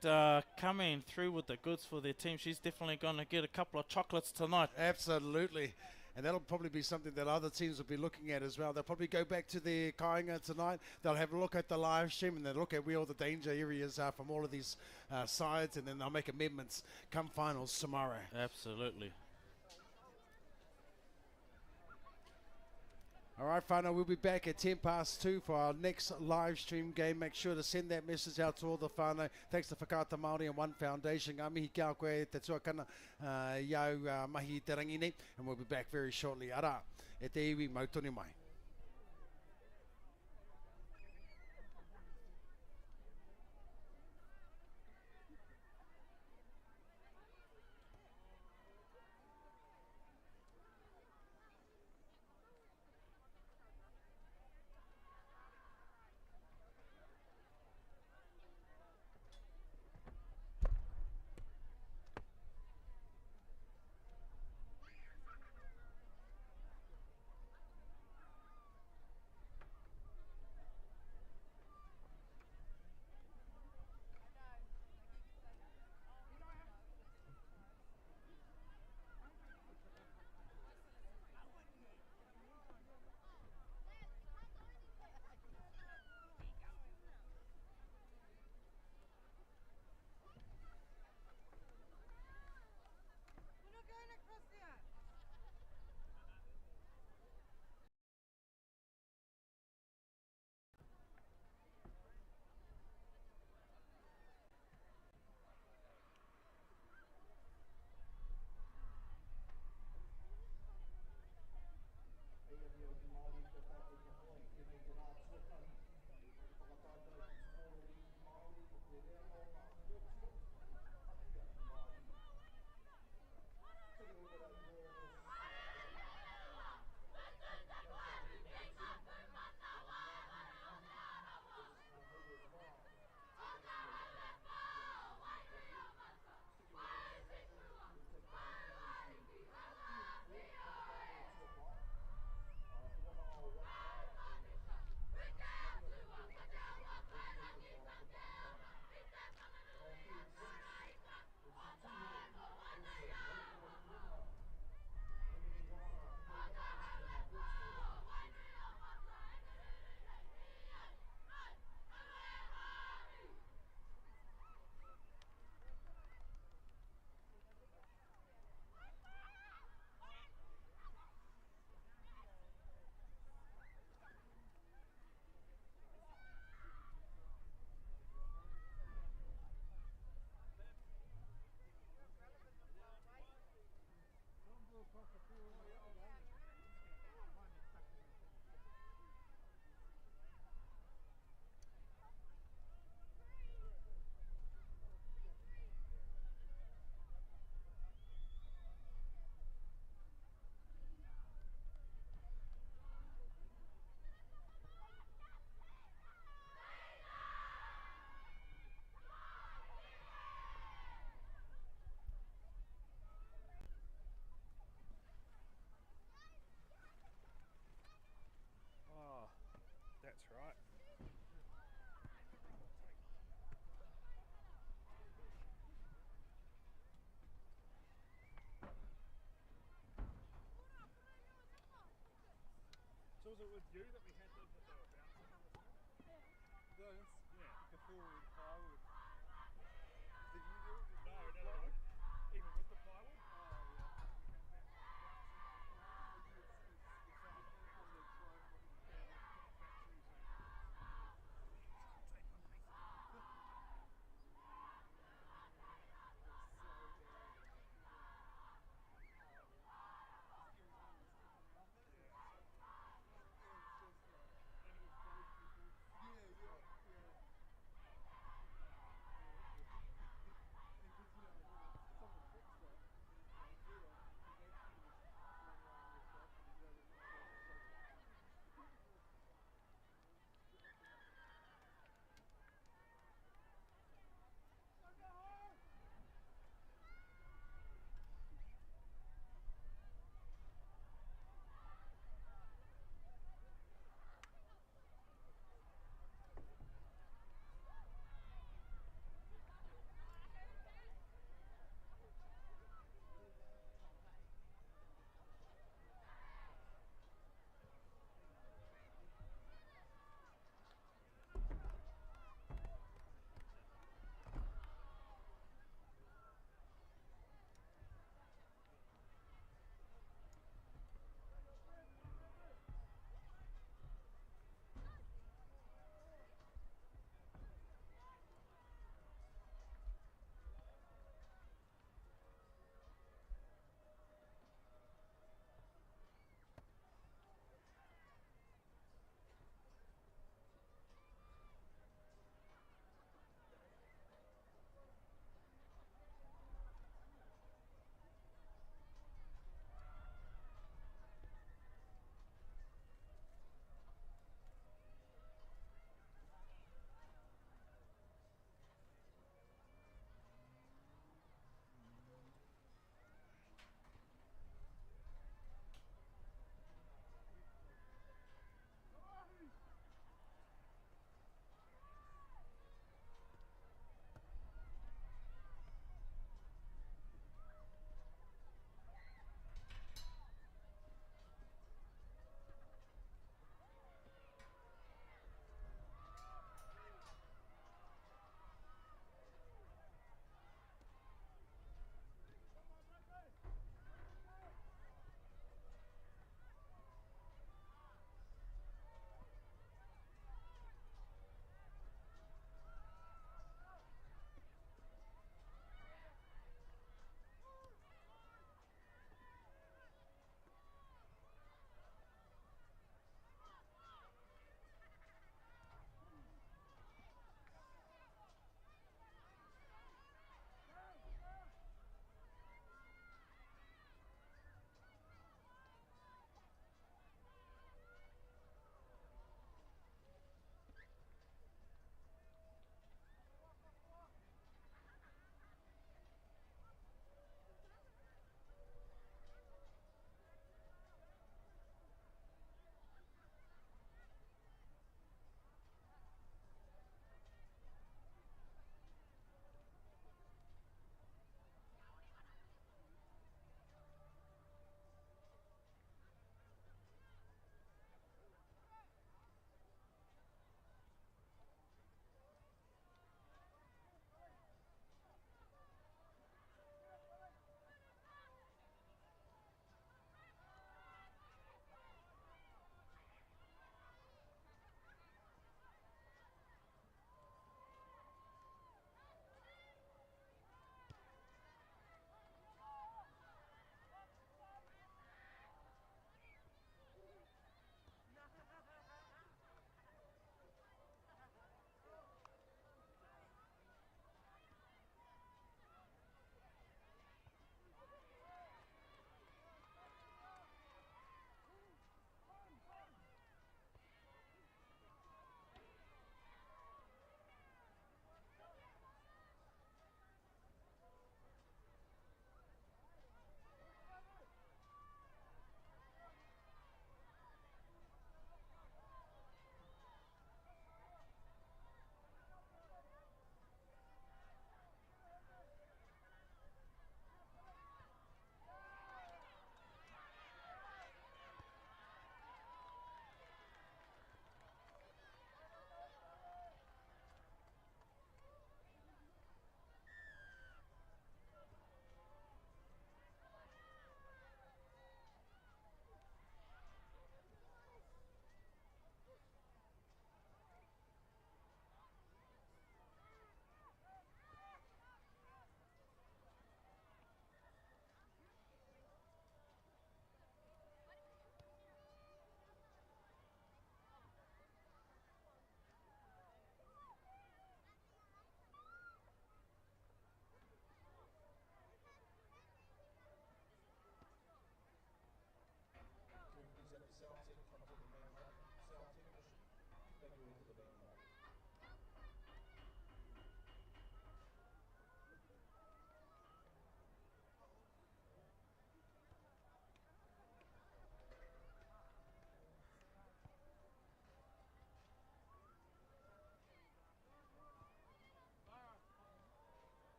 coming through with the goods for their team. She's definitely going to get a couple of chocolates tonight. Absolutely. And that'll probably be something that other teams will be looking at as well. They'll probably go back to their kāinga tonight. They'll have a look at the live stream and they'll look at where all the danger areas are from all of these sides, and then they'll make amendments come finals tomorrow. Absolutely. All right, whānau, we'll be back at 2:10 for our next live stream game. Make sure to send that message out to all the whānau. Thanks to Whakaata Māori and One Foundation. Ngā mihi kia koe te tuakana iau mahi te rangi nei. And we'll be back very shortly. Ara, e te iwi mautoni mai. Was it with you that we had them that they were bouncing on the floor? Those? Yeah. Before with plywood. Did you do it with No, no, no, plywood? no. Even with the plywood? Oh, yeah. We had that bouncing on the floor. Maybe it's something on the drone one. Yeah, like factories and take my knife.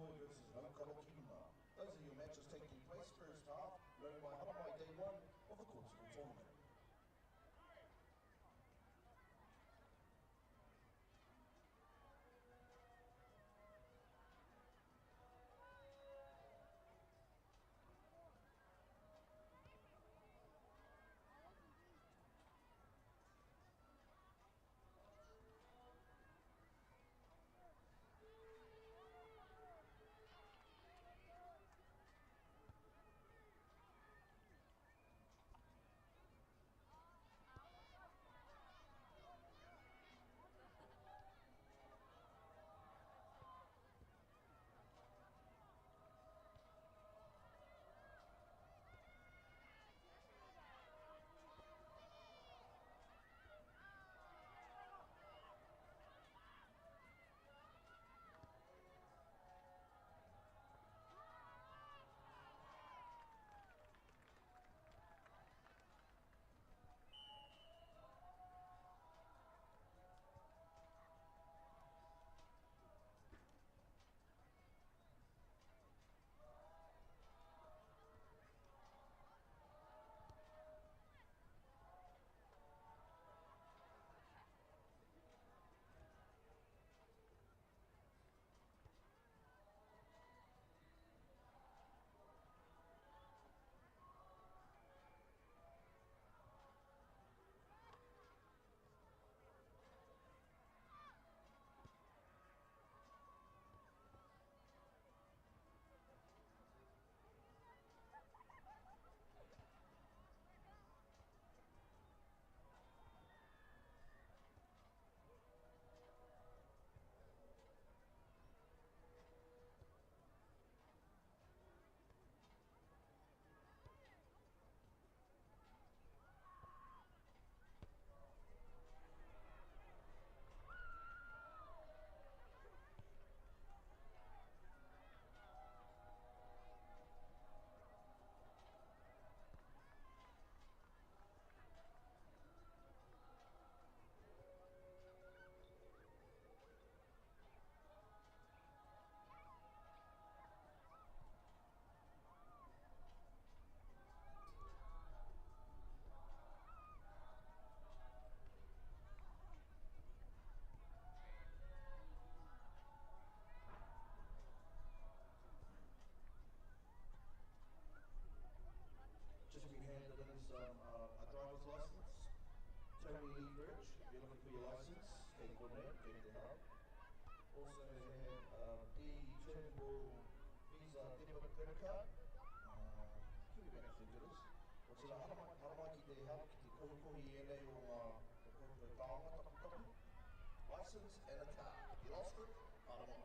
Toi versus Okawakima. Those are your matches taking place. First half, run by Haramai Day 1 of the Cornwall tournament. Just been handed in some a driver's license. Tony Lee Birch, if you're looking for your license, take one there, take the help. Also have D Turnbull Visa debit credit card. Kiwi Bank, I think it is. What's it? Haramai ki te help, ki te kohi e nei o te koutou taonga tapu. License and a car. You lost it? Haramai.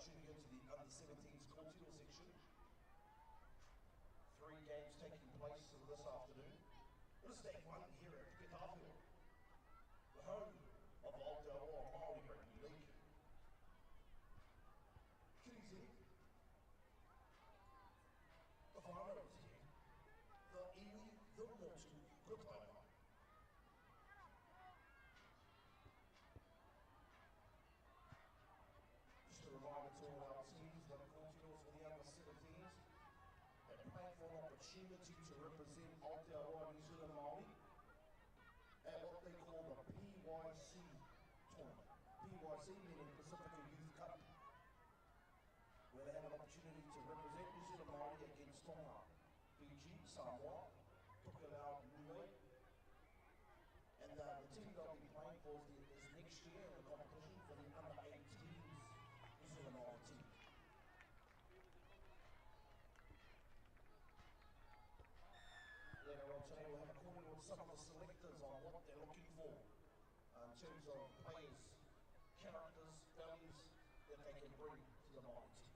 opportunity to go to the under-17s Kōtiro section. 3 games taking place this afternoon. This is day 1 here at Te Tāwhiao, the home of Aotearoa Māori Rugby League. Kitty's here. The whānau is here. The iwi, the motu, the taimai. Just a reminder to all our teams that are Kōtiros for the under-17s and playing for an opportunity to represent Aotearoa New Zealand Māori at what they call the PYC tournament. PYC meaning Pacifica Youth Cup, where they have an opportunity to represent New Zealand Māori against Tonga, Fiji, Samoa, Tokelau, Niue, and the team they'll be playing for is next year in the competition for the under-18s New Zealand Māori team. Later on today we'll have a call with some of the selectors on what they're looking for in terms of players, characters, values that they can bring to the Māori team.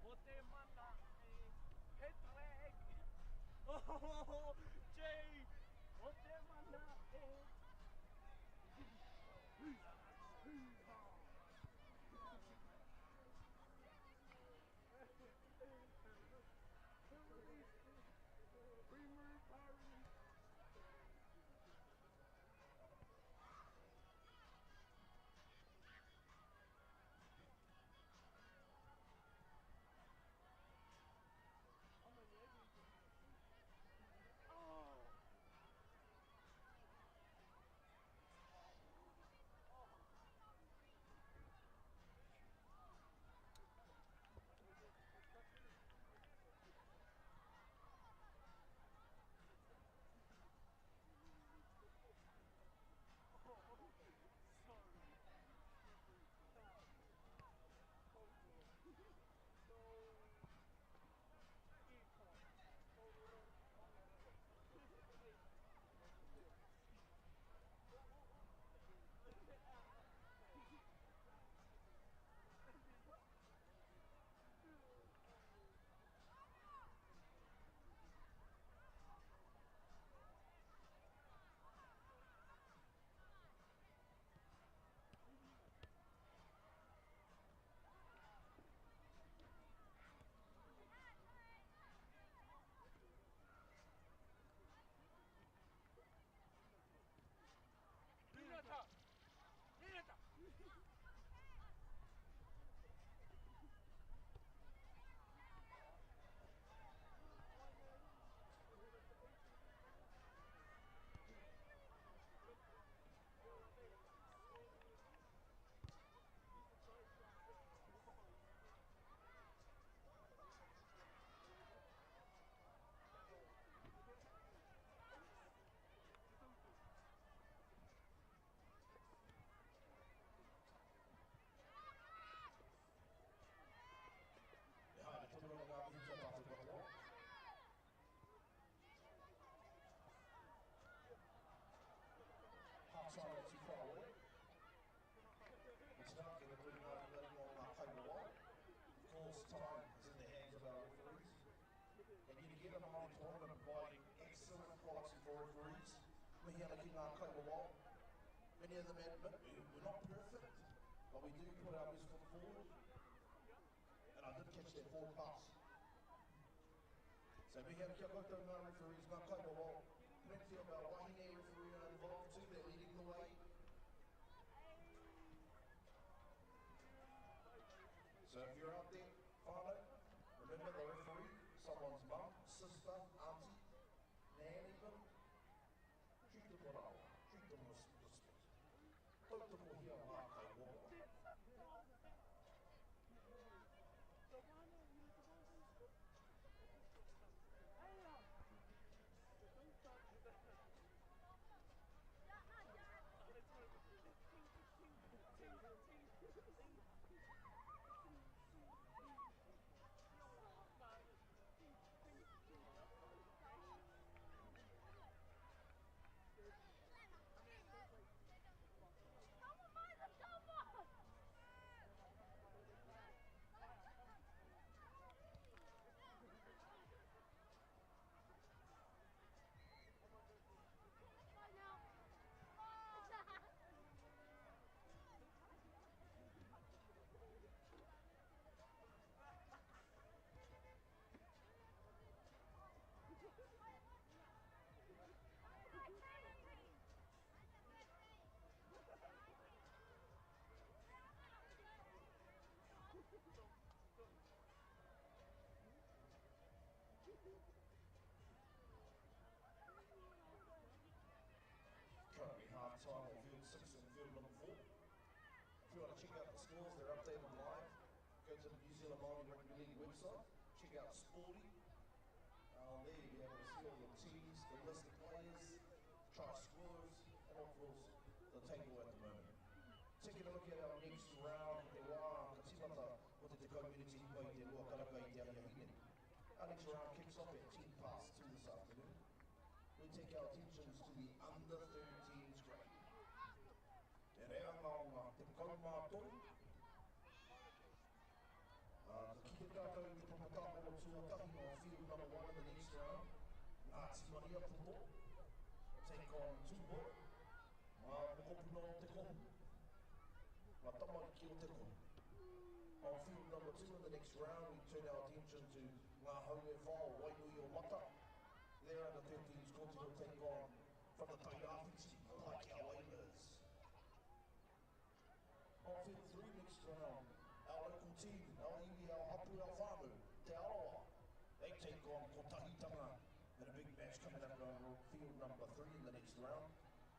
O te mana e he drag. Oh, Jay! O te mana e. Remove Barry. Oh. Half-time not too far away. It's not going to bring letting on Kaima Wall. Of course, time is in the hands of our referees. And yet again, a mighty tournament providing excellent quality for referees. We're here looking at Kaima Wall. Many of them admit we're not perfect, but we do put our best foot forward. And I did catch that forward pass. So we have kia koutou ngā referees, ngā Kaima Wall. Plenty of our wahine referee are involved too, they're leading the way. So if you're out there, whānau, remember the referee, someone's mum, sister, auntie, nan even. Treat them well, treat them with respect. Tauta mo hia mā kai woko. Currently half-time on field 6 and field number 4. If you want to check out the scores, they're updated live. Go to the New Zealand Mining Rugby League website, check out Sporty. There you'll be able to see all the teams, the list of players, try scorers, and of course, the table at the moment. Taking a look at our next round, te wā ka tīmata o te community pai te rua karaka i te Ariahine. Our next round kicks off at 10 past 2 this afternoon. We take our attentions to the under-13s grade. Te rea ngā o ngā te kaumātou Mahia Puto. Take on Tubo. Mokopuna o Te Kohu. Matama ki o Te Kohu. On field number 2 in the next round, we turn our attention to Ngā Haue Whao, Wainui o Mata. Their under 13s Kōtiro take on from the Tairāwhiti, Pākehā Whalers. On field 3 next round, our local team, our iwi, our hapu, our whānau, Te Aroa. They take on Kotahitanga in a big match coming up on field number 3 in the next round.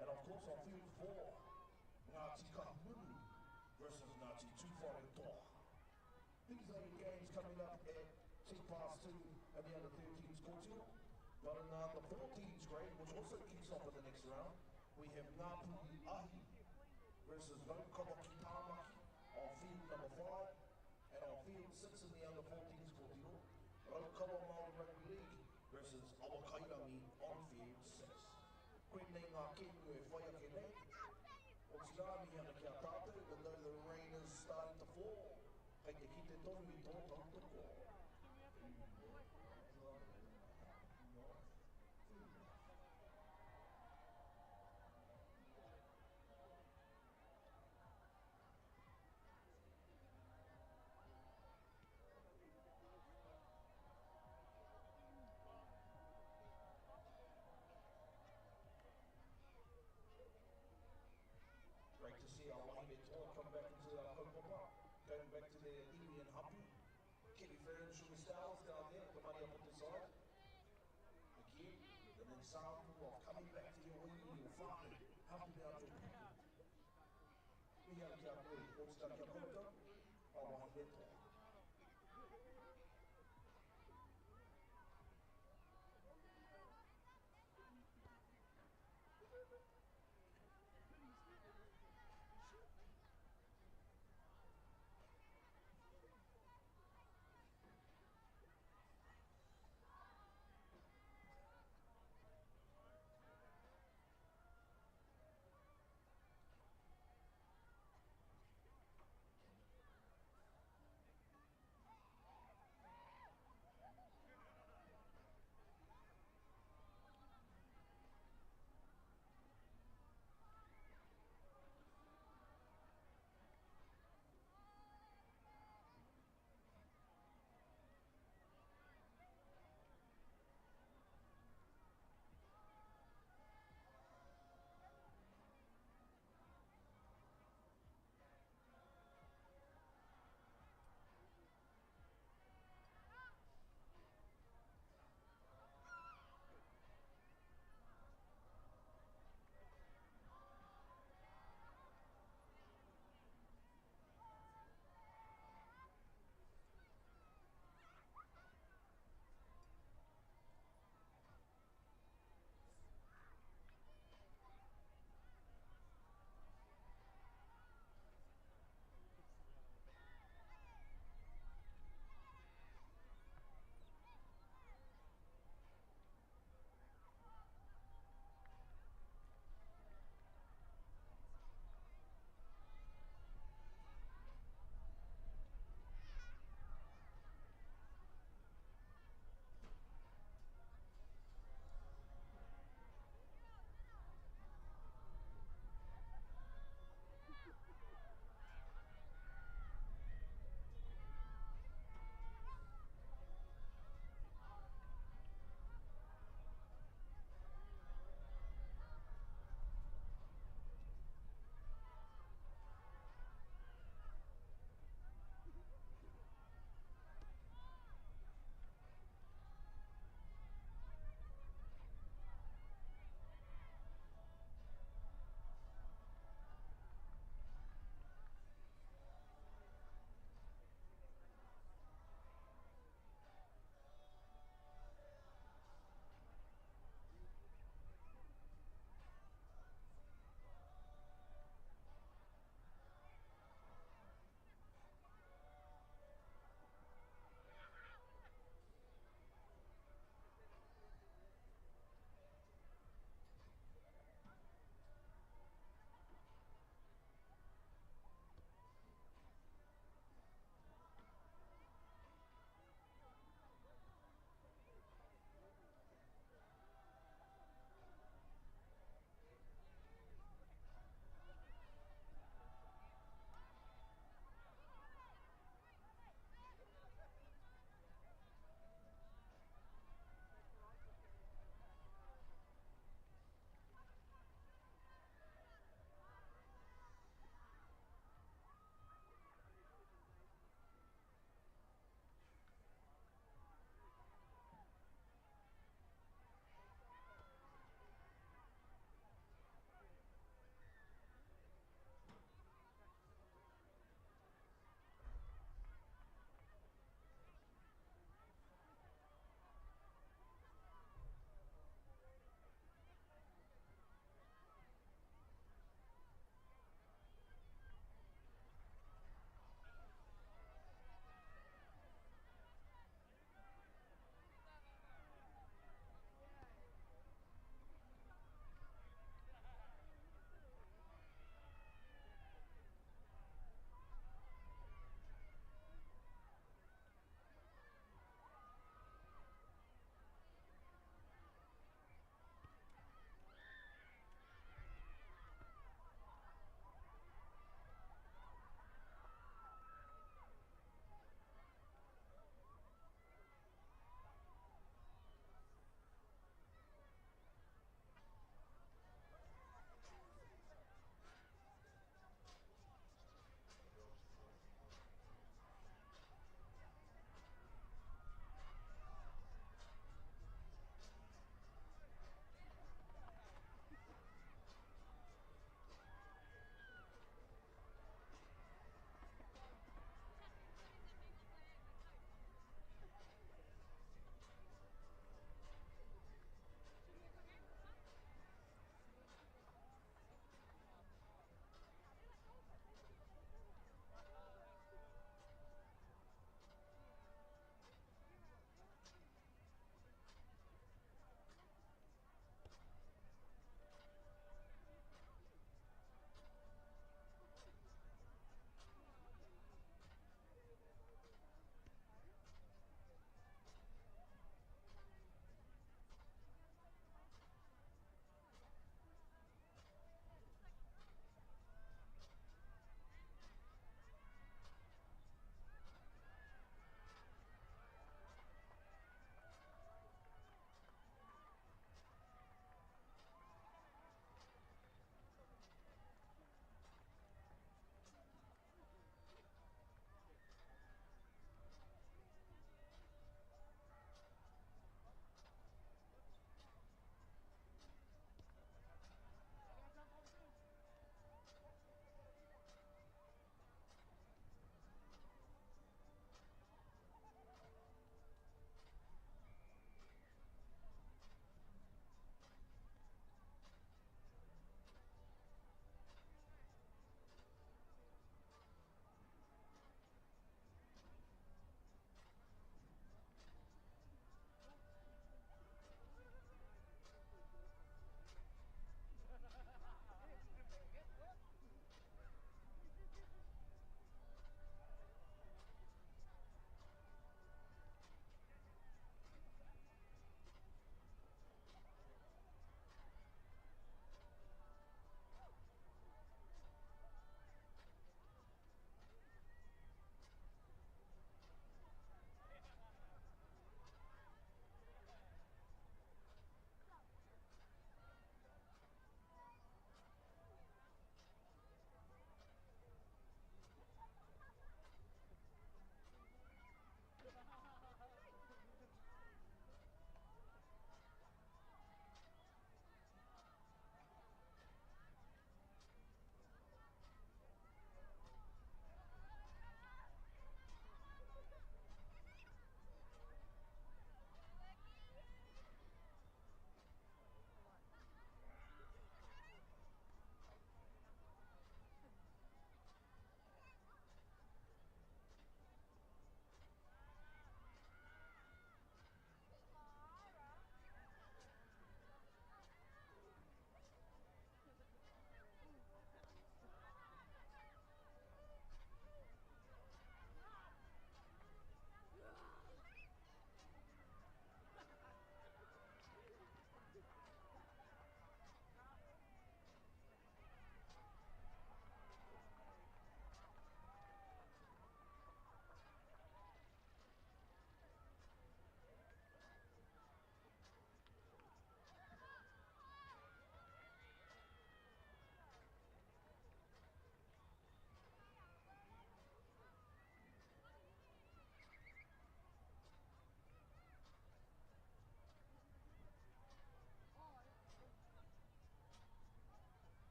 And of course on field 4, Ngāti Kahumunu versus Ngāti Tūwhare Toa. These are your games coming up at 10 past 2 at the under 13s Kōtiro. But in the 14s grade, which also kicks off in the next round, we have Ngāpuhi Ahi versus Raukawaki Tāmaki on field number 5. And on field 6 in the under 14s Kōtiro, Raukawa Māori Rugby League versus Awakairangi on field 6. Koenei ngā kēmu e whai ake nei. O tirāmi ana ki a tātou, and though the rain is starting to fall, kei te ki te tonu i tō tātoko. Great to see our Wahine Toa come back into our kaupapa, going back to their iwi and hapu. Kelly Ferrer and Shumi Styles down there, the money up on the side. Again, an example of coming back to your iwi, your whānau, hapu now to people. Mihi ana kia koe, Portstar kia koutou, our Wahine Toa.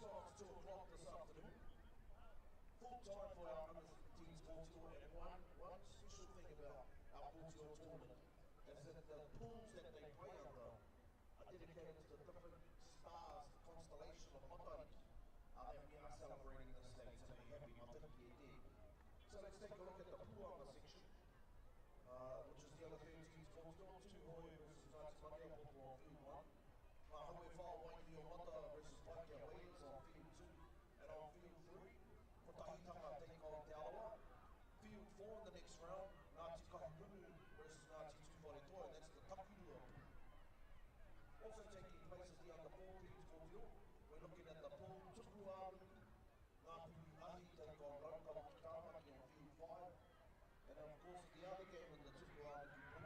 starts 2 o'clock this afternoon. Full time for our under 17s Kōtiro, and one special thing about our Kōtiro tournament is that the pools that they play under are dedicated to the different stars, the constellation of Matariki that we are celebrating in the States, and we're happy Matariki e te. So let's take a look at the Puanga section, which is the under 13s Kōtiro, Tūhoe versus Ngāti Mangia Poto on field 1. Haue Whawaii o Mata versus Pākehā Whalers on field 2, and on field 3, Kotahitanga take on Te Aroa. Field 4 in the next round, Ngāti Kahungunu versus Ngāti Tūwharetoa, and that's the Takurua pool. Also taking place is the under 14s Kōtiro. We're looking at the pool Tupuaru, Ngāpuhi Ahi take on Raukawa Kitamaki on field 5, and of course the other game in the Tupuaru pool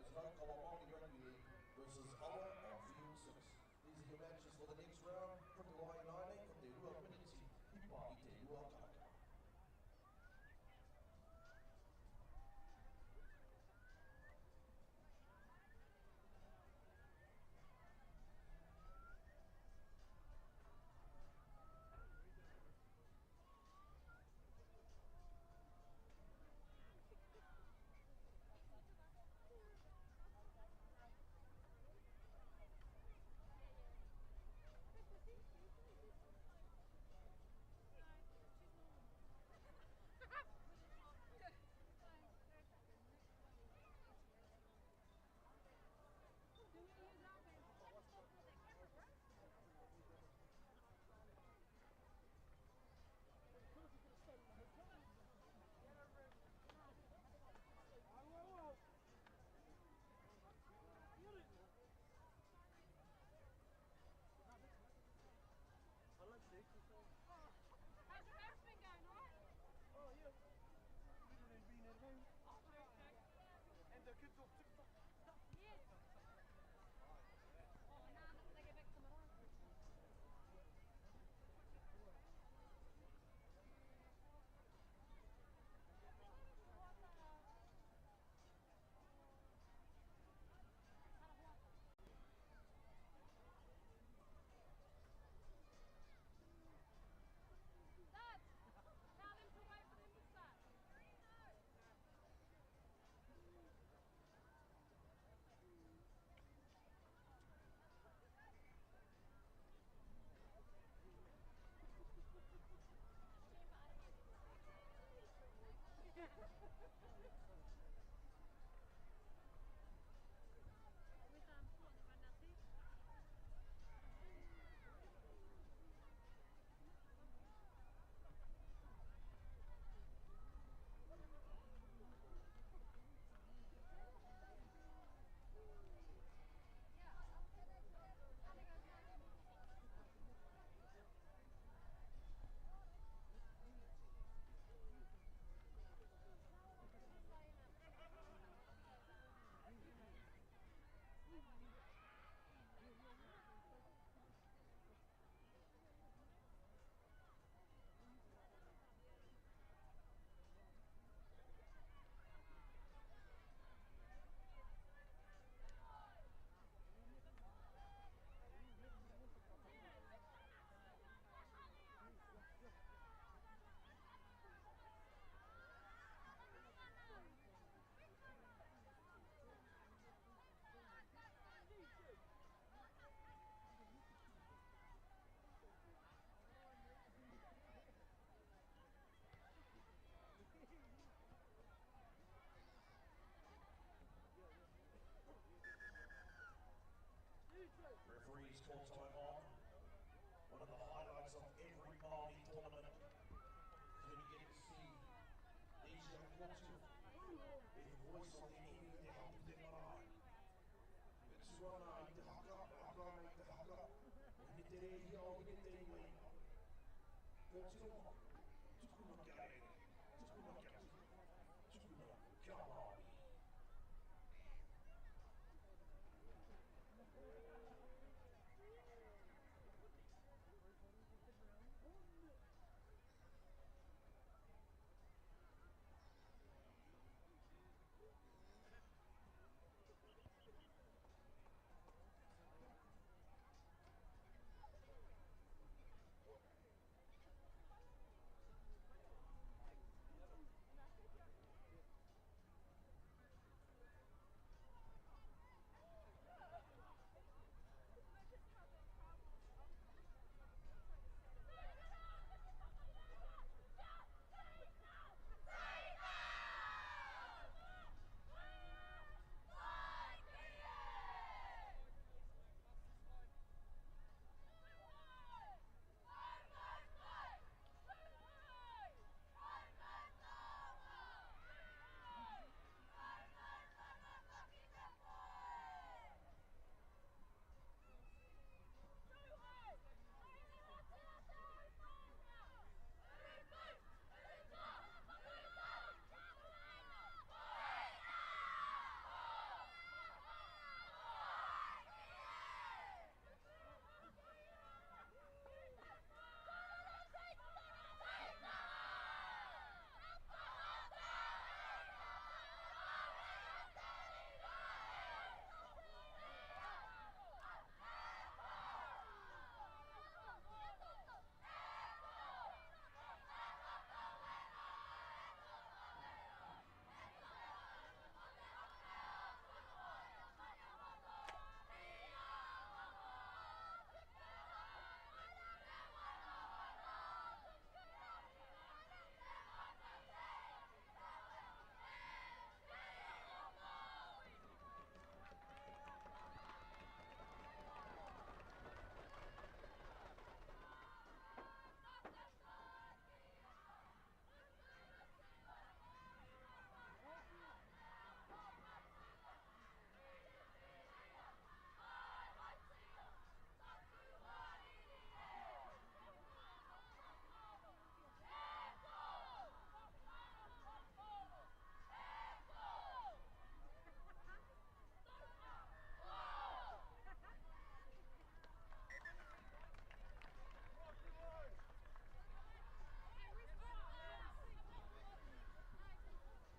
is Raukawa Māori Rugby League versus Awa on field 6. These are your matches for the next round. Pukewahi Naine, ko te Rua Miniti, Hipa i te Rua Karaka. Referees full time on. One of the highlights of every Māori tournament is when you get to see these young Kōtiro with voice on the end of the help of their marae. It's rana I te haka, haka nei te haka, hine te rehia o hine te iwaina. Kōtiro, tukuna kia rere, tukuna kia tiki, tukuna kia Māori.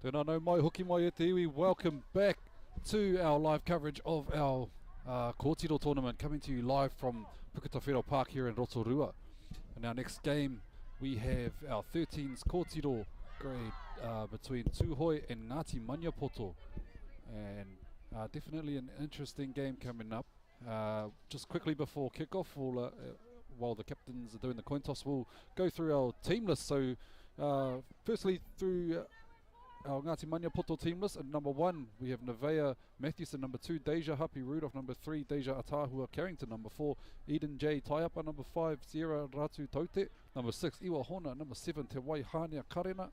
Tēnā nau mai, hoki mai e te iwi. Welcome back to our live coverage of our Kōtiro tournament, coming to you live from Puketawhero Park here in Rotorua. In our next game, we have our 13s Kōtiro grade between Tūhoi and Ngāti Maniapoto. And definitely an interesting game coming up. Just quickly before kickoff, we'll, while the captains are doing the coin toss, we'll go through our team list. So firstly, through our Ngāti Maniapoto team list, at number 1 we have Nevaeh Matthewson, number 2 Deja Happy Rudolph, number 3 Deja Atahua Carrington, number 4 Eden J Taiapa, number 5 Sierra Ratu Taute, number 6 Iwa Hona, number 7 Te Waihania Karena,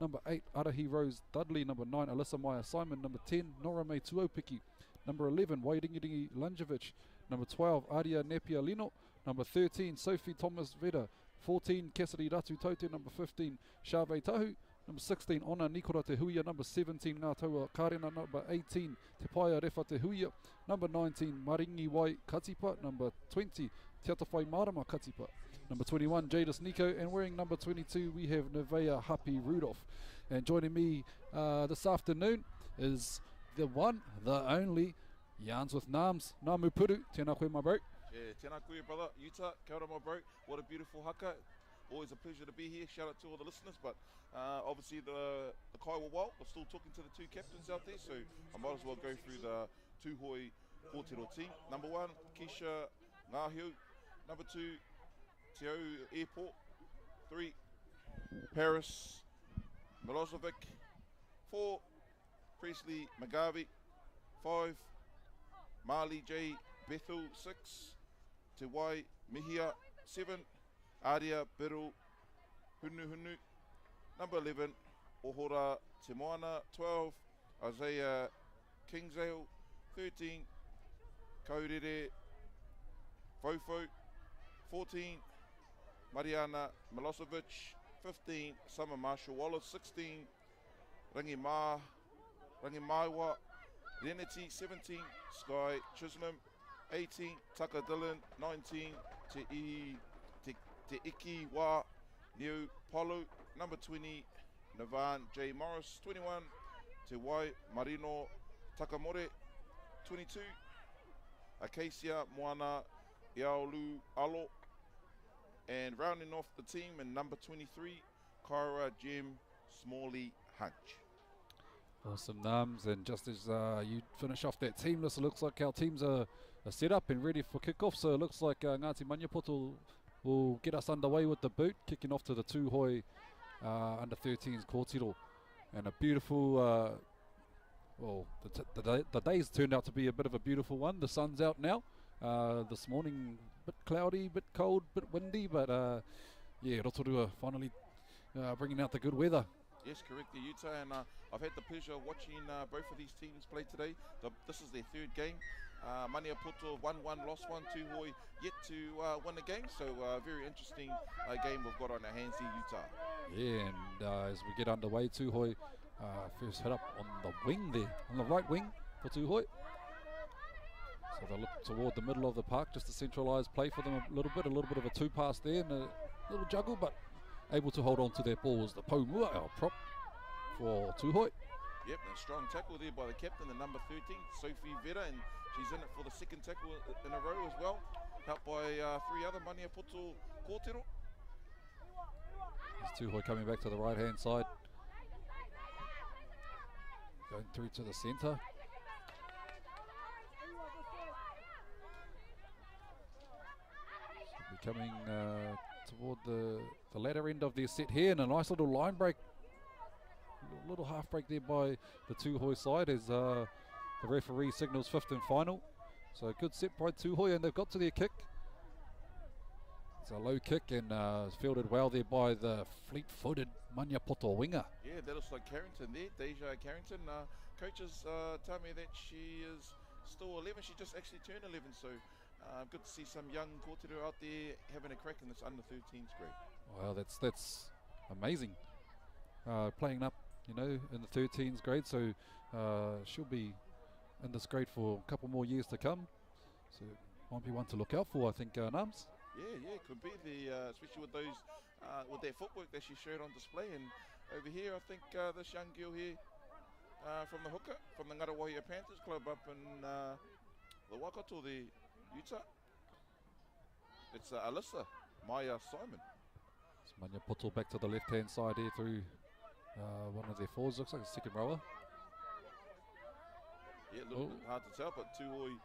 number 8 Arahi Rose Dudley, number 9 Alyssa Maya Simon, number 10 Nora May Tuopiki, number 11 Wairingiringi Lanjovic, number 12 Aria Nepia Lino, number 13 Sophie Thomas Veda, 14 Cassidy Ratu Taute, number 15 Shave Tahu, number 16 Ona Nikora Te Huia, number 17 Ngā Taua Karena, number 18 Te Paia Refa Te Huia, number 19 Maringi Wai Katipa, number 20 Te Atawhai Marama Katipa, number 21 Jadis Nico, and wearing number 22 we have Nevaeh Happy Rudolph. And joining me this afternoon is the one, the only, Yarns with Nams, Ngā Mupuru, tēnā koe my bro. Yeah, tēnā koe brother, Utah, kia ora my bro, what a beautiful haka. Always a pleasure to be here. Shout out to all the listeners, but obviously the Kaiwa Wild, we're still talking to the two captains out there, so I might as well go through the Tūhoi Kōtiro team. Number 1, Keisha Ngahiu. Number 2, Te Au Airport. 3, Paris Milosevic. 4, Presley Magavi. 5, Marley J Bethel. 6, Te Wai Mihia. 7, Aria Biru Hunu. Number 11, Ohora Te Moana. 12, Isaiah Kingsale. 13, Kaurere Fofo. 14, Mariana Milosevic. 15, Summer Marshall Wallace. 16, Rangi Maiwa Renity. 17, Sky Chisholm. 18, Tucker Dillon. 19, Te Iki Wā Niu Polu. Number 20, Navan J Morris. 21, Te Wai Marino Takamore. 22, Acacia Moana Iaolu Alo. And rounding off the team in number 23, Kyra Jim Smalley Hunch. Awesome Nams, and just as you finish off that team list, it looks like our teams are set up and ready for kickoff. So it looks like Ngāti Maniapoto will get us underway with the boot, kicking off to the Tūhoi under 13s Kōtiro. And a beautiful, well, the day's turned out to be a bit of a beautiful one. The sun's out now. This morning, a bit cloudy, bit cold, bit windy, but yeah, Rotorua finally bringing out the good weather. Yes, correct, the Utah, and I've had the pleasure of watching both of these teams play today. This is their 3rd game. Maniapoto 1-1, lost 1. Tūhoi yet to win a game, so very interesting game we've got on our hands here, Utah. Yeah, and as we get underway, Tūhoi first hit up on the wing there, on the right wing for Tūhoi. So they'll look toward the middle of the park, just a centralised play for them a little bit of a 2-pass there and a little juggle, but able to hold on to their balls. The Pomua, our prop for Tūhoi. Yep, and a strong tackle there by the captain, the number 13, Sophie Vera, and she's in it for the 2nd tackle in a row as well, helped by 3 other Maniapoto Kōtiro. There's Tūhoi coming back to the right-hand side. Going through to the centre. So coming toward the latter end of their set here, and a nice little line break. A little half break there by the Tūhoi side as the referee signals 5th and final. So a good set by Tūhoi, and they've got to their kick. It's a low kick and fielded well there by the fleet-footed Maniapoto winger. Yeah, that looks like Carrington there, Deja Carrington. Coaches tell me that she is still 11. She just actually turned 11, so good to see some young Kōtiro out there having a crack in this under 13s grade. Wow, that's amazing. Playing up, you know, in the 13s grade, so she'll be in this grade for a couple more years to come. So might be one to look out for, I think, Nams. Yeah, could be the, especially with those with that footwork that she showed on display. And over here, I think this young girl here from the hooker, from the Ngarawahia Panthers Club up in the Waikato, the Utah. It's Alyssa Maya Simon. It's Manya Poto back to the left-hand side here through one of their forwards. Looks like a second rower. Yeah, a little bit hard to tell, but Tuhoi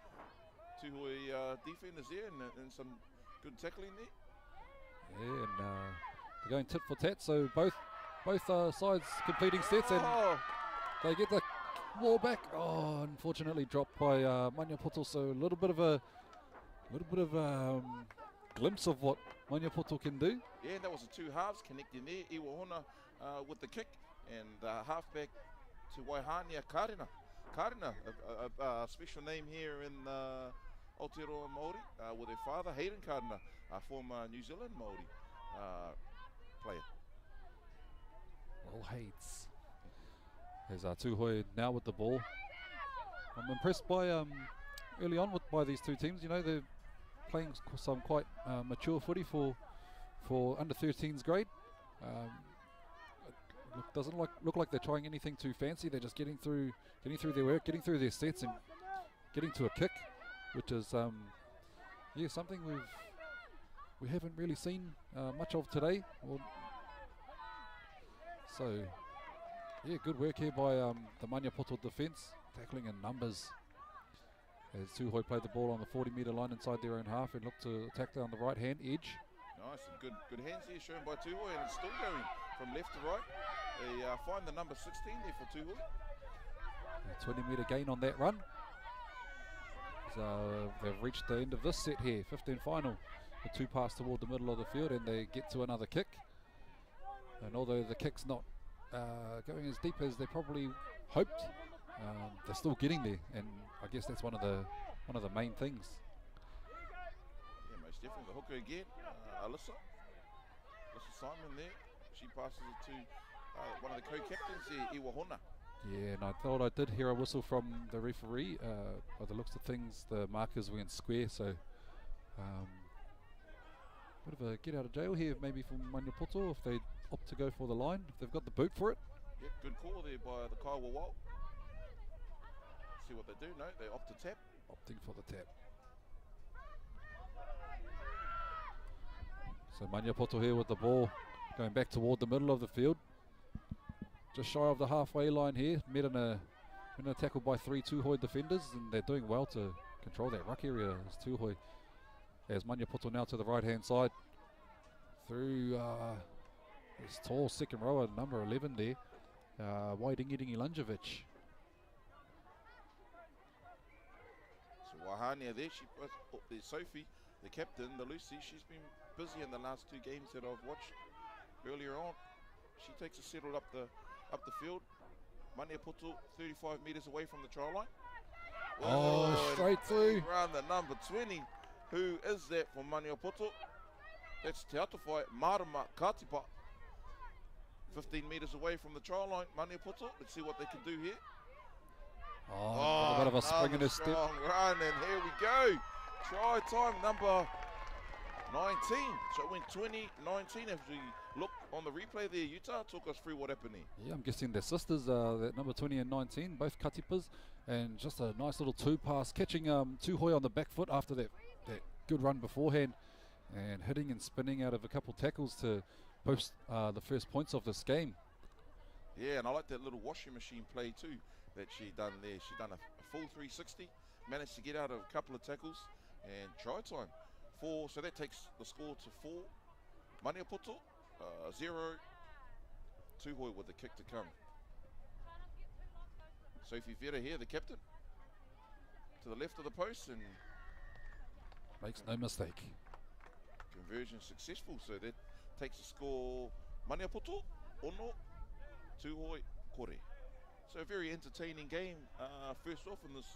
defenders there and some good tackling there. Yeah, and they're going tit for tat, so both sides completing sets, and they get the ball back. Oh, unfortunately dropped by Manya Poto. So a little bit of a glimpse of what Manya Poto can do. Yeah, that was the two halves connecting there. Iwahona with the kick, and halfback to Waihania Karina. Karina, a special name here in Aotearoa Māori, with their father, Hayden Karina, a former New Zealand Māori player. Well, Hayes. There's Tuhoi now with the ball. I'm impressed by early on by these two teams. You know, they're playing some quite mature footy for under 13s grade. Doesn't look like they're trying anything too fancy. They're just getting through their work, getting through their sets, and getting to a kick, which is something we haven't really seen much of today. So yeah, good work here by the Manya Poto defence, tackling in numbers. As Tuhoi played the ball on the 40-metre line inside their own half and looked to attack down the right-hand edge. Nice and good hands here shown by Tuhoi, and it's still going from left to right. They find the number 16 there for Tuhoi. A 20-metre gain on that run. So they've reached the end of this set here, 15 final. The two pass toward the middle of the field, and they get to another kick. And although the kick's not going as deep as they probably hoped, they're still getting there, and I guess that's one of the main things. Yeah, most definitely. The hooker again, Alyssa Simon there. She passes it to one of the co-captains there, Iwahona. Yeah, and I thought I did hear a whistle from the referee. By the looks of things, the markers went square, so bit of a get out of jail here maybe from Manya Poto if they opt to go for the line, if they've got the boot for it. Yep, good call there by the Kaiwa Walt. See what they do. No, they opt to tap. Opting for the tap. So Manya Poto here with the ball, going back toward the middle of the field. Just shy of the halfway line here. Met in a tackle by three Tuhoi defenders, and they're doing well to control that ruck area as Tuhoi. As Manya Poto now to the right-hand side. Through this tall second rower, number 11 there, Waidingi Lanjovic. So Wahania there, there's Sophie, the captain, the Lucy. She's been busy in the last two games that I've watched earlier on. She takes a settle up the field. Manya Poto 35 metres away from the try line. Oh, straight through. Around the number 20. Who is that for Manya Poto? That's Te Atawhai, Marama Katipa. 15 metres away from the try line, Manya Poto. Let's see what they can do here. Oh, a bit of a spring in his step. Strong run, and here we go. Try time number 19. So it went 20-19. As we look on the replay there, Utah, talk us through what happened there. Yeah, I'm guessing their sisters, that number 20 and 19, both Katipas, and just a nice little two-pass, catching Tuhoi on the back foot after that good run beforehand, and hitting and spinning out of a couple tackles to post the first points of this game. Yeah, and I like that little washing machine play too that she done there. She done a full 360, managed to get out of a couple of tackles, and try time. 4, so that takes the score to 4. Manya Poto, 0. Tuhoi with the kick to come. Sophie Vera here, the captain, to the left of the post, and makes no mistake. Conversion successful, so that takes the score. Manya Poto, ono, Tuhoi, kore. So a very entertaining game. First off in this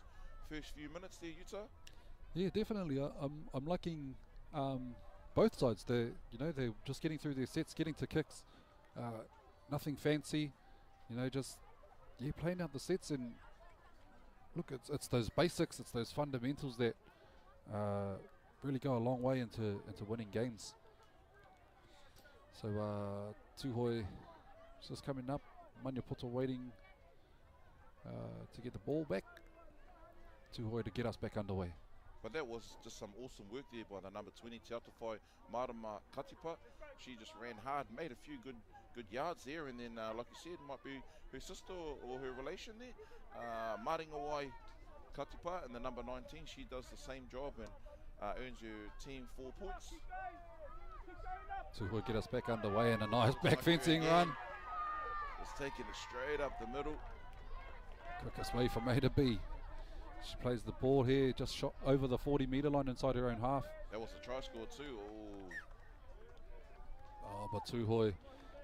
first few minutes there, Utah. Yeah, definitely. I'm liking both sides. They're just getting through their sets, getting to kicks. Nothing fancy, just playing out the sets, and look, it's those basics, it's those fundamentals that really go a long way into winning games. So Tuhoi just coming up. Maniapoto waiting to get the ball back. Tuhoi to get us back underway. But that was just some awesome work there by the number 20, Te Atawhai Marama Katipa. She just ran hard, made a few good yards there, and then, like you said, might be her sister or her relation there, Maringawai Katipa, and the number 19, she does the same job and earns her team 4 points. Tuhoi get us back underway, and a nice back fencing run. Just taking it straight up the middle. Quickest way from A to B. She plays the ball here, just shot over the 40-metre line inside her own half. That was a try score too. Oh, but Tuhoi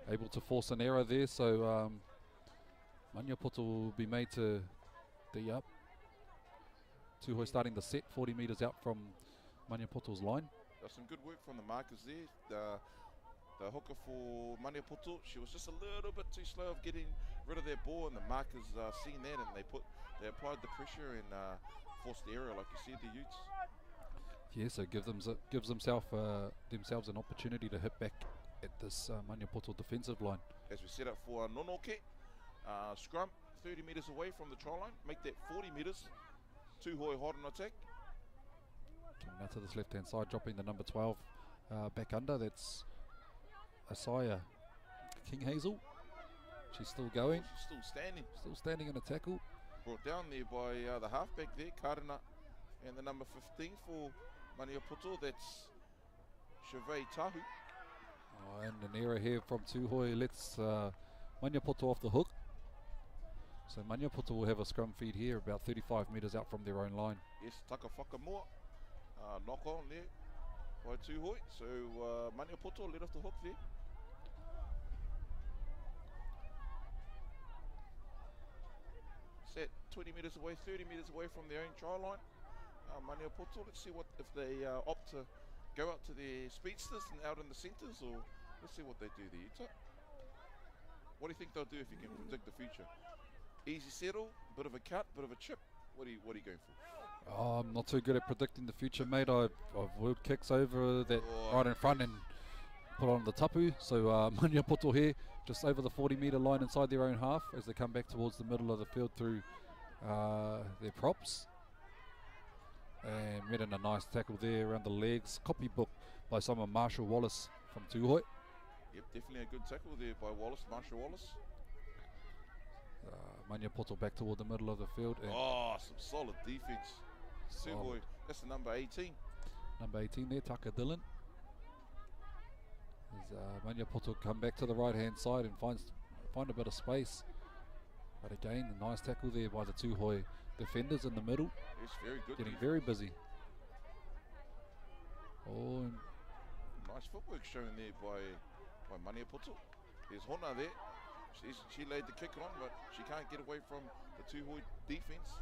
able to force an error there, so Maniapoto will be made to D up. Tuhoi starting the set 40 metres out from Maniapoto's line. That's some good work from the markers there. The hooker for Maniapoto, she was just a little bit too slow of getting rid of their ball, and the markers seen that, and they applied the pressure and forced the error, like you said, the Utes. Yeah, so gives themselves an opportunity to hit back at this Maniapoto defensive line. As we set up for Nonoke, scrum 30 metres away from the try line, make that 40 metres. Tuhoi hot on attack. Coming out to this left-hand side, dropping the number 12 back under. That's Asaya King Hazel. She's still going. She's still standing. Still standing in a tackle. Brought down there by the halfback there, Karana, and the number 15 for Maniapoto. That's Chevey Tahu. Oh, and an error here from Tuhoi lets Maniapoto off the hook. So Maniapoto will have a scrum feed here about 35 metres out from their own line. Yes, Taka Whakamoa. Knock on there by Tuhoi. So Maniapoto let off the hook there. Set 20 metres away, 30 metres away from their own try line. Maniapoto, let's see what if they opt to go out to their speedsters and out in the centres, or let's see what they do there. Utah. What do you think they'll do if you can predict the future? Easy settle, bit of a cut, bit of a chip. What are you going for? Oh, I'm not too good at predicting the future, mate. I've whirled kicks over that right in front and put on the tapu. So Maniapoto here, just over the 40-metre line inside their own half as they come back towards the middle of the field through their props. And made in a nice tackle there around the legs. Copybook by someone, Marshall Wallace from Tuhoi. Yep, definitely a good tackle there by Wallace, Marshall Wallace. Maniapoto back toward the middle of the field. And some solid defense. Tuhoi, that's the number 18. Number 18 there, Taka Dillon. As Maniapoto come back to the right-hand side and find a bit of space. But again, a nice tackle there by the Tuhoi defenders in the middle. Yes, very good. Getting very busy. Oh, and nice footwork shown there by Maniapoto. There's Hona there. She laid the kick on, but she can't get away from the Tuhoi defense.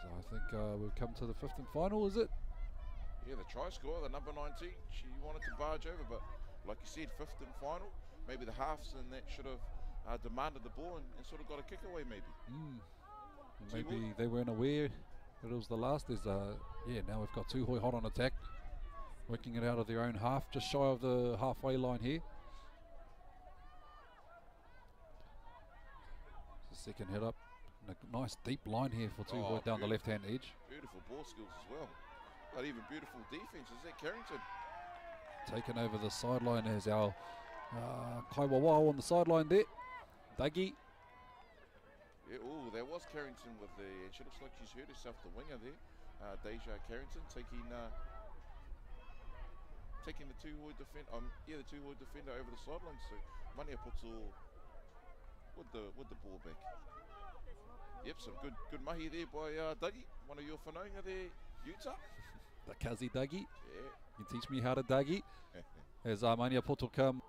So I think we've come to the 5th and final, is it? Yeah, the try scorer, the number 19, she wanted to barge over, but like you said, 5th and final. Maybe the halves and that should have demanded the ball and sort of got a kick away, maybe. Maybe they weren't aware that it was the last. There's yeah, now we've got Tuhoi hot on attack, working it out of their own half, just shy of the halfway line here. Second head up, and a nice deep line here for Tuhoi down the left-hand edge. Beautiful ball skills as well, but even beautiful defense. Is that Carrington? Taken over the sideline as our Kaiwawao on the sideline there. Dougie. Yeah, there was Carrington with the, and she looks like she's hurt herself, the winger there. Deja Carrington taking the Tuhoi the Tuhoi defender over the sideline. So Maniapoto with the ball back. Yep, some good mahi there by Dougie, one of your whanaunga there, Utah. The Kazi Dougie. Yeah. You can teach me how to Dougie. As Maniapoto come.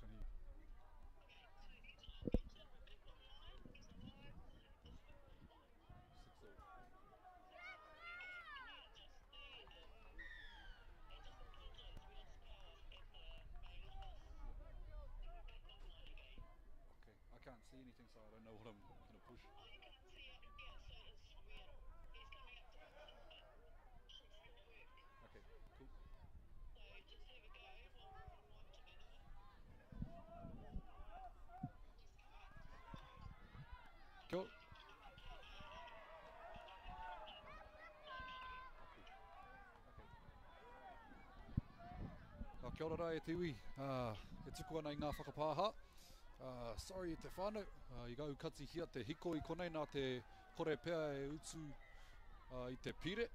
Can he? Six all. Okay, I can't see anything, so I don't know what I'm going to push. Okay, cool. Cool. Kia ora rai e te iwi. E tuku ana I ngā whakapāha. Sorry e te whānau. I gau kati hia te hiko I konei nā te kore pea e utu I te pire.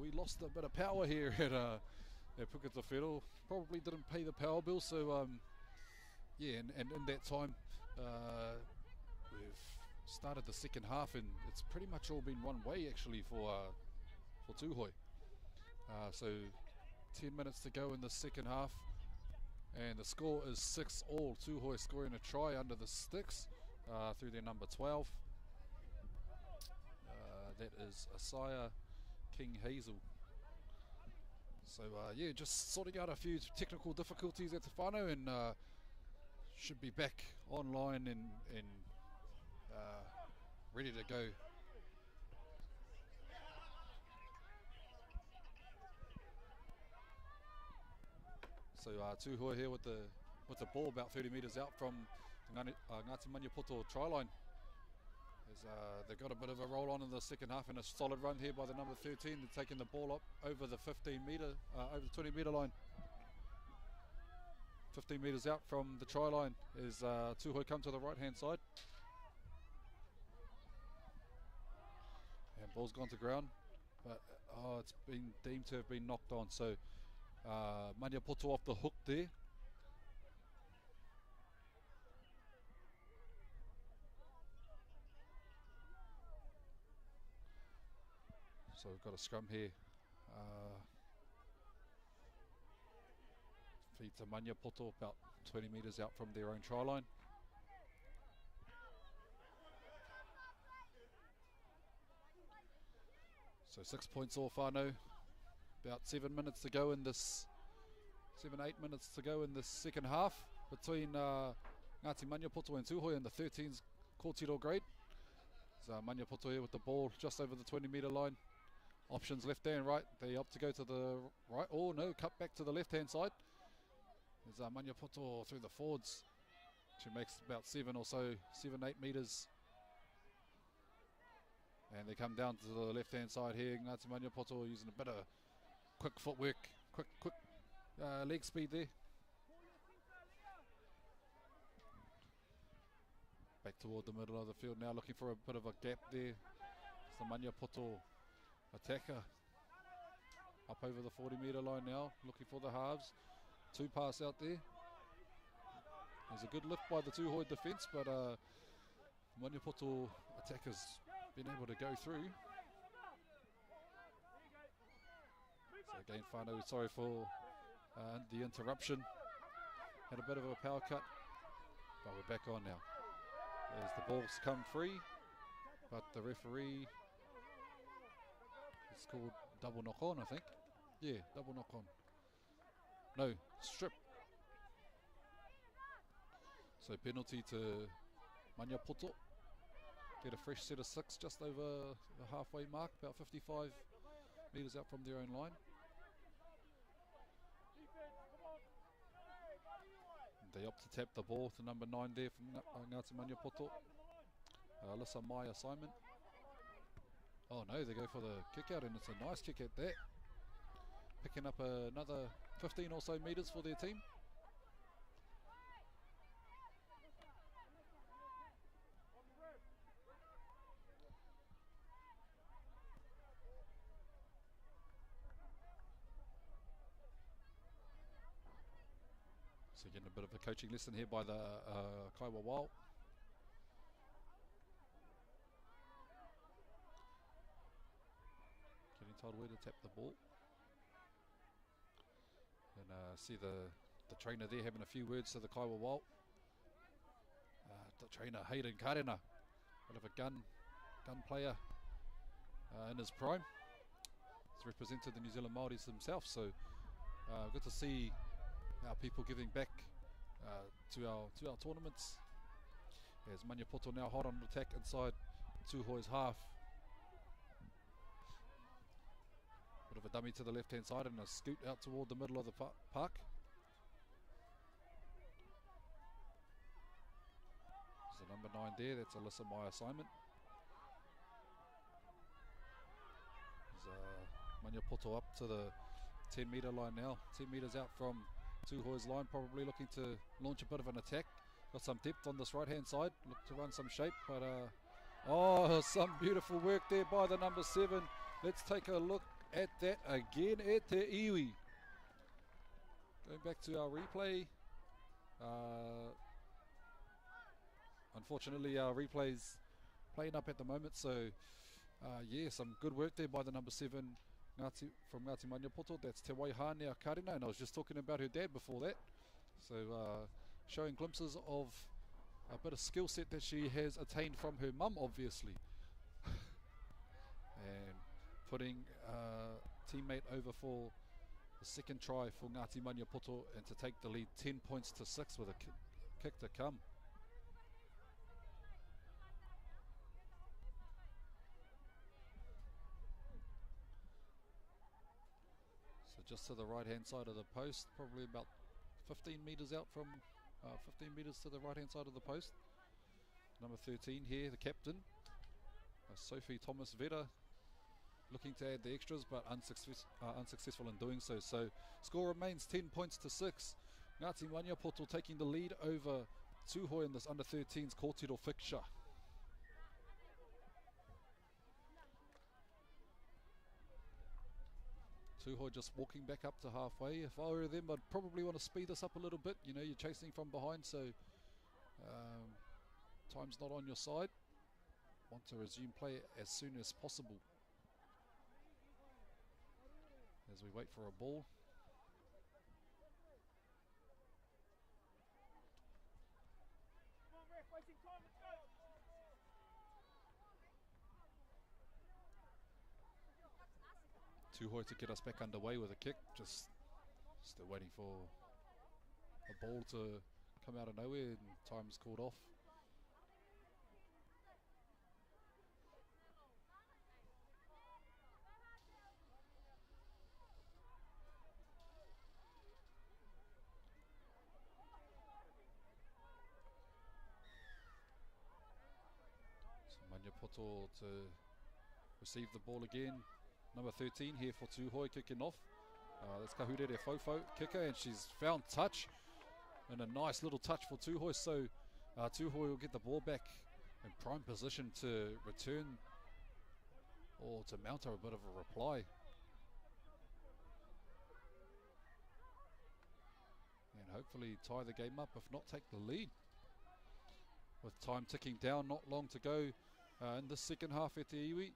We lost a bit of power here at Puketawhero. Probably didn't pay the power bill, so yeah, and in that time we've started the second half and it's pretty much all been one way actually for Tūhoe. So 10 minutes to go in the second half and the score is 6-all. Tūhoe scoring a try under the sticks through their number 12. That is Asaya King Hazel. So yeah, just sorting out a few technical difficulties at Te Whānau and should be back online and ready to go. So Tūhoe here with the ball about 30 metres out from Ngāti Maniapoto try line. As, they've got a bit of a roll on in the second half and a solid run here by the number 13. They're taking the ball up over the 15 metre, over the 20 metre line. 15 metres out from the try line as Tūhoe come to the right hand side. And ball's gone to ground, but it's been deemed to have been knocked on. So Maniapoto off the hook there. So we've got a scrum here. Feed to Maniapoto about 20 metres out from their own try line. So 6 points all whānau. About 7 minutes to go in this, 7-8 minutes to go in this second half between Ngāti Maniapoto and Tūhoe in the 13s Kōtiro grade. So Maniapoto here with the ball just over the 20 metre line. Options left and right. They opt to go to the right. Oh no, cut back to the left hand side. There's Maniapoto through the forwards. She makes about 7 or so, 7-8 metres. And they come down to the left hand side here. Ngāti Maniapoto using a bit of quick footwork, quick leg speed there. Back toward the middle of the field now, looking for a bit of a gap there. It's the Maniapoto attacker up over the 40 metre line now, looking for the halves. 2 pass out there. There's a good lift by the Tūhoe defence, but Maniapoto attackers been able to go through. So again, whānau, sorry for the interruption. Had a bit of a power cut, but we're back on now. As the ball's come free, but the referee has called double knock on, I think. Yeah, double knock on. No, strip. So penalty to Maniapoto. Get a fresh set of 6 just over the halfway mark, about 55 metres out from their own line. They opt to tap the ball to number 9 there from Ngāti Maniapoto. Alyssa Maya Simon. Oh no, they go for the kick out and it's a nice kick at that. Picking up another 15 or so metres for their team. So getting a bit of a coaching lesson here by the Kaiwa Wild. Getting told where to tap the ball. And see the the trainer there having a few words to the Kaiwa Wild. The trainer Hayden Karena, bit of a gun player in his prime. He's represented the New Zealand Māoris himself, so good to see our people giving back to our tournaments. As Maniapoto now hot on attack inside Tūhoe's half. Bit of a dummy to the left hand side and a scoot out toward the middle of the park. There's a number 9 there, that's Alyssa Meyer-Simon. Maniapoto up to the 10 metre line now, 10 metres out from Tūhoe's line, probably looking to launch a bit of an attack. Got some depth on this right hand side, look to run some shape, but oh, some beautiful work there by the number 7. Let's take a look at that again at the iwi. Going back to our replay. Unfortunately our replay's playing up at the moment, so yeah, some good work there by the number 7 from Ngāti Maniapoto. That's Te Waihānea Karina, and I was just talking about her dad before that. So showing glimpses of a bit of skill set that she has attained from her mum, obviously. And putting teammate over for the second try for Ngāti Maniapoto, and to take the lead 10 points to 6 with a kick to come. Just to the right hand side of the post, probably about 15 metres out from 15 metres to the right hand side of the post. Number 13 here, the captain, Sophie Thomas Vera, looking to add the extras but unsuccessful in doing so. So score remains 10 points to 6. Ngāti Maniapoto taking the lead over Tūhoe in this under 13s kōtiro fixture. Tūhoe just walking back up to halfway. If I were them, I'd probably want to speed this up a little bit. You know, you're chasing from behind, so time's not on your side. Want to resume play as soon as possible. As we wait for a ball. Tūhoe to get us back underway with a kick, just still waiting for a ball to come out of nowhere, and time's called off. So Maniapoto to receive the ball again. Number 13 here for Tūhoe kicking off. That's Kahurere Fofo kicker, and she's found touch, and a nice little touch for Tūhoe. So Tūhoe will get the ball back in prime position to return or to mount her a bit of a reply. And hopefully tie the game up, if not take the lead. With time ticking down, not long to go in the second half at the iwi.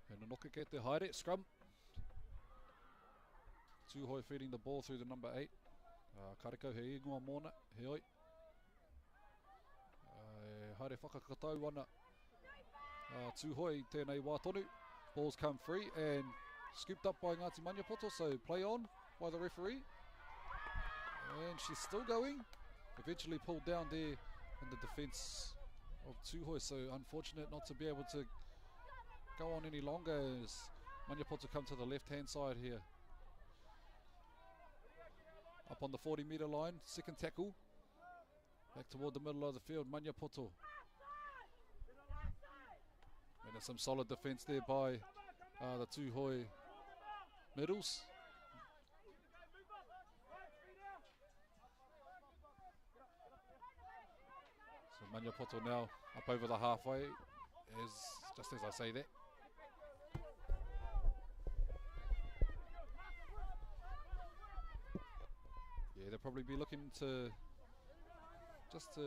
And Nokake te haere, scrum. Tūhoe feeding the ball through the number 8. Kareko he ingoa mōna, he oi. Haere whakakatau wana. Tūhoe tēnei wā tonu. Ball's come free and scooped up by Ngāti Maniapoto, so play on by the referee. And she's still going. Eventually pulled down there in the defence of Tūhoe, so unfortunate not to be able to go on any longer as Maniapoto come to the left hand side here. Up on the 40 metre line, second tackle. Back toward the middle of the field, Maniapoto. And there's some solid defence there by the Tūhoe middles. So Maniapoto now up over the halfway, just as I say that. Yeah, they'll probably be looking to just to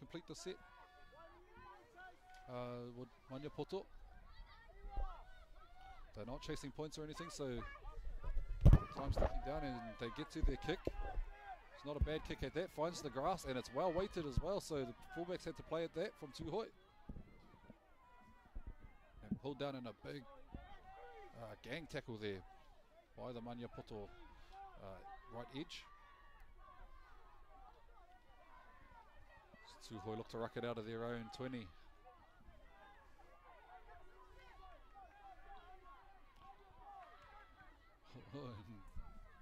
complete the set. Would Maniapoto. They're not chasing points or anything, so time's ticking down and they get to their kick. It's not a bad kick at that, finds the grass, and it's well weighted as well, so the fullbacks had to play at that from Tuhoi. And pulled down in a big gang tackle there by the Maniapoto right edge. So Tuhoi look to ruck it out of their own 20.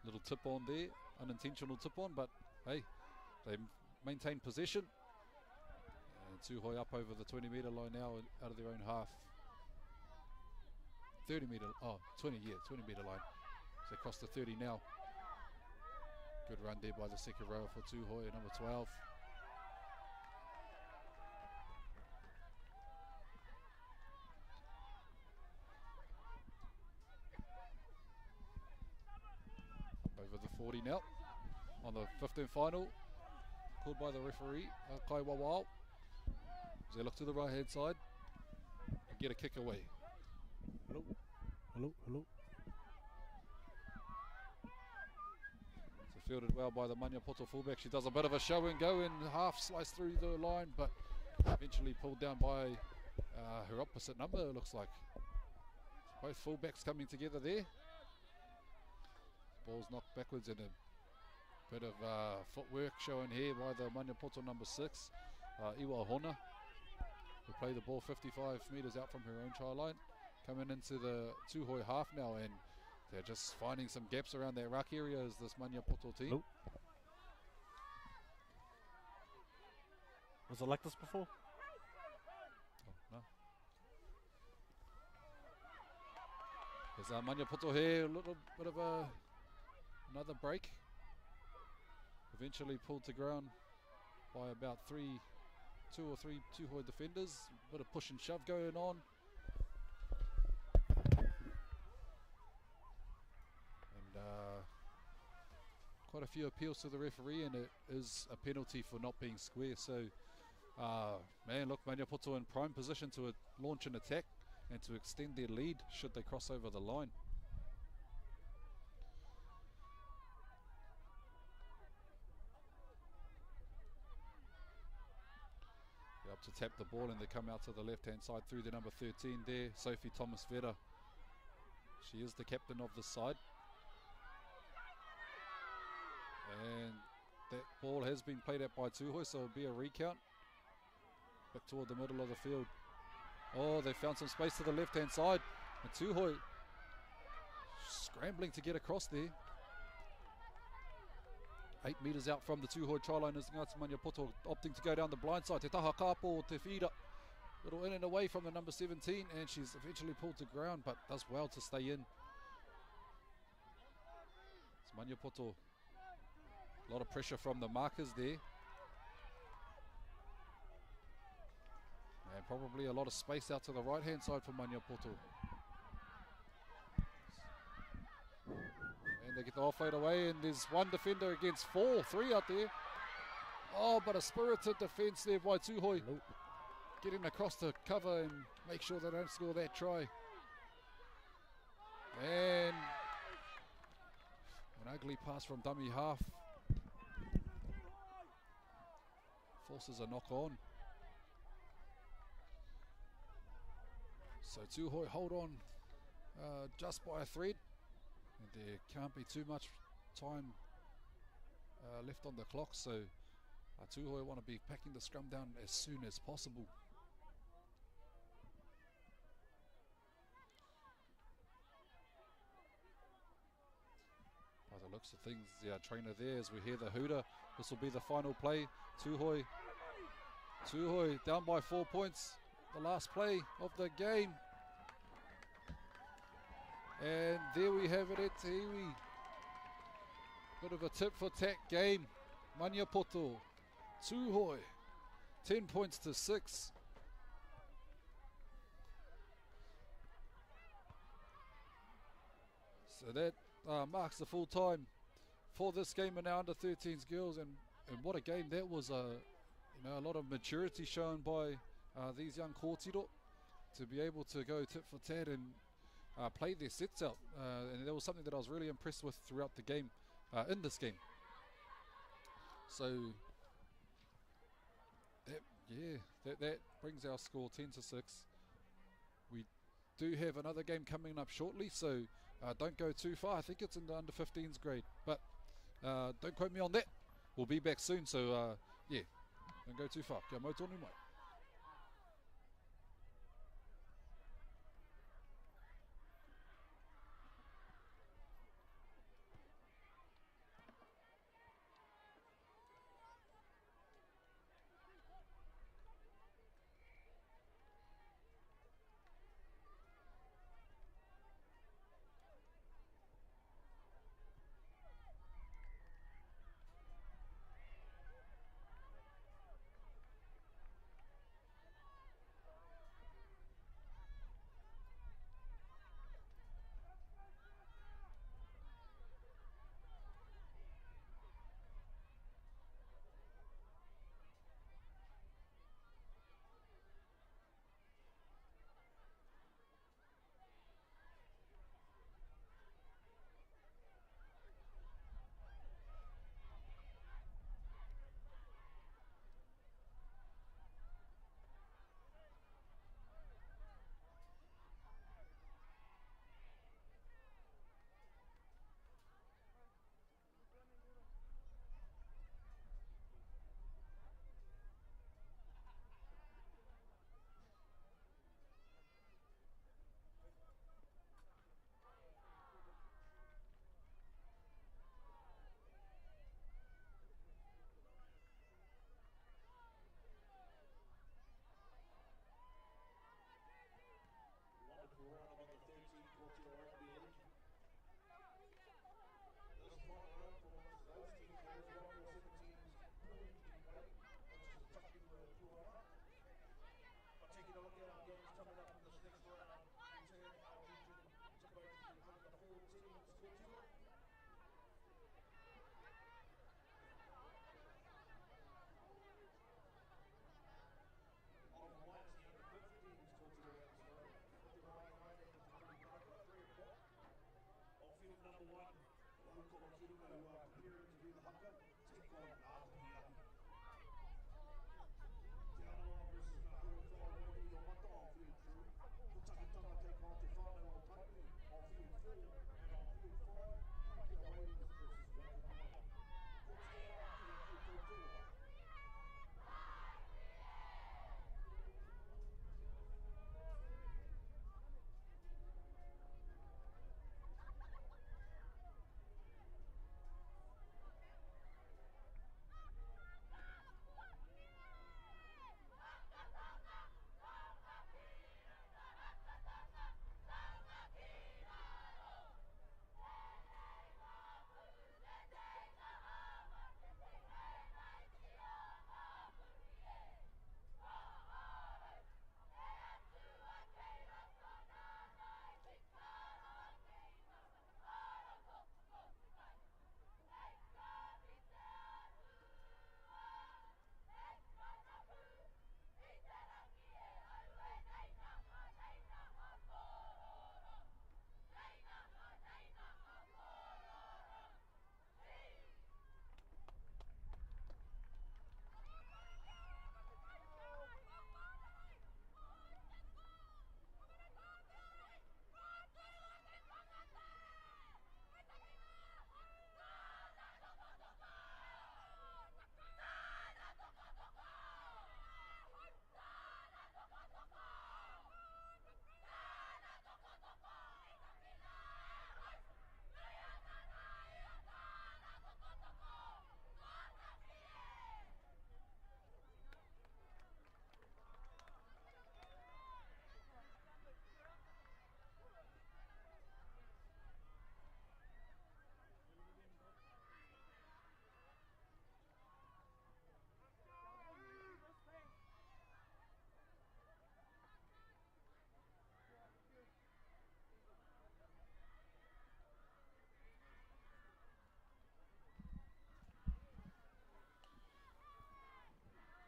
Little tip on there, unintentional tip on, but hey, they maintain possession. And Tuhoi up over the 20 metre line now out of their own half. 30 metre, 20 metre line. So across the 30 now. Good run there by the second rower for Tuhoi, number 12. Over the 40 now on the 15th final, called by the referee Kai Wawao. As they look to the right hand side and get a kick away. Hello. So fielded well by the Maniapoto fullback. She does a bit of a show and go and half slice through the line, but eventually pulled down by her opposite number, it looks like. Both fullbacks coming together there. Ball's knocked backwards and a bit of footwork shown here by the Maniapoto number 6, Iwa Hona, who play the ball 55 metres out from her own try line. Coming into the Tuhoi half now, and they're just finding some gaps around their ruck area as this Maniapoto team. Nope. Was it like this before? Oh, no. There's Maniapoto here, a little bit of another break. Eventually pulled to ground by about two or three Tuhoi defenders. A bit of push and shove going on. And quite a few appeals to the referee, and it is a penalty for not being square. So, man, look, Maniapoto in prime position to launch an attack and to extend their lead should they cross over the line. Up to tap the ball, and they come out to the left hand side through the number 13 there, Sophie Thomas Vera. She is the captain of the side, and that ball has been played out by Tuhoi, so it'll be a recount back toward the middle of the field. Oh, they found some space to the left hand side, and Tuhoi scrambling to get across there. 8 metres out from the Tuhoi try line is Ngāti Maniapoto opting to go down the blind side. Te taha kāpō, te whira. Little in and away from the number 17, and she's eventually pulled to ground, but does well to stay in. It's Maniapoto. A lot of pressure from the markers there. And probably a lot of space out to the right hand side for Maniapoto. And they get the offload away, and there's one defender against 3 out there. Oh, but a spirited defence there by Tuhoi. Nope. Getting across the cover and make sure they don't score that try. And an ugly pass from dummy half. Forces a knock on. So Tuhoi hold on just by a thread. And there can't be too much time left on the clock, so Tuhoi want to be packing the scrum down as soon as possible. By the looks of things, the trainer there, as we hear the hooter, this will be the final play. Tuhoi down by 4 points, the last play of the game. And there we have it at Te Iwi. Bit of a tit for tat game. Maniapoto, Tuhoi, 10 points to 6. So that marks the full time for this game in our under 13s girls, and what a game that was. a lot of maturity shown by these young kōtiro to be able to go tit for tat and play their sets out. And that was something that I was really impressed with throughout the game, in this game. So, that brings our score 10-6. We do have another game coming up shortly, so don't go too far. I think it's in the under 15s grade, but don't quote me on that. We'll be back soon, so don't go too far. Kia mau tonu mai.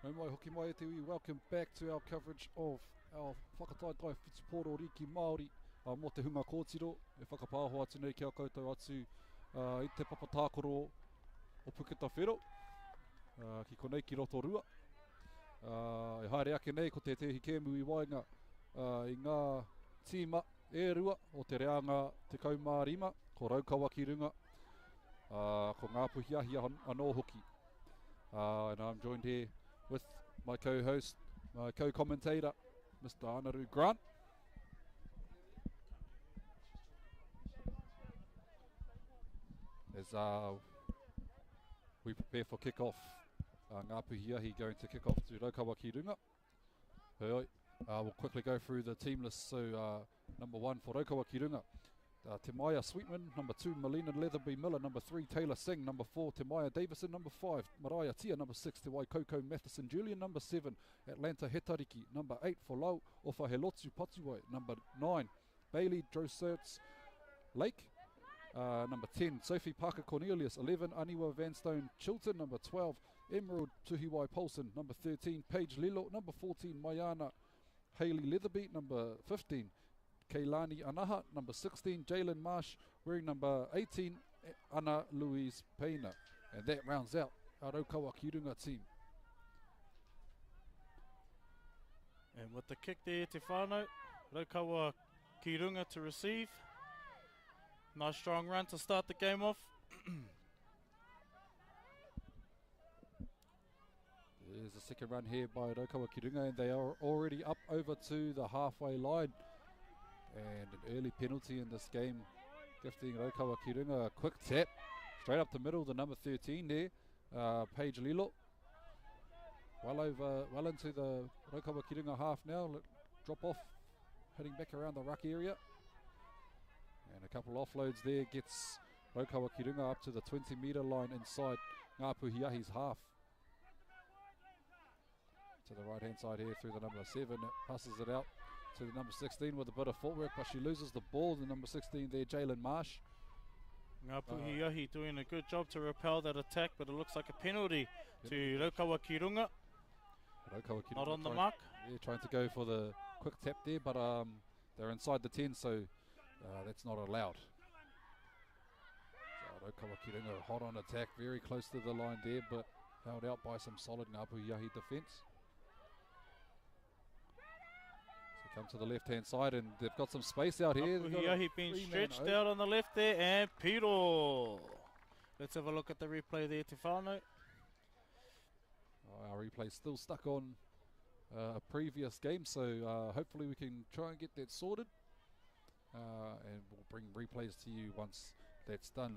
Nau mai hoki mai e te ui, welcome back to our coverage of our whakataetai Whitiporo Riki Māori mo te hunga kōtiro. E whakapāho atu nei ki a koutou atu i te papatākoro o Puketa Whero, ki konei ki Rotorua. E haere ake nei ko te tehi kēmu i wainga i ngā tīma e rua o te reanga te kaumārima, ko Raukawa ki runga, ko ngā puhiahi anō hoki. And I'm joined here with my co-host, my co-commentator, Mr. Anaru Grant. As we prepare for kick-off, Ngā Puhiahi going to kick off to Raukawa ki runga. Heoi. We'll quickly go through the team list. So number 1 for Raukawa ki runga, Te Maia Sweetman. Number 2, Melina Leatherby Miller. Number 3, Taylor Singh. Number 4, Te Maia Davison. Number 5, Mariah Tia. Number 6, Te Waikoko Matheson Julian. Number 7, Atlanta Hetariki. Number 8, for Lau Ofahelotu Patuai. Number 9, Bailey Droserts Lake. Number 10, Sophie Parker Cornelius. 11, Aniwa Vanstone Chilton. Number 12, Emerald Tuhiwai Paulson. Number 13, Paige Lilo. Number 14, Mayana Hayley Leatherby. Number 15, Keilani Anaha. Number 16, Jalen Marsh. Wearing number 18, Ana Louise Pena. And that rounds out our Raukawa ki runga team. And with the kick there, Te Whānau, Raukawa ki runga to receive. Nice strong run to start the game off. There's a second run here by Raukawa ki runga, and they are already up over to the halfway line. And an early penalty in this game, gifting Raukawa ki runga a quick tap straight up the middle. The number 13 there, Paige Lilo, well into the Raukawa ki runga half now. Drop off, heading back around the ruck area, and a couple offloads there gets Raukawa ki runga up to the 20-metre line inside Ngā Puhiahi's half. To the right hand side here through the number 7, it passes it out to the number 16 with a bit of footwork, but she loses the ball. The number 16 there, Jalen Marsh. Ngā Puhiahi doing a good job to repel that attack, but it looks like a penalty to Raukawa ki runga. Raukawa ki Not runga on the trying- mark. Yeah, trying to go for the quick tap there, but they're inside the 10, so that's not allowed. So Raukawa ki runga hot on attack, very close to the line there, but held out by some solid Ngā Puhiahi defence. Come to the left-hand side, and they've got some space out here. They've got a Puhiahi being three-man stretched open. out on the left there, and Piro. Let's have a look at the replay there, Te Whānau. Our replay's still stuck on a previous game, so hopefully we can try and get that sorted. And we'll bring replays to you once that's done.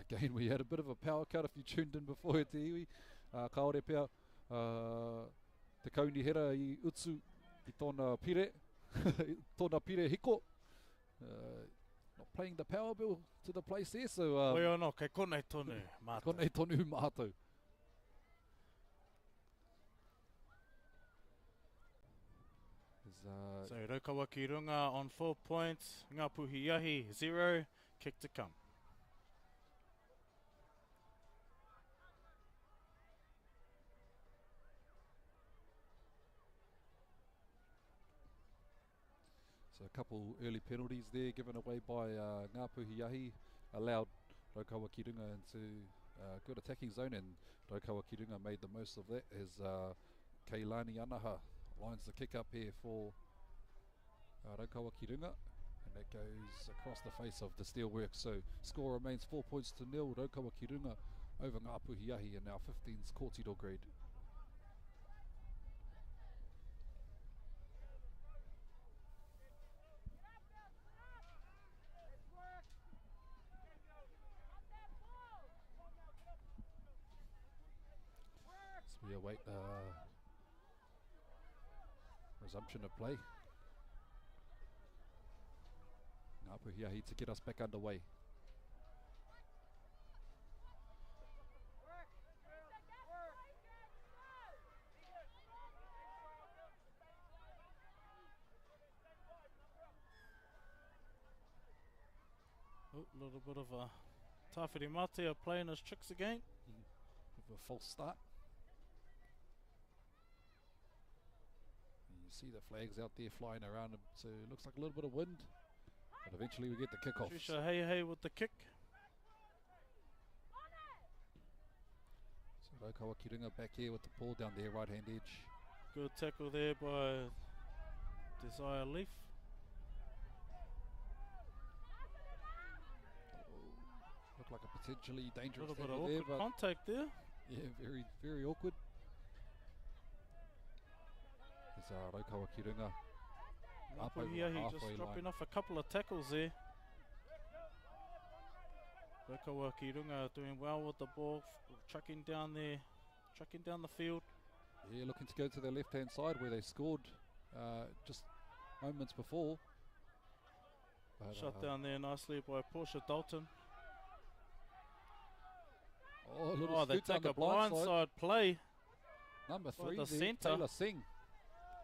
Again, we had a bit of a power cut if you tuned in before Te Iwi. Kaore pia, te kauni hera I utsu I tōna pire, tōna pire hiko. Not playing the power bill to the place there, so Oi anō, kei konei tonu mātou. konei tonu mātou. So Raukawa ki runga on 4 points, Ngā Puhiahi 0, kick to come. So a couple early penalties there given away by Ngā Puhiahi, allowed Raukawa ki runga into good attacking zone, and Raukawa ki runga made the most of that as Keilani Anaha lines the kick up here for Raukawa ki runga, and that goes across the face of the steelwork. So score remains 4 points to 0, Raukawa ki runga over Ngā Puhiahi in our 15s kōtiro grade. We await resumption of play. Ngā Puhiahi to get us back underway. Oh, a little bit of a Tawhiri Mate playing his tricks again. With a false start. see the flags out there flying around him, so it looks like a little bit of wind, but eventually we get the kickoff. Trisha Hey with the kick. So Raukawa Kirunga back here with the ball down their right hand edge. Good tackle there by Desire Leaf. Looked like a potentially A dangerous little bit of tackle there, awkward but contact there. yeah, very, very awkward. There's Raukawa Kirunga up over the Yeah, he halfway just line. dropping off a couple of tackles there. Raukawa Kirunga doing well with the ball, trucking down the field. Yeah, looking to go to their left-hand side where they scored just moments before. But, Shut down there nicely by Portia Dalton. Oh, a little Oh, they scoot down take the a blind side. blindside play, Number by 3 the there, centre. Taylor Singh.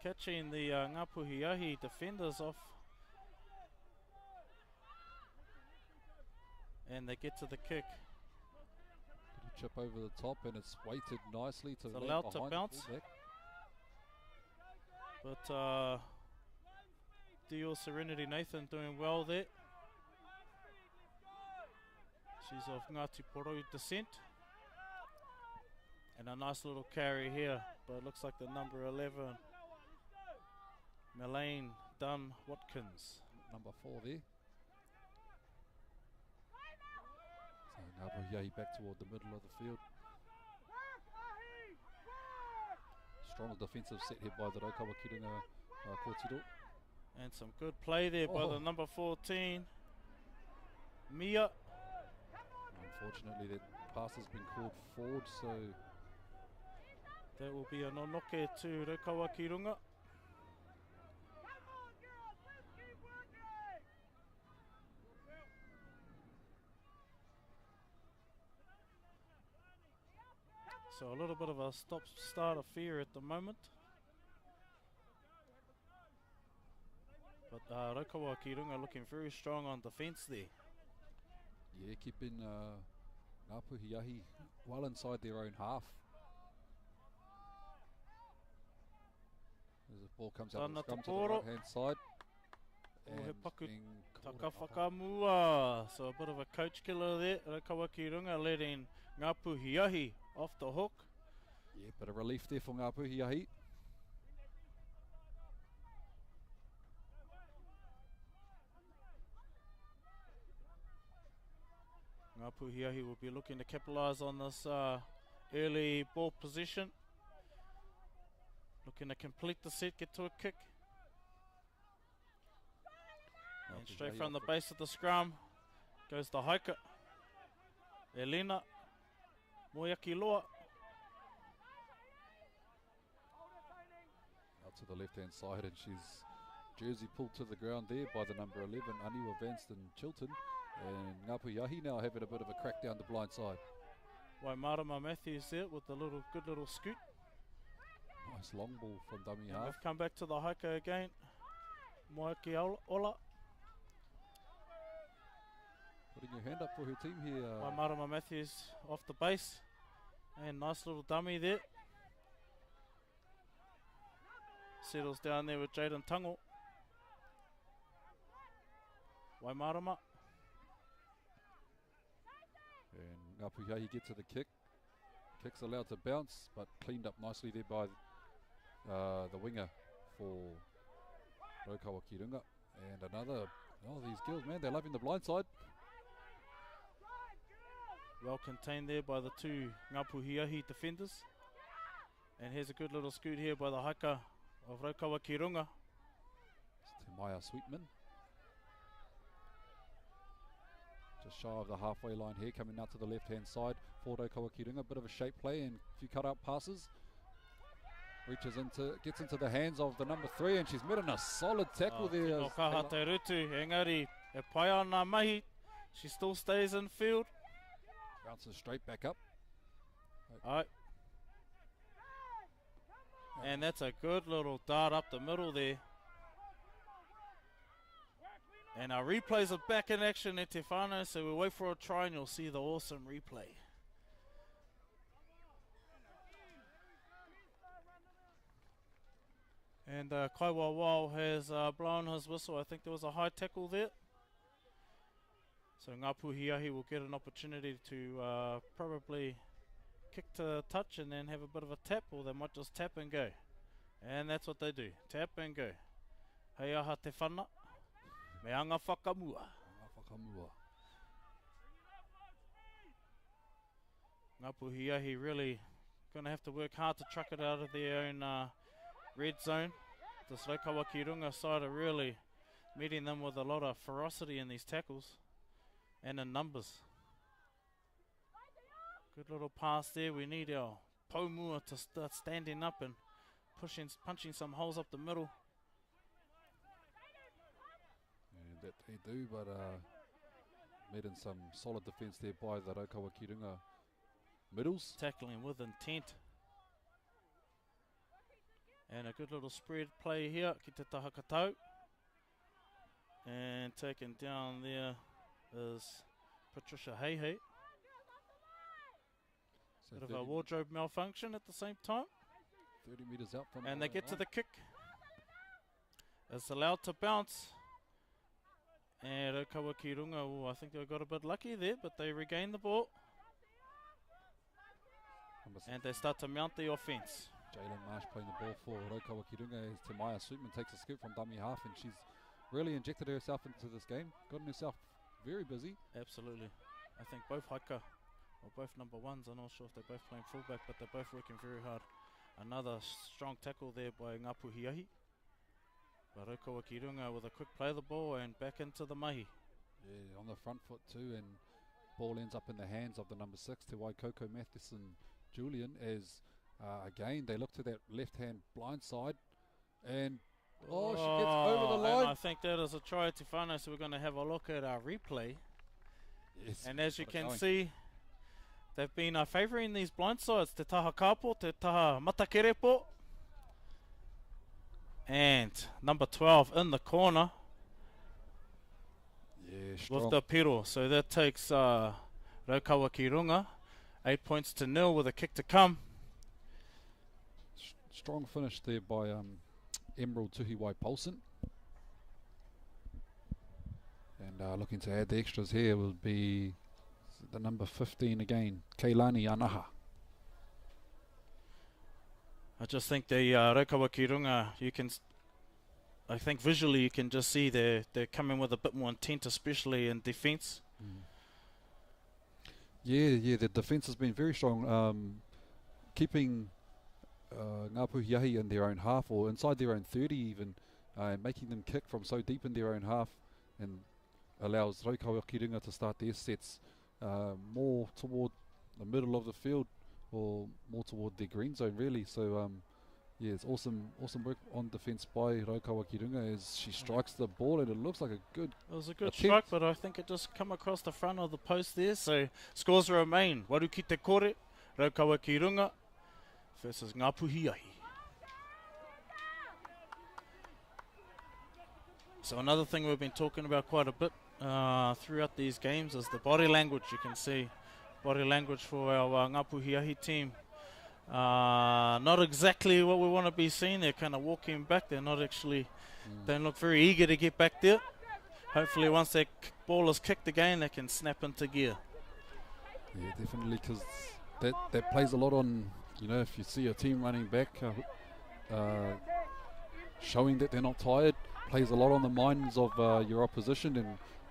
catching the Ngapuhiahi defenders off. And they get to the kick. Little chip over the top, and it's weighted nicely to It's land allowed to behind the bounce. fullback. But Dior Serenity Nathan doing well there. She's of Ngati Porou descent. And a nice little carry here, but it looks like the number 11, Melaine Dunn Watkins. Number 4 there. So Ngapuhiahi back toward the middle of the field. Strong defensive set here by the Raukawa Kirunga Kōtiro. And some good play there by the number 14, Mia. Unfortunately, that pass has been called forward, so That will be a nonoke to Raukawa Kirunga. So a little bit of a stop-start affair at the moment. But Raukawa Kirunga looking very strong on defence there. yeah, keeping Ngapuhiahi well inside their own half. As the ball comes out of the scrum to the Tanataporo. right hand side. Oh, he And paku being caught Taka up behind. whakamua. So a bit of a coach killer there. Raukawa Kirunga letting Ngapuhiahi off the hook. Yeah, bit of relief there for Ngapuhiahi. Ngapuhiahi will be looking to capitalise on this early ball position. Looking to complete the set, get to a kick. And straight Ngapuhiahi from the off base of the scrum goes the hiker. Elena Moyaki Loa. Out to the left hand side, and she's jersey pulled to the ground there by the number 11, Aniwa Vanston Chilton. And Ngapuhiahi now having a bit of a crack down the blind side. Waimarama Matthews there with the good little scoot. Nice long ball from dummy And half. we've come back to the hiker again. Moyaki Ola. Putting your hand up for her team here. Waimarama Matthews off the base. And nice little dummy there. Settles down there with Jaden Tungle. Waimarama. And Ngapuhiahi gets to the kick. Kick's allowed to bounce, but cleaned up nicely there by the winger for Raukawa Kirunga. And another, these girls, man, they're loving the blind side. Well contained there by the two Ngapuhiahi defenders. And here's a good little scoot here by the hiker of Raukawa Kirunga. It's to Maya Sweetman. Just shy of the halfway line here, coming out to the left-hand side for Raukawa Kirunga. Bit of a shape play and a few cut-out passes. Gets into the hands of the number 3, and she's met in a solid tackle there. Tino kaha te rutu, engari e pai ana mahi. She still stays in field. Bounces straight back up. Aye. And that's a good little dart up the middle there. And our replays are back in action at Te Whānau, so we'll wait for a try and you'll see the awesome replay. And Kaiwa Wao has blown his whistle. I think there was a high tackle there. So Ngā Puhiahi will get an opportunity to probably kick to touch and then have a bit of a tap, or they might just tap and go. And that's what they do, tap and go. Hei aha te whana, me anga whakamua. Ngā Puhiahi really going to have to work hard to truck it out of their own red zone. This Raukawa Ki Runga side are really meeting them with a lot of ferocity in these tackles and in numbers. Good little pass there. We need our Paumua to start standing up and punching some holes up the middle. And that they do, but met in some solid defence there by the Raukawa Ki Runga middles. Tackling with intent. And a good little spread play here, ki te Tahakatau. And taken down there is Patricia Heihei. So Bit of a wardrobe malfunction at the same time. 30 metres out from And they get to the kick. It's allowed to bounce. And Raukawa Ki Runga, I think they got a bit lucky there, but they regain the ball. And they start to mount the offence. Jalen Marsh playing the ball for Raukawa Ki Runga as Te Maia Sweetman takes a scoop from dummy half, and she's really injected herself into this game, gotten herself very busy. Absolutely. I think both haka, or both number ones, I'm not sure if they're both playing fullback, but they're both working very hard. Another strong tackle there by Ngā Puhiahi. But Raukawa Ki Runga with a quick play of the ball and back into the mahi. Yeah, on the front foot too, and ball ends up in the hands of the number 6, Te Waikoko Matheson Julian, as again they look to that left hand blind side, and she gets over the line. And I think that is a try to whānau, so we're going to have a look at our replay. Yes, And as you got it can going. see, they've been favouring these blind sides, te taha kāpo, te taha matakerepo. And number 12 in the corner Yeah, strong. with the piro. So that takes Raukawa Ki Runga 8 points to 0 with a kick to come. Strong finish there by Emerald Tuhiwai Paulson. And looking to add the extras here will be the number 15 again, Keilani Anaha. I just think the Raukawa Ki Runga, I think visually you can just see they're coming with a bit more intent, especially in defence. Yeah, the defence has been very strong, keeping Ngā Puhiahi in their own half or inside their own 30 even, and making them kick from so deep in their own half, and allows Raukawa Ki Runga to start their sets more toward the middle of the field, or more toward their green zone really. So yeah, it's awesome work on defence by Raukawa Ki Runga as she strikes the ball, and it looks like a good It was a good attempt. strike, but I think it just come across the front of the post there. So scores remain. Waru ki te kore, Raukawa Ki Runga versus Ngā Puhiahi. So another thing we've been talking about quite a bit throughout these games is the body language. You can see body language for our Ngā Puhiahi team. Not exactly what we want to be seeing. They're kind of walking back. They're not actually, don't look very eager to get back there. Hopefully once that ball is kicked again, they can snap into gear. Yeah, definitely, because that plays a lot on, if you see a team running back, showing that they're not tired, plays a lot on the minds of your opposition.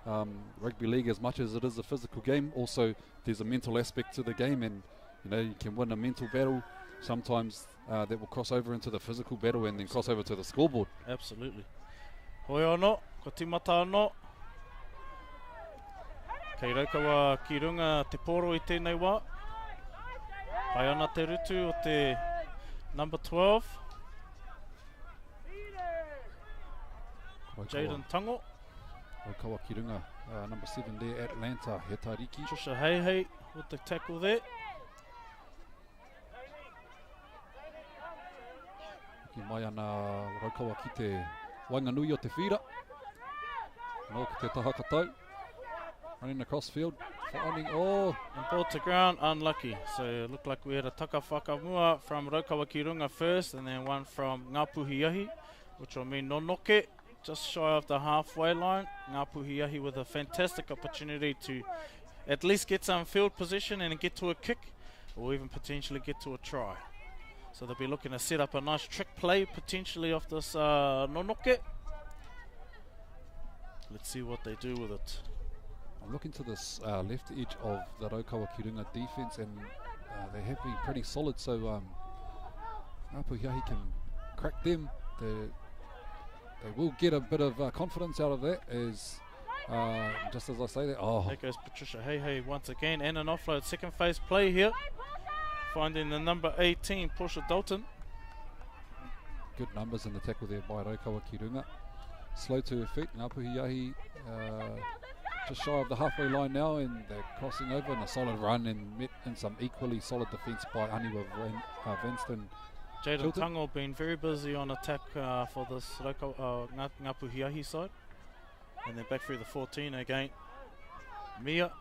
And rugby league, as much as it is a physical game, also there's a mental aspect to the game, and you can win a mental battle. Sometimes that will cross over into the physical battle and then cross over to the scoreboard. Absolutely. Hoi anō, ko timata anō. Kei Raukawa Ki Runga te poro I tēnei wā. Pai ana te rutu o te number 12, Jaden Tango. Raukawa Ki Runga, number 7 there, Atlanta, Hetariki. Trisha Heihei with the tackle there. Ki mai ana Raukawa ki te Wainganui o te whira. Nō ki te Tahakatau. Running across field, finding, And ball to ground, unlucky. So it looked like we had a taka whakamua from Raukawa Ki Runga first, and then one from Ngā Puhiahi. which will mean Nonoke just shy of the halfway line. Ngā Puhiahi with a fantastic opportunity to at least get some field position and get to a kick, or even potentially get to a try. So they'll be looking to set up a nice trick play potentially off this Nonoke. Let's see what they do with it. I'm looking to this left edge of the Raukawa Kirunga defence, and they have been pretty solid, so Ngā Puhiahi can crack them. They will get a bit of confidence out of that, as just as I say that. Oh, There goes Patricia Hey once again, and an offload second phase play here, finding the number 18, Portia Dalton. good numbers in the tackle there by Raukawa Kirunga. Slow to her feet. Ngā Puhiahi just shy of the halfway line now, and they're crossing over, and a solid run and met in some equally solid defence by Aniwa Vanston. Jaden Chilton. Tango been very busy on attack for this Ngā Puhiahi side. And then back through the 14 again. Mia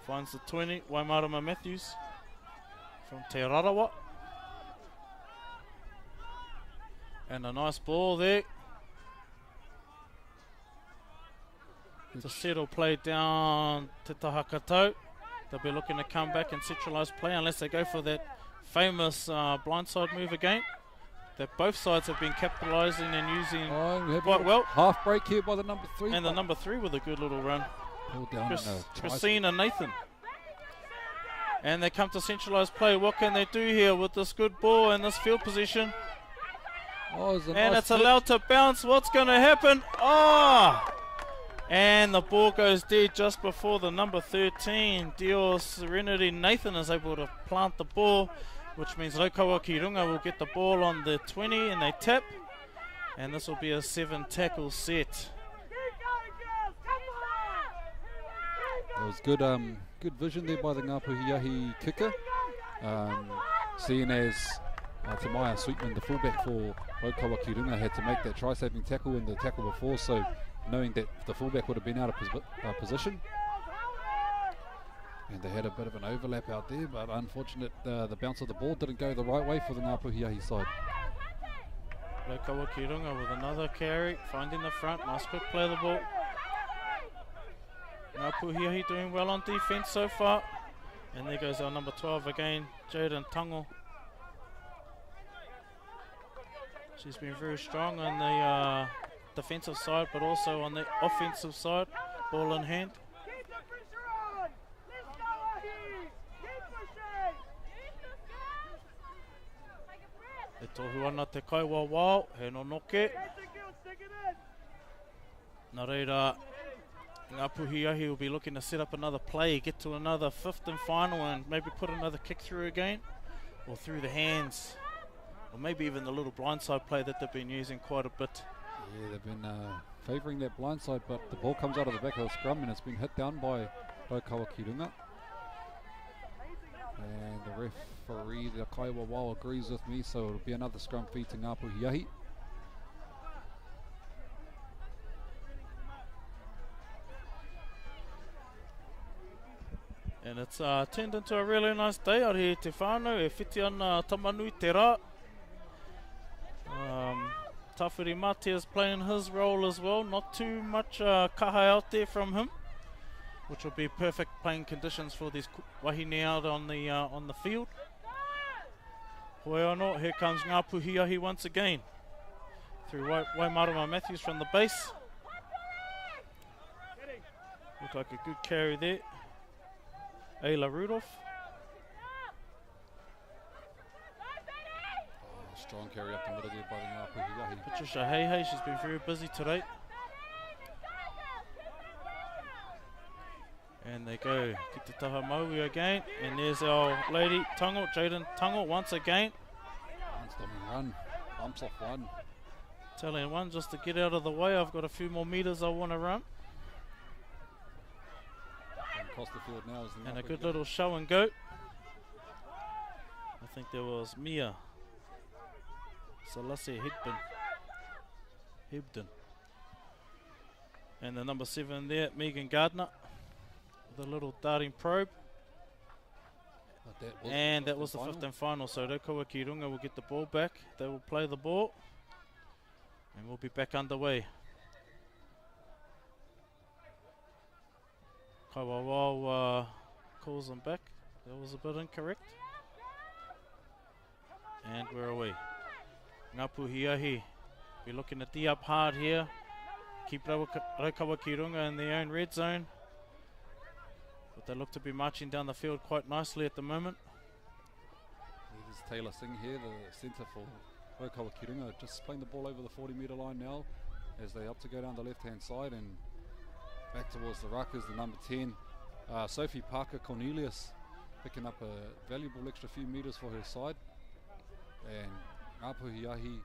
finds the 20, Waimarama Matthews from Te Rarawa. And a nice ball there. To settle play down Te Tahakatau. They'll be looking to come back and centralise play unless they go for that famous blindside move again that both sides have been capitalising and using quite well. Half break here by the number 3. And the number 3 with a good little run, pulled down Christina Nathan. And they come to centralised play. What can they do here with this good ball and this field position? And it's allowed to bounce. What's going to happen? Oh! And the ball goes dead just before the number 13, Dio Serenity Nathan, is able to plant the ball, which means Raukawa Kirunga will get the ball on the 20 and they tap. And this will be a 7 tackle set. There was good vision there by the Ngā Puhiahi kicker. Seeing as Tamaya Sweetman, the fullback for Raukawa Kirunga, had to make that try-saving tackle in the tackle before, so knowing that the fullback would have been out of position. And they had a bit of an overlap out there, but unfortunate the bounce of the ball didn't go the right way for the Ngā Puhiahi side. Raukawa Kirunga with another carry, finding the front, nice quick play of the ball. Ngā Puhiahi doing well on defence so far. And there goes our number 12 again, Jaden Tango. She's been very strong on the defensive side, but also on the offensive side, ball in hand. E tohu ana te kaiwa wao, he Nonoke. Nā reira, Ngā Puhiahi will be looking to set up another play, get to another 5th and final, and maybe put another kick through again, or through the hands, or maybe even the little blindside play that they've been using quite a bit. Yeah, they've been favouring that blindside, but the ball comes out of the back of the scrum and it's been hit down by Raukawa Kirunga. And the referee, the Kaiwa Wao, agrees with me, so it'll be another scrum feed to Ngā Puhiahi. And it's turned into a really nice day out here, Te whānau, e whiti ana Tamanui te rā. Tawhiri Mate is playing his role as well, not too much kaha out there from him, which will be perfect playing conditions for these wahine out on the field. Hoi anō, here comes Ngā Puhiahi once again, through Waimarama Matthews from the base. Looked like a good carry there. Ayla Rudolph. Strong carry up the middle there by the Ngā Puhiahi. Patricia Hey, she's been very busy today. And they go, Ki te taha maui again. And there's our lady, Tango, Jaden Tango once again. Run, bumps off one. Telling one just to get out of the way. I've got a few more metres I want to run. And across the field now is the And Ngā a good Puhiahi. little show and go. I think there was Mia Salase Hebden. And the number 7 there, Megan Gardner, with a little darting probe. But That was the 5th and final, so Raukawa Kirunga will get the ball back. They will play the ball. And we'll be back underway. Kaiwawao calls them back. That was a bit incorrect. And we're away. Ngāpu Hiahi. We're looking to tee up hard here. Keep Raukawa Ki Runga in their own red zone. But they look to be marching down the field quite nicely at the moment. This is Taylor Singh here, the centre for Raukawa Ki Runga, just playing the ball over the 40-metre line now as they up to go down the left-hand side and back towards the ruck is the number 10, Sophie Parker Cornelius, picking up a valuable extra few metres for her side. And Ngāpu Hiahi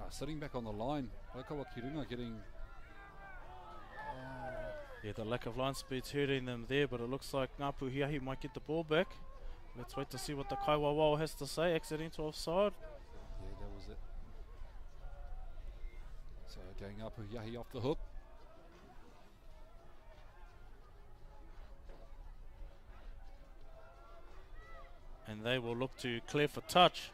sitting back on the line. Raukawa Ki Runga getting... Yeah, the lack of line speed's hurting them there, but it looks like Ngāpu Hiahi might get the ball back. Let's wait to see what the Kaiwawao has to say. Accidental offside. Yeah, that was it. So going Ngāpu Hiahi off the hook. And they will look to clear for touch.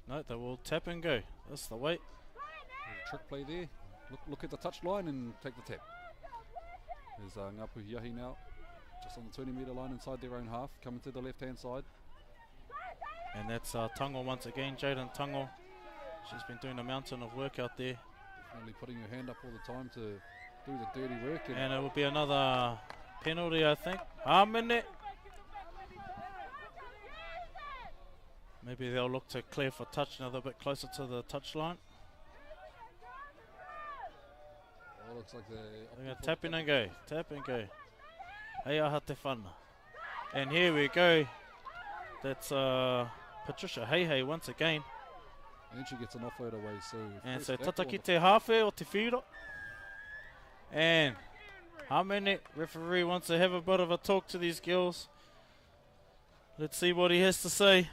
No, they will tap and go. That's the way. Little trick play there. Look at the touch line and take the tap. There's Ngāpu Hiahi now, just on the 20-metre line inside their own half, coming to the left-hand side. And that's Tango once again, Jaden Tango. She's been doing a mountain of work out there. Definitely putting her hand up all the time to do the dirty work. And it will be another penalty, I think. A minute. Maybe they'll look to clear for touch now, they're a bit closer to the touch line. Oh, looks like they're going to tap in and go, tap and go. Hei aha te whana. And here we go. That's Patricia Hei once again. And she gets an offload away. And so tataki te hawhi o te whiro. And Hamene, referee wants to have a bit of a talk to these girls. Let's see what he has to say.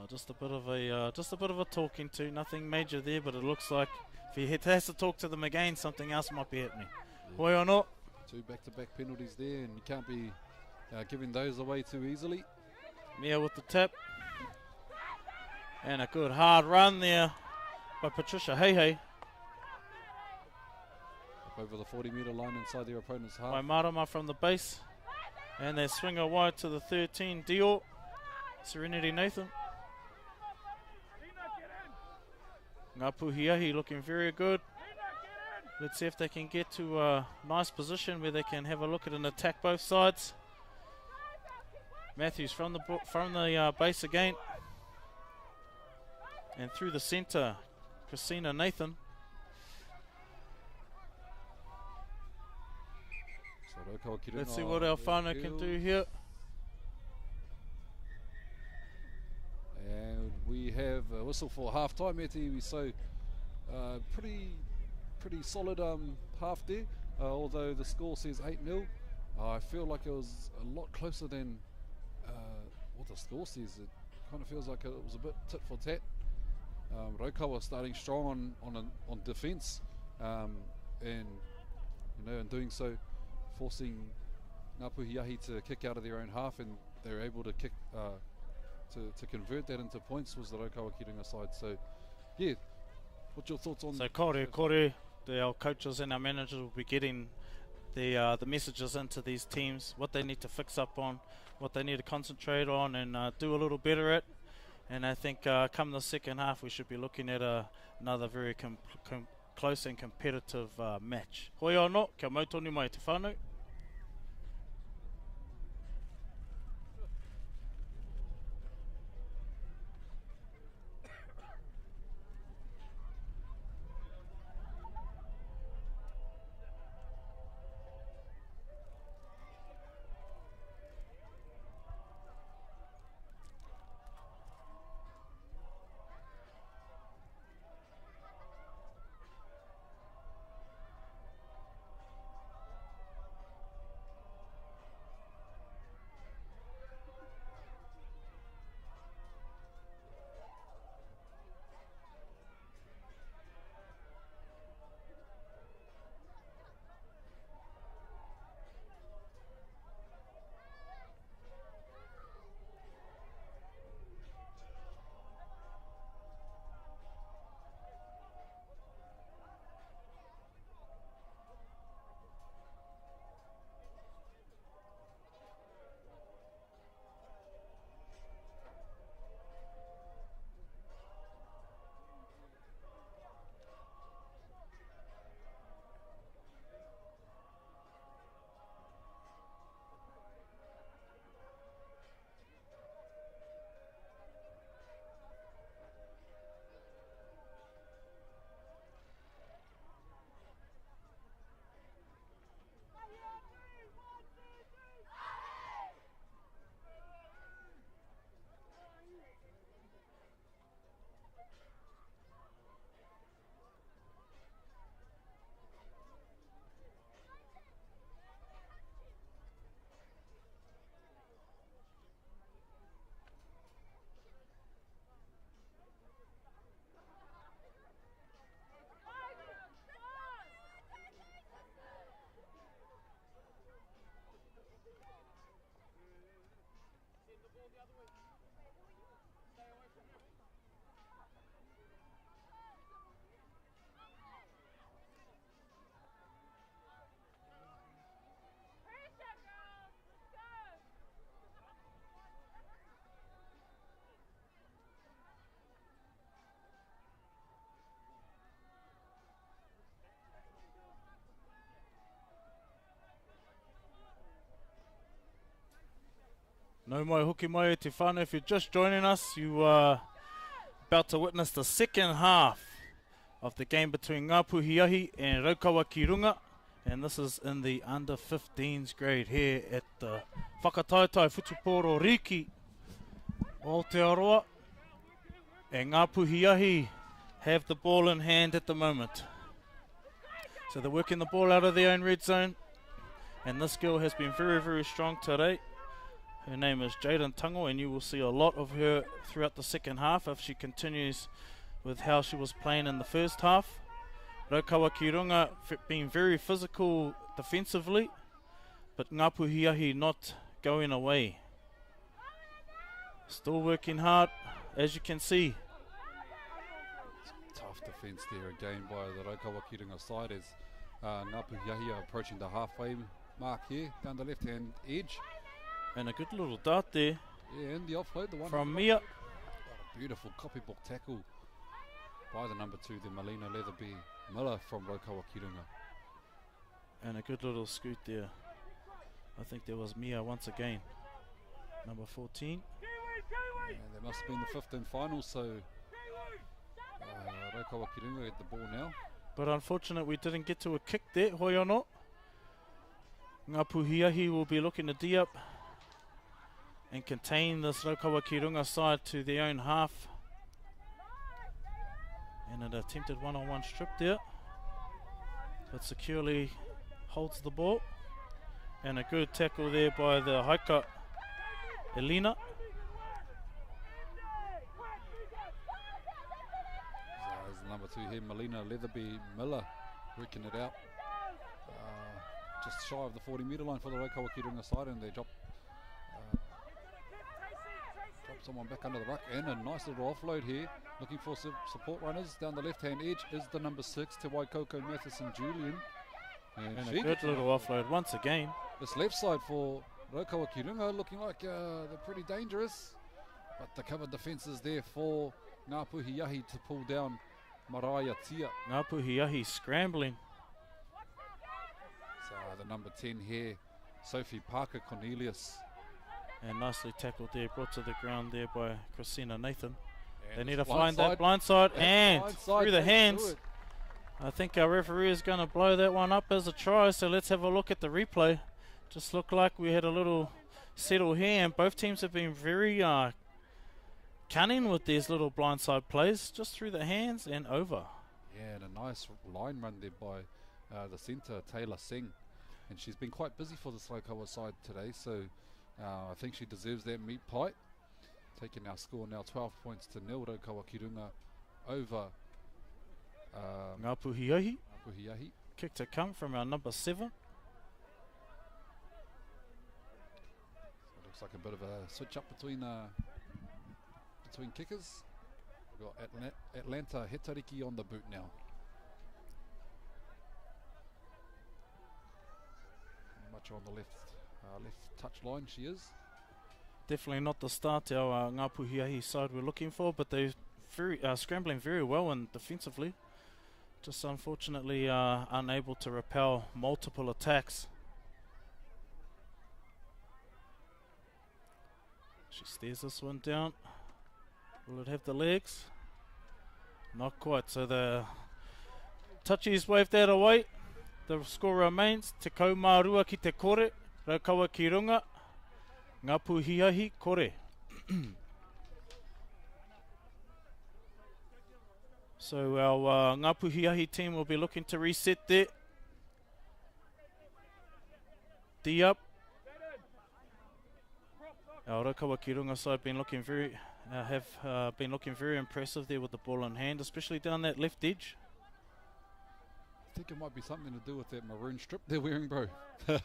Just a bit of a talking to, nothing major there, but it looks like if he has to talk to them again, something else might be happening. Yeah. Hoi or not? 2 back-to-back penalties there, and you can't be giving those away too easily. Mia with the tap. And a good hard run there by Patricia Hei. Up over the 40-metre line inside their opponent's half. By Marama from the base. And they swing her wide to the 13, Dior. Serenity Nathan. Ngāpu Hiahi looking very good. Let's see if they can get to a nice position where they can have a look at an attack both sides. Matthews from the base again. And through the centre, Christina Nathan. Let's see what our whānau can do here. And we have a whistle for half-time, Etiwi, so pretty solid half there, although the score says 8-0. I feel like it was a lot closer than what the score says. It kind of feels like it was a bit tit for tat. Raukawa starting strong on defence, and in doing so, forcing Ngāpu Hiahi to kick out of their own half, and they were able to kick to convert that into points was the Raukawa Ki Runga side. So, yeah, what's your thoughts on? So kore, our coaches and our managers will be getting the messages into these teams, what they need to fix up on, what they need to concentrate on, and do a little better at. And I think come the second half, we should be looking at another very close and competitive match. Hoi anō, kia mautonu mai te whānau. No mai hoki mai e te whānau. If you're just joining us, you are about to witness the second half of the game between Ngā Puhiahi and Raukawa Kirunga. And this is in the under-15s grade here at the Whakataetai Futuporo Riki o Aotearoa. And Ngā Puhiahi have the ball in hand at the moment. So they're working the ball out of their own red zone. And this girl has been very, very strong today. Her name is Jaden Tango, and you will see a lot of her throughout the second half if she continues with how she was playing in the first half. Raukawa Kirunga being very physical defensively, but Ngā Puhiahi not going away. Still working hard, as you can see. Tough defence there again by the Raukawa Kirunga side as Ngā Puhiahi are approaching the halfway mark here down the left-hand edge. And a good little dart there Yeah, and the offload, the one from Mia. What a beautiful copybook tackle by the number 2, the Melina Leatherby Miller from Raukawa Kirunga. And a good little scoot there. I think there was Mia once again. Number 14. And that must have been the 5th and final, so Raukawa Kirunga get the ball now. But unfortunate we didn't get to a kick there, Hoiono. Ngā Puhiahi will be looking to D up and contain this Raukawa Kirunga side to their own half. And an attempted one-on-one strip there, but securely holds the ball. And a good tackle there by the Haika Elena. There's the number 2 here, Melina Leatherby Miller, working it out. Just shy of the 40-metre line for the Raukawa Kirunga side, and they drop someone back under the ruck, and a nice little offload here. Looking for support runners down the left-hand edge is the number 6, Te Waikoko Matheson Julian. And a good little offload once again. This left side for Raukawa Kirunga looking like they're pretty dangerous, but the cover defence is there for Ngā Puhiahi to pull down Mariah Tia. Ngā Puhiahi scrambling. So the number 10 here, Sophie Parker Cornelius. And nicely tackled there, brought to the ground there by Christina Nathan. And They need it's to find that blindside. blindside, That and blindside through the takes hands. to it. I think our referee is going to blow that one up as a try, so let's have a look at the replay. Just looked like we had a little settle here, and both teams have been very cunning with these little blindside plays, just through the hands and over. Yeah, and a nice line run there by the centre, Taylor Singh. And she's been quite busy for the Raukawa side today, so I think she deserves that meat pie. Taking our score now 12 points to 0, Raukawa Kirunga over Ngā Puhiahi. Puhiahi. Kick to come from our number 7. So it looks like a bit of a switch up between kickers. We've got Atlanta Hetariki on the boot now. Much on the left touch line she is. Definitely not the start our Ngā Puhiahi side we're looking for, but they're very scrambling very well and defensively. Just unfortunately unable to repel multiple attacks. She stares this one down. Will it have the legs? Not quite. So the touchies waved that away. The score remains Te Kaumārua ki te kore, Raukawa Kirunga, Ngā Puhiahi kore. So our Ngā Puhiahi team will be looking to reset there. D up. Our Raukawa Kirunga side been looking have been looking very impressive there with the ball in hand, especially down that left edge. I think it might be something to do with that maroon strip they're wearing, bro. There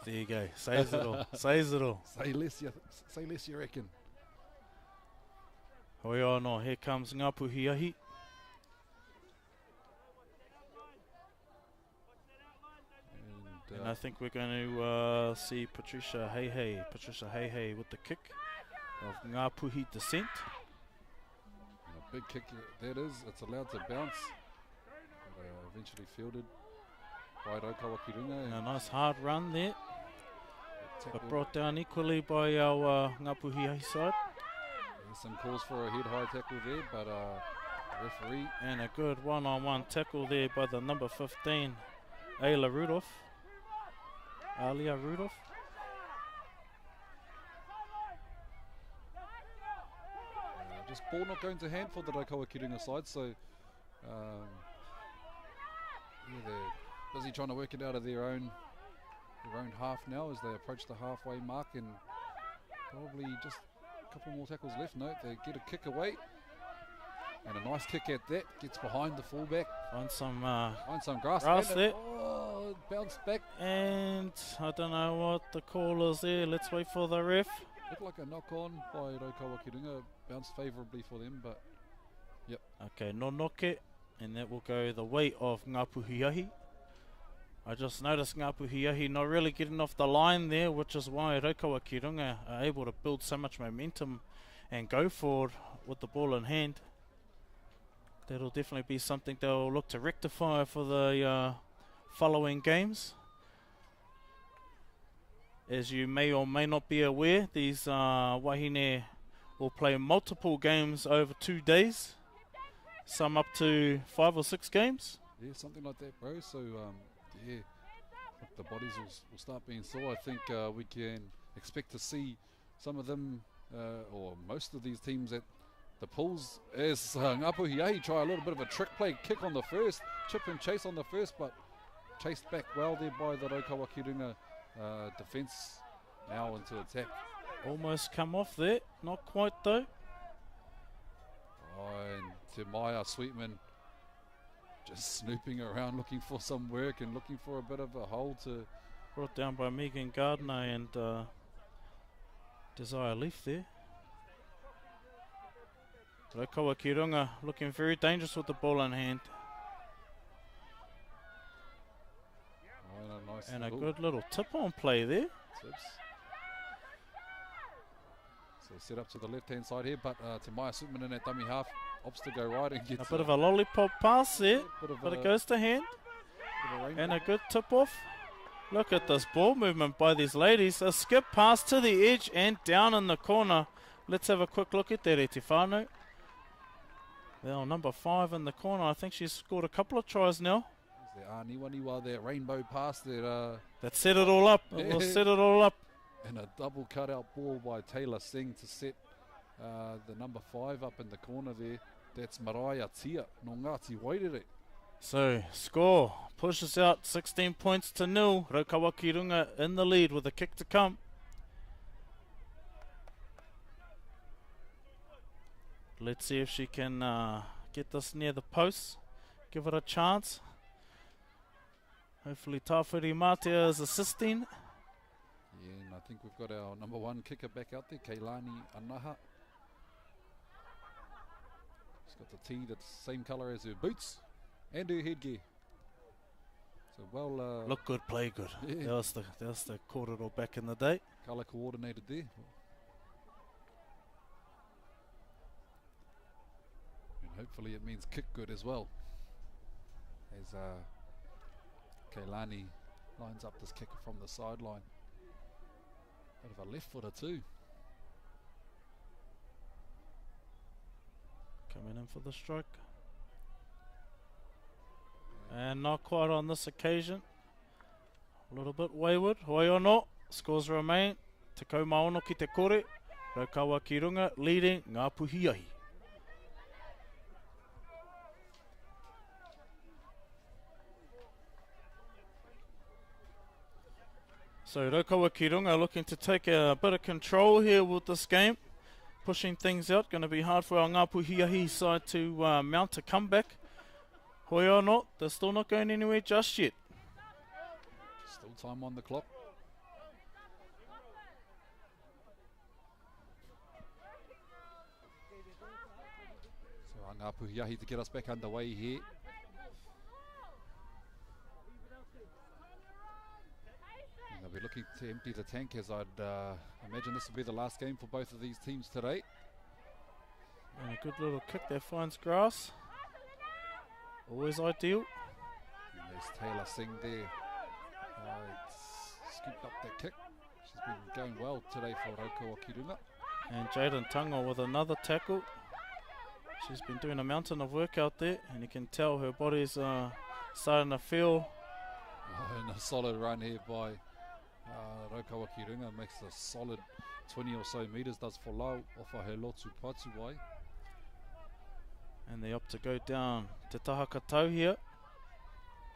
you go. Says it all. Says it all. Say less, you reckon. Hoi no, here comes Ngā Puhiahi. And I think we're going to see Patricia Heihei with the kick of Ngā Puhi descent. And a big kick that is. It's allowed to bounce. Eventually fielded by Raukawa Kirunga. And a nice hard run there. Tackle. But brought down equally by our Ngapuhiahi side. There's some calls for a head high tackle there, but referee. And a good one-on-one tackle there by the number 15, Alia Rudolph. Just ball not going to hand for the Raukawa Kirunga side, so yeah, they're busy trying to work it out of their own half now as they approach the halfway mark, and probably just a couple more tackles left. No, they get a kick away, and a nice kick at that, gets behind the fullback. Find some Grass there. Oh, it bounced back. And I don't know what the call is there. Let's wait for the ref. Looked like a knock on by Raukawa Kirunga, bounced favourably for them, but yep. Okay, no knock-it, and that will go the way of Ngapuhiahi. I just noticed Ngapuhiahi not really getting off the line there, which is why Raukawa Kirunga are able to build so much momentum and go forward with the ball in hand. That'll definitely be something they'll look to rectify for the following games. As you may or may not be aware, these Wahine will play multiple games over 2 days, some up to 5 or 6 games. Yeah, something like that, bro. So, yeah, the bodies will start being sore. I think we can expect to see some of them, or most of these teams at the pools, as Ngapuhiahi try a little bit of a trick play, kick on the first, chip and chase on the first, but chased back well there by the Raukawa Kirunga defence, now into attack. Almost come off there, not quite though. Oh, and Te Maia Sweetman just snooping around looking for some work and looking for a bit of a hole to... Brought down by Megan Gardner and Desire Leaf there. Raukawa Kirunga looking very dangerous with the ball in hand. Oh, nice and a good little tip-on play there. Tips. So set up to the left-hand side here, but Te Maia Sweetman in that dummy half opts to go right and gets a bit of a lollipop pass there, but it goes to hand. And a good tip-off. Look at this ball movement by these ladies. A skip pass to the edge and down in the corner. Let's have a quick look at that, Etifano. Well, number 5 in the corner. I think she's scored a couple of tries now. Niwa, that rainbow pass that set it all up. It will set it all up. And a double cutout ball by Taylor Singh to set the number 5 up in the corner there. That's Mariah Tia no Ngāti Wairere. So, score pushes out 16 points to 0. Raukawa Kirunga in the lead with a kick to come. Let's see if she can get this near the post. Give it a chance. Hopefully Tawhiri Matea is assisting. Yeah, and I think we've got our number 1 kicker back out there, Keilani Anaha. She's got the tee that's the same colour as her boots and her headgear. So well... look good, play good. Yeah. That was the corridor back in the day. Colour coordinated there. And hopefully it means kick good as well. As Keilani lines up this kicker from the sideline. Bit of a left footer too. Coming in for the strike. And not quite on this occasion. A little bit wayward. Hoiono. Scores remain. Te kaumaono ki te kore. Raukawa Kirunga leading Ngapuhiahi. So Raukawa Kirunga looking to take a bit of control here with this game. Pushing things out. Going to be hard for our Ngapuhiahi side to mount a comeback. Hoi or not, they're still not going anywhere just yet. Still time on the clock. So Ngapuhiahi to get us back underway here. And they'll be looking to empty the tank, as I'd imagine this will be the last game for both of these teams today. And a good little kick that finds grass. Always ideal. And there's Taylor Singh there. Scooped up that kick. been going well today for Raukawa Kirunga. And Jaden Tango with another tackle. She's been doing a mountain of work out there, and you can tell her body's starting to feel. Oh, and a solid run here by Raukawa Kirunga makes a solid 20 or so metres, does for low off a Helotu Patuwai. And they opt to go down to Tahaka Tau here.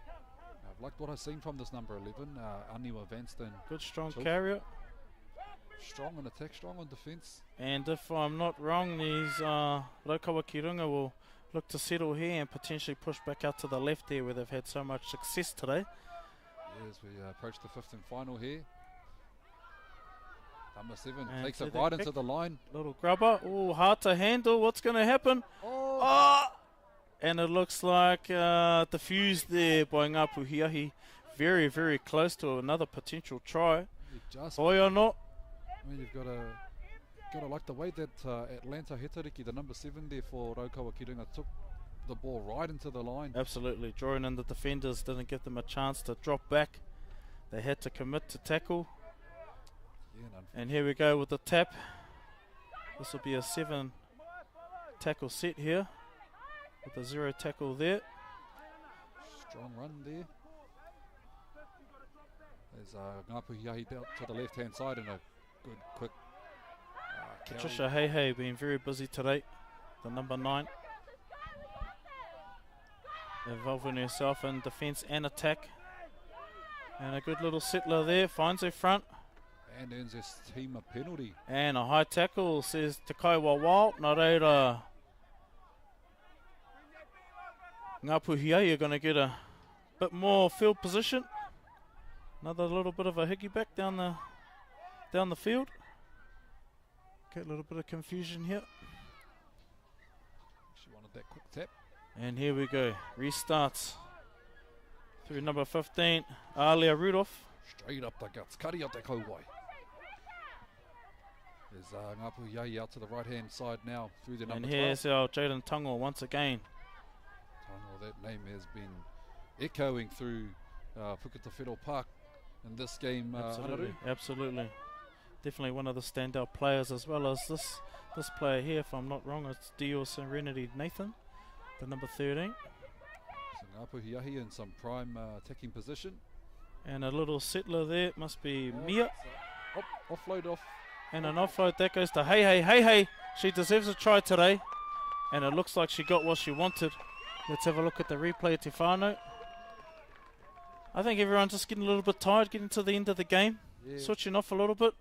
I've liked what I've seen from this number 11, Aniwa Vanston. Good strong Tilk. carrier. Strong on attack, strong on defence. And if I'm not wrong, these Raukawa Kirunga will look to settle here and potentially push back out to the left there where they've had so much success today. As we approach the fifth and final here. Number 7 And takes so it they right kick. into the line. Little grubber. Oh, hard to handle. What's going to happen? Oh! And it looks like diffused there by Ngāpu Hiahi. Very, very close to another potential try. Just, Boy or not. I mean, you've got to like the way that Atlanta Hetariki, the number 7 there for Raukawa Kirunga, took the ball right into the line. Absolutely. Drawing in the defenders didn't give them a chance to drop back. They had to commit to tackle. Yeah, And here we go with the tap. This will be a 7 tackle set here with a 0 tackle there. strong run there. There's Ngāpu Hiahi down to the left hand side and a good quick carry. Patricia Heihei been very busy today, the number 9. Involving herself in defence and attack. And a good little settler there, finds her front. And earns his team a penalty. And a high tackle, says Te Kaiwa Wild. Nā reira, Ngāpu Hiahi are going to get a bit more field position. Another little bit of a hickey back down the field. Get a little bit of confusion here. She wanted that quick tap. And here we go. Restarts through number 15, Alia Rudolph. Straight up the guts. Kari out the kauwai. There's Ngāpu Hiahi out to the right hand side now through the And number 12. here's our Jaden Tango once again. Tango, that name has been echoing through Puketawhero Park in this game. Absolutely, absolutely. Definitely one of the standout players, as well as this player here, if I'm not wrong, it's Dio Serenity Nathan, the number 13. So Ngāpu Hiahi in some prime attacking position. And a little settler there, must be Mia. Offload off. And an offload, that goes to Hey. She deserves a try today. And it looks like she got what she wanted. Let's have a look at the replay, Te Whānau. I think everyone's just getting a little bit tired, getting to the end of the game. Yeah. Switching off a little bit.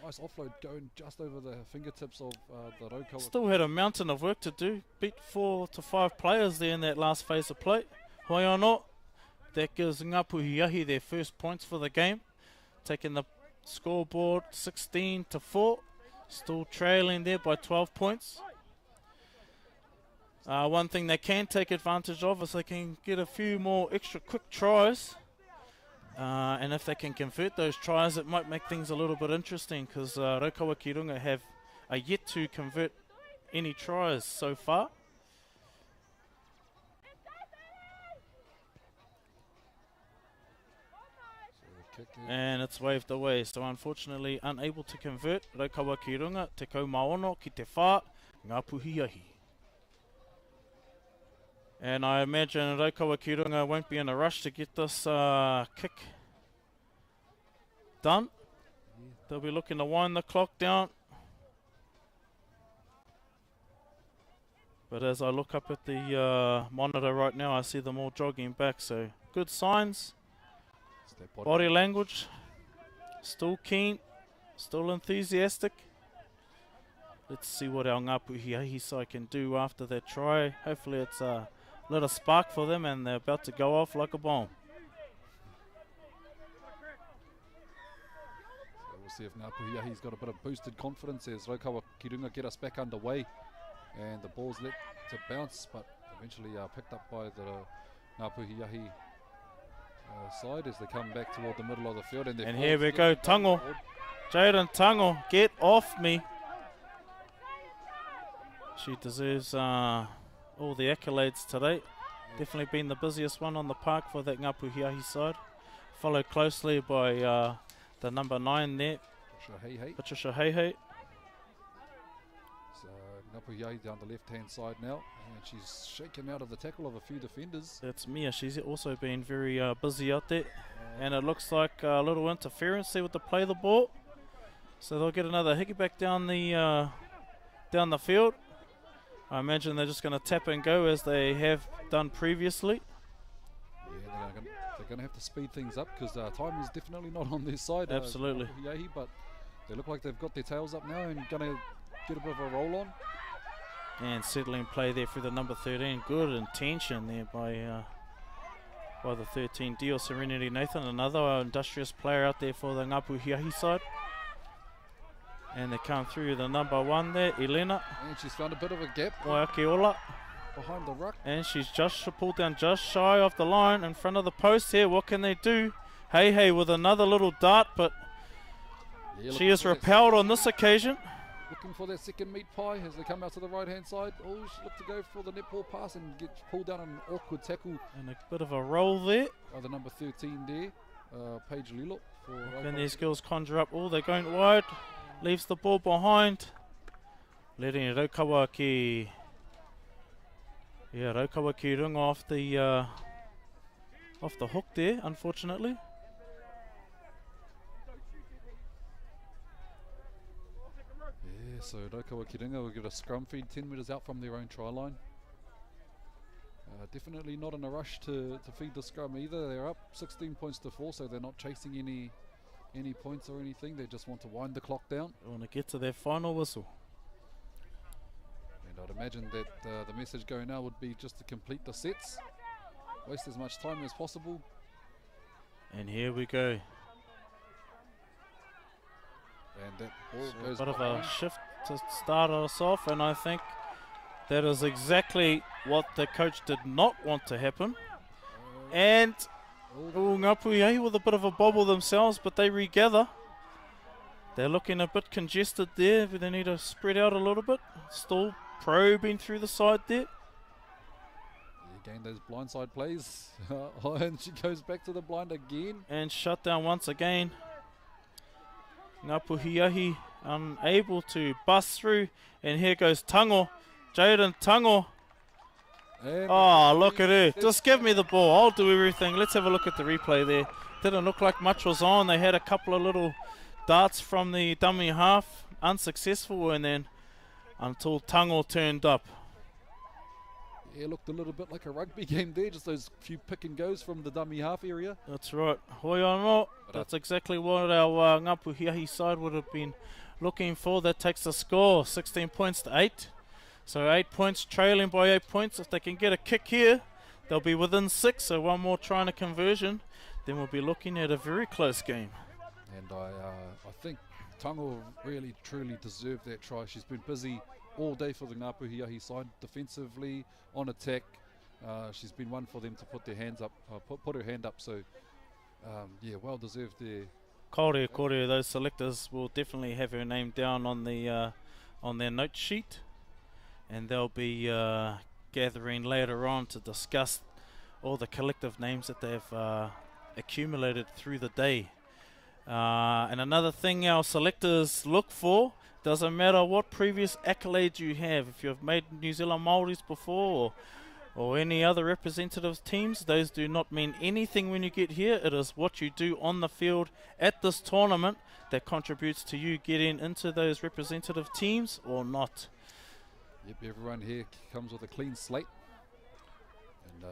Nice offload going just over the fingertips of the Raukawa. Still had a mountain of work to do. Beat 4 to 5 players there in that last phase of play. Hoi anō. That gives Ngāpu Hiahi their first points for the game. Taking the scoreboard 16 to 4. Still trailing there by 12 points. One thing they can take advantage of is they can get a few more extra quick tries. And if they can convert those tries, it might make things a little bit interesting, because Raukawa Kirunga are yet to convert any tries so far. And it's waved away, so unfortunately unable to convert. Raukawa Kirunga, te kaumaono ki te whā, Ngāpu Hiahi. And I imagine Raukawa Kirunga won't be in a rush to get this kick done. They'll be looking to wind the clock down. But as I look up at the monitor right now, I see them all jogging back, so good signs. Body language, still keen, still enthusiastic. Let's see what our Ngāpu Hiahi side can do after that try. Hopefully it's lit a spark for them and they're about to go off like a bomb. So we'll see if Ngāpu Hiahi's got a bit of boosted confidence as Raukawa Kirunga get us back underway. And the ball's let to bounce, but eventually picked up by the Ngāpu Hiahi side as they come back toward the middle of the field. And here we go, Tango. Jaden Tango, get off me. She deserves all the accolades today. Definitely been the busiest one on the park for that Ngāpu Hiahi side. Followed closely by the number 9 there, Patricia Heihei. So Ngapuhiahi down the left-hand side now, and she's shaken out of the tackle of a few defenders. That's Mia. She's also been very busy out there. And it looks like a little interference there with the play of the ball. So they'll get another hickey back down the field. I imagine they're just going to tap and go as they have done previously. Yeah, they're going to have to speed things up because time is definitely not on their side. Absolutely. Ngapuhiahi, but they look like they've got their tails up now and going to get a bit of a roll on. And settling play there through the number 13. Good intention there by the 13, Dio Serenity Nathan, another industrious player out there for the Ngapuhiahi side. And they come through the number 1 there, Elena And she's found a bit of a gap Waiakeola. behind the ruck. And she's just pulled down just shy of the line in front of the post here. What can they do? Hey with another little dart, but Yeah, she is repelled on this occasion. Looking for that second meat pie as they come out to the right-hand side. Oh, she looked to go for the netball pass and get pulled down on an awkward tackle And a bit of a roll there. by the number 13 there, Paige Lilo. Can these girls conjure up? Oh, they're going wide. Leaves the ball behind. Letting Raukawa ki... Yeah, Raukawa ki runga off the hook there, unfortunately. Yeah, so Raukawa Kiringa will get a scrum feed 10 metres out from their own try line. Definitely not in a rush to feed the scrum either. They're up 16 points to 4, so they're not chasing any points or anything. They just want to wind the clock down. They want to get to their final whistle. And I'd imagine that the message going now would be just to complete the sets, waste as much time as possible. And here we go. And that ball So a goes bit of a behind. shift to start us off, and I think that is exactly what the coach did not want to happen. And Ngapuhiahi with a bit of a bobble themselves, but they regather. They're looking a bit congested there, but they need to spread out a little bit. Still probing through the side there. Again, those blindside plays. And she goes back to the blind again. And shut down once again. Ngapuhiahi unable to bust through. And here goes Tango. Jaden Tango. And Oh, look at her. Just give me the ball. I'll do everything. Let's have a look at the replay there. Didn't look like much was on. They had a couple of little darts from the dummy half. Unsuccessful. And then until Tango turned up. Yeah, looked a little bit like a rugby game there. Just those few pick and goes from the dummy half area. That's right. Hoi anō. That's exactly what our Ngapuhiahi side would have been looking for. That takes the score 16 points to 8. So 8 points, trailing by 8 points. If they can get a kick here, they'll be within 6. So one more try and a conversion. Then we'll be looking at a very close game. And I think Tango really truly deserved that try. She's been busy all day for the Ngapuhiahi side, defensively, on attack. She's been one for them to put their hands up, put her hand up. So yeah, well deserved there. Kore, those selectors will definitely have her name down on the on their note sheet, and they'll be gathering later on to discuss all the collective names that they've accumulated through the day. And another thing our selectors look for, doesn't matter what previous accolades you have, if you've made New Zealand Māoris before or any other representative teams, those do not mean anything when you get here. It is what you do on the field at this tournament that contributes to you getting into those representative teams or not. Yep, everyone here comes with a clean slate. And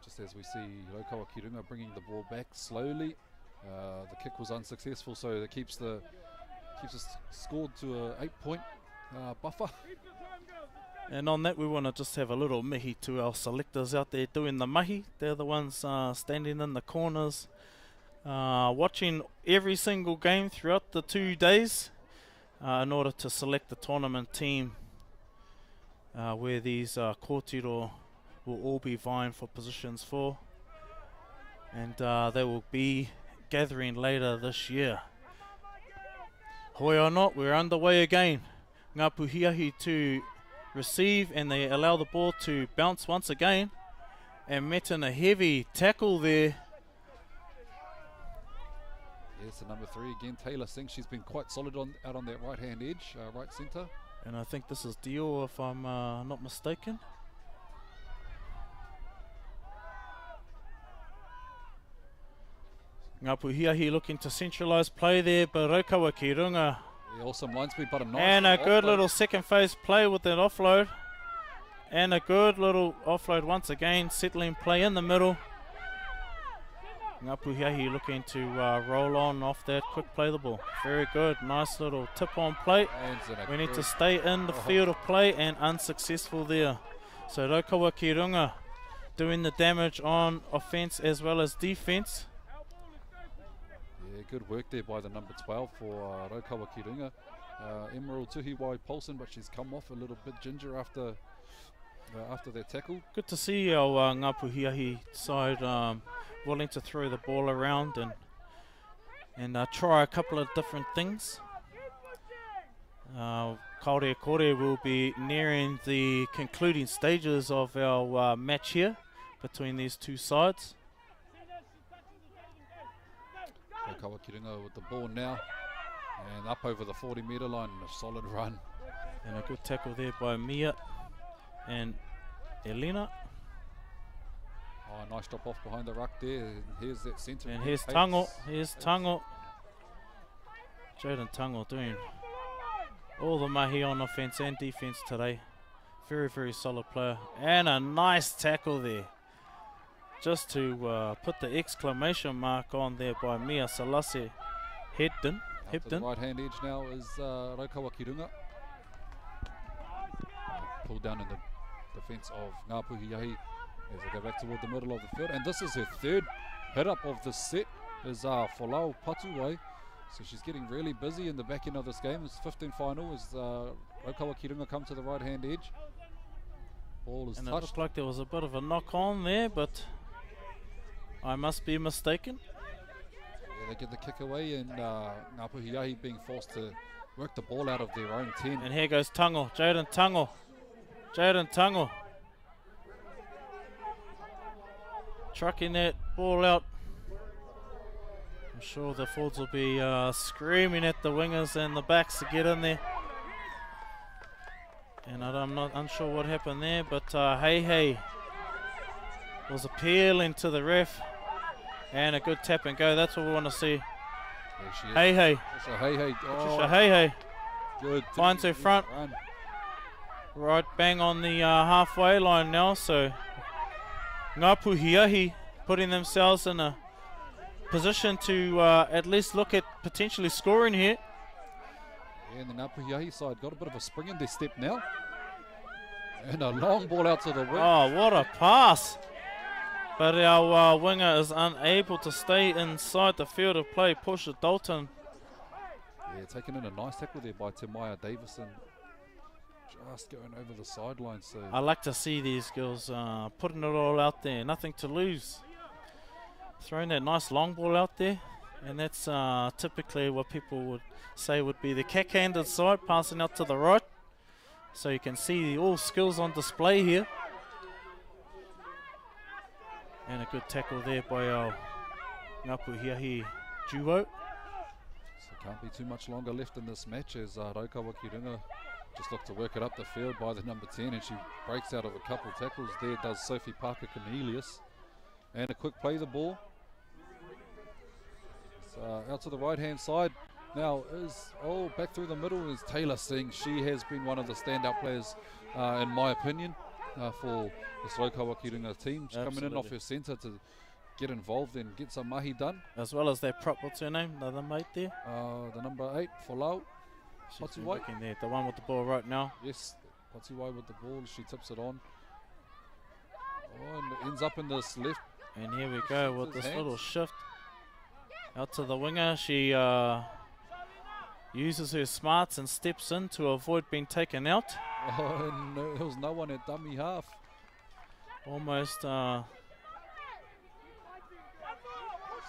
just as we see Raukawa Kirunga bringing the ball back slowly, the kick was unsuccessful, so that keeps us scored to a 8-point buffer. And on that, we want to just have a little mihi to our selectors out there doing the mahi. They're the ones standing in the corners, watching every single game throughout the 2 days in order to select the tournament team where these kōtiro will all be vying for positions for. And they will be gathering later this year. Hoi or not, we're underway again. Ngapuhiahi to receive, and they allow the ball to bounce once again. And met in a heavy tackle there. Yes, the number 3 again, Taylor Singh. She's been quite solid out on that right-hand edge, right centre. And I think this is Dio, if I'm not mistaken. Ngapuhiahi looking to centralise play there, but Raukawa ki runga. Yeah, awesome line speed, but a nice And a good offload. little second phase play with that offload. And a good little offload once again, settling play in the middle. Ngapuhiahi looking to roll on off that, quick play the ball. Very good, nice little tip on play. Hands in a We need to good- stay in the field of play, and unsuccessful there. So Raukawa ki runga doing the damage on offence as well as defence. Yeah, good work there by the number 12 for Raukawa ki runga. Emerald Tuhiwai Paulson, but she's come off a little bit ginger after that tackle. Good to see our Ngapuhiahi side willing to throw the ball around and try a couple of different things. Kaore Kore will be nearing the concluding stages of our match here between these two sides. Raukawa ki runga with the ball now, and up over the 40-metre line, a solid run. And a good tackle there by Mia and Elena. Oh, nice drop off behind the ruck there. And here's that centre. And here's Tango. Here's Tango. Jaden Tango doing all the mahi on offence and defence today. Very, very solid player. And a nice tackle there. Just to put the exclamation mark on there by Mia Salase Hebden. Up to the right-hand edge now is Raukawa ki runga. Pulled down in the defence of Ngapuhiahi as they go back toward the middle of the field. And this is her third hit-up of the set, is Folau Patuwai. So she's getting really busy in the back end of this game. It's 15 final as Raukawa ki runga come to the right-hand edge. Ball is And it touched. looked like there was a bit of a knock on there, but I must be mistaken. Yeah, they get the kick away, and Ngapuhiahi being forced to work the ball out of their own 10. And here goes Tango, Jaden Tango. Jaden Tango. Trucking that ball out. I'm sure the forwards will be screaming at the wingers and the backs to get in there. And I'm not unsure what happened there, but Hey was appealing to the ref. And a good tap and go. That's what we want to see. There she is. Hey. So Hey. Patricia Oh, Hey. good. Finds her front. Run. Right bang on the halfway line now, so Ngapuhiahi putting themselves in a position to at least look at potentially scoring here. Yeah, and the Ngapuhiahi side got a bit of a spring in their step now. And a long ball out to the wing. Oh, what a pass! But our winger is unable to stay inside the field of play. Portia Dalton. Yeah, taking in a nice tackle there by Timaya Davison. Just going over the sideline. So I like to see these girls putting it all out there. Nothing to lose. Throwing that nice long ball out there. And that's typically what people would say would be the cack-handed side, passing out to the right. So you can see all skills on display here. And a good tackle there by our Ngapuhiahi duo. So can't be too much longer left in this match as Raukawa ki runga just look to work it up the field by the number 10, and she breaks out of a couple tackles there, does Sophie Parker Cornelius. And a quick play the ball. It's, out to the right-hand side. Now is back through the middle is Taylor Singh. She has been one of the standout players in my opinion for this Raukawa ki runga team. She's coming in off her centre to get involved and get some mahi done. As well as that prop, what's her name? The other mate there? The number 8, Folau. She's been Patuwai. working there. The one with the ball right now. Yes, Patuwai with the ball. She tips it on. Oh, and it ends up in this left. And here we go with Centre's this little hands. shift. Out to the winger. She uses her smarts and steps in to avoid being taken out. Oh, and there was no one at dummy half. Almost So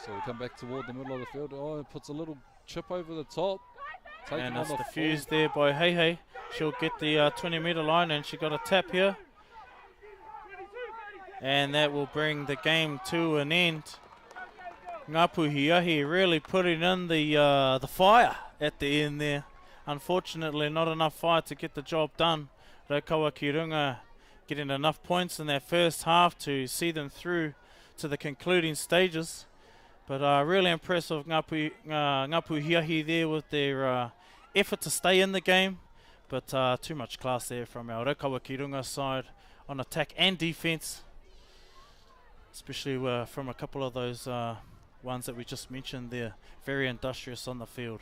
we come back toward the middle of the field. Oh, it puts a little chip over the top. Taken and on it's the diffused there by Hey. She'll get the 20-metre line, and she got a tap here. And that will bring the game to an end. Ngāpu Hiahi really putting in the fire at the end there. Unfortunately, not enough fire to get the job done. Raukawa Ki Runga getting enough points in that first half to see them through to the concluding stages. But really impressive Ngāpu Hiahi there with their effort to stay in the game. But too much class there from our Raukawa Ki Runga side on attack and defence. Especially from a couple of those ones that we just mentioned there. Very industrious on the field.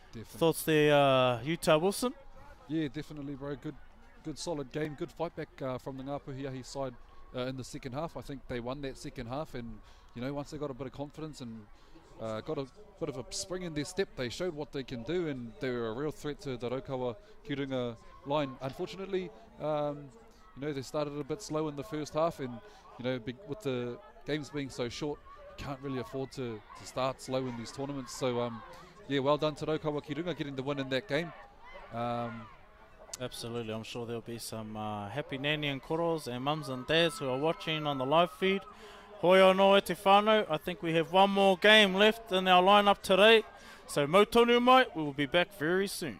Definitely. Thoughts there, Utah Wilson? Yeah, definitely, bro. Good solid game. Good fight back from the Ngāpu Hiahi side in the second half. I think they won that second half, and once they got a bit of confidence and got a bit of a spring in their step, they showed what they can do, and they were a real threat to the Raukawa Ki Runga line. Unfortunately, they started a bit slow in the first half, and with the games being so short, you can't really afford to start slow in these tournaments. So yeah, well done to Raukawa Ki Runga getting the win in that game. Absolutely, I'm sure there'll be some happy nanny and koros and mums and dads who are watching on the live feed. Hoi anō e te whānau. I think we have one more game left in our lineup today. So mau tonu mai, we will be back very soon.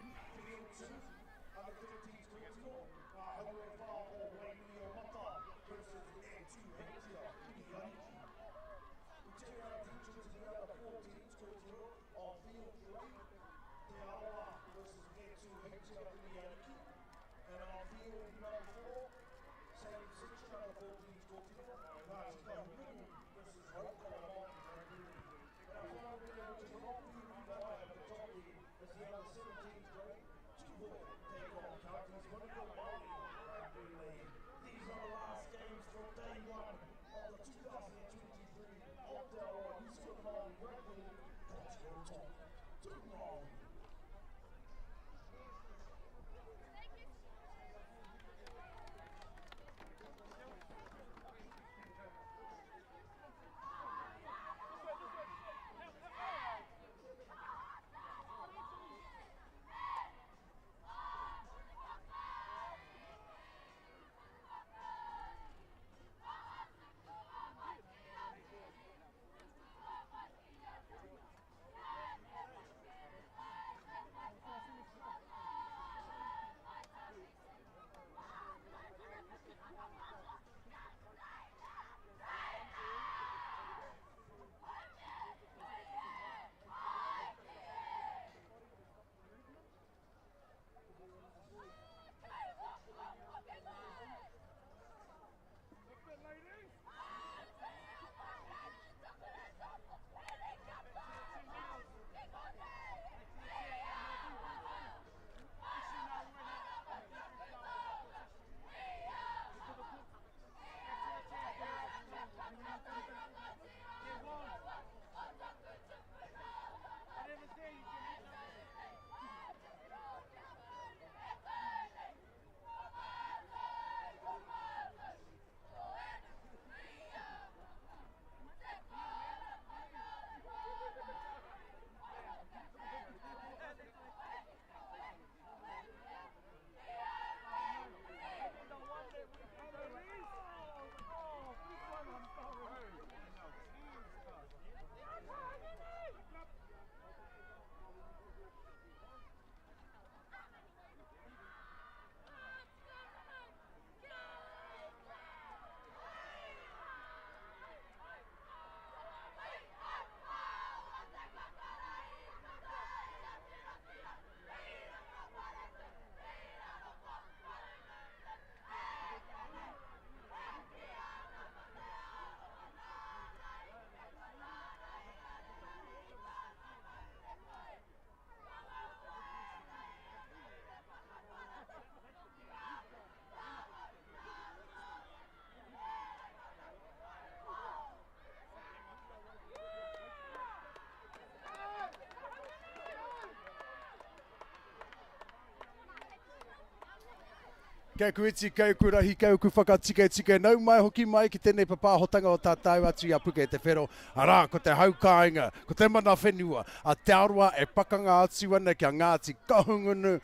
Kia kuiti kau kurahi kau ku whakatika nau mai hoki mai ki tēnei papahotanga o tātou atu i apuke te whero. Arā, ko te haukāinga, ko te mana whenua, a te aroa e pakanga atu ana kia Ngāti Kahungunu,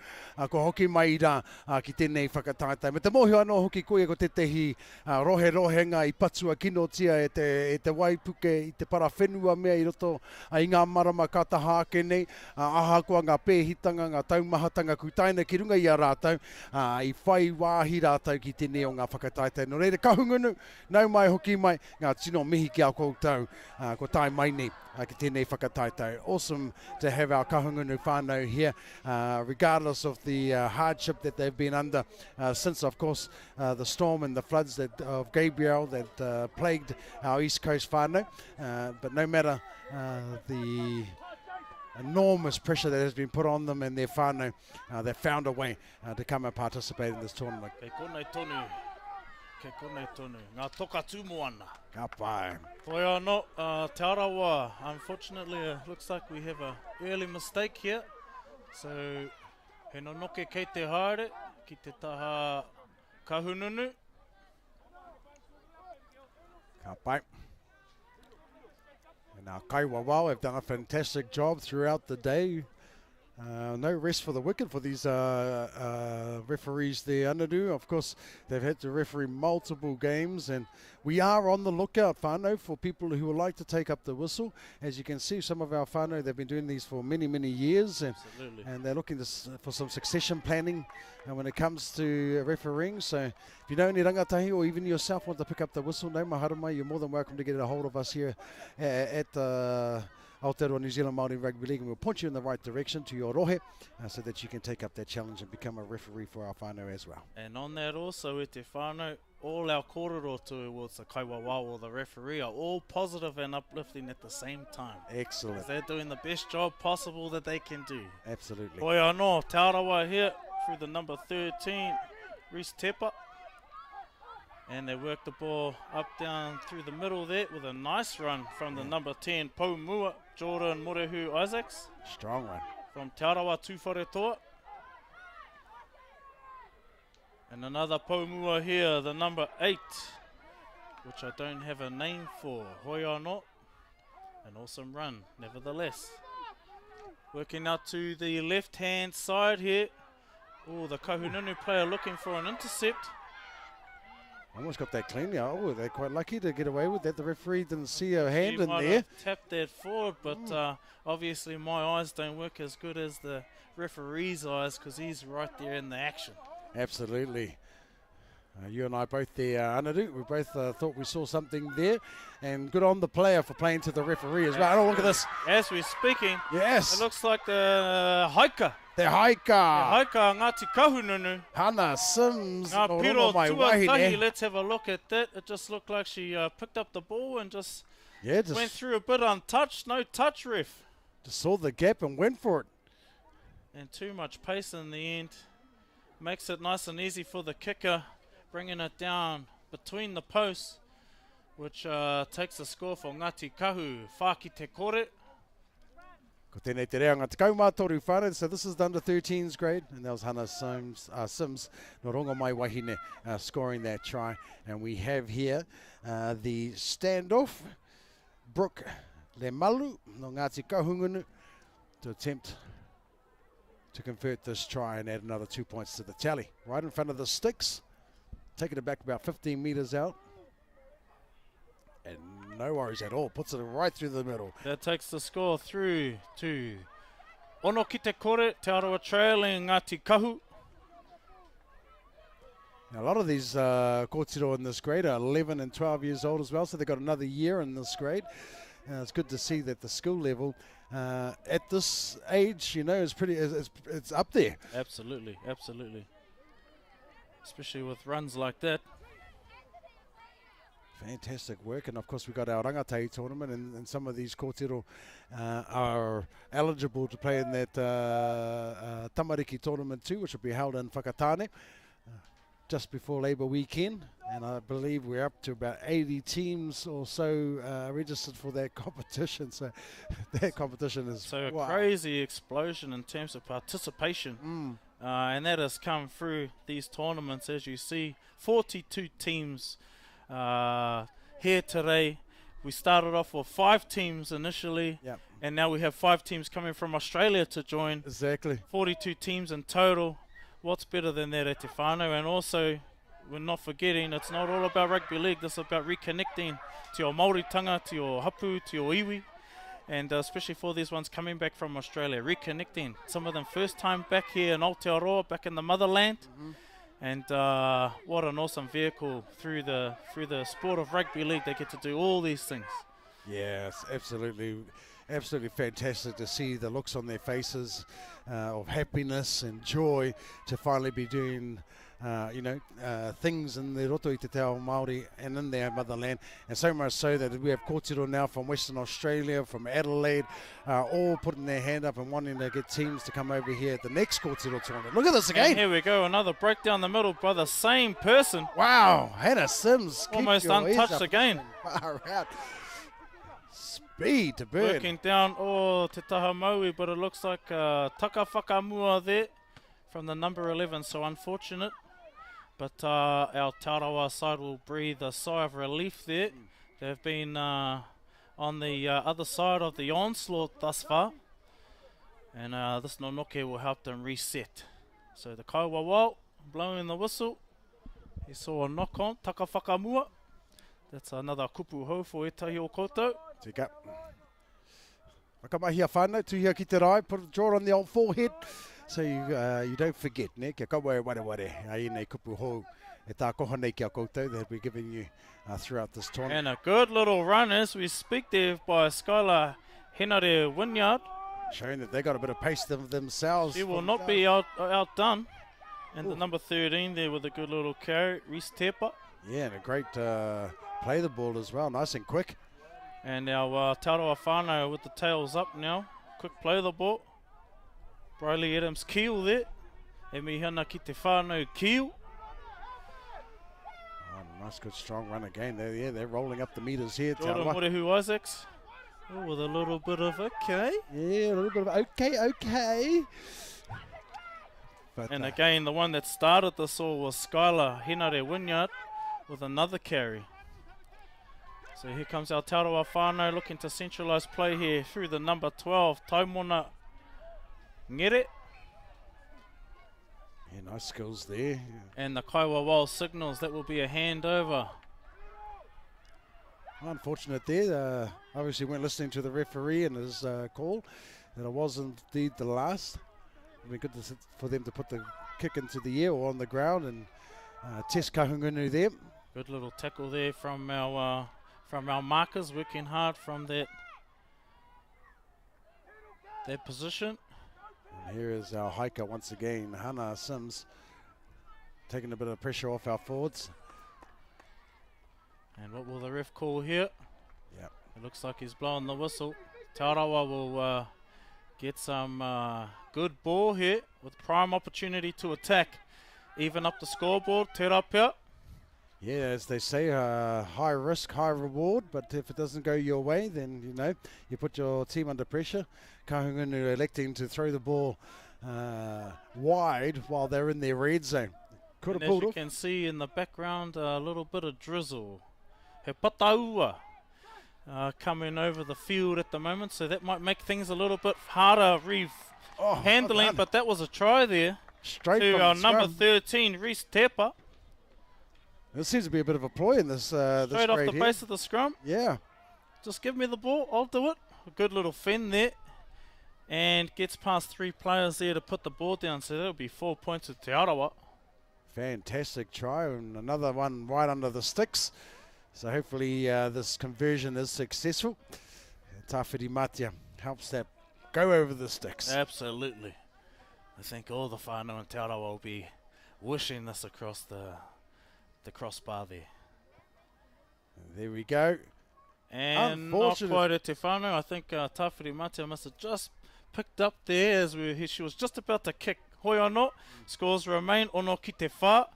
ko hoki mai rā ki tēnei whakataitai. Me te mohi anō hoki koe ko te tehi rohe-rohenga i patua kinotia e te waipuke i te para whenua mea i roto a i ngā marama katahake nei, ahakoa ngā pēhitanga, ngā taumahatanga kutaina ki runga i a rātou, i whai wāhi rātou ki tēnei o ngā whakataitai. No reira kahungunu, nau mai hoki mai, ngā tino mihi ki a koutou, ko tai mai nei, ki tēnei whakataitai. Awesome to have our kahungunu whānau here, regardless of the hardship that they've been under since, of course, the storm and the floods of Gabriel that plagued our East Coast whānau. But no matter the enormous pressure that has been put on them and their whānau, they found a way to come and participate in this tournament. Kei konei tonu. Kei konei tonu. Ngā toka tūmoana. Ka pai. Toi anō, Te Arawa, unfortunately, looks like we have a early mistake here. So, he no noke kei te haere, ki te taha kahununu. Ka pai. And our Kaiwawao have done a fantastic job throughout the day. No rest for the wicked for these referees there, Anadu. Of course, they've had to referee multiple games, and we are on the lookout, whānau, for people who would like to take up the whistle. As you can see, some of our whānau, they've been doing these for many, many years, and they're looking for some succession planning when it comes to refereeing. So if you know any rangatahi or even yourself want to pick up the whistle, no maharama, you're more than welcome to get a hold of us here at Aotearoa New Zealand Māori Rugby League, and we'll point you in the right direction to your rohe so that you can take up that challenge and become a referee for our whānau as well. And on that also, e te whānau, all our kōrero towards the Kaiwawao or the referee are all positive and uplifting at the same time. Excellent. They're doing the best job possible that they can do. Absolutely. Hoi anō, Te Arawa here through the number 13, Reese Tepa. And they work the ball up down through the middle there with a nice run from the number 10, Paumua, Jordan Morehu Isaacs. Strong run. From Te Arawa Tūwharetoa. And another Paumua here, the number 8, which I don't have a name for. Hoi anō. An awesome run, nevertheless. Working out to the left-hand side here. Oh, the Kahununu player looking for an intercept. Almost got that cleanly. Oh, they're quite lucky to get away with that. The referee didn't see a hand in might there. have tapped that forward, but obviously my eyes don't work as good as the referee's eyes because he's right there in the action. Absolutely. You and I both there, Anadu. We both thought we saw something there. And good on the player for playing to the referee as well. Oh, look at this. As we're speaking, Yes. it looks like the hiker. The hiker. Hiker Ngāti Kahununu. Hannah Sims. Ngā no piro rongo mai wahine. tuatahi, let's have a look at that. It just looked like she picked up the ball and just Yeah, went just through a bit untouched. No touch, ref. saw the gap and went for it. And too much pace in the end. Makes it nice and easy for the kicker, bringing it down between the posts, which takes the score for Ngāti Kahu. Whaki te kore. Ko tēnei te reanga te kaumātoru whānau. So this is the under 13s grade, and that was Hannah Sims, no rongo mai wahine, scoring that try. And we have here the standoff, Brooke Lemalu, no Ngāti Kahungunu, to attempt to convert this try and add another 2 points to the tally. Right in front of the sticks, taking it back about 15 metres out. And no worries at all, puts it right through the middle. That takes the score through to Ono ki te kore, Te Arawa trailing Ngāti Kahu. Now, a lot of these kōtiro in this grade are 11 and 12 years old as well, so they've got another year in this grade. It's good to see that the skill level at this age, you know, is pretty. It's up there. Absolutely, absolutely. Especially with runs like that. Fantastic work, and of course we've got our Rangatei tournament, and some of these kōtiro are eligible to play in that Tamariki tournament too, which will be held in Whakatane just before Labour weekend, and I believe we're up to about 80 teams or so registered for that competition, so that competition is So a wow. crazy explosion in terms of participation and that has come through these tournaments. As you see, 42 teams here today. We started off with 5 teams initially, Yep. and now we have 5 teams coming from Australia to join. Exactly. 42 teams in total. What's better than that at Te Whānau? And also, we're not forgetting, it's not all about rugby league. This is about reconnecting to your Māoritanga, to your hapu, to your iwi. And especially for these ones coming back from Australia, reconnecting. Some of them first time back here in Aotearoa, back in the motherland. And what an awesome vehicle through the sport of rugby league. They get to do all these things. Yes, absolutely fantastic to see the looks on their faces of happiness and joy to finally be doing things in the roto i te teo Māori and in their motherland, and so much so that we have kōtiro now from Western Australia, from Adelaide, all putting their hand up and wanting to get teams to come over here at the next kōtiro tournament. Look at this And again. here we go, another break down the middle by the same person. Wow, Hannah Sims. keep Almost your ears untouched up. again. Far out. Speed to burn. Working down, te taha maui, but it looks like taka whakamua there from the number 11, so unfortunate. But our Taurawa side will breathe a sigh of relief there. They've been on the other side of the onslaught thus far. And this Nonoke will help them reset. So the Kaiwawao blowing the whistle. He saw a knock on, taka whakamua. That's another kupu hou for etahi o koutou. Tika. Whakamahia whānau, tuhia ki te rai, put a draw on the old forehead, so you don't forget, ne? Kia kaua e ware, ai nei kupu hou, e tā koha nei kia koutou that we're giving you throughout this tournament. And a good little run as we speak there by Skylar Henare Wynyard. Showing that they got a bit of pace themselves. She will not be outdone. And the number 13 there with a good little carry, Reese Tepa. Yeah, and a great play the ball as well, nice and quick. And our Taurawa whānau with the tails up now. Quick play the ball. Briley Adams keel there. E mihana ki te whānau keel. Oh, nice, good, strong run again. They're rolling up the meters here. Jordan Taurawa. Morehu Isaacs. Oh, with a little bit of okay. Yeah, a little bit of okay. But, And again, the one that started this all was Skylar Henare Wynyard with another carry. So here comes our Taurawa whānau looking to centralise play here through the number 12, Taumona Ngere. yeah, nice skills there. And the Kaiwawao signals that will be a handover. Unfortunate there. Obviously weren't listening to the referee and his call that it was indeed the last. It'd be good for them to put the kick into the air or on the ground and test Kahungunu there. Good little tackle there from our markers, working hard from that position. And here is our hiker once again, Hannah Sims, taking a bit of pressure off our forwards. And what will the ref call here? Yep. It looks like he's blowing the whistle. Taurawa will get some good ball here with prime opportunity to attack. Even up the scoreboard, te rapia. Yeah, as they say, high risk, high reward, but if it doesn't go your way, then, you put your team under pressure. Kahungunu electing to throw the ball wide while they're in their red zone. Could have And as pulled you off. can see in the background, a little bit of drizzle. He pataua coming over the field at the moment, so that might make things a little bit harder handling, well done. but that was a try there Straight to from our the number scrum. 13, Reese Tepa, There seems to be a bit of a ploy in this this straight off grade the here. base of the scrum. Yeah. Just give me the ball, I'll do it. A good little fend there. And gets past 3 players there to put the ball down, so that'll be 4 points to Te Arawa. Fantastic try, and another one right under the sticks. So hopefully this conversion is successful. Tawhiri Matia helps that go over the sticks. Absolutely. I think all the whānau in Te Arawa will be wishing this across the crossbar there. There we go. And not Unfortunate. quite a Te Whānau. I think Tawhiri Matia must have just picked up there as she was just about to kick. Hoi anō, scores remain ono ki te whā.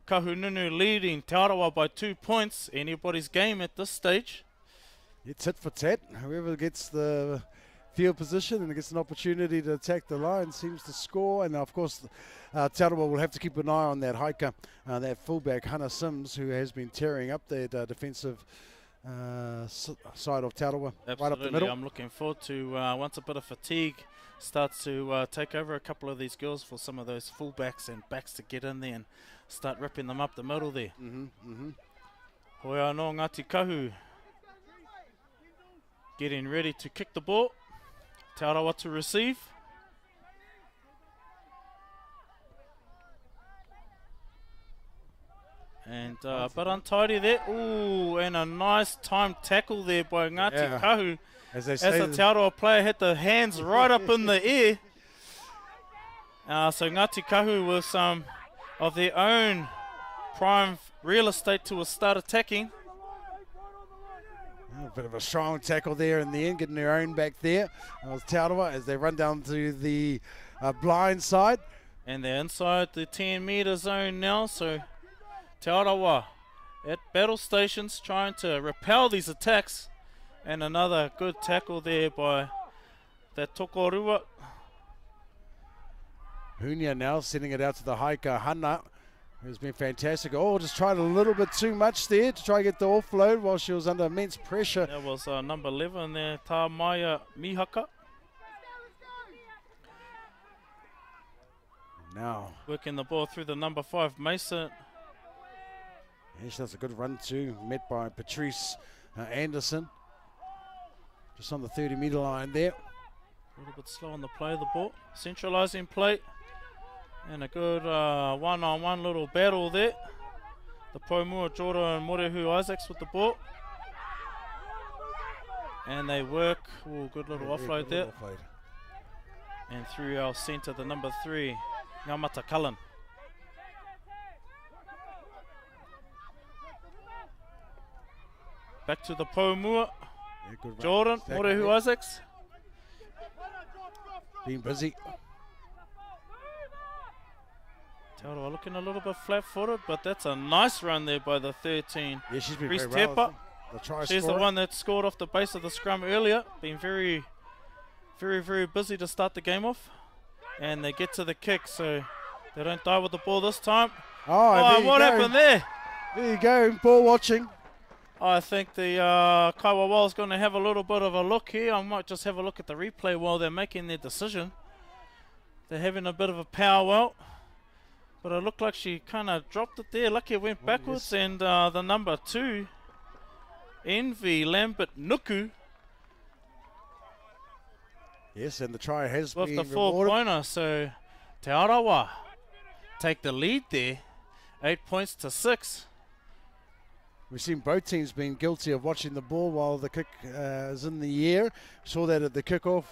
Kahungunu leading Te Arawa by 2 points. Anybody's game at this stage. It's tit for tat. Whoever gets the field position and gets an opportunity to attack the line, seems to score. And of course, Te Arawa will have to keep an eye on that hiker, that fullback, Hannah Sims, who has been tearing up that defensive side of Te Arawa, right up the middle. I'm looking forward to once a bit of fatigue starts to take over a couple of these girls, for some of those fullbacks and backs to get in there and start ripping them up the middle there. Hoi anō Ngāti Kahu getting ready to kick the ball. Te Arawa to receive. And but untidy there. Ooh, and a nice timed tackle there by Ngāti Kahu. As the Te Arawa player had the hands right up in the air. So Ngāti Kahu with some of their own prime real estate to start attacking. A bit of a strong tackle there in the end, getting their own back there. Te Arawa as they run down to the blind side. And they're inside the 10-metre zone now, so Te Arawa at battle stations trying to repel these attacks. And another good tackle there by that Tokorua. Hunia now sending it out to the hiker, Hana, who's been fantastic. Oh, just tried a little bit too much there to try to get the offload while she was under immense pressure. That was number 11 there, Tamaya Mihaka. Now working the ball through the number 5, Mason. Yeah, she does a good run too, met by Patrice Anderson. Just on the 30-metre line there. A little bit slow on the play of the ball. Centralising play. And a good one-on-one little battle there. The Poumua, Jordan and Morehu Isaacs with the ball. And they work. Ooh, good little offload there. And through our centre, the number 3, Ngamata Cullen. Back to the Poumua. Yeah, Jordan, Morehu Isaacs. Being busy. Te Arawa looking a little bit flat-footed, but that's a nice run there by the 13. Yeah, she's been Reese very well. Tepa. She's the one that scored off the base of the scrum earlier. Been very, very busy to start the game off. And they get to the kick, so they don't die with the ball this time. Oh, what happened there? There you go, ball watching. I think the Kaiwa is going to have a little bit of a look here. I might just have a look at the replay while they're making their decision. They're having a bit of a powwow. But it looked like she kind of dropped it there. Lucky it went backwards. Yes. And the number 2, Envy Lambert Nuku. Yes, and the try has with been the rewarded. 4-pointer. So Te Arawa take the lead there. 8 points to 6. We've seen both teams being guilty of watching the ball while the kick is in the air. Saw that at the kickoff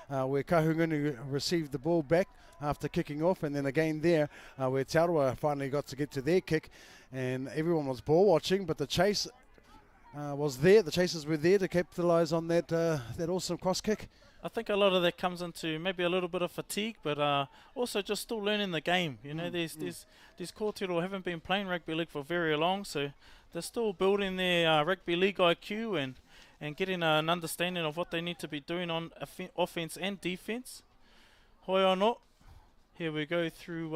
where Kahungunu received the ball back after kicking off, and then again there where Te Arawa finally got to get to their kick, and everyone was ball watching, but the chase was there. The chasers were there to capitalise on that that awesome cross kick. I think a lot of that comes into maybe a little bit of fatigue, but also just still learning the game. You know, these kōrero haven't been playing rugby league for very long, so they're still building their rugby league IQ and getting an understanding of what they need to be doing on offense and defense. Hoi anō. Here we go through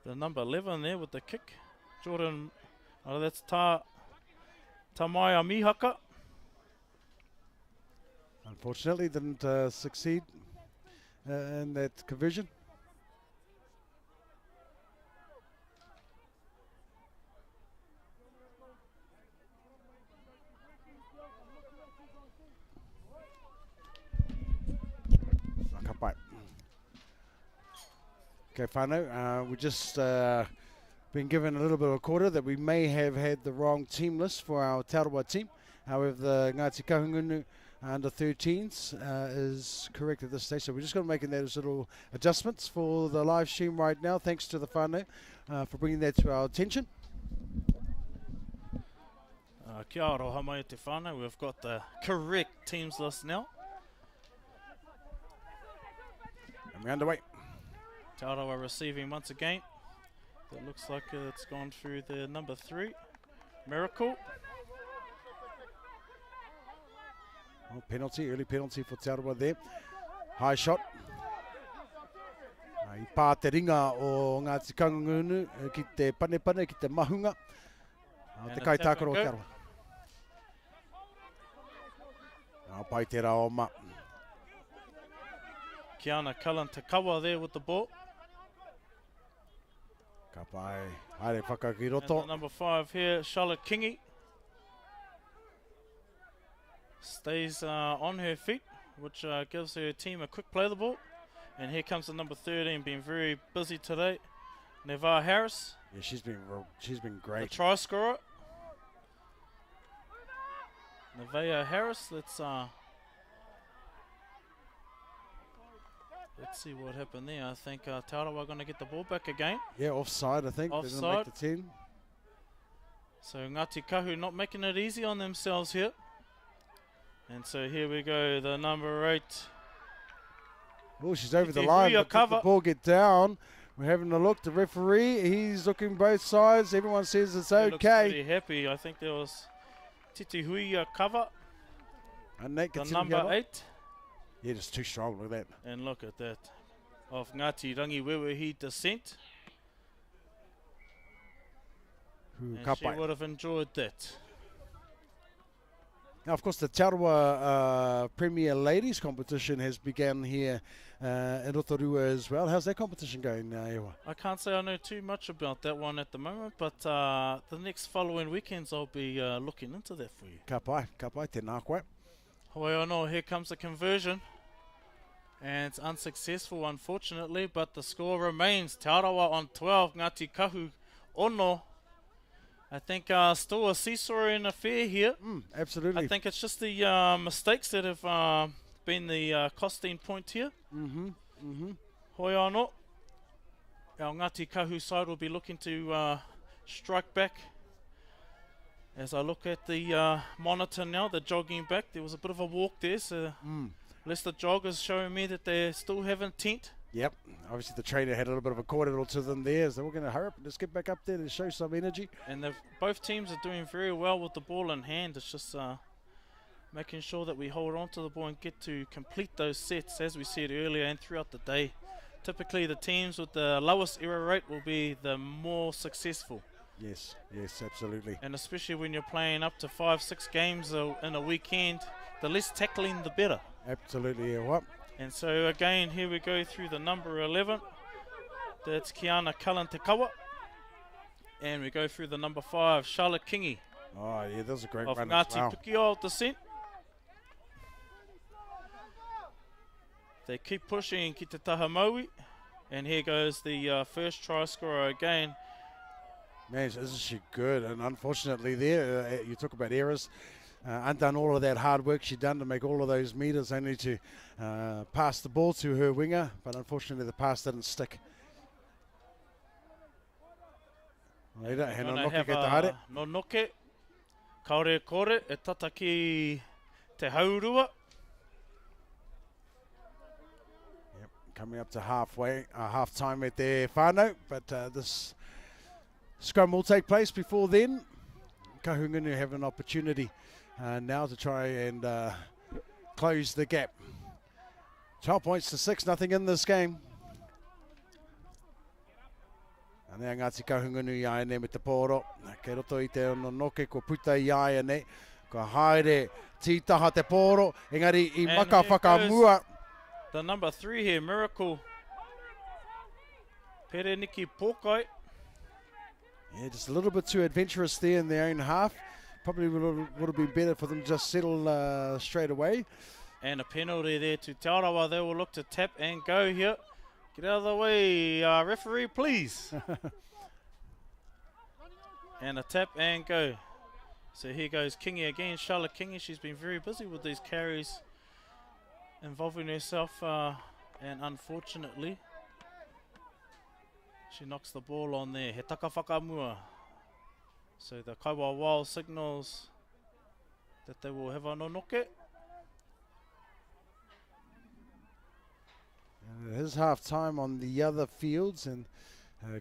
the number 11 there with the kick. Jordan, that's Tamaya Mihaka. Unfortunately, didn't succeed in that conversion. Okay, whānau, we just been given a little bit of a quarter that we may have had the wrong team list for our Te Arawa team. However, the Ngāti Kahungunu under 13s is correct at this stage. So we're just going to make those little adjustments for the live stream right now. Thanks to the whānau for bringing that to our attention. Kia ora mai te whānau. We've got the correct teams list now. And we're underway. Te Arawa receiving once again. It looks like it's gone through the number 3. Miracle. Oh, penalty, early penalty for Te Arawa there. High shot. I pā te ringa o Ngāti Kahungunu ki te panepane, ki te mahunga. And Te a kai tap and tākaro o go. Te Arawa. Pai te rā oma. Kiana Cullen Takawa there with the ball. Ka pai, haere whaka ki And roto. the number 5 here, Charlotte Kingi. Stays on her feet, which gives her team a quick play the ball. And here comes the number 13, being very busy today, Nevaeh Harris, Yeah, she's been the great. try scorer. Nevaeh Harris, let's see what happened there. I think Te Arawa are going to get the ball back again. Yeah, offside, I think. They didn't Offside. make the 10. So Ngāti Kahu not making it easy on themselves here. And so here we go, the number 8. Oh, she's over the Te line, Huia but did the cover. ball get down? We're having a look. The referee, he's looking both sides. Everyone says it's He looks okay. pretty happy. I think there was Titi Huia cover, And that the gets number 8. Yeah, just too strong. Look at that. And look at that. Of Ngāti Rangiwewehi descent. Who And ka she pai. would have enjoyed that. Now, of course, the Te Arawa Premier Ladies competition has begun here in Rotorua as well. How's that competition going, Ewa? I can't say I know too much about that one at the moment, but the next following weekends I'll be looking into that for you. Ka pai, tēnā koe. Hoi anō, here comes the conversion. And it's unsuccessful, unfortunately, but the score remains Te Arawa on 12, Ngāti Kahu ono. I think still a seesawing affair here. Absolutely. I think it's just the mistakes that have been the costing point here. Hoi anō. Our Ngāti Kahu side will be looking to strike back. As I look at the monitor now, they're jogging back. There was a bit of a walk there, so Leicester joggers showing me that they still have intent. Yep. Obviously, the trainer had a little bit of a cordial to them there, so we're going to hurry up and just get back up there and show some energy. And both teams are doing very well with the ball in hand. It's just making sure that we hold on to the ball and get to complete those sets, as we said earlier and throughout the day. Typically, the teams with the lowest error rate will be the more successful. Yes, absolutely. And especially when you're playing up to 5-6 games in a weekend, the less tackling, the better. Absolutely, yeah. What? And so again, here we go through the number 11. That's Kiana Cullen Takawa. And we go through the number 5, Charlotte Kingi Oh, yeah, that was a great of run as Ngāti well. Pukio descent. They keep pushing ki te taha maui. And here goes the first try scorer again. Man, isn't she good? And unfortunately there, you talk about errors. Undone all of that hard work she'd done to make all of those metres, only to pass the ball to her winger. But unfortunately the pass didn't stick. Reira, he no Gonna noke have kei te haere. no noke. Kaore kore e tata ki te haurua. Yep, coming up to halfway, half time at their whānau, but this scrum will take place before then. Kahungunu have an opportunity now to try and close the gap. 12 points to 6, nothing in this game. Anea Ngāti Kahungunu i aene me te pōro. Kei roto i te ono noke, ko puta i aene. Ko haere tītaha te pōro. Engari i And maka here whakamua. The number 3 here, Miracle Pereniki Pokai. Yeah, just a little bit too adventurous there in their own half. Probably would have been better for them to just settle straight away. And a penalty there to Te Arawa. They will look to tap and go here. Get out of the way, referee, please. And a tap and go. So here goes Kingi again, Charlotte Kingi. She's been very busy with these carries, involving herself, and unfortunately, she knocks the ball on there. He taka whakamua. So the Kaiwa Wild signals that they will have a nonoke. It is half time on the other fields, and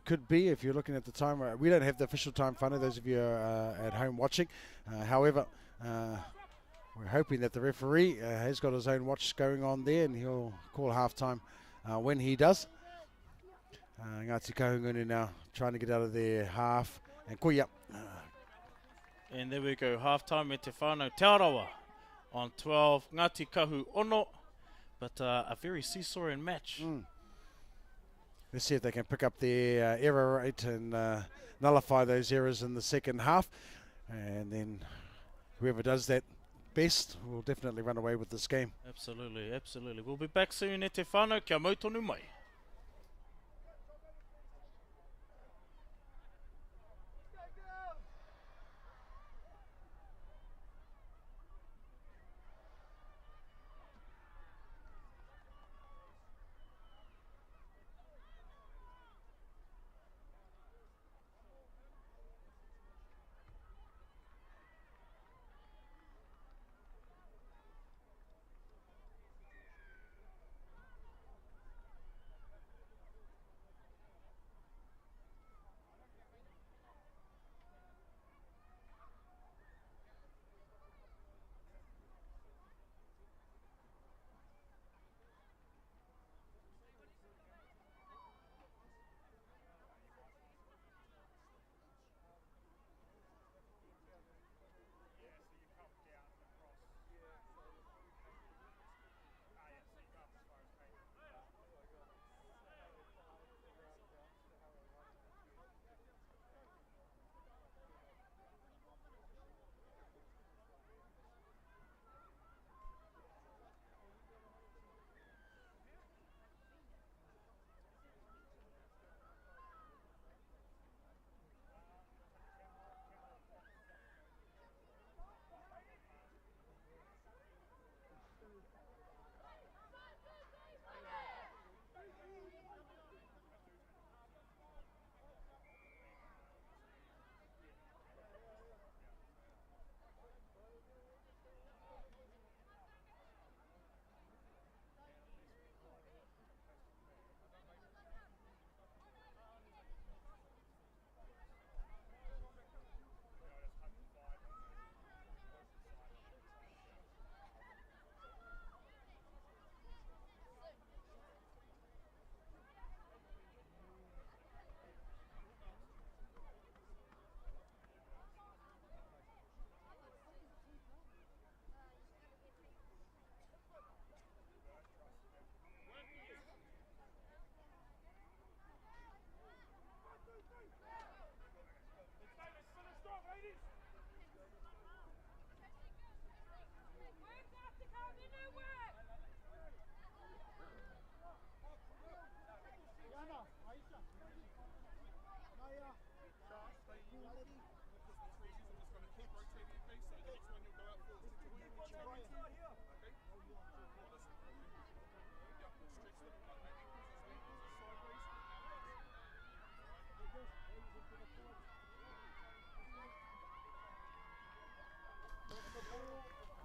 could be if you're looking at the time. We don't have the official time, whānau, those of you at home watching. However, we're hoping that the referee has got his own watch going on there, and he'll call half-time when he does. Ngāti Kahungunu now trying to get out of their half, and koia. And there we go, half-time e te whānau Te Arawa on 12, Ngāti Kahu ono, but a very seesawing match. Let's see if they can pick up their error rate and nullify those errors in the second half. And then whoever does that best will definitely run away with this game. Absolutely, absolutely. We'll be back soon e te whānau, kia mautonu mai.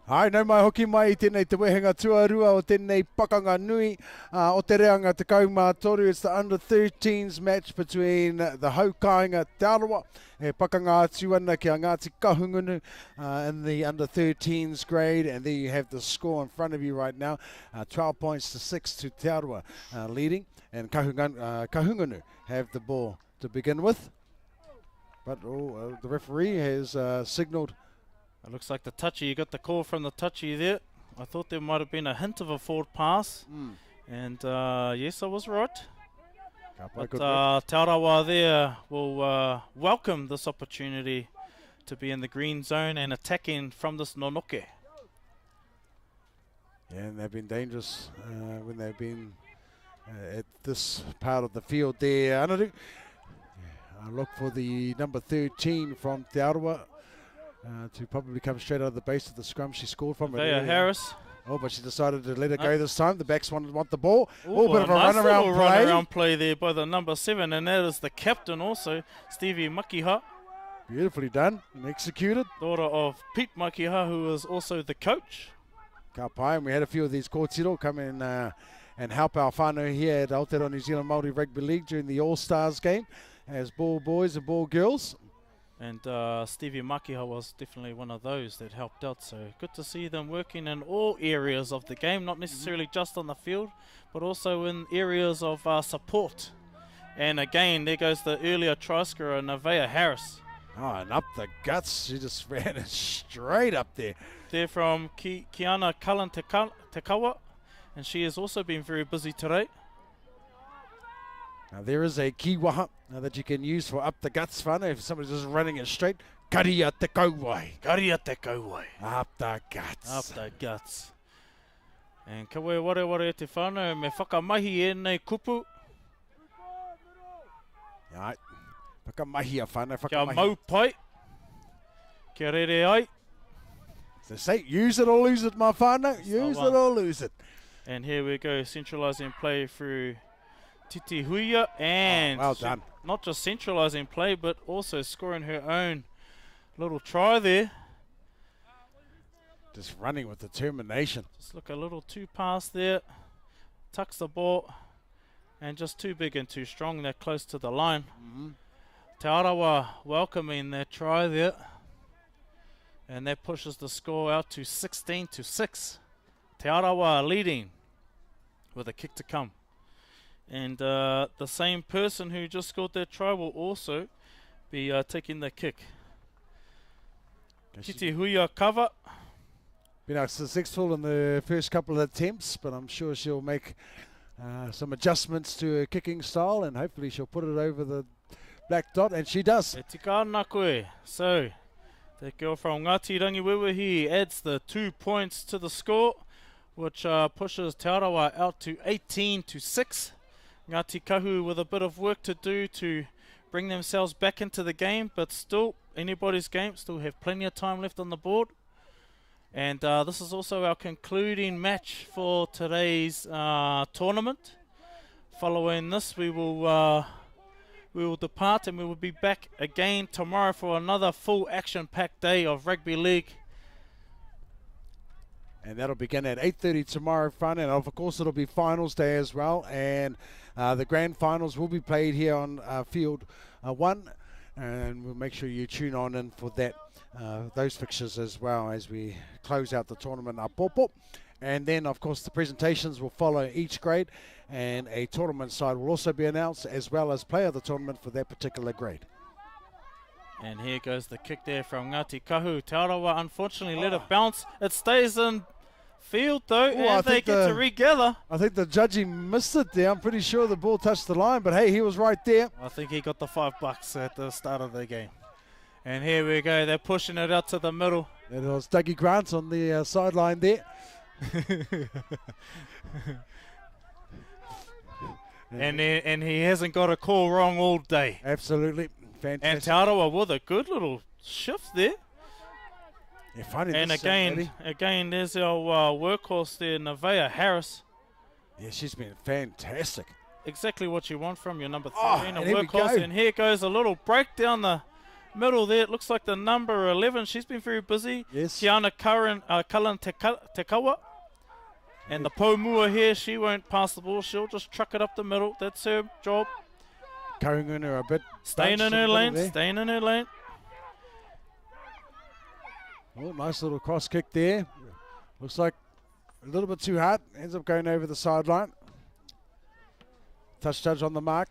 Hai, nau mai hoki mai I tēnei te wehenga tuarua o tēnei pakanga nui o te reanga te kaumātoru. It's the under-13s match between the Haukainga Te Arawa e pakanga atu ana ki a Ngāti Kahungunu in the under-13s grade. And there you have the score in front of you right now. 12 points to 6 to Te Arawa leading. And Kahungunu have the ball to begin with. But the referee has signalled. It looks like the touchy, you got the call from the touchy there. I thought there might have been a hint of a forward pass. And yes, I was right. But Te Arawa there will welcome this opportunity to be in the green zone and attacking from this nonoke. Yeah, and they've been dangerous when they've been at this part of the field there. Anaru, I look for the number 13 from Te Arawa. To probably come straight out of the base of the scrum she scored from. There, Harris. Oh, but she decided to let it go this time. The backs want the ball. Ooh, bit of a nice run-around play there by the number 7, and that is the captain also, Stevie Makiha. Beautifully done and executed. Daughter of Pete Makiha, who is also the coach. Ka pai, and we had a few of these kōtiro come in and help our whānau here at Aotearoa New Zealand Māori Rugby League during the All-Stars game as ball boys and ball girls. And Stevie Makiha was definitely one of those that helped out. So good to see them working in all areas of the game, not necessarily just on the field, but also in areas of support. And again, there goes the earlier try scorer, Nevaeh Harris. Oh, and up the guts. She just ran it straight up there. They're from Kiana Cullen Tekawa, and she has also been very busy today. Now there is a kiwaha that you can use for up the guts whānau if somebody's just running it straight. Karia te kauwai. Karia te kauwai. Up the guts. Up the guts. And ka ware e te whānau me whakamahi e nei kupu. Right. Whakamahi a whānau. Kia Whakamahi. mau pai. Kia rere ai. So say, use it or lose it, my whānau. Use one. it or lose it. And here we go, centralising play through Titi Huia. And well done. not just centralising play, but also scoring her own little try there. Just running with determination. Just look a little too past there. Tucks the ball. And just too big and too strong. They're close to the line. Te Arawa welcoming their try there. And that pushes the score out to 16-6. Te Arawa leading with a kick to come. And the same person who just scored that try will also be taking the kick. Titi Huia cover. Been successful in the first couple of attempts, but I'm sure she'll make some adjustments to her kicking style, and hopefully she'll put it over the black dot, and she does. E tika ana koe. So, the girl from Ngāti Rangiwewehi adds the 2 points to the score, which pushes Te Arawa out to 18-6. Ngāti Kahu with a bit of work to do to bring themselves back into the game, but still, anybody's game, still have plenty of time left on the board. And this is also our concluding match for today's tournament. Following this, we will depart, and we will be back again tomorrow for another full action-packed day of rugby league. And that'll begin at 8:30 tomorrow, and of course it'll be finals day as well. And the grand finals will be played here on field 1, and we'll make sure you tune on in for that. Those fixtures as well as we close out the tournament Apopo. And then of course the presentations will follow each grade, and a tournament side will also be announced as well as player of the tournament for that particular grade. And here goes the kick there from Ngāti Kahu. Te Arawa unfortunately let it bounce. It stays in field though, and they get to regather. I think the judging missed it there. I'm pretty sure the ball touched the line, but hey, he was right there. I think he got the $5 at the start of the game. And here we go, they're pushing it out to the middle. And it was Dougie Grant on the sideline there. and he hasn't got a call wrong all day. Absolutely. Fantastic. And Te Arawa with a good little shift there. Yeah, funny and this, again, there's our workhorse there, Nevaeh Harris. Yeah, she's been fantastic. Exactly what you want from your number 13, a and here we workhorse. go. And here goes a little break down the middle there. It looks like the number 11. She's been very busy. Yes. Kiana Cullen Tekawa. And the Pomua here, she won't pass the ball. She'll just truck it up the middle. That's her job. Karunguna a bit. Staying in her lane. Staying in her lane. Oh, nice little cross kick there. Looks like a little bit too hard. Ends up going over the sideline. Touch judge on the mark.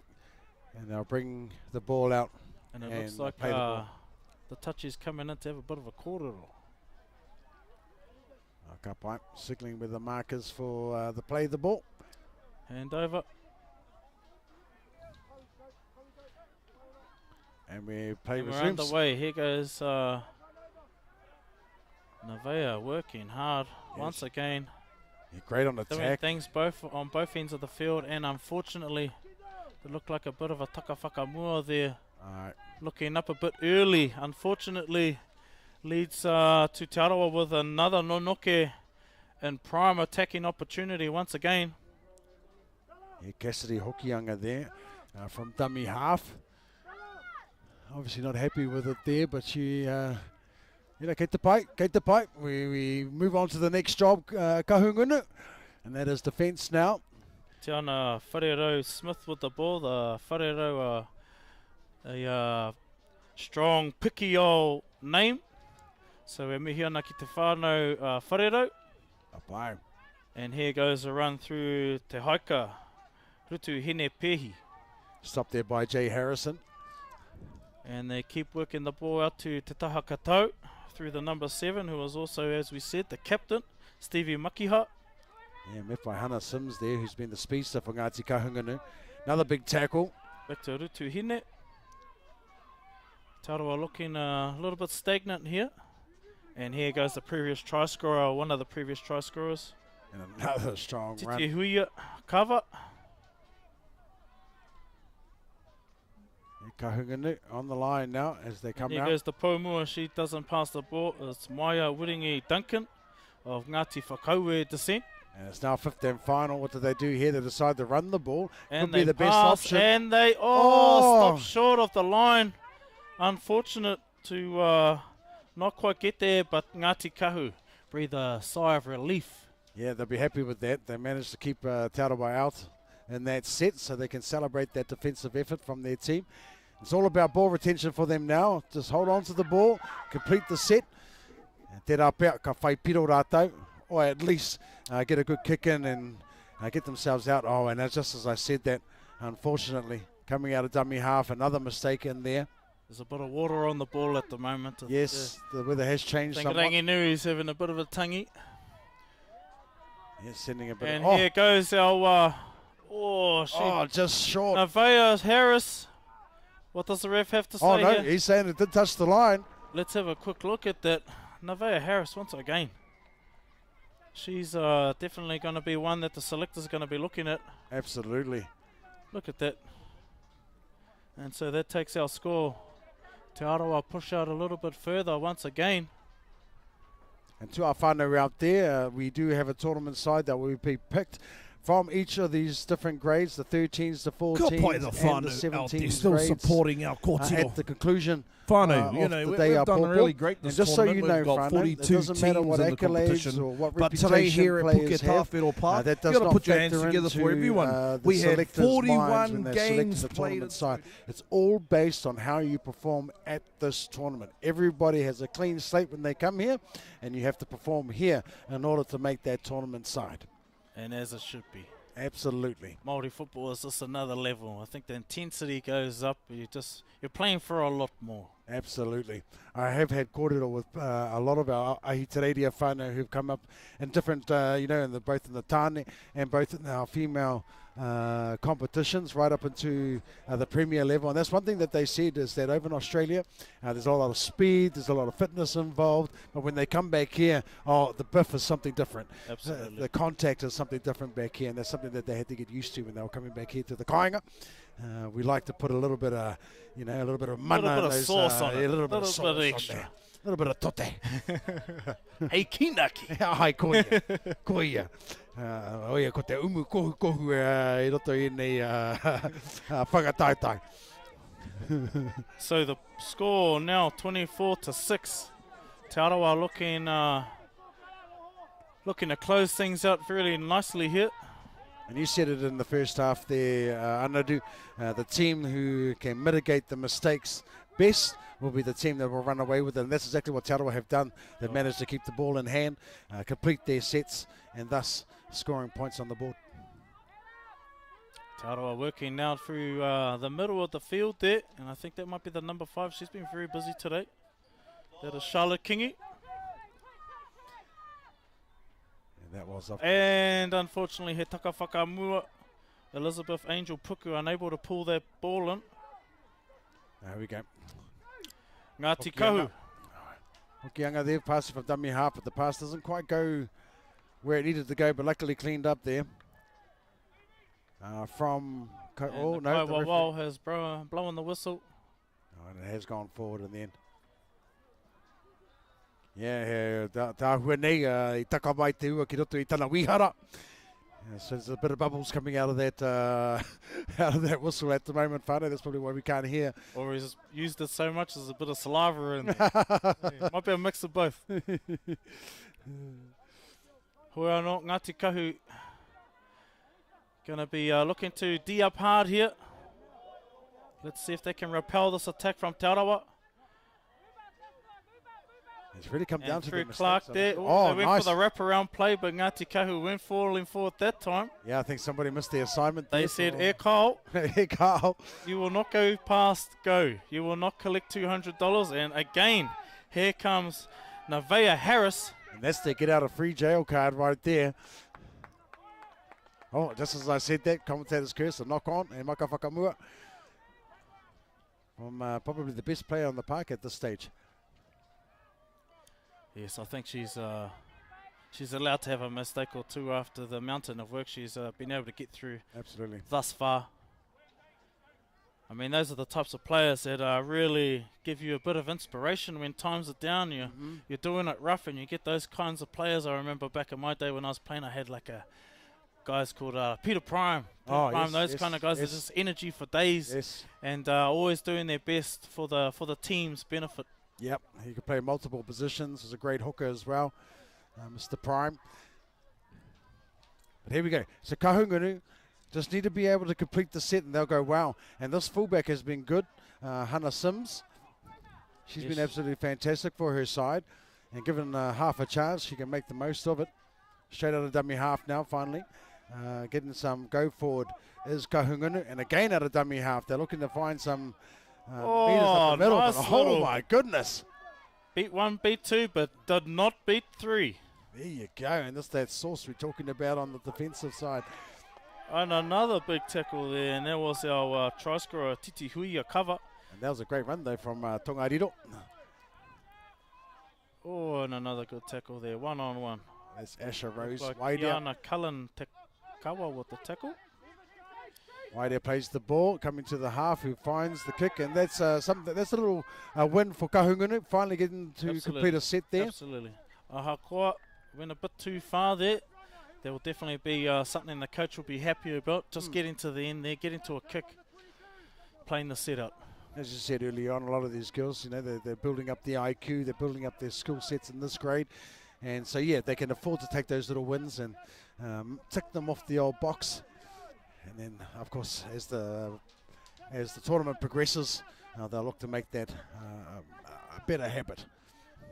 And they'll bring the ball out. And it looks like the touch is coming in to have a bit of a corridor. Kapai signaling with the markers for the play the ball. Hand over. And we play And we're resumes. underway. Here goes Nevaeh working hard once again. Yeah, great on Doing attack. things on both ends of the field, and unfortunately it looked like a bit of a takawhakamua there. Alright. Looking up a bit early, unfortunately leads to Te Arawa with another nonoke and prime attacking opportunity once again. Yeah, Cassidy Hokianga there from dummy half. Obviously not happy with it there, but she, get the pipe. We move on to the next job, Kahungunu, and that is defence now. Te ana Wharerau Smith with the ball. The Wharerau a strong, picky old name. So we're mihi ana ki te whānau Wharerau. Apai. And here goes a run through Te Haika. Rutu Hine Pehi. Stopped there by Jay Harrison. And they keep working the ball out to Te Taha Katau through the number 7, who was also, as we said, the captain, Stevie Makiha. Yeah, met by Hannah Sims there, who's been the speedster for Ngāti Kahungunu. Another big tackle. Back to Rutu Hine. Taurua looking a little bit stagnant here. And here goes the previous try scorer, one of the previous try scorers. And another strong run. Titi Huia cover. Kahungunu on the line now as they come Here out. goes the Pomua. She doesn't pass the ball. It's Maia Wiringi Duncan of Ngāti Whakaue descent. And it's now 15 final. What do they do here? They decide to run the ball. And Could be they the best pass, option. and they stop short of the line. Unfortunate to not quite get there, but Ngāti Kahu breathe a sigh of relief. Yeah, they'll be happy with that. They managed to keep Taurua out in that set so they can celebrate that defensive effort from their team. It's all about ball retention for them now. Just hold on to the ball, complete the set. Te rāpea ka whai piro rātou, or at least get a good kick in and get themselves out. Oh, and that's just as I said that, unfortunately, coming out of dummy half, another mistake in there. There's a bit of water on the ball at the moment. Yes, the weather has changed somewhat. Rangi Nui's having a bit of a tangi. Yes, sending a bit And of... here goes our... just short. Nevaeh Harris. What does the ref have to say Oh, no, here? he's saying it did touch the line. Let's have a quick look at that. Nevaeh Harris once again. She's definitely going to be one that the selector's going to be looking at. Absolutely. Look at that. And so that takes our score. Te Arawa push out a little bit further once again. And to our whānau out there, we do have a tournament side that will be picked from each of these different grades, the 13s, the 14s, and the 17s still grades, supporting our kōtiro. at the conclusion Whānau, you of know, the we've day done Pōpō. really great this And just so you tournament. know, We've got whānau, 42 it doesn't matter what teams in the accolades competition. or what But today reputation here at players Phuket have, Tawhiro Park, that does you've got not to put your hands factor together for into, everyone. the We had selectors' minds 41 when they're games selecting the played. tournament side. It's all based on how you perform at this tournament. Everybody has a clean slate when they come here, and you have to perform here in order to make that tournament side. And as it should be. Absolutely. Māori football is just another level. I think the intensity goes up. You're playing for a lot more. Absolutely. I have had kōrero with a lot of our ahitereiria whānau who've come up in different, both in the tāne and both in our female competitions right up into the premier level. And that's one thing that they said is that over in Australia, there's a lot of speed, there's a lot of fitness involved, but when they come back here, the biff is something different. Absolutely. The contact is something different back here, and that's something that they had to get used to when they were coming back here to the kāinga. We like to put a little bit of, a little bit of mana, A little bit of sauce on it. a little bit of Little sauce bit on extra. there. A little bit of tote. Hey, Kinaki. Ai, koia. Koia. Oia, ko te umu kohu I roto I nei whakataitai. So the score now 24-6. Te Arawa looking to close things out very nicely here. And you said it in the first half there, Anadu. The team who can mitigate the mistakes best will be the team that will run away with it. And that's exactly what Te Arawa have done. They've managed to keep the ball in hand, complete their sets, and thus scoring points on the board. Te Arawa working now through the middle of the field there. And I think that might be the number 5. She's been very busy today. That is Charlotte Kingi. And that was up. And unfortunately, he taka whakamua. Elizabeth Angel Puku unable to pull that ball in. There we go. Ngāti Kahu. Hokianga there, passing from dummy half, but the pass doesn't quite go where it needed to go, but luckily cleaned up there. From... And oh, the no. the Kaiwawao referee- has blown the whistle. Oh, and it has gone forward in the end. Yeah, tā hua nei, I taka mai te ua ki roto I tana wihara. So there's a bit of bubbles coming out of that whistle at the moment, whānau. That's probably why we can't hear. Or he's used it so much there's a bit of saliva in there. Yeah, might be a mix of both. Hoi anō, Ngāti Kahu Going to be looking to D up hard here. Let's see if they can repel this attack from Te Arawa. It's really come down And to through the Clark mistakes. there. Oh, They went nice. for the wraparound play, but Ngāti Kahu went falling forward that time. Yeah, I think somebody missed the assignment. They there said, for- "Hey, Kyle, Hey, Carl. you will not go past go. You will not collect $200." And again, here comes Nevaeh Harris. And that's the get out of free jail card right there. Oh, just as I said that, commentator's curse, a knock on, and Maka Whakamua from probably the best player on the park at this stage. Yes, I think she's allowed to have a mistake or two after the mountain of work she's been able to get through Absolutely. thus far. I mean, those are the types of players that really give you a bit of inspiration when times are down. You're doing it rough, and you get those kinds of players. I remember back in my day when I was playing, I had like a guys called Peter Prime. Oh, Prime, yes, those yes, kind of guys. yes. There's just energy for days, Yes. and always doing their best for the team's benefit. Yep, he could play multiple positions. He's a great hooker as well, Mr. Prime. But here we go. So Kahungunu just need to be able to complete the set, and they'll go, wow. And this fullback has been good, Hannah Sims. She's been Yes. absolutely fantastic for her side. And given half a chance, she can make the most of it. Straight out of dummy half now, finally. Getting some go forward is Kahungunu. And again out of dummy half. They're looking to find some meters up the middle. nice But, oh, little- my goodness. Beat 1, beat 2, but did not beat 3. There you go. And that's that sauce we're talking about on the defensive side. And another big tackle there, and that was our try scorer, Titi Huia cover. And that was a great run, though, from Tongariro. Oh, and another good tackle there, 1-on-1. That's Asher Rose. Like Waidea. Kiana Cullen Kawa with the tackle. Waidea plays the ball, coming to the half, who finds the kick. And that's something. That's a little win for Kahungunu. Finally getting to Absolutely. complete a set there. Absolutely. Ahakoa went a bit too far there. There will definitely be something the coach will be happy about. Just getting to the end there, getting to a kick, playing the setup. As you said earlier on, a lot of these girls, you know, they're building up the IQ, they're building up their skill sets in this grade. And so, yeah, they can afford to take those little wins and tick them off the old box. And then, of course, as the tournament progresses, they'll look to make that a better habit.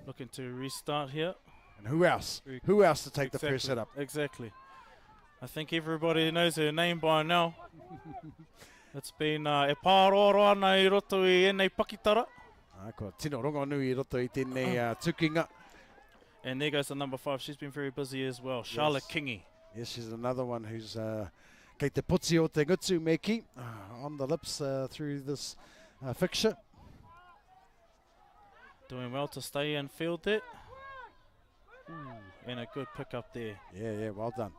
Looking to restart here. And who else? Who else to take the first Exactly, setup? Exactly. I think everybody knows her name by now. It's been e pārora ana I roto I enei pakitara. Ko tino rongonui roto I tēnei tukinga. And there goes the number 5. She's been very busy as well. Charlotte Kingi. Yes, she's another one who's kei te putsi o te ngutu meki on the lips through this fixture. Doing well to stay in field there. And a good pick up there. Yeah, well done.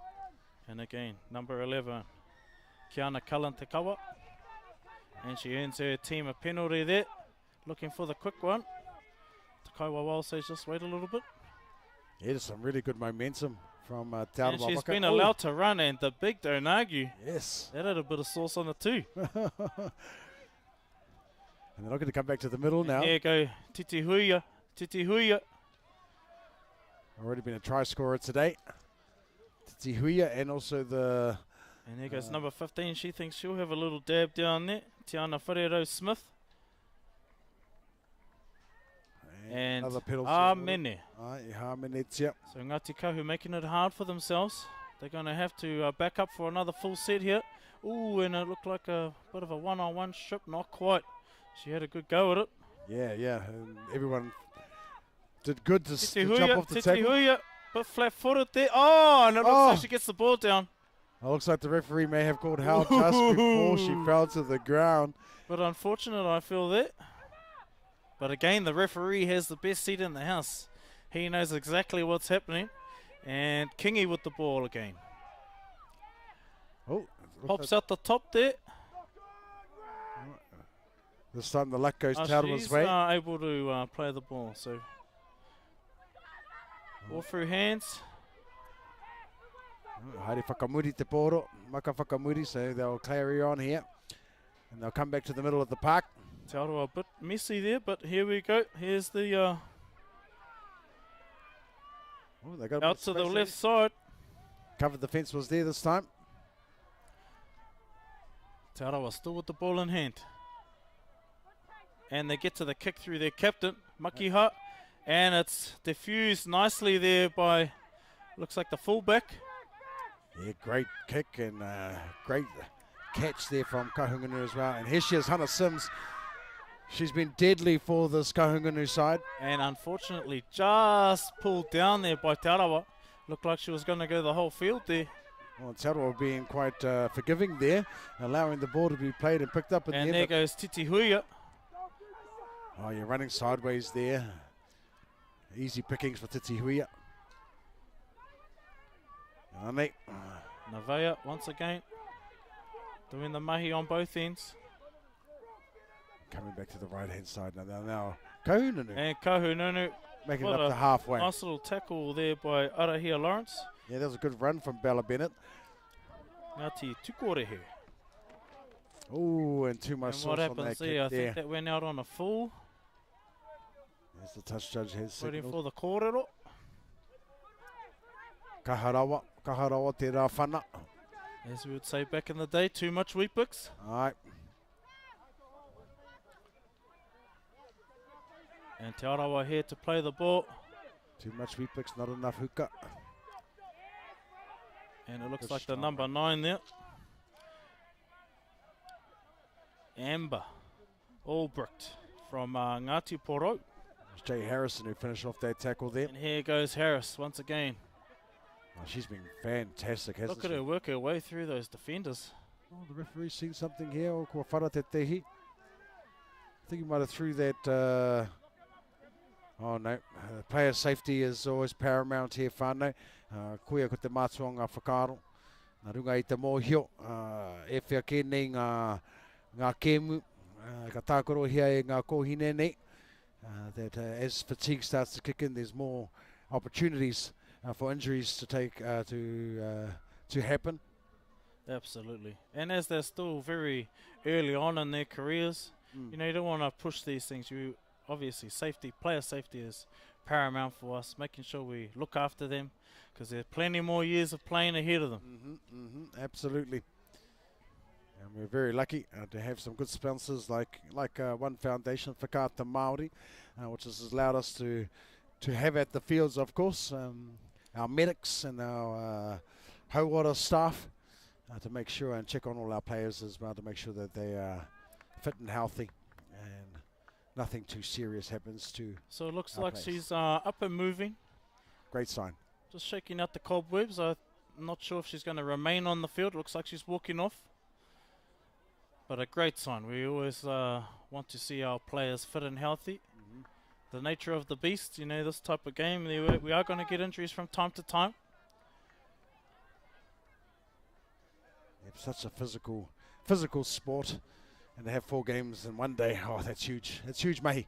And again, number 11, Kiana Cullen Te Kawa. And she earns her team a penalty there. Looking for the quick one. Te Kaiwa Wild says just wait a little bit. Yeah, there's some really good momentum from And Tauranga. she's been allowed to run, and the big don't argue. Yes. That had a bit of sauce on it too. And they're not going to come back to the middle now. There you go, Titi Huia. Titi Huia. Already been a try scorer today. Titi Huia and also the... And there goes number 15. She thinks she'll have a little dab down there. Tiana Wharero Smith. And another penalty. Amene. Hamenetia. So Ngāti Kahu making it hard for themselves. They're going to have to back up for another full set here. Ooh, and it looked like a bit of a one-on-one strip. Not quite. She had a good go at it. Yeah. And everyone did good to Titi jump Huia, off the Titi tackle. Huia, but flat-footed there. Oh, and it looks like she gets the ball down. It looks like the referee may have called Hal just before she fell to the ground. But unfortunate, I feel that. But again, the referee has the best seat in the house. He knows exactly what's happening. And Kingi with the ball again. Oh, Pops out the top there. this time the luck goes Tauranga's She's way. able to play the ball. So, ball through hands. Haere whakamuri te poro, maka whakamuri, so they'll carry on here. And they'll come back to the middle of the park. Te Aroa a bit messy there, but here we go. Here's the Oh, they got a bit out of to the space left there. side. Covered the fence was there this time. Te Arawa still with the ball in hand. And they get to the kick through their captain, Makiha. And it's diffused nicely there by, looks like the fullback. Yeah, great kick and great catch there from Kahungunu as well. And here she is, Hannah Sims. She's been deadly for this Kahungunu side. And unfortunately just pulled down there by Te Arawa. Looked like she was going to go the whole field there. Well, Te Arawa being quite forgiving there, allowing the ball to be played and picked up in And the there end. goes Titi Huia. Oh, you're running sideways there. Easy pickings for Titi Huia. Navea once again doing the mahi on both ends. Coming back to the right-hand side now. Kahungunu And Kahununu, making it what up a to halfway. nice little tackle there by Arahia Lawrence. Yeah, that was a good run from Bella Bennett. Ngāti Tukorehe. Oh, and too much And what sauce on that happens kick there? I there. think that went out on a full. As the touch judge has Waiting signalled. for the kōrero. Kaharawa te rā whana. As we would say back in the day, too much wheat picks. All right. And Te Arawa here to play the ball. Too much wheat picks, not enough hookah. And it looks Good like the start. number 9 there. Amber Albrecht from Ngāti Porou. It's Jay Harrison who finished off that tackle there. And here goes Harris once again. Oh, she's been fantastic, hasn't Look at she? her work her way through those defenders. Oh, the referee's seen something here. O kua whara te tehi. I think he might have threw that. Oh no, player safety is always paramount here, whānau. Kuia ko te mātua ngā whakaaro. Nā runga i te mōhio. E whia kēnei ngā kēmu. Ka tākoro hia e ngā kōhine nei. That as fatigue starts to kick in, there's more opportunities for injuries to take to happen. Absolutely. And as they're still very early on in their careers, you know, you don't want to push these things. You obviously, player safety is paramount for us, making sure we look after them because there's plenty more years of playing ahead of them. Absolutely. And we're very lucky to have some good sponsors like One Foundation, Whakaata Māori, which has allowed us to have at the fields, of course, our medics and our Hauora staff to make sure and check on all our players as well to make sure that they are fit and healthy and nothing too serious happens to. So it looks our like players. she's up and moving, Great sign. just shaking out the cobwebs. I'm not sure if she's going to remain on the field. It looks like she's walking off. But a great sign. We always want to see our players fit and healthy. The nature of the beast, you know, this type of game, we are going to get injuries from time to time. It's such a physical sport, and to have 4 games in one day, oh, that's huge. That's huge, mahi.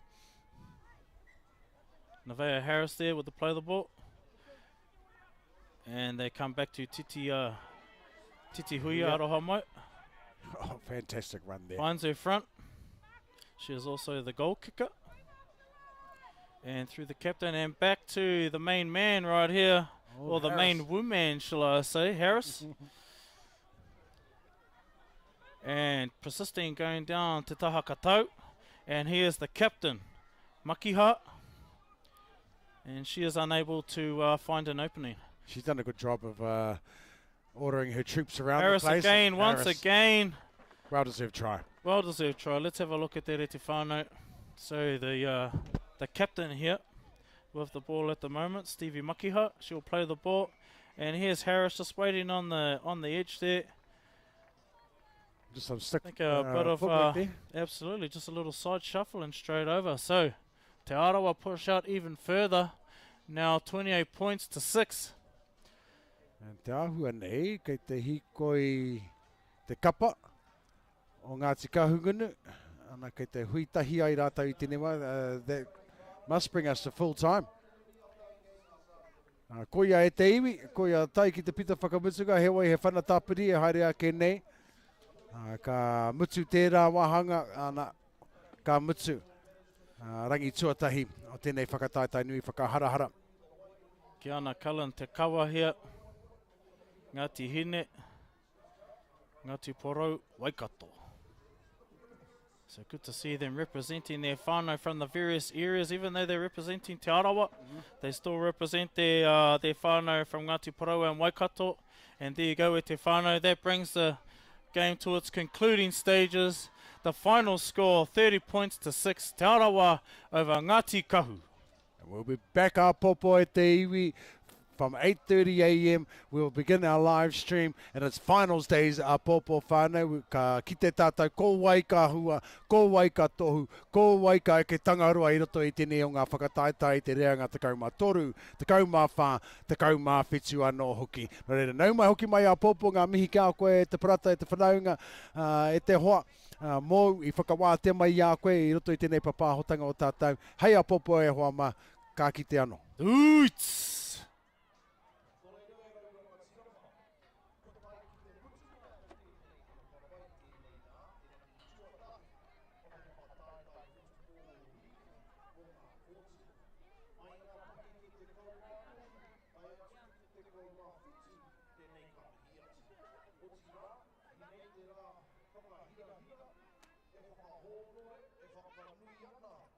Nevaeh Harris there with the play the ball. And they come back to Titi Huia Aroha Mai. Oh, fantastic run there. Finds her front. She is also the goal kicker. And through the captain and back to the main man right here. Oh, Or the Harris. main woman, shall I say, Harris. And persisting going down to Taha Katau. And here's the captain, Makiha. And she is unable to find an opening. She's done a good job of ordering her troops around Harris the place. again, once Harris, again. well-deserved try. Well deserved try. Let's have a look at that Reti whānau. So the captain here with the ball at the moment, Stevie Makiha. She'll play the ball. And here's Harris just waiting on the edge there. Just some stick. I think a bit of footwork there. absolutely just a little side shuffle and straight over. So Te Arawa push out even further. Now 28 points to 6. And te ahua nei, kei te hikoi te kapa o Ngāti Kahungunu. Ana kei te huitahi ai rātau I tenewa. That must bring us to full time. Koia e te iwi, koia tai ki te pita whakamutuga, he wai he whana tāpiri e haere a ke nei. Ka mutu tērā wahanga, ana ka mutu. Rangi tuatahi o tēnei whakataitai nui whakaharahara. Ki ana Cullen te kawa here. Ngāti Hine. Ngati Porou, Waikato. So good to see them representing their whānau from the various areas. Even though they're representing Te Arawa, they still represent their whānau from Ngati Porou and Waikato. And there you go with Te whānau. That brings the game to its concluding stages. The final score, 30 points to 6. Te Arawa over Ngati Kahu. And we'll be back our popo at the iwi from 8:30 a.m. We'll begin our live stream, and it's finals days our popo whānau. Ka ki te tātou, ko wai ka hua, ko wai ka tohu, ko wai ka ke tangarua I roto I tēnei o ngā whakataitai te reanga te kaumā toru, te kaumā whā, te kaumā whetsu anō hoki. No reira, nau mai hoki mai a popo ngā mihi kia koe, te parata, te whanaunga, e te hoa. Mō I whakawā te mai a koe I roto I tēnei papahotanga o tātou. Hei a popo e hoa ma, ka kite anō. Oots! e whakahono e whakanui ana